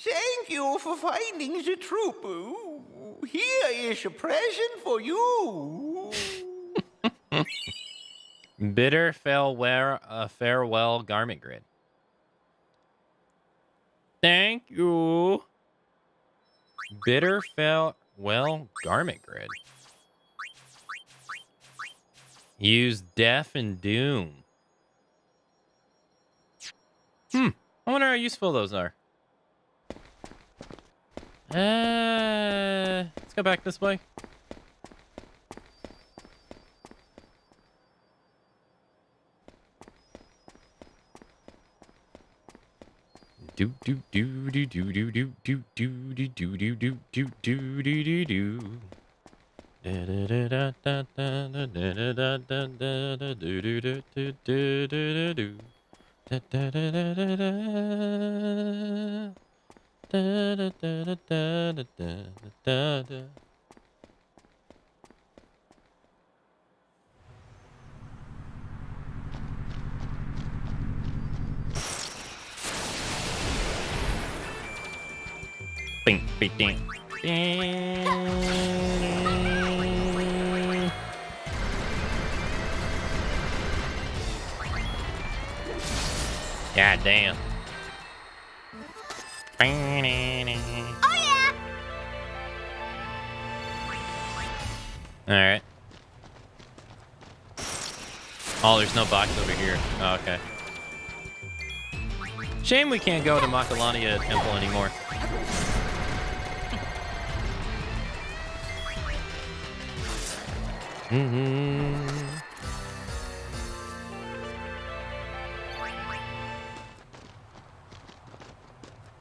S14: Thank you for finding the troop. Here is a present for you.
S1: Bitter farewell garment grid. Thank you. Bitter farewell garment grid. Use death and doom. I wonder how useful those are. Let's go back this way. Do do do do do do do do do do do do do do do do do. Da da da da da da da da da da da do do do do do do do. Da da da da da da. Da da da da da da da da. Bing, bing, ding. God damn.
S4: Oh yeah!
S1: Alright. Oh, there's no box over here. Oh, okay. Shame we can't go to Makalania Temple anymore.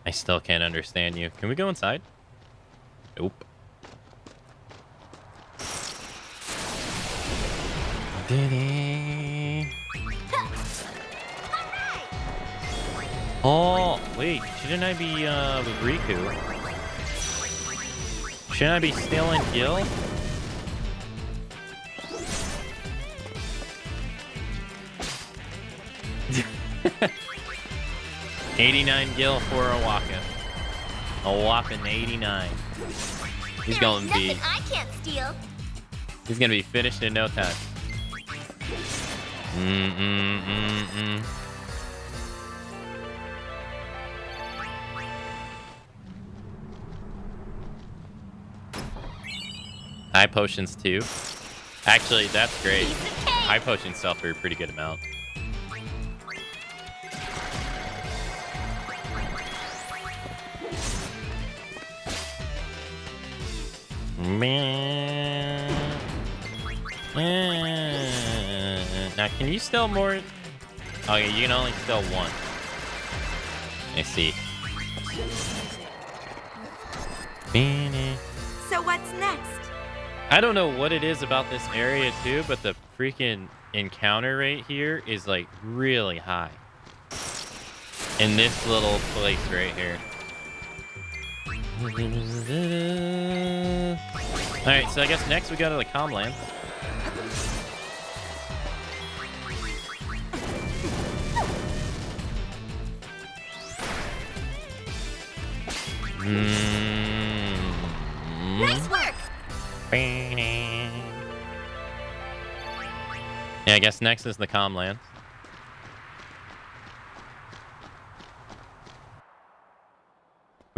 S1: I still can't understand you. Can we go inside? Nope. Oh, wait. Shouldn't I be with Riku? Shouldn't I be stealing Gil? $89 Gil for a Waka. A whopping 89. He's going to be...
S3: I can't steal.
S1: He's going to be finished in no time. High potions too. Actually, that's great. High potions sell for a pretty good amount. Now, can you steal more? Okay, you can only steal one. I see.
S2: So what's next?
S1: I don't know what it is about this area too, but the freaking encounter rate here is like really high. In this little place right here. Alright, so I guess next we go to the Comlands.
S3: Nice work!
S1: Yeah, I guess next is the Comlands.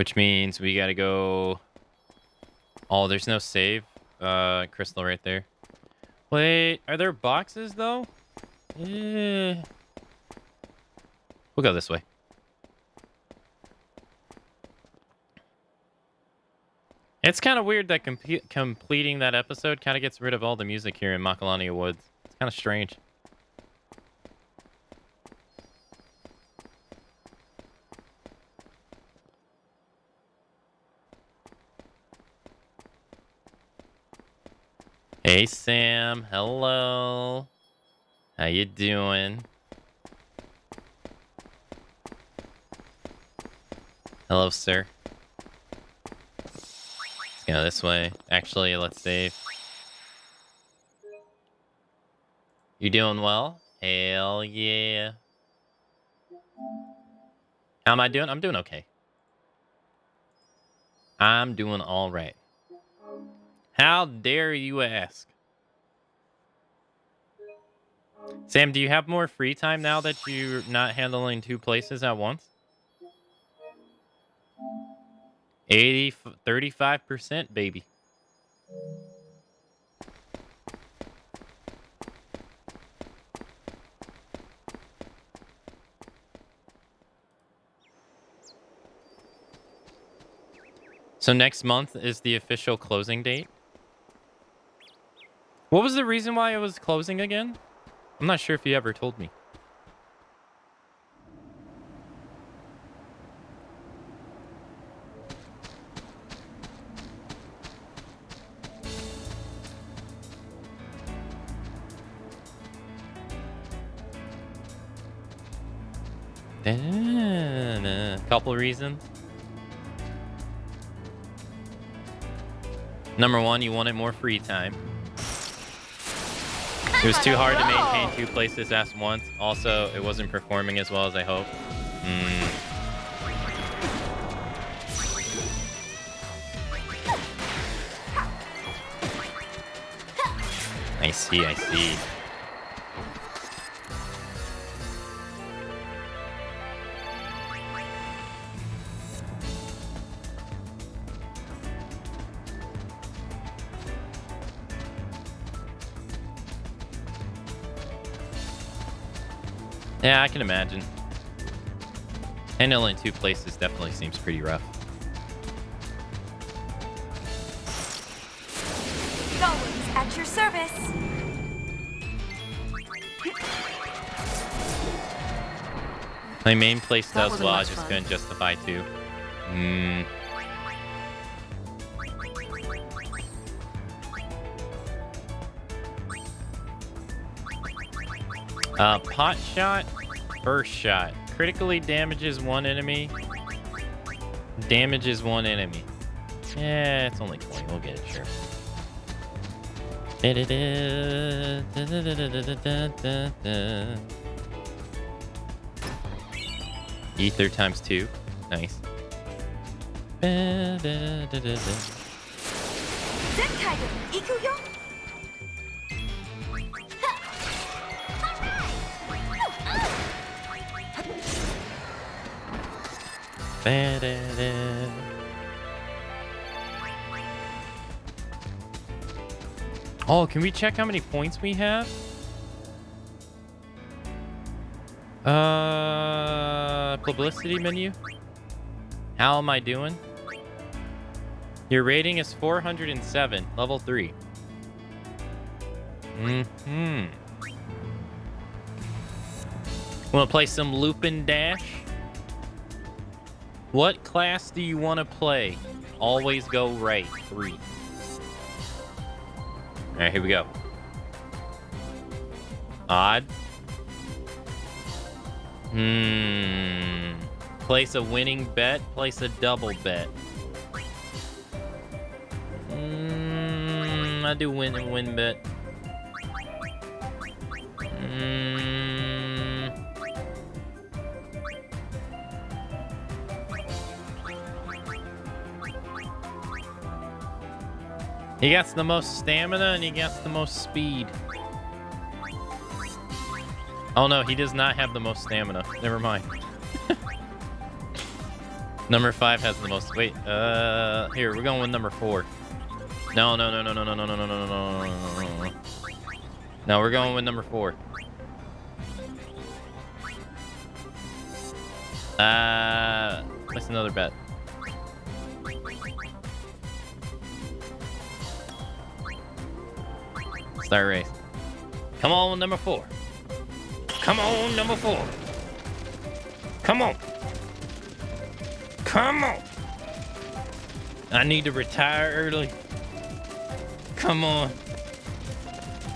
S1: Which means we gotta go... Oh, there's no save. Crystal right there. Wait, are there boxes, though? We'll go this way. It's kind of weird that completing that episode kind of gets rid of all the music here in Makalania Woods. It's kind of strange. Hey, Sam. Hello. How you doing? Hello, sir. Let's go this way. Actually, let's save. You doing well? Hell yeah. How am I doing? I'm doing okay. I'm doing all right. How dare you ask? Sam, do you have more free time now that you're not handling 2 places at once? 35%, baby. So next month is the official closing date? What was the reason why it was closing again? I'm not sure if you ever told me. Couple reasons. Number 1, you wanted more free time. It was too hard to maintain 2 places at once. Also, it wasn't performing as well as I hoped. I see, I see. Yeah, I can imagine. Handling 2 places definitely seems pretty rough.
S2: Always at your service.
S1: My main place does well, I just couldn't justify 2. Pot shot, first shot. Critically damages 1 enemy. Damages 1 enemy. Yeah, it's only 20. We'll get it, sure. Ether times 2. Nice. Oh, can we check how many points we have? Publicity menu. How am I doing? Your rating is 407, level 3. Want to play some Loop and Dash? What class do you want to play? Always go right. 3. Alright, here we go. Odd. Place a winning bet. Place a double bet. I do win and win bet. He gets the most stamina and he gets the most speed. Oh no, he does not have the most stamina. Never mind. Number 5 has the most. Wait, here, we're going with number 4. No. No, we're going with number 4. What's another bet? Start race. Come on, number 4. Come on, number 4. Come on. Come on. I need to retire early. Come on.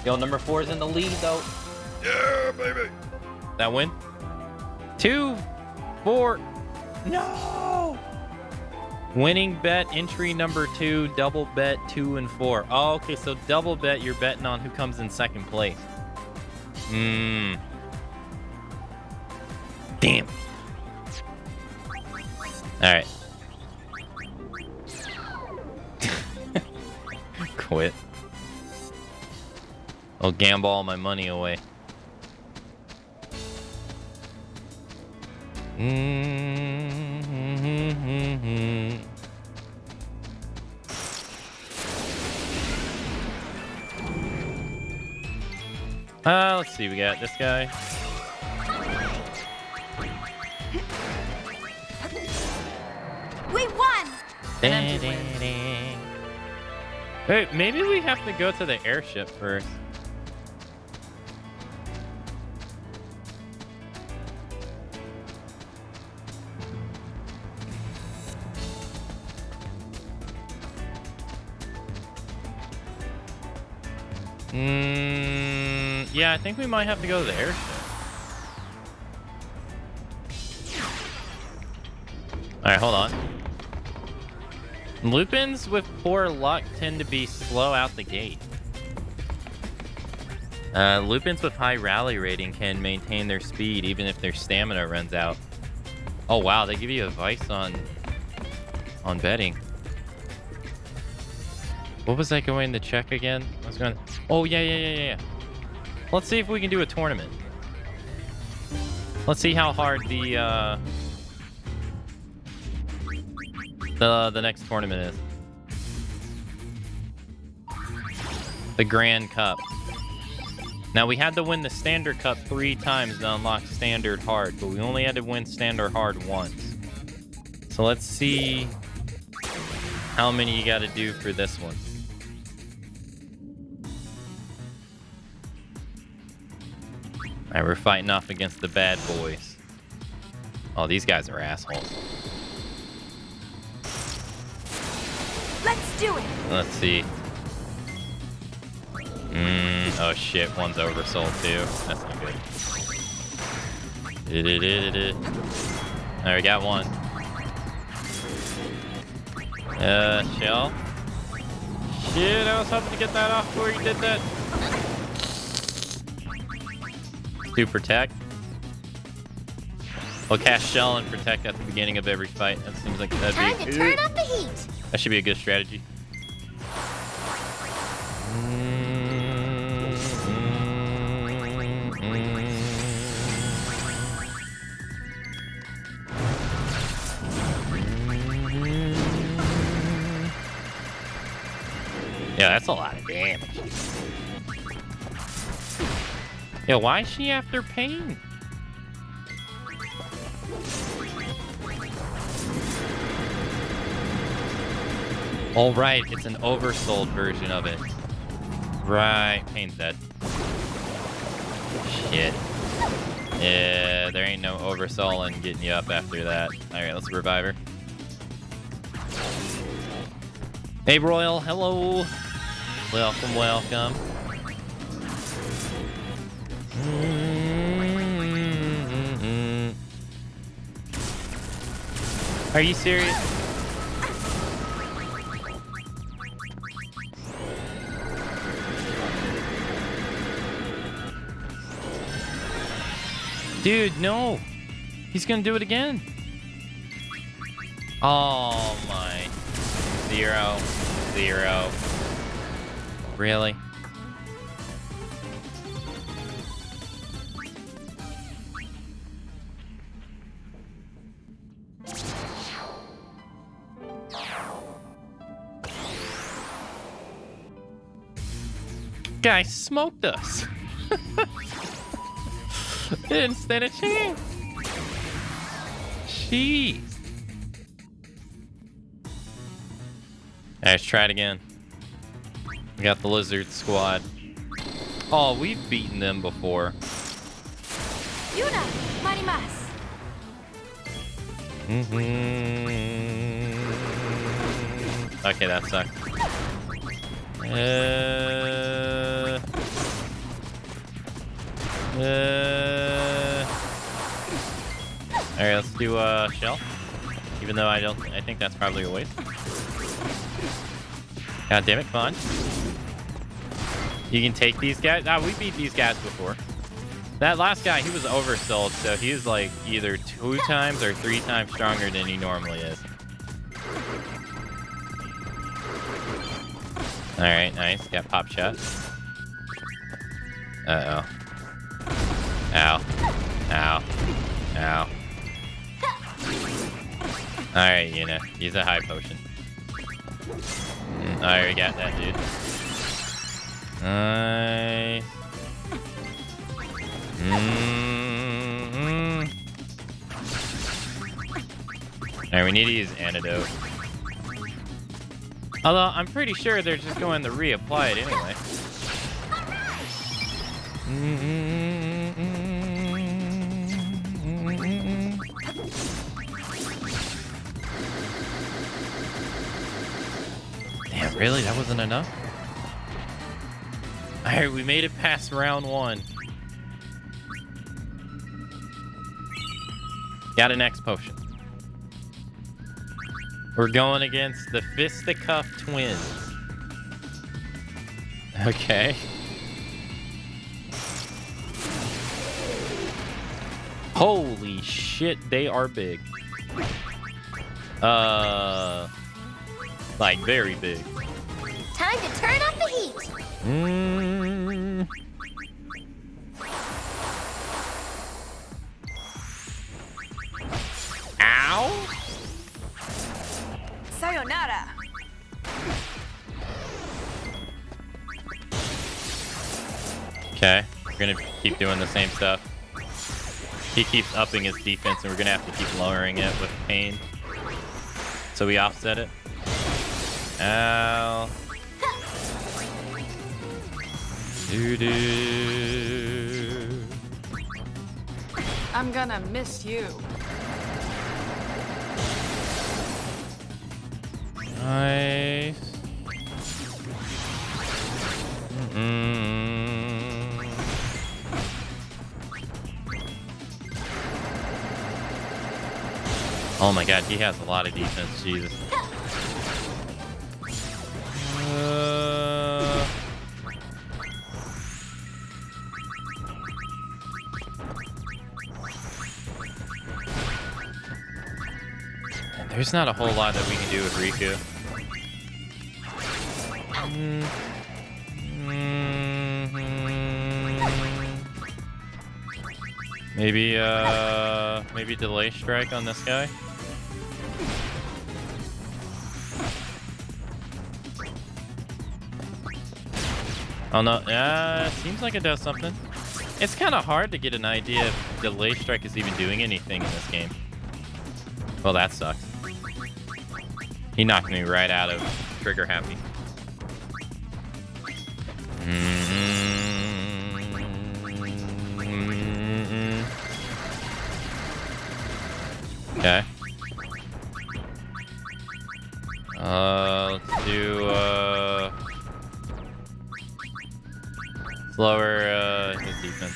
S1: Yo, number 4 is in the lead, though. Yeah, baby. That win? 2, 4. No. Winning bet, entry number 2, double bet 2 and 4. Oh, okay, so double bet, you're betting on who comes in second place. Damn. Alright. Quit. I'll gamble all my money away. Let's see, we got this guy.
S2: We won!
S1: Hey, maybe we have to go to the airship first. Yeah, I think we might have to go to the airship. Alright, hold on. Lupins with poor luck tend to be slow out the gate. Lupins with high rally rating can maintain their speed even if their stamina runs out. Oh wow, they give you advice on betting. What was I going to check again? I was going. Oh yeah. Let's see if we can do a tournament. Let's see how hard the next tournament is. The Grand Cup. Now we had to win the Standard Cup 3 times to unlock Standard Hard, but we only had to win Standard Hard once. So let's see how many you got to do for this one. Alright, we're fighting off against the bad boys. Oh, these guys are assholes.
S2: Let's do it.
S1: Let's see. Oh shit, one's oversold too. That's not good. There, we got one. Shell. Shit, I was hoping to get that off before you did that. Do protect. We'll cast shell and protect at the beginning of every fight. That seems like that'd
S3: Time
S1: be
S3: to turn up the heat.
S1: That should be a good strategy. Yeah, that's a lot of damage. Yeah, why is she after pain? All right, it's an oversold version of it. Right, Pain's dead. Shit. Yeah, there ain't no oversoul in getting you up after that. All right, let's revive her. Hey, Royal, hello. Welcome, welcome. Are you serious? Dude, no. He's gonna do it again. Oh my. 0, 0. Really? Guy smoked us. Didn't stand a chance. Jeez. Alright, let's try it again. We got the lizard squad. Oh, we've beaten them before.
S2: Yuna, marimas.
S1: Okay, that sucked. Alright, let's do shell. Even though I think that's probably a waste. God damn it, come on. You can take these guys. Ah, we beat these guys before. That last guy, he was oversold, so he was like either 2 times or 3 times stronger than he normally is. Alright, nice. Got pop shot. Uh-oh. Ow. Ow. Ow. Alright, use a high potion. I already got that, dude. Nice. Alright, we need to use antidote. Although, I'm pretty sure they're just going to reapply it anyway. Damn, really? That wasn't enough? Alright, we made it past round 1. Got an X potion. We're going against the Fisticuff Twins. Okay. Holy shit, they are big. Like very big.
S3: Time to turn up the heat.
S1: Ow!
S2: Sayonara.
S1: Okay, we're gonna keep doing the same stuff. He keeps upping his defense, and we're gonna have to keep lowering it with pain. So we offset it. Ow. Doo-doo.
S5: I'm gonna miss you.
S1: Nice. Oh my god, he has a lot of defense, Jesus. There's not a whole lot that we can do with Riku. Maybe delay strike on this guy. Oh no, it seems like it does something. It's kind of hard to get an idea if delay strike is even doing anything in this game. Well, that sucks. He knocked me right out of trigger happy. Okay. Let's do slower his defense.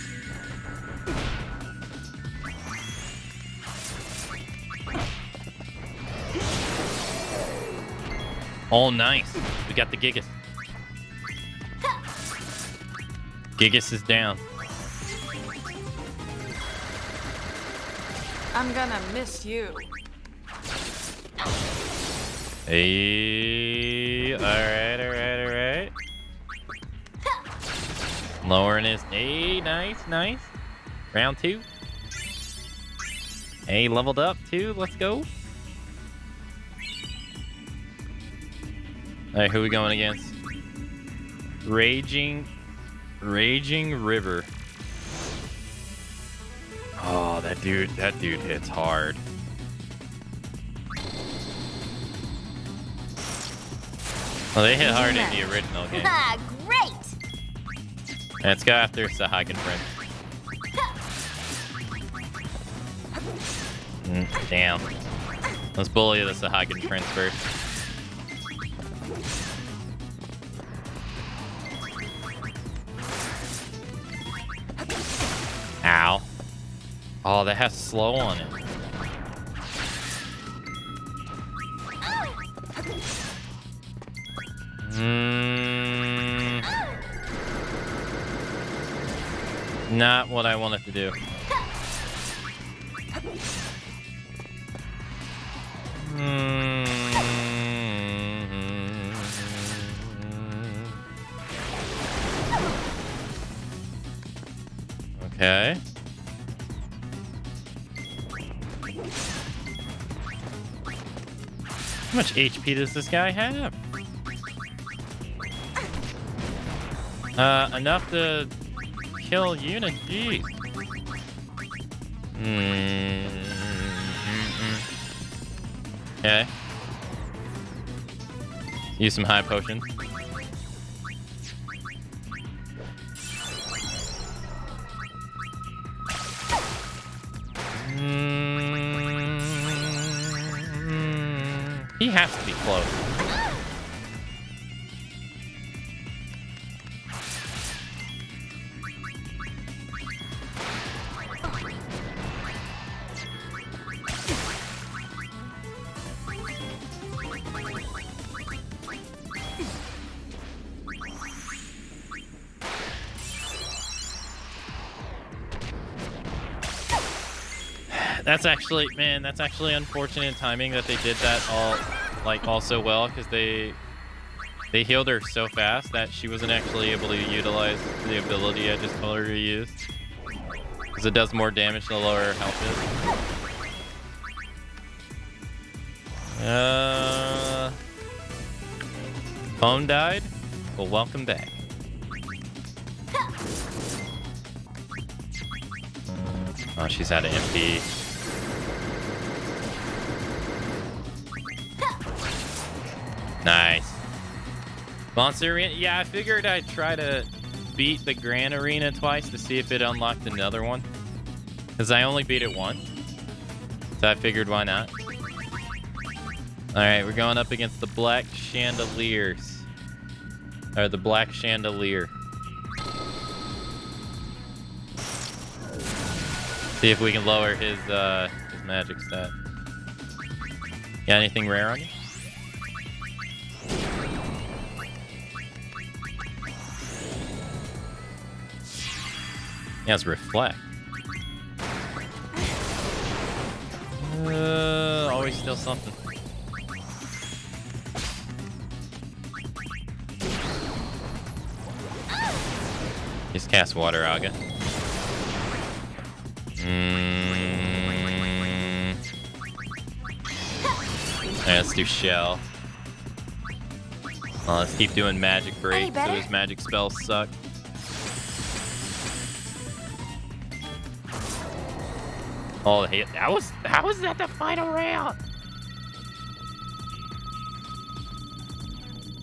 S1: Oh, nice. We got the Gigas. Gigas is down.
S5: I'm gonna miss you.
S1: Hey, alright. Lowering his, hey, nice. Round 2. Hey, leveled up too, let's go. Alright, who are we going against? Raging Raging River. Oh, that dude hits hard. Well, they hit hard in the original game.
S3: Ah, great!
S1: Let's go after Sahagan Prince. Damn. Let's bully the Sahagan Prince first. Ow. Oh, that has slow on it. Not what I wanted to do. Okay. How much HP does this guy have? Enough to kill Unit. Jeez. Okay. Use some high potions. He has to be close. That's actually, man, that's actually unfortunate timing that they did that all so well, because they healed her so fast that she wasn't actually able to utilize the ability I just told her to use, because it does more damage the lower her health is. Phone died? Well, welcome back. Oh, she's out of MP. Nice. Monster Arena? Yeah, I figured I'd try to beat the Grand Arena twice to see if it unlocked another one. Because I only beat it once. So I figured, why not? Alright, we're going up against the Black Chandeliers. Or the Black Chandelier. See if we can lower his magic stat. Got anything rare on you? He has Reflect. Always still something. Just cast Water Aga. Alright, let's do Shell. Let's keep doing Magic Break so his magic spells suck. Oh, how was that the final round?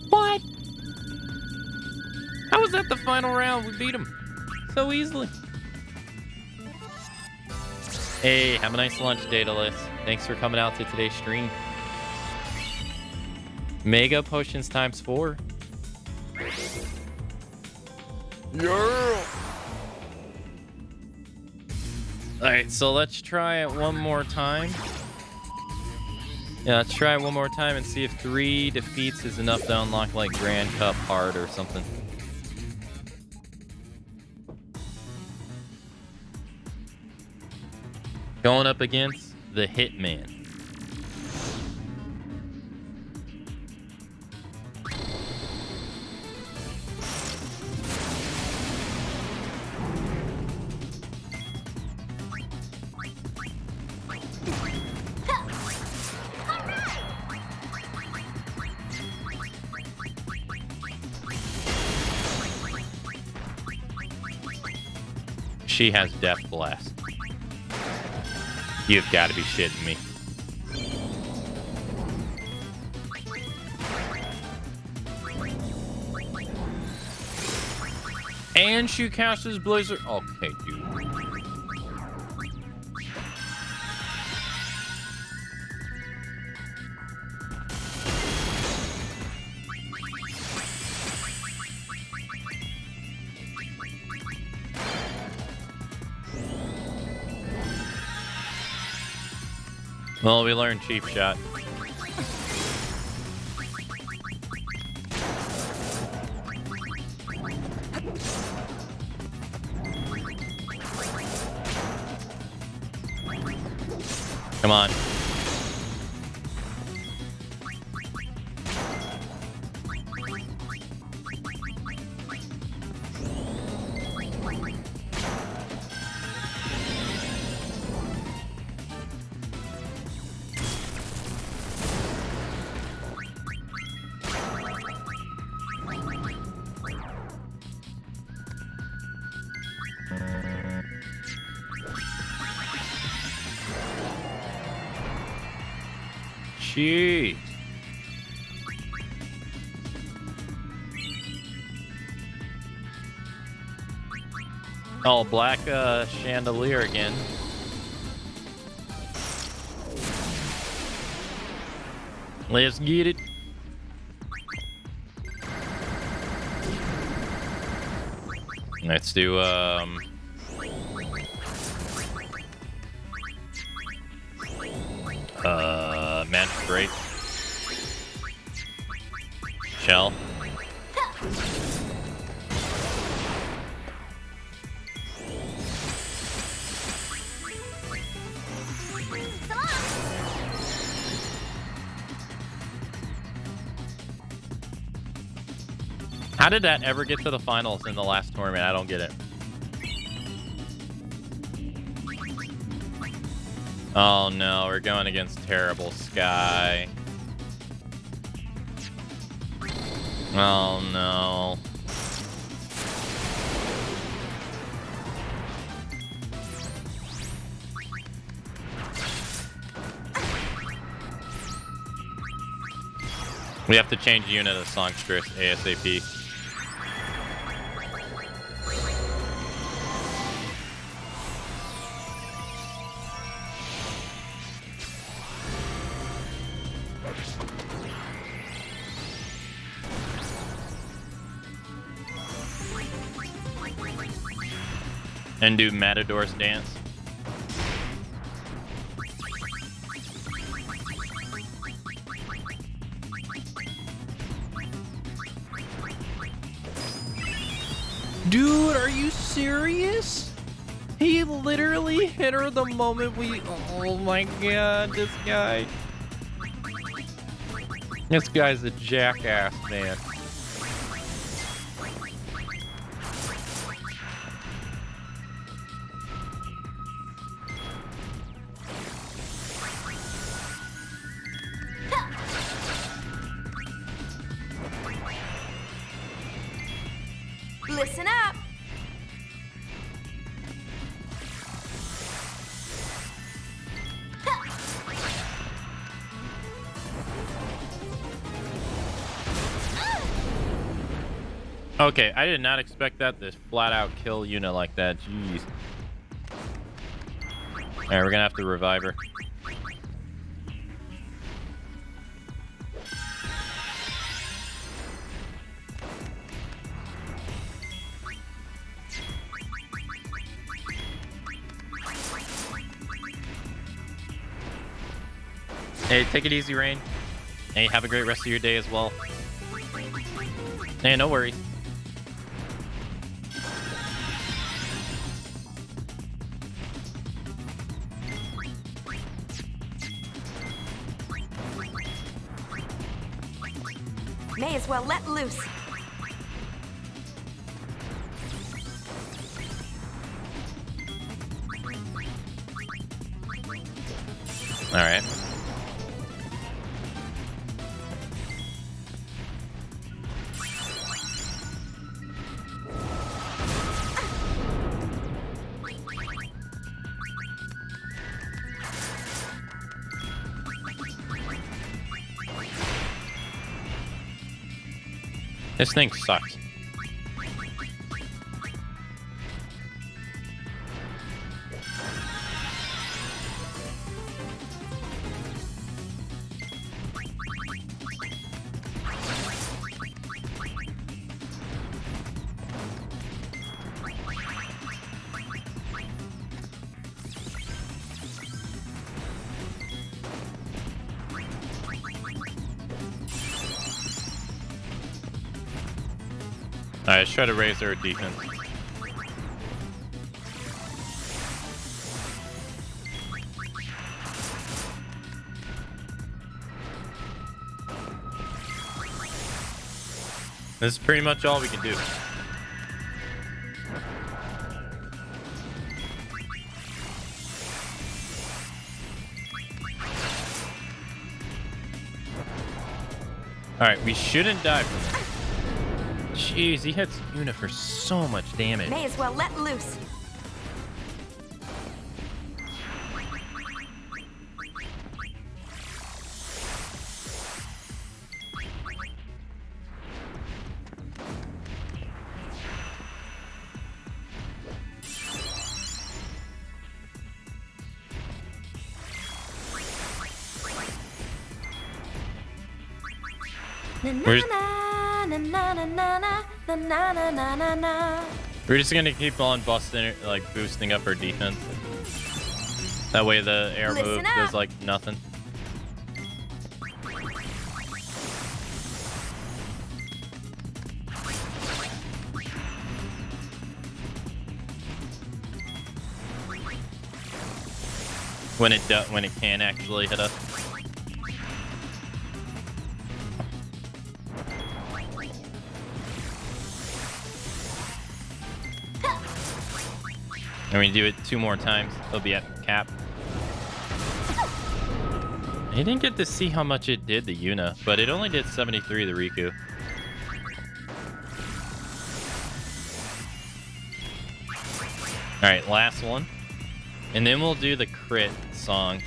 S1: What? How was that the final round? We beat him so easily. Hey, have a nice lunch, Daedalus. Thanks for coming out to today's stream. Mega potions ×4. Yeah. Alright, so let's try it one more time. Yeah, let's try it one more time and see if 3 defeats is enough to unlock like Grand Cup Hard or something. Going up against the Hitman. She has Death Blast. You've got to be shitting me. And she casts Blizzard. Okay, dude. Well, we learned cheap shot. Come on. Jeez. Oh, black chandelier again. Let's get it. Let's do magic break. Shell. How did that ever get to the finals in the last tournament? I don't get it. Oh no, we're going against terrible Sky. Oh no. We have to change unit of songstress ASAP. And do Matador's dance. Dude, are you serious? He literally hit her the moment we... Oh my god, this guy. This guy's a jackass, man.
S2: Listen up.
S1: Okay, I did not expect that to flat out kill unit like that. Jeez. Alright, we're gonna have to revive her. Hey, take it easy, Rain. Hey, have a great rest of your day as well. Hey, no worries.
S2: May as well let loose.
S1: All right. This thing sucks. Alright, let's try to raise their defense. This is pretty much all we can do. Alright, we shouldn't die from this. Jeez, he hits Yuna for so much damage.
S2: May as well let loose.
S1: We're just gonna keep on busting, like boosting up our defense. That way the air move does like nothing. When it can actually hit us. And we do it 2 more times, it'll be at cap. I didn't get to see how much it did to Yuna, but it only did 73 to Riku. Alright, last one. And then we'll do the crit song,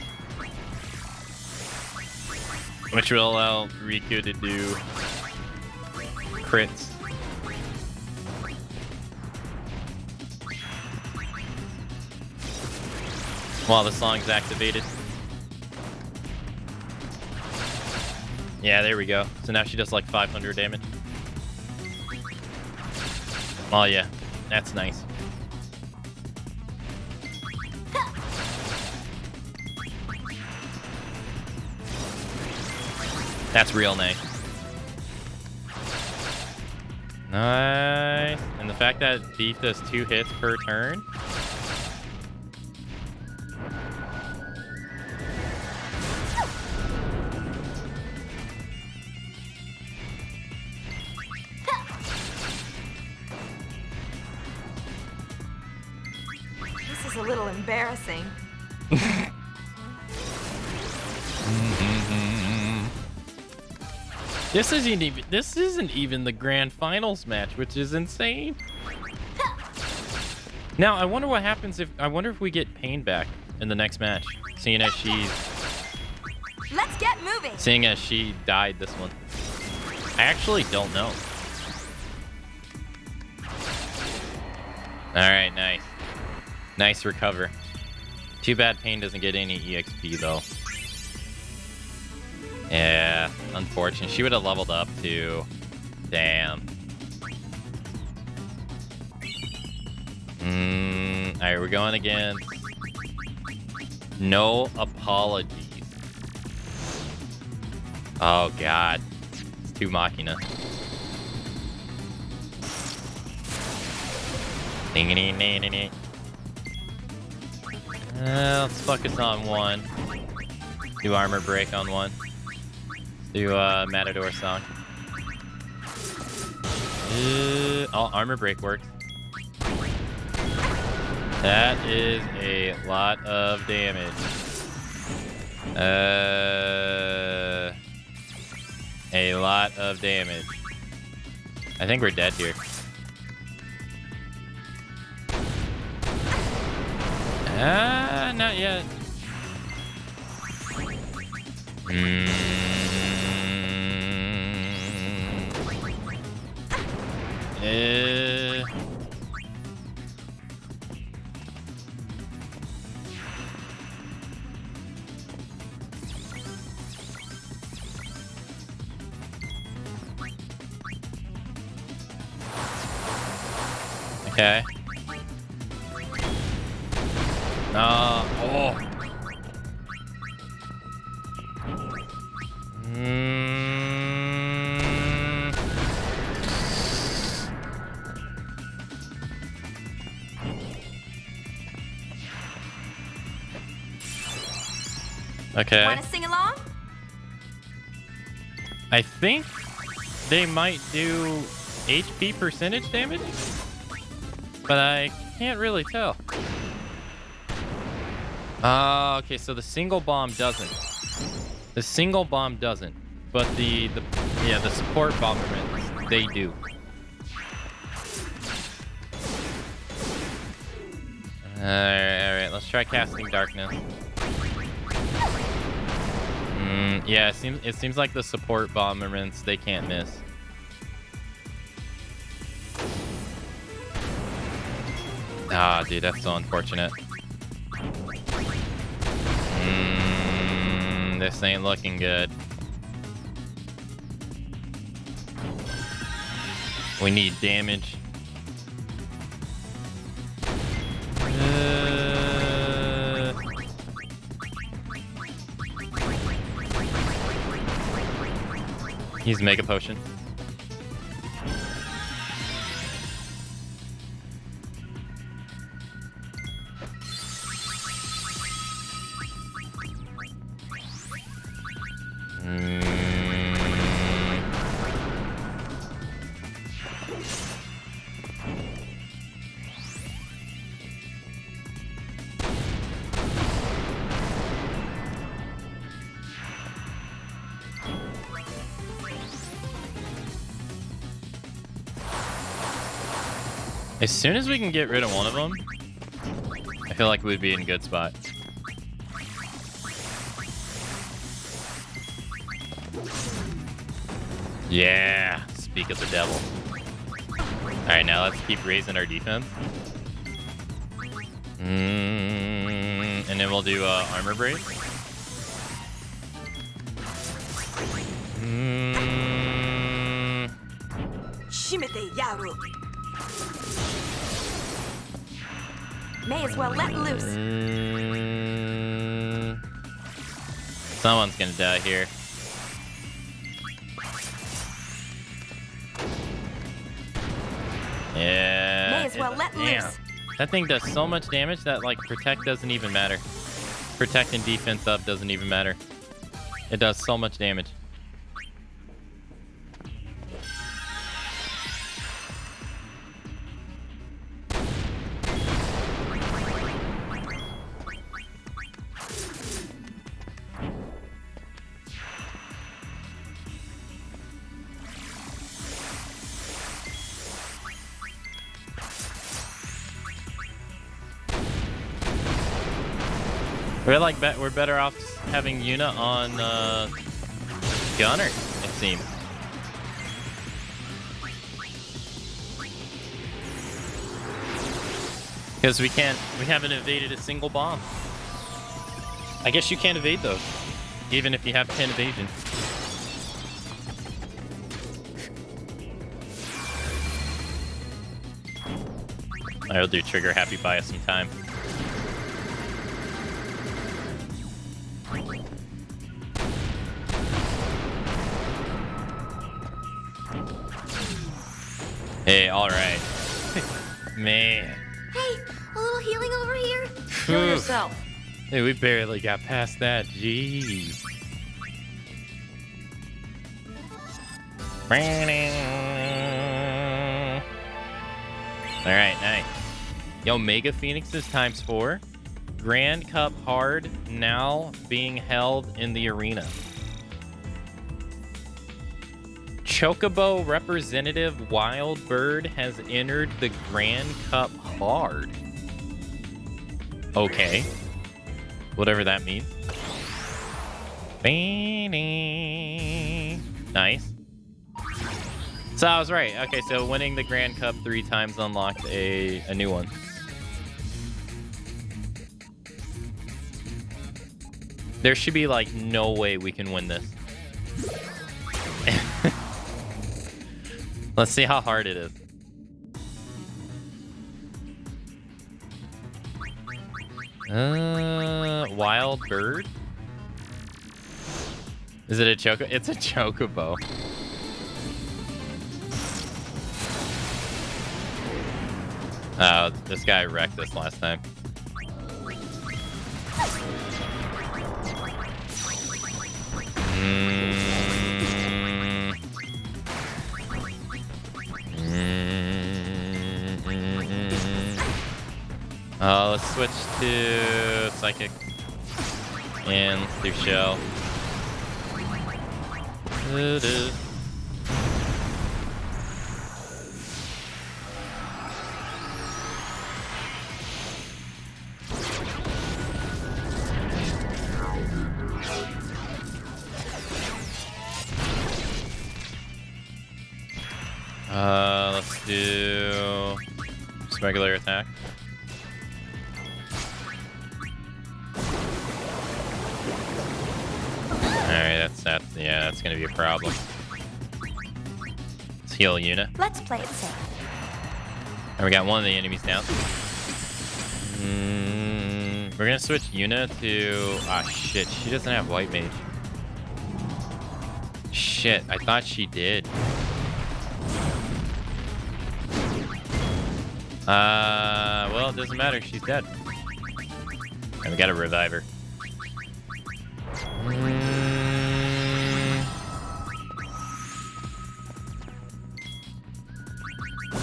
S1: which will allow Riku to do crits. While the song's activated. Yeah, there we go. So now she does like 500 damage. Oh yeah, that's nice. That's real nice. Nice. And the fact that Thief does 2 hits per turn.
S2: This is a little embarrassing.
S1: This isn't even the grand finals match, which is insane. Now I wonder what happens if we get Pain back in the next match, seeing as
S2: Let's get moving.
S1: Seeing as she died this one. I actually don't know. Alright, nice. Nice recover. Too bad Pain doesn't get any EXP though. Yeah, unfortunate. She would have leveled up too. Damn. Alright, we're going again. No apologies. Oh god. It's too Machina. Let's focus on one. Do armor break on one. Do Matador song. Oh, armor break works. That is a lot of damage. A lot of damage. I think we're dead here. Not yet. Okay. Oh. Okay.
S2: Want to sing along?
S1: I think they might do HP percentage damage, but I can't really tell. Okay, so the single bomb doesn't. The single bomb doesn't, but the support bombardments, they do. All right, let's try casting darkness. Yeah, it seems like the support bombardments, they can't miss. Ah, dude, that's so unfortunate. This ain't looking good. We need damage. Use Mega Potion. As soon as we can get rid of one of them, I feel like we'd be in a good spot. Yeah, speak of the devil. Alright, now let's keep raising our defense. And then we'll do armor break.
S2: Shimete Yaru. May as well let loose.
S1: Someone's gonna die here. Yeah.
S2: May as well let loose.
S1: That thing does so much damage that like protect doesn't even matter. Protect and defense up doesn't even matter. It does so much damage. We're better off having Yuna on Gunner, it seems. Because we haven't evaded a single bomb. I guess you can't evade those, even if you have 10 evasion. I'll do trigger happy, buy us some time. Hey, all right. Man.
S3: Hey, a little healing over here?
S2: Heal yourself.
S1: Hey, we barely got past that. Jeez. All right, nice. Yo, Mega Phoenixes ×4. Grand Cup hard now being held in the arena. Chocobo representative Wild Bird has entered the Grand Cup hard. Okay. Whatever that means. Nice. So I was right. Okay, so winning the Grand Cup 3 times unlocked a new one. There should be like no way we can win this. Let's see how hard it is. Wild bird? Is it a choco? It's a chocobo. Oh, this guy wrecked us last time. Let's switch to psychic and let's do shell. Let's do just regular attack. Alright, that's gonna be a problem. Let's heal Yuna.
S2: Let's play it safe.
S1: And we got one of the enemies down. We're gonna switch Yuna to... Ah, shit. She doesn't have White Mage. Shit, I thought she did. Well, it doesn't matter. She's dead. And we gotta revive her.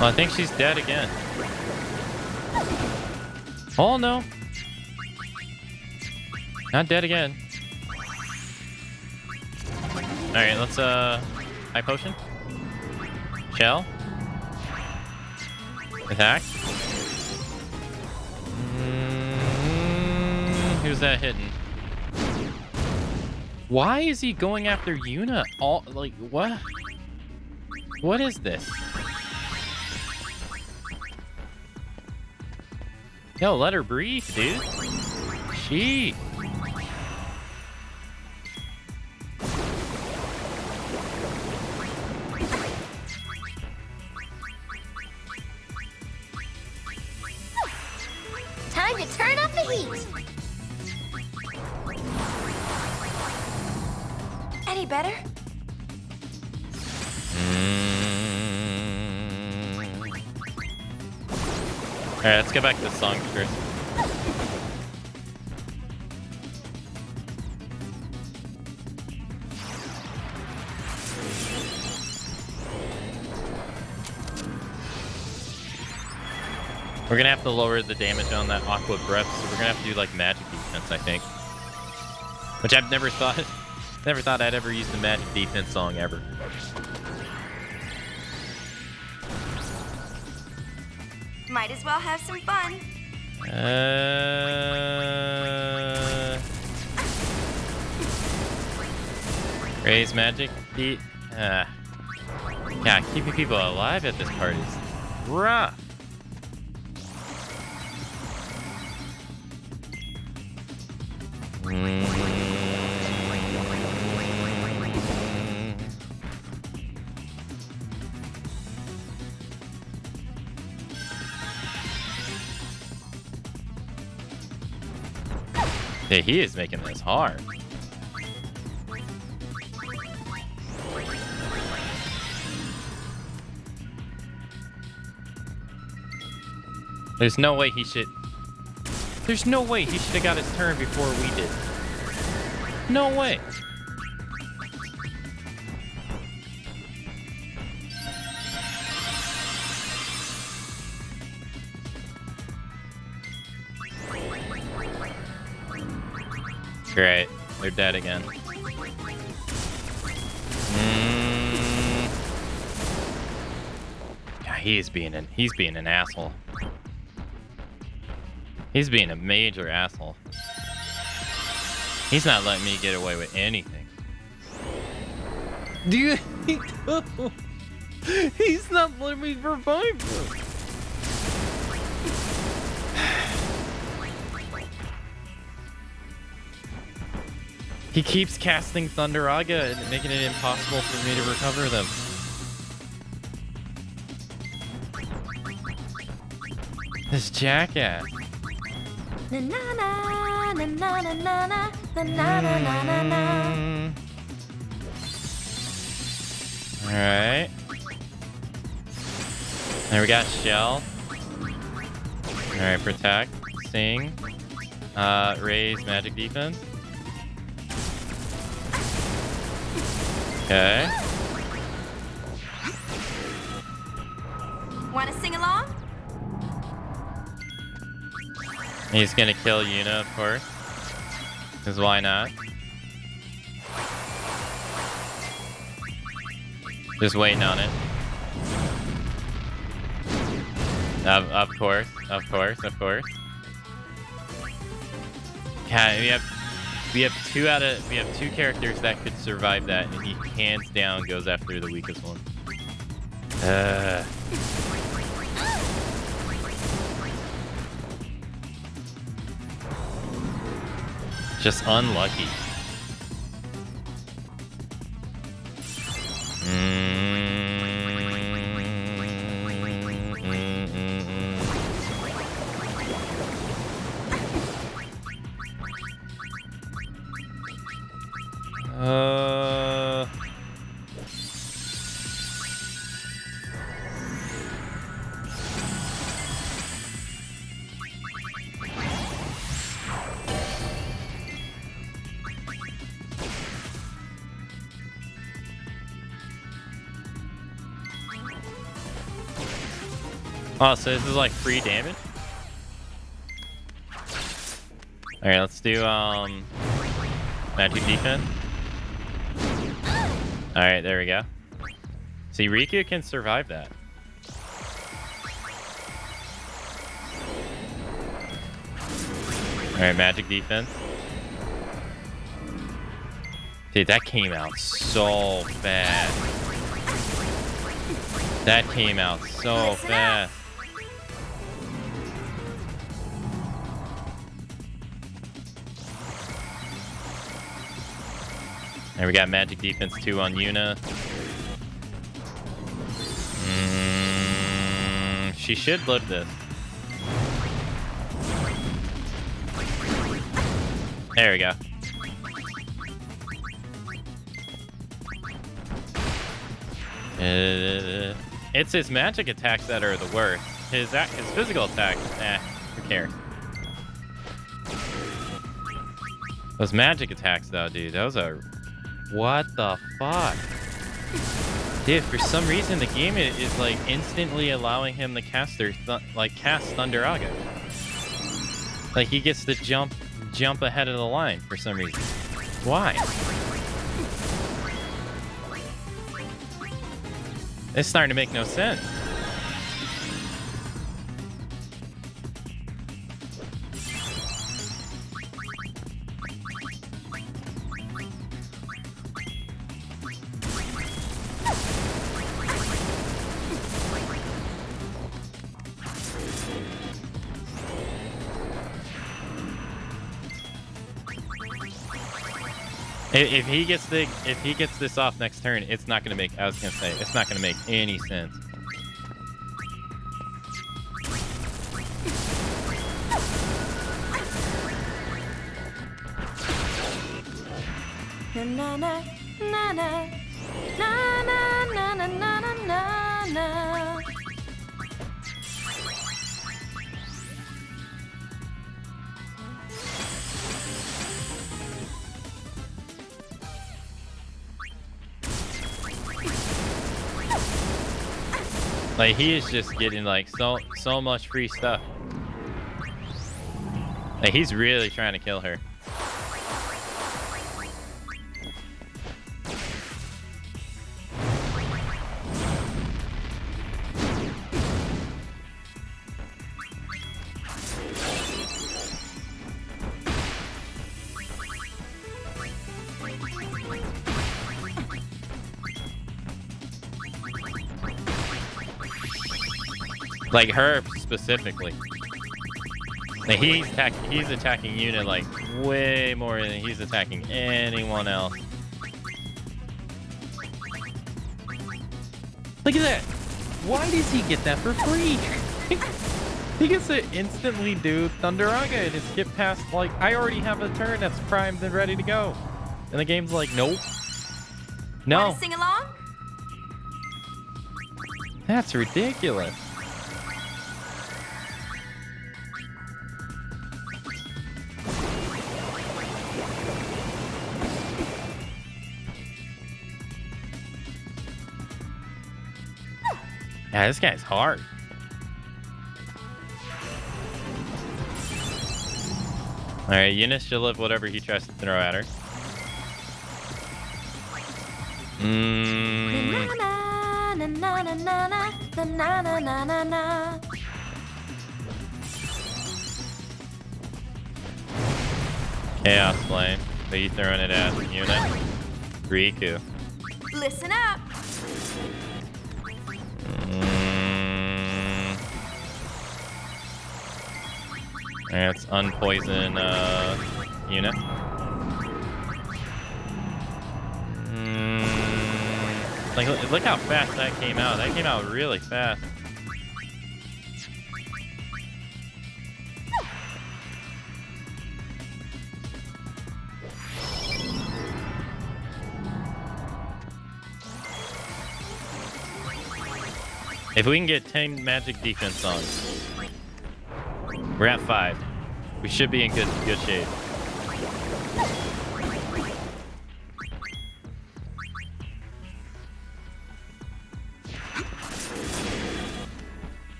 S1: Well, I think she's dead again. Oh, no. Not dead again. Alright, let's, high potion. Shell. Attack. Who's that hitting? Why is he going after Yuna? All, like, what? What is this? Yo, let her breathe, dude. She.
S3: Time to turn up the heat.
S2: Any better?
S1: Alright, let's get back to the song first. We're gonna have to lower the damage on that Aqua Breath, so we're gonna have to do like magic defense, I think. Which I've never thought I'd ever use the magic defense song ever.
S2: Might as well have some fun.
S1: Raise magic beat. Yeah, keeping people alive at this party is rough. Yeah, he is making this hard. There's no way he should have got his turn before we did. No way. Great, they're dead again. Yeah, he's being an asshole. He's being a major asshole. He's not letting me get away with anything. Dude, he's not letting me revive him. He keeps casting Thunder Aga and making it impossible for me to recover them. This jackass.
S3: Na na na na na na na na na na na na na.
S1: Alright. There we got Shell. Alright, protect. Sing. Raise magic defense. Okay.
S2: Want to sing along?
S1: He's gonna kill Yuna, of course. Because why not? Just waiting on it. Of course. Yeah, we have two characters that could survive that, and he hands down goes after the weakest one. Just unlucky. Oh, so this is like free damage? Alright, let's do magic defense. Alright, there we go. See, Riku can survive that. Alright, magic defense. Dude, that came out so fast. That came out so fast. And we got magic defense 2 on Yuna. She should live this. There we go. It's his magic attacks that are the worst. His physical attacks, who cares? Those magic attacks, though, dude, those are... What the fuck? Dude, for some reason, the game is like instantly allowing him to cast Thunder Aga. Like he gets to jump ahead of the line for some reason. Why? It's starting to make no sense. If he gets this off next turn, it's not gonna make. I was gonna say it's not gonna make any sense.
S2: Na na na na na na na na na na na.
S1: Like he is just getting like so much free stuff. Like he's really trying to kill her. Like her specifically. Like he's attacking Yuna like way more than he's attacking anyone else. Look at that! Why does he get that for free? He gets to instantly do Thunderaga and just get past, like, I already have a turn that's primed and ready to go. And the game's like, nope. No.
S2: Wanna sing along?
S1: That's ridiculous. Yeah, this guy's hard. Alright, Eunice should live whatever he tries to throw at her. Chaos Flame. Who are you throwing it at? Eunice? Riku.
S2: Listen up.
S1: Let's unpoison unit. Like, look how fast that came out. That came out really fast. If we can get 10 magic defense songs, we're at 5. We should be in good shape.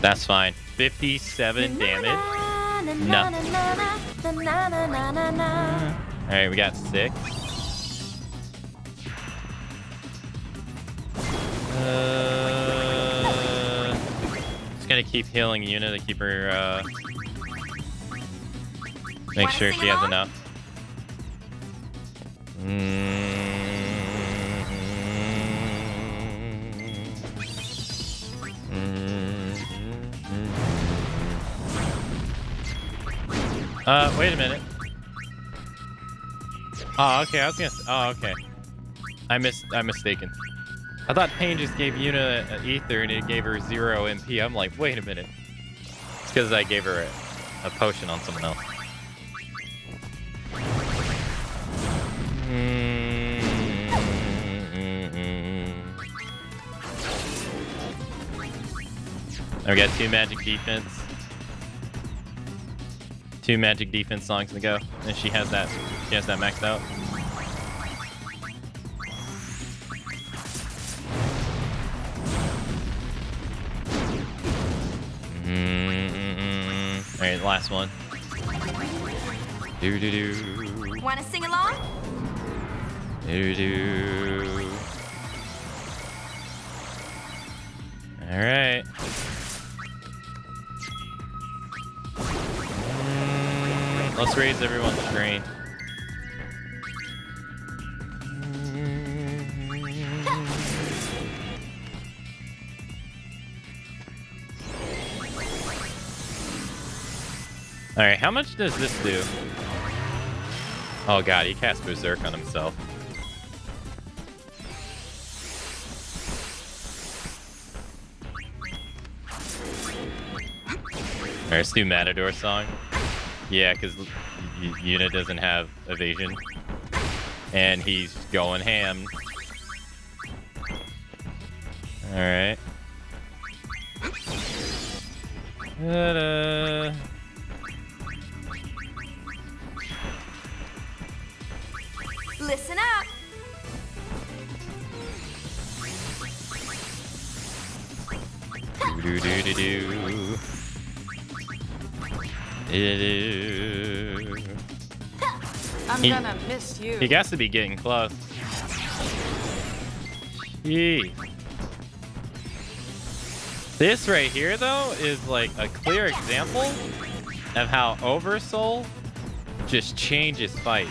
S1: That's fine. 57 damage. Nothing. Alright, we got 6. Just gonna keep healing Yuna to keep her, make sure she has enough. Wait a minute. Oh, okay, I was gonna oh, okay. I'm mistaken. I thought Pain just gave Yuna an ether and it gave her 0 MP. I'm like, wait a minute. It's because I gave her a potion on someone else. We got 2 magic defense. 2 magic defense songs to go, and she has that maxed out. All right, last one. Do do do.
S2: Wanna sing along?
S1: Do do. All right. Let's raise everyone's strength. Alright, how much does this do? Oh god, he cast Berserk on himself. Alright, let's do Matador song. Yeah, because Yuna doesn't have evasion. And he's going ham. Alright.
S2: Listen up.
S1: Do do do do.
S5: I'm gonna miss you.
S1: He has to be getting close. Gee. This right here, though, is like a clear example of how Oversoul just changes fight.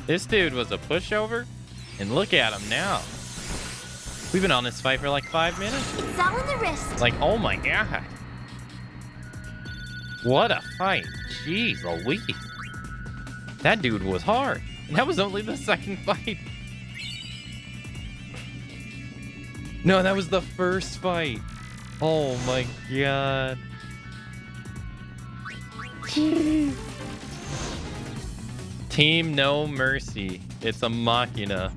S1: This dude was a pushover, and look at him now. We've been on this fight for like 5 minutes.
S3: It's all in the wrist.
S1: Like, oh my god. What a fight. Jeez Louise. That dude was hard. And that was only the second fight. No, that was the first fight. Oh my god. Team No Mercy. It's a machina.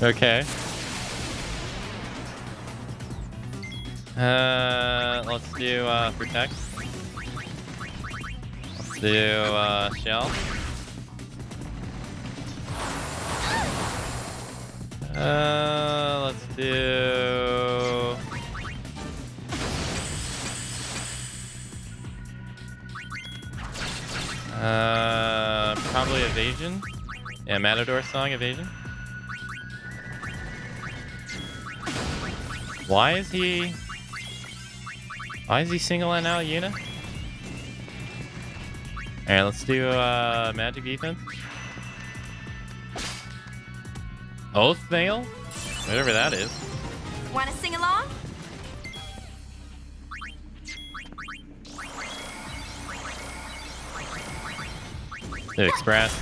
S1: Okay. Let's do protect. Let's do shell. Let's do probably evasion. Yeah, Matador song evasion. Why is he singling out Yuna? Alright, let's do magic defense. Oath Veil? Whatever that is.
S2: Want to sing along?
S1: Do Express.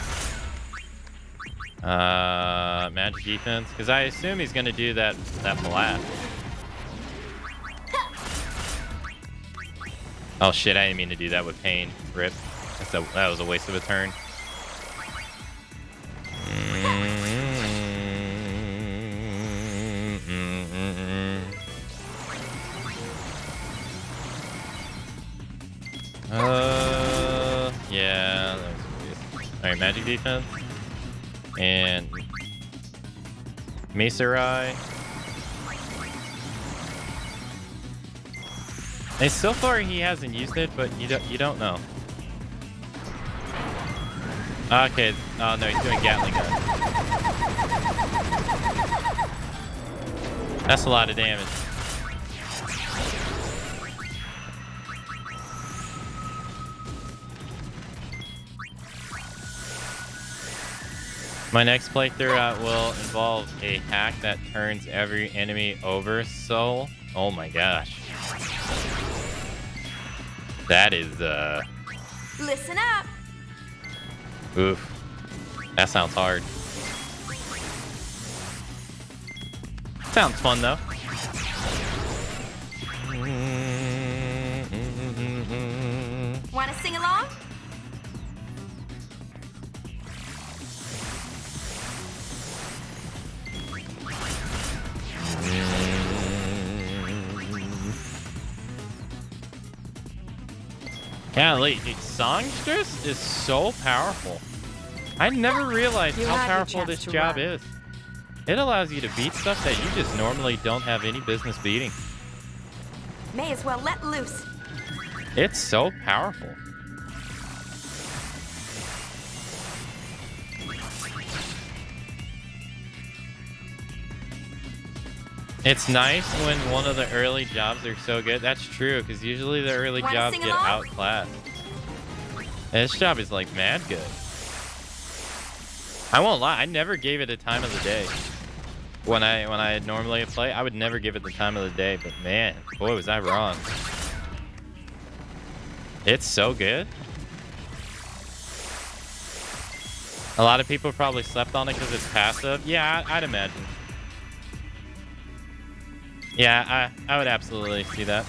S1: Magic defense. Because I assume he's going to do that blast. Oh shit, I didn't mean to do that with pain. Rip. That was a waste of a turn. Yeah, that was weird. Alright, magic defense. And Macerai. And so far he hasn't used it, but you don't know. Okay. Oh no, he's doing Gatling gun. That's a lot of damage. My next playthrough will involve a hack that turns every enemy over soul. Oh my gosh. That is,
S2: Listen up.
S1: Oof. That sounds hard. Sounds fun, though.
S2: Want to sing along?
S1: Golly, dude, songstress is so powerful. I never realized how powerful this job is. It allows you to beat stuff that you just normally don't have any business beating.
S2: May as well let loose.
S1: It's so powerful. It's nice when one of the early jobs are so good. That's true, because usually the early jobs get outclassed. And this job is like mad good. I won't lie, I never gave it a time of the day. When I normally play, I would never give it the time of the day, but man, boy was I wrong. It's so good. A lot of people probably slept on it because it's passive. Yeah, I'd imagine. Yeah, I would absolutely see that.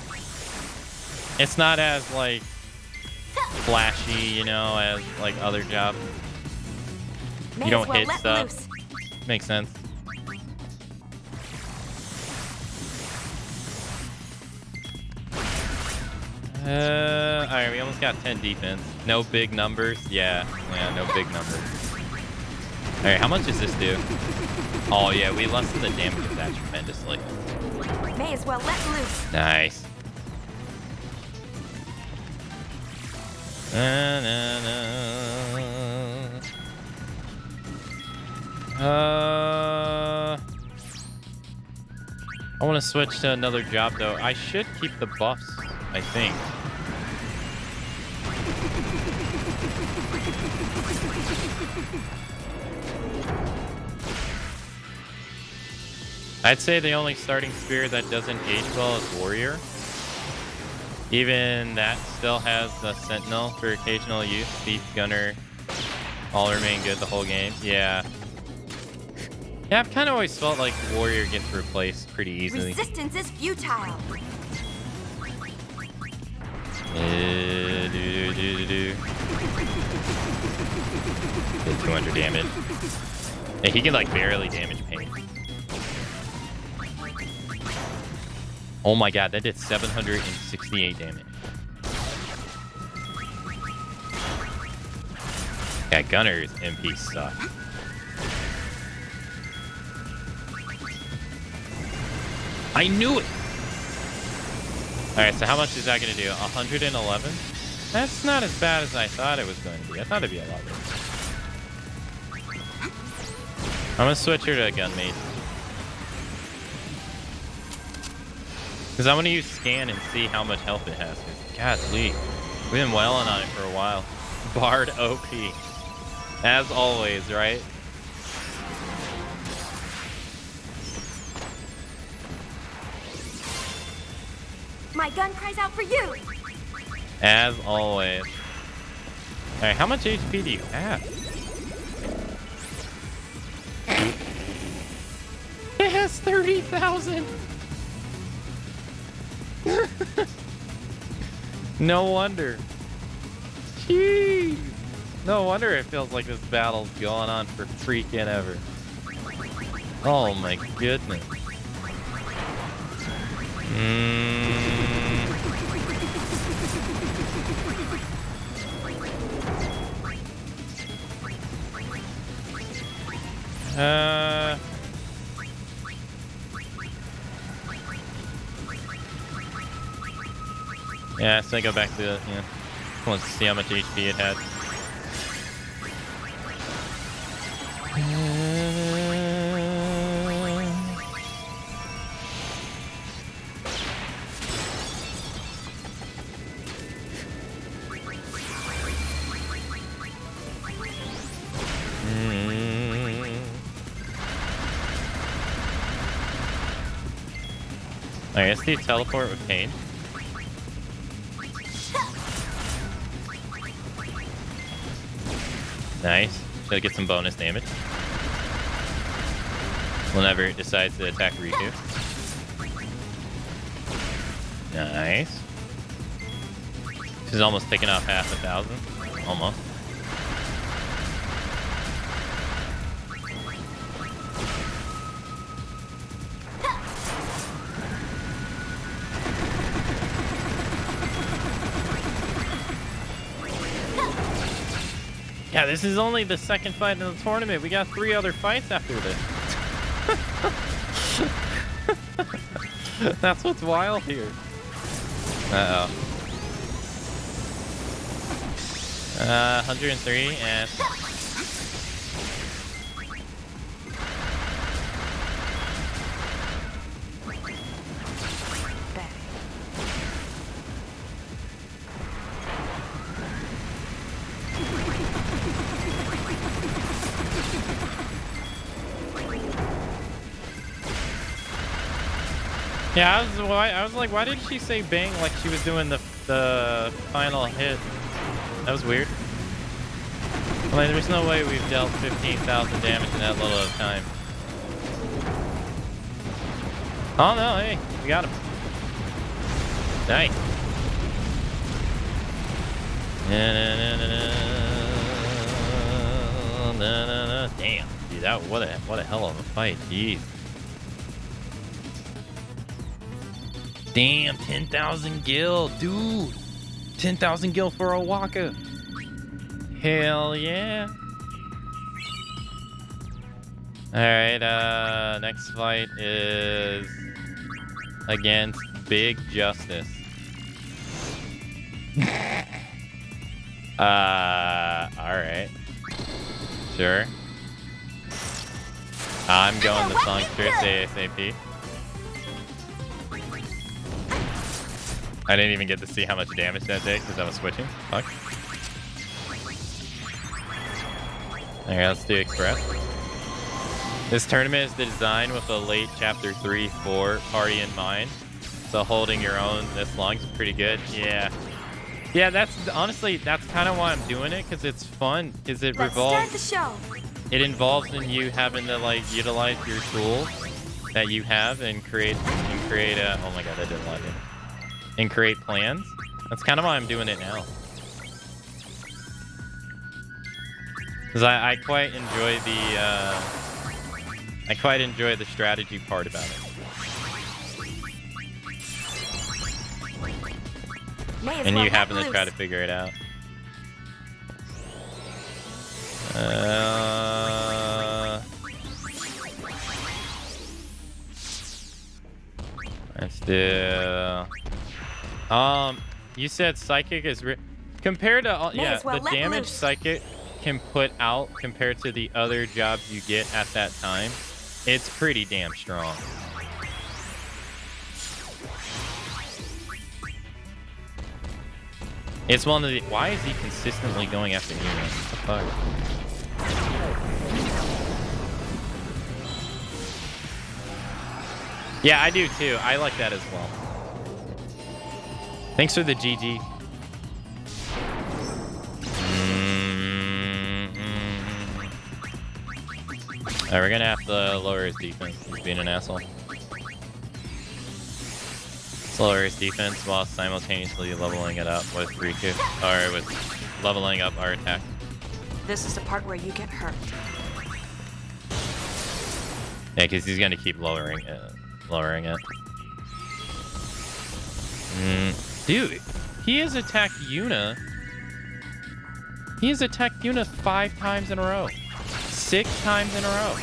S1: It's not as, like, flashy, you know, as, like, other jobs. You don't hit stuff. Makes sense. Alright, we almost got 10 defense. No big numbers. Yeah, no big numbers. Alright, how much does this do? Oh, yeah, we lessen the damage of that tremendously.
S2: May as well let loose.
S1: Nice. I want to switch to another job, though. I should keep the buffs, I think. I'd say the only starting spear that doesn't age well is Warrior. Even that still has the Sentinel for occasional use. Thief, Gunner, all remain good the whole game. Yeah. Yeah, I've kind of always felt like Warrior gets replaced pretty easily.
S2: Resistance is futile.
S1: 200 damage. Yeah, he can like barely damage paint. Oh my god, that did 768 damage. Yeah, Gunner's MP suck. I knew it! Alright, so how much is that going to do? 111? That's not as bad as I thought it was going to be. I thought it'd be a lot worse. I'm going to switch her to a gunmate. Because I want to use scan and see how much health it has. Godly. We've been wailing on it for a while. Bard OP. As always, right?
S2: My gun cries out for you.
S1: As always. Alright, how much HP do you have? It has 30,000. No wonder. Jeez. No wonder it feels like this battle's going on for freaking ever. Oh my goodness. Yeah, so I go back to the, let's see how much HP it had. I guess the teleport with pain. Nice. Should get some bonus damage. Whenever it decides to attack Riku. Nice. She's almost taking off half 1,000. Almost. Yeah, this is only the second fight in the tournament. We got 3 other fights after this. That's what's wild here. Uh-oh. 103 and... Yeah, I was like, why did she say bang like she was doing the final hit? That was weird. I mean, there's no way we've dealt 15,000 damage in that little of time. Oh no, hey, we got him. Nice. Damn, dude, that what a hell of a fight, jeez. Damn, 10,000 gil, dude. 10,000 gil for a Waka. Hell yeah. Alright, next fight is against Big Justice. Alright. Sure. I'm going the songstress ASAP. I didn't even get to see how much damage that did because I was switching. Fuck. Alright, let's do Express. This tournament is designed with a late Chapter 3-4 party in mind. So So holding your own this long is pretty good. Yeah. Yeah, that's honestly, that's kind of why I'm doing it, because it's fun. Because it revolves.
S2: Let's start the show.
S1: It involves in you having to like utilize your tools that you have and create a. Oh my god, that didn't like it. And create plans. That's kind of why I'm doing it now. Because I quite enjoy the strategy part about it. And you having to try to figure it out. Let's do. You said psychic is compared to the damage psychic can put out compared to the other jobs you get at that time. It's pretty damn strong. It's one of the. Why is he consistently going after you? What the fuck? Yeah, I do too. I like that as well. Thanks for the GG. Alright, we're gonna have to lower his defense. He's being an asshole. Let's lower his defense while simultaneously leveling it up with Riku, or with leveling up our attack.
S2: This is the part where you get hurt.
S1: Yeah, because he's gonna keep lowering it. Dude, he has attacked Yuna. He has attacked Yuna 5 times in a row. 6 times in a row.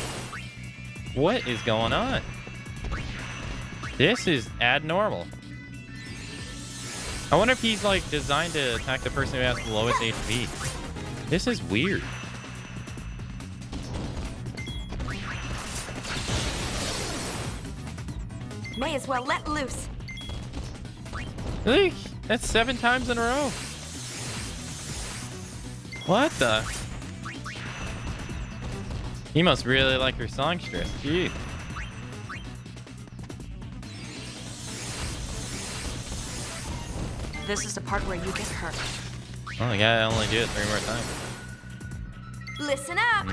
S1: What is going on? This is abnormal. I wonder if he's like designed to attack the person who has the lowest HP. This is weird.
S2: May as well let loose.
S1: Look, that's 7 times in a row. What the? He must really like her songstress. Gee.
S2: This is the part where you get hurt.
S1: Oh, I gotta only do it 3 more times.
S2: Listen up.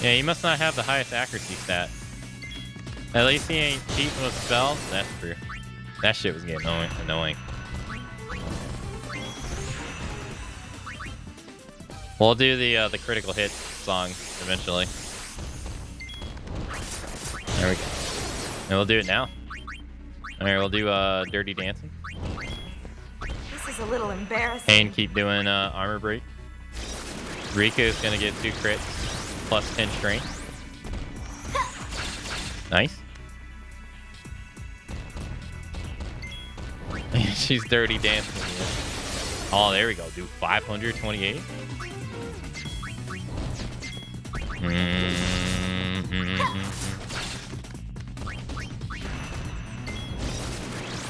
S1: Yeah, he must not have the highest accuracy stat. At least he ain't cheating with spells. That's true. That shit was getting annoying. We'll do the critical hit song eventually. There we go. And we'll do it now. Alright, we'll do Dirty Dancing.
S2: This is a little embarrassing.
S1: And keep doing armor break. Riku's gonna get 2 crits plus 10 strength. Nice. She's dirty dancing. Oh, there we go. Do 528.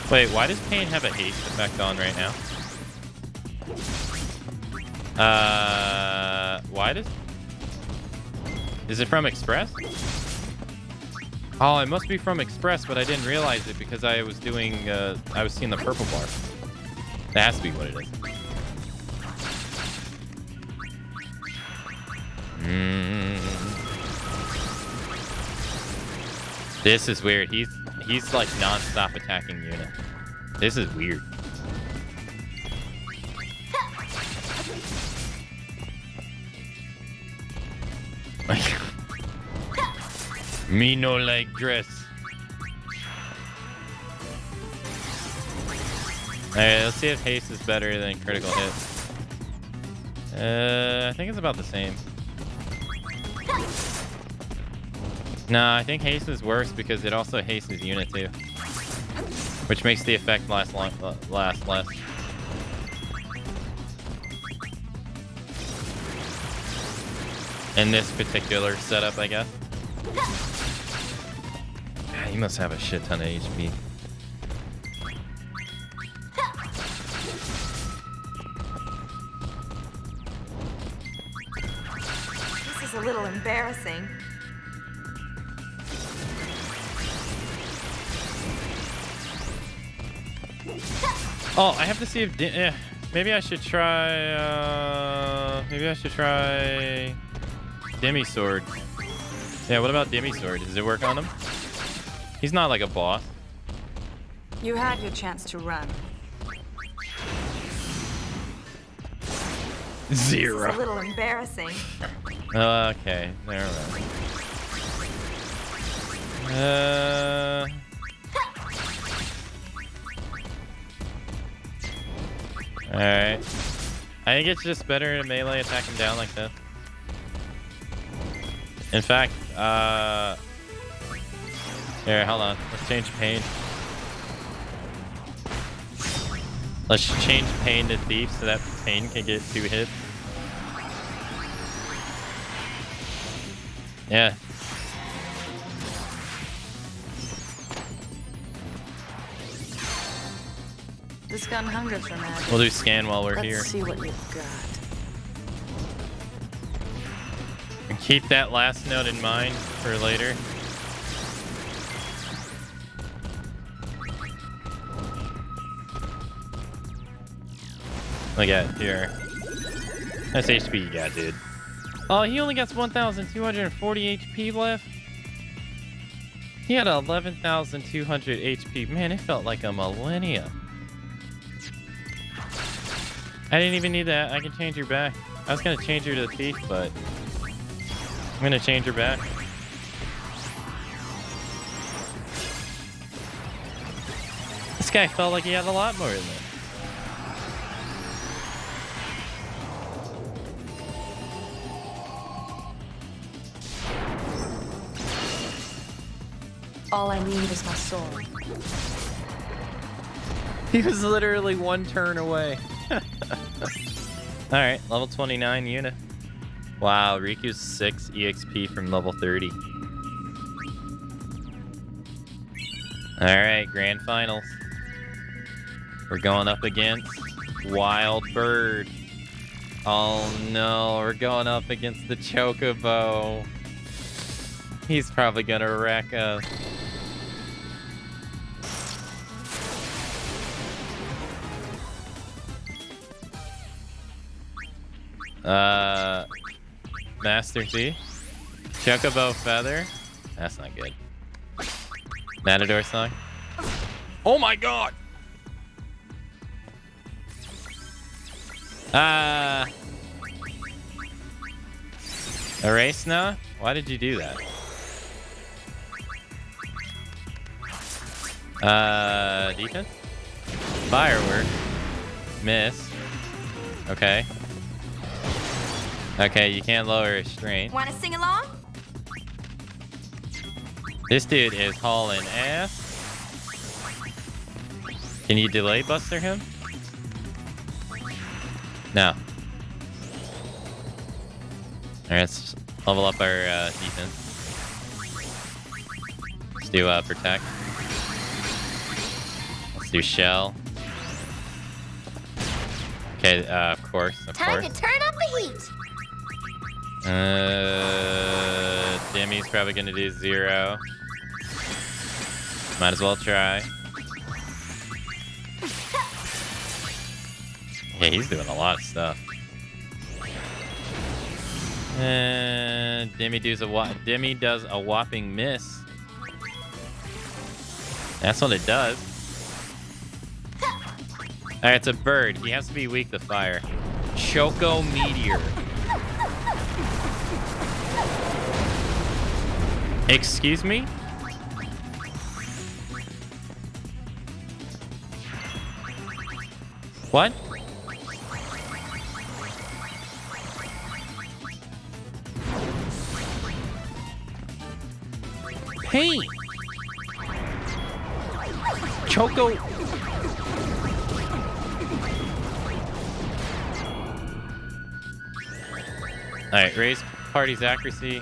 S1: Wait, why does Pain have a haste effect on right now? Why does... Is it from Express? Oh, it must be from Express, but I didn't realize it because I was doing, I was seeing the purple bar. That has to be what it is. This is weird. He's like non-stop attacking Yuna. This is weird. Me no like dress. Alright, let's see if haste is better than critical hit. I think it's about the same. No, I think haste is worse because it also hastes Unit too, which makes the effect last less. In this particular setup, I guess. God, you must have a shit ton of HP.
S2: is a little embarrassing.
S1: Oh, I have to see if maybe I should try Demi Sword. Yeah, what about Demi Sword? Does it work on him? He's not like a boss.
S5: You had your chance to run.
S1: 0.
S2: It's a little embarrassing.
S1: Okay, never mind. Alright. I think it's just better to melee attack him down like that. In fact, here, hold on. Let's change pain. Let's change pain to thief so that pain can get 2 hits. Yeah.
S5: This gun hungers for magic.
S1: We'll do scan while we're here.
S5: Let's see what you've got.
S1: And keep that last note in mind for later. Look at here. That's HP you got, dude. Oh, he only got 1,240 HP left. He had 11,200 HP. Man, it felt like a millennia. I didn't even need that. I can change her back. I was gonna change her to thief, but I'm gonna change her back. This guy felt like he had a lot more than that.
S5: All I need is my sword.
S1: He was literally 1 turn away. Alright, level 29 unit. Wow, Riku's 6 EXP from level 30. Alright, grand finals. We're going up against Wild Bird. Oh no, we're going up against the Chocobo. He's probably gonna wreck us. Master Thief. Chocobo Feather. That's not good. Matador Song. Oh my god! Erase now? Why did you do that? Defense? Firework. Miss. Okay. Okay, you can't lower restraint.
S2: Want to sing along?
S1: This dude is hauling ass. Can you delay buster him? No. Alright, let's level up our defense. Let's do protect. Let's do shell. Okay, of course.
S3: Time to turn up the heat.
S1: Demi's probably gonna do 0. Might as well try. Yeah, he's doing a lot of stuff. Demi does a whopping miss. That's what it does. Alright, it's a bird. He has to be weak to fire. Choco Meteor. Excuse me? What? Hey! Choco... Alright, raise party's accuracy.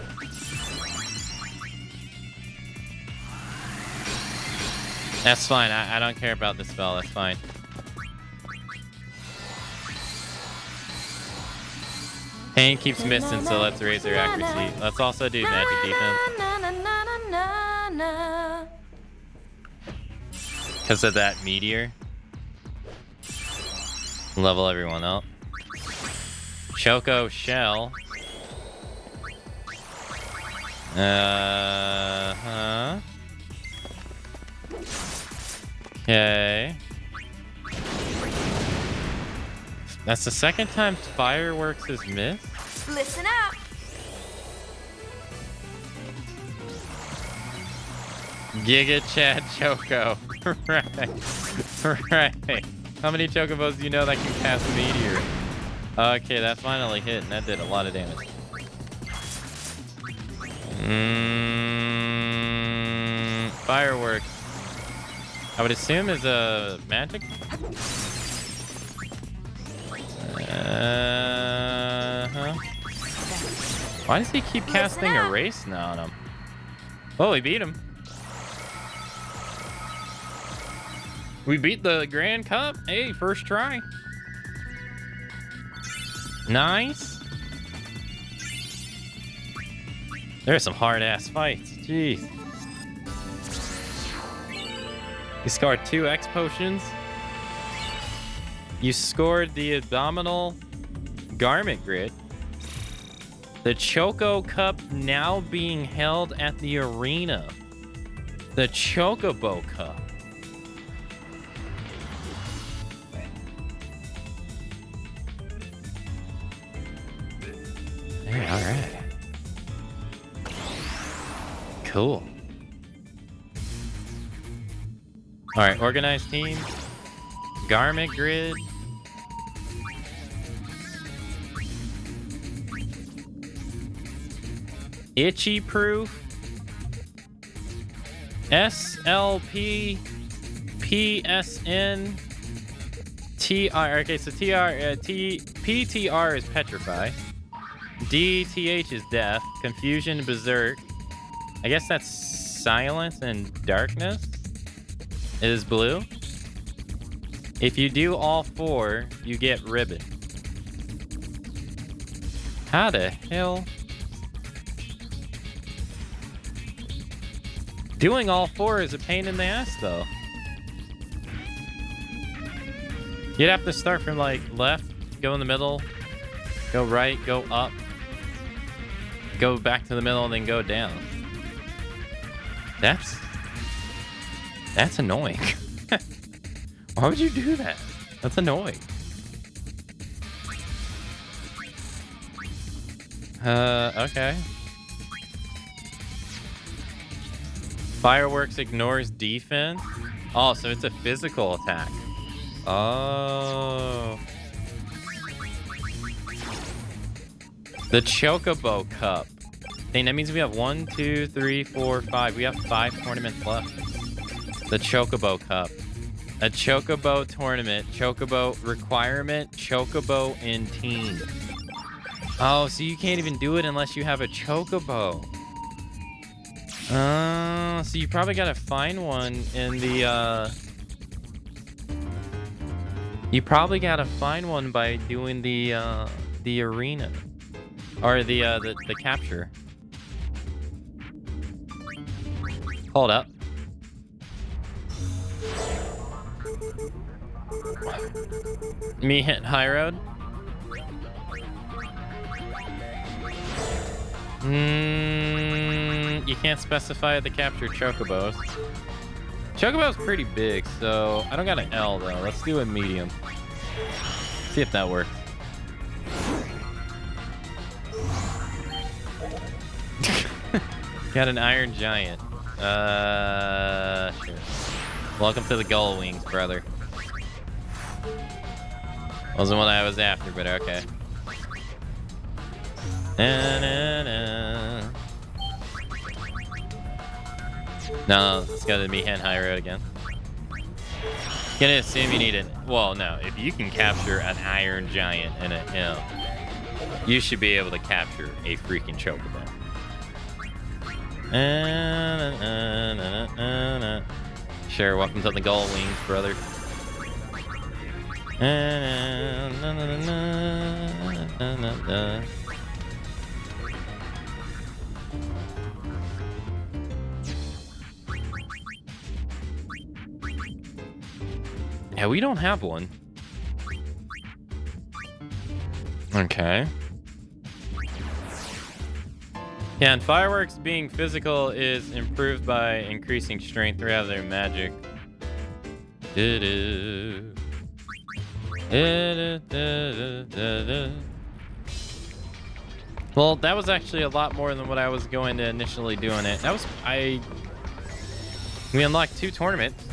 S1: That's fine. I don't care about the spell. That's fine. Pain keeps missing, so let's raise our accuracy. Let's also do magic defense. Because of that meteor. Level everyone up. Choco shell. Okay. That's the second time fireworks has missed.
S2: Listen up.
S1: Giga Chad Choco. Right. How many chocobos do you know that can cast meteor? Okay, that finally hit, and that did a lot of damage. Fireworks. I would assume is a magic. Why does he keep casting erase now on him? Oh, we beat him. We beat the Grand Cup. Hey, first try. Nice. There's some hard-ass fights. Jeez. You scored 2 X potions. You scored the abdominal garment grid. The Choco Cup now being held at the arena. The Chocobo Cup. Hey, all right. Cool. All right, organized team. Garment grid. Itchy proof. SLP. PSN. TR. Okay, so PTR is petrify. DTH is death. Confusion, berserk. I guess that's silence and darkness. It is blue. If you do all 4, you get ribbon. How the hell? Doing all 4 is a pain in the ass, though. You'd have to start from like left, go in the middle, go right, go up, go back to the middle, and then go down. That's annoying. Why would you do that? That's annoying. Okay. Fireworks ignores defense. Oh, so it's a physical attack. Oh. The Chocobo Cup. Dang, that means we have 1, 2, 3, 4, 5. We have 5 tournaments left. The Chocobo Cup. A Chocobo tournament. Chocobo requirement. Chocobo in team. Oh, so you can't even do it unless you have a Chocobo. So you probably gotta find one in the, You probably gotta find one by doing the arena. Or the capture. Hold up. Me hit high road. You can't specify the captured chocobos. Chocobo's pretty big, so I don't got an L though. Let's do a medium. See if that works. Got an iron giant. Sure. Welcome to the gull wings, brother. Wasn't what I was after, but okay. No, it's gotta be hand high road again. Gonna assume you need it. Well, no, if you can capture an iron giant and a M, you should be able to capture a freaking chocobo. Sure, welcome to the gull wings, brother. Yeah, we don't have one. Okay. Yeah, and fireworks being physical is improved by increasing strength rather than magic. Well, that was actually a lot more than what I was going to initially do in it. That was we unlocked 2 tournaments,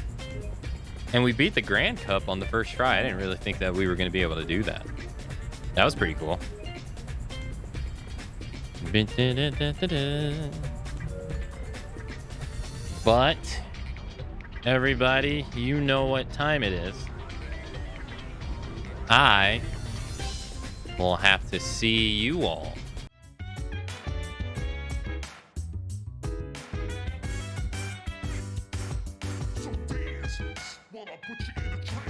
S1: and we beat the Grand Cup on the first try. I didn't really think that we were going to be able to do that. That was pretty cool. But everybody, you know what time it is. I will have to see you all.
S17: So dance, while I put you in a trance.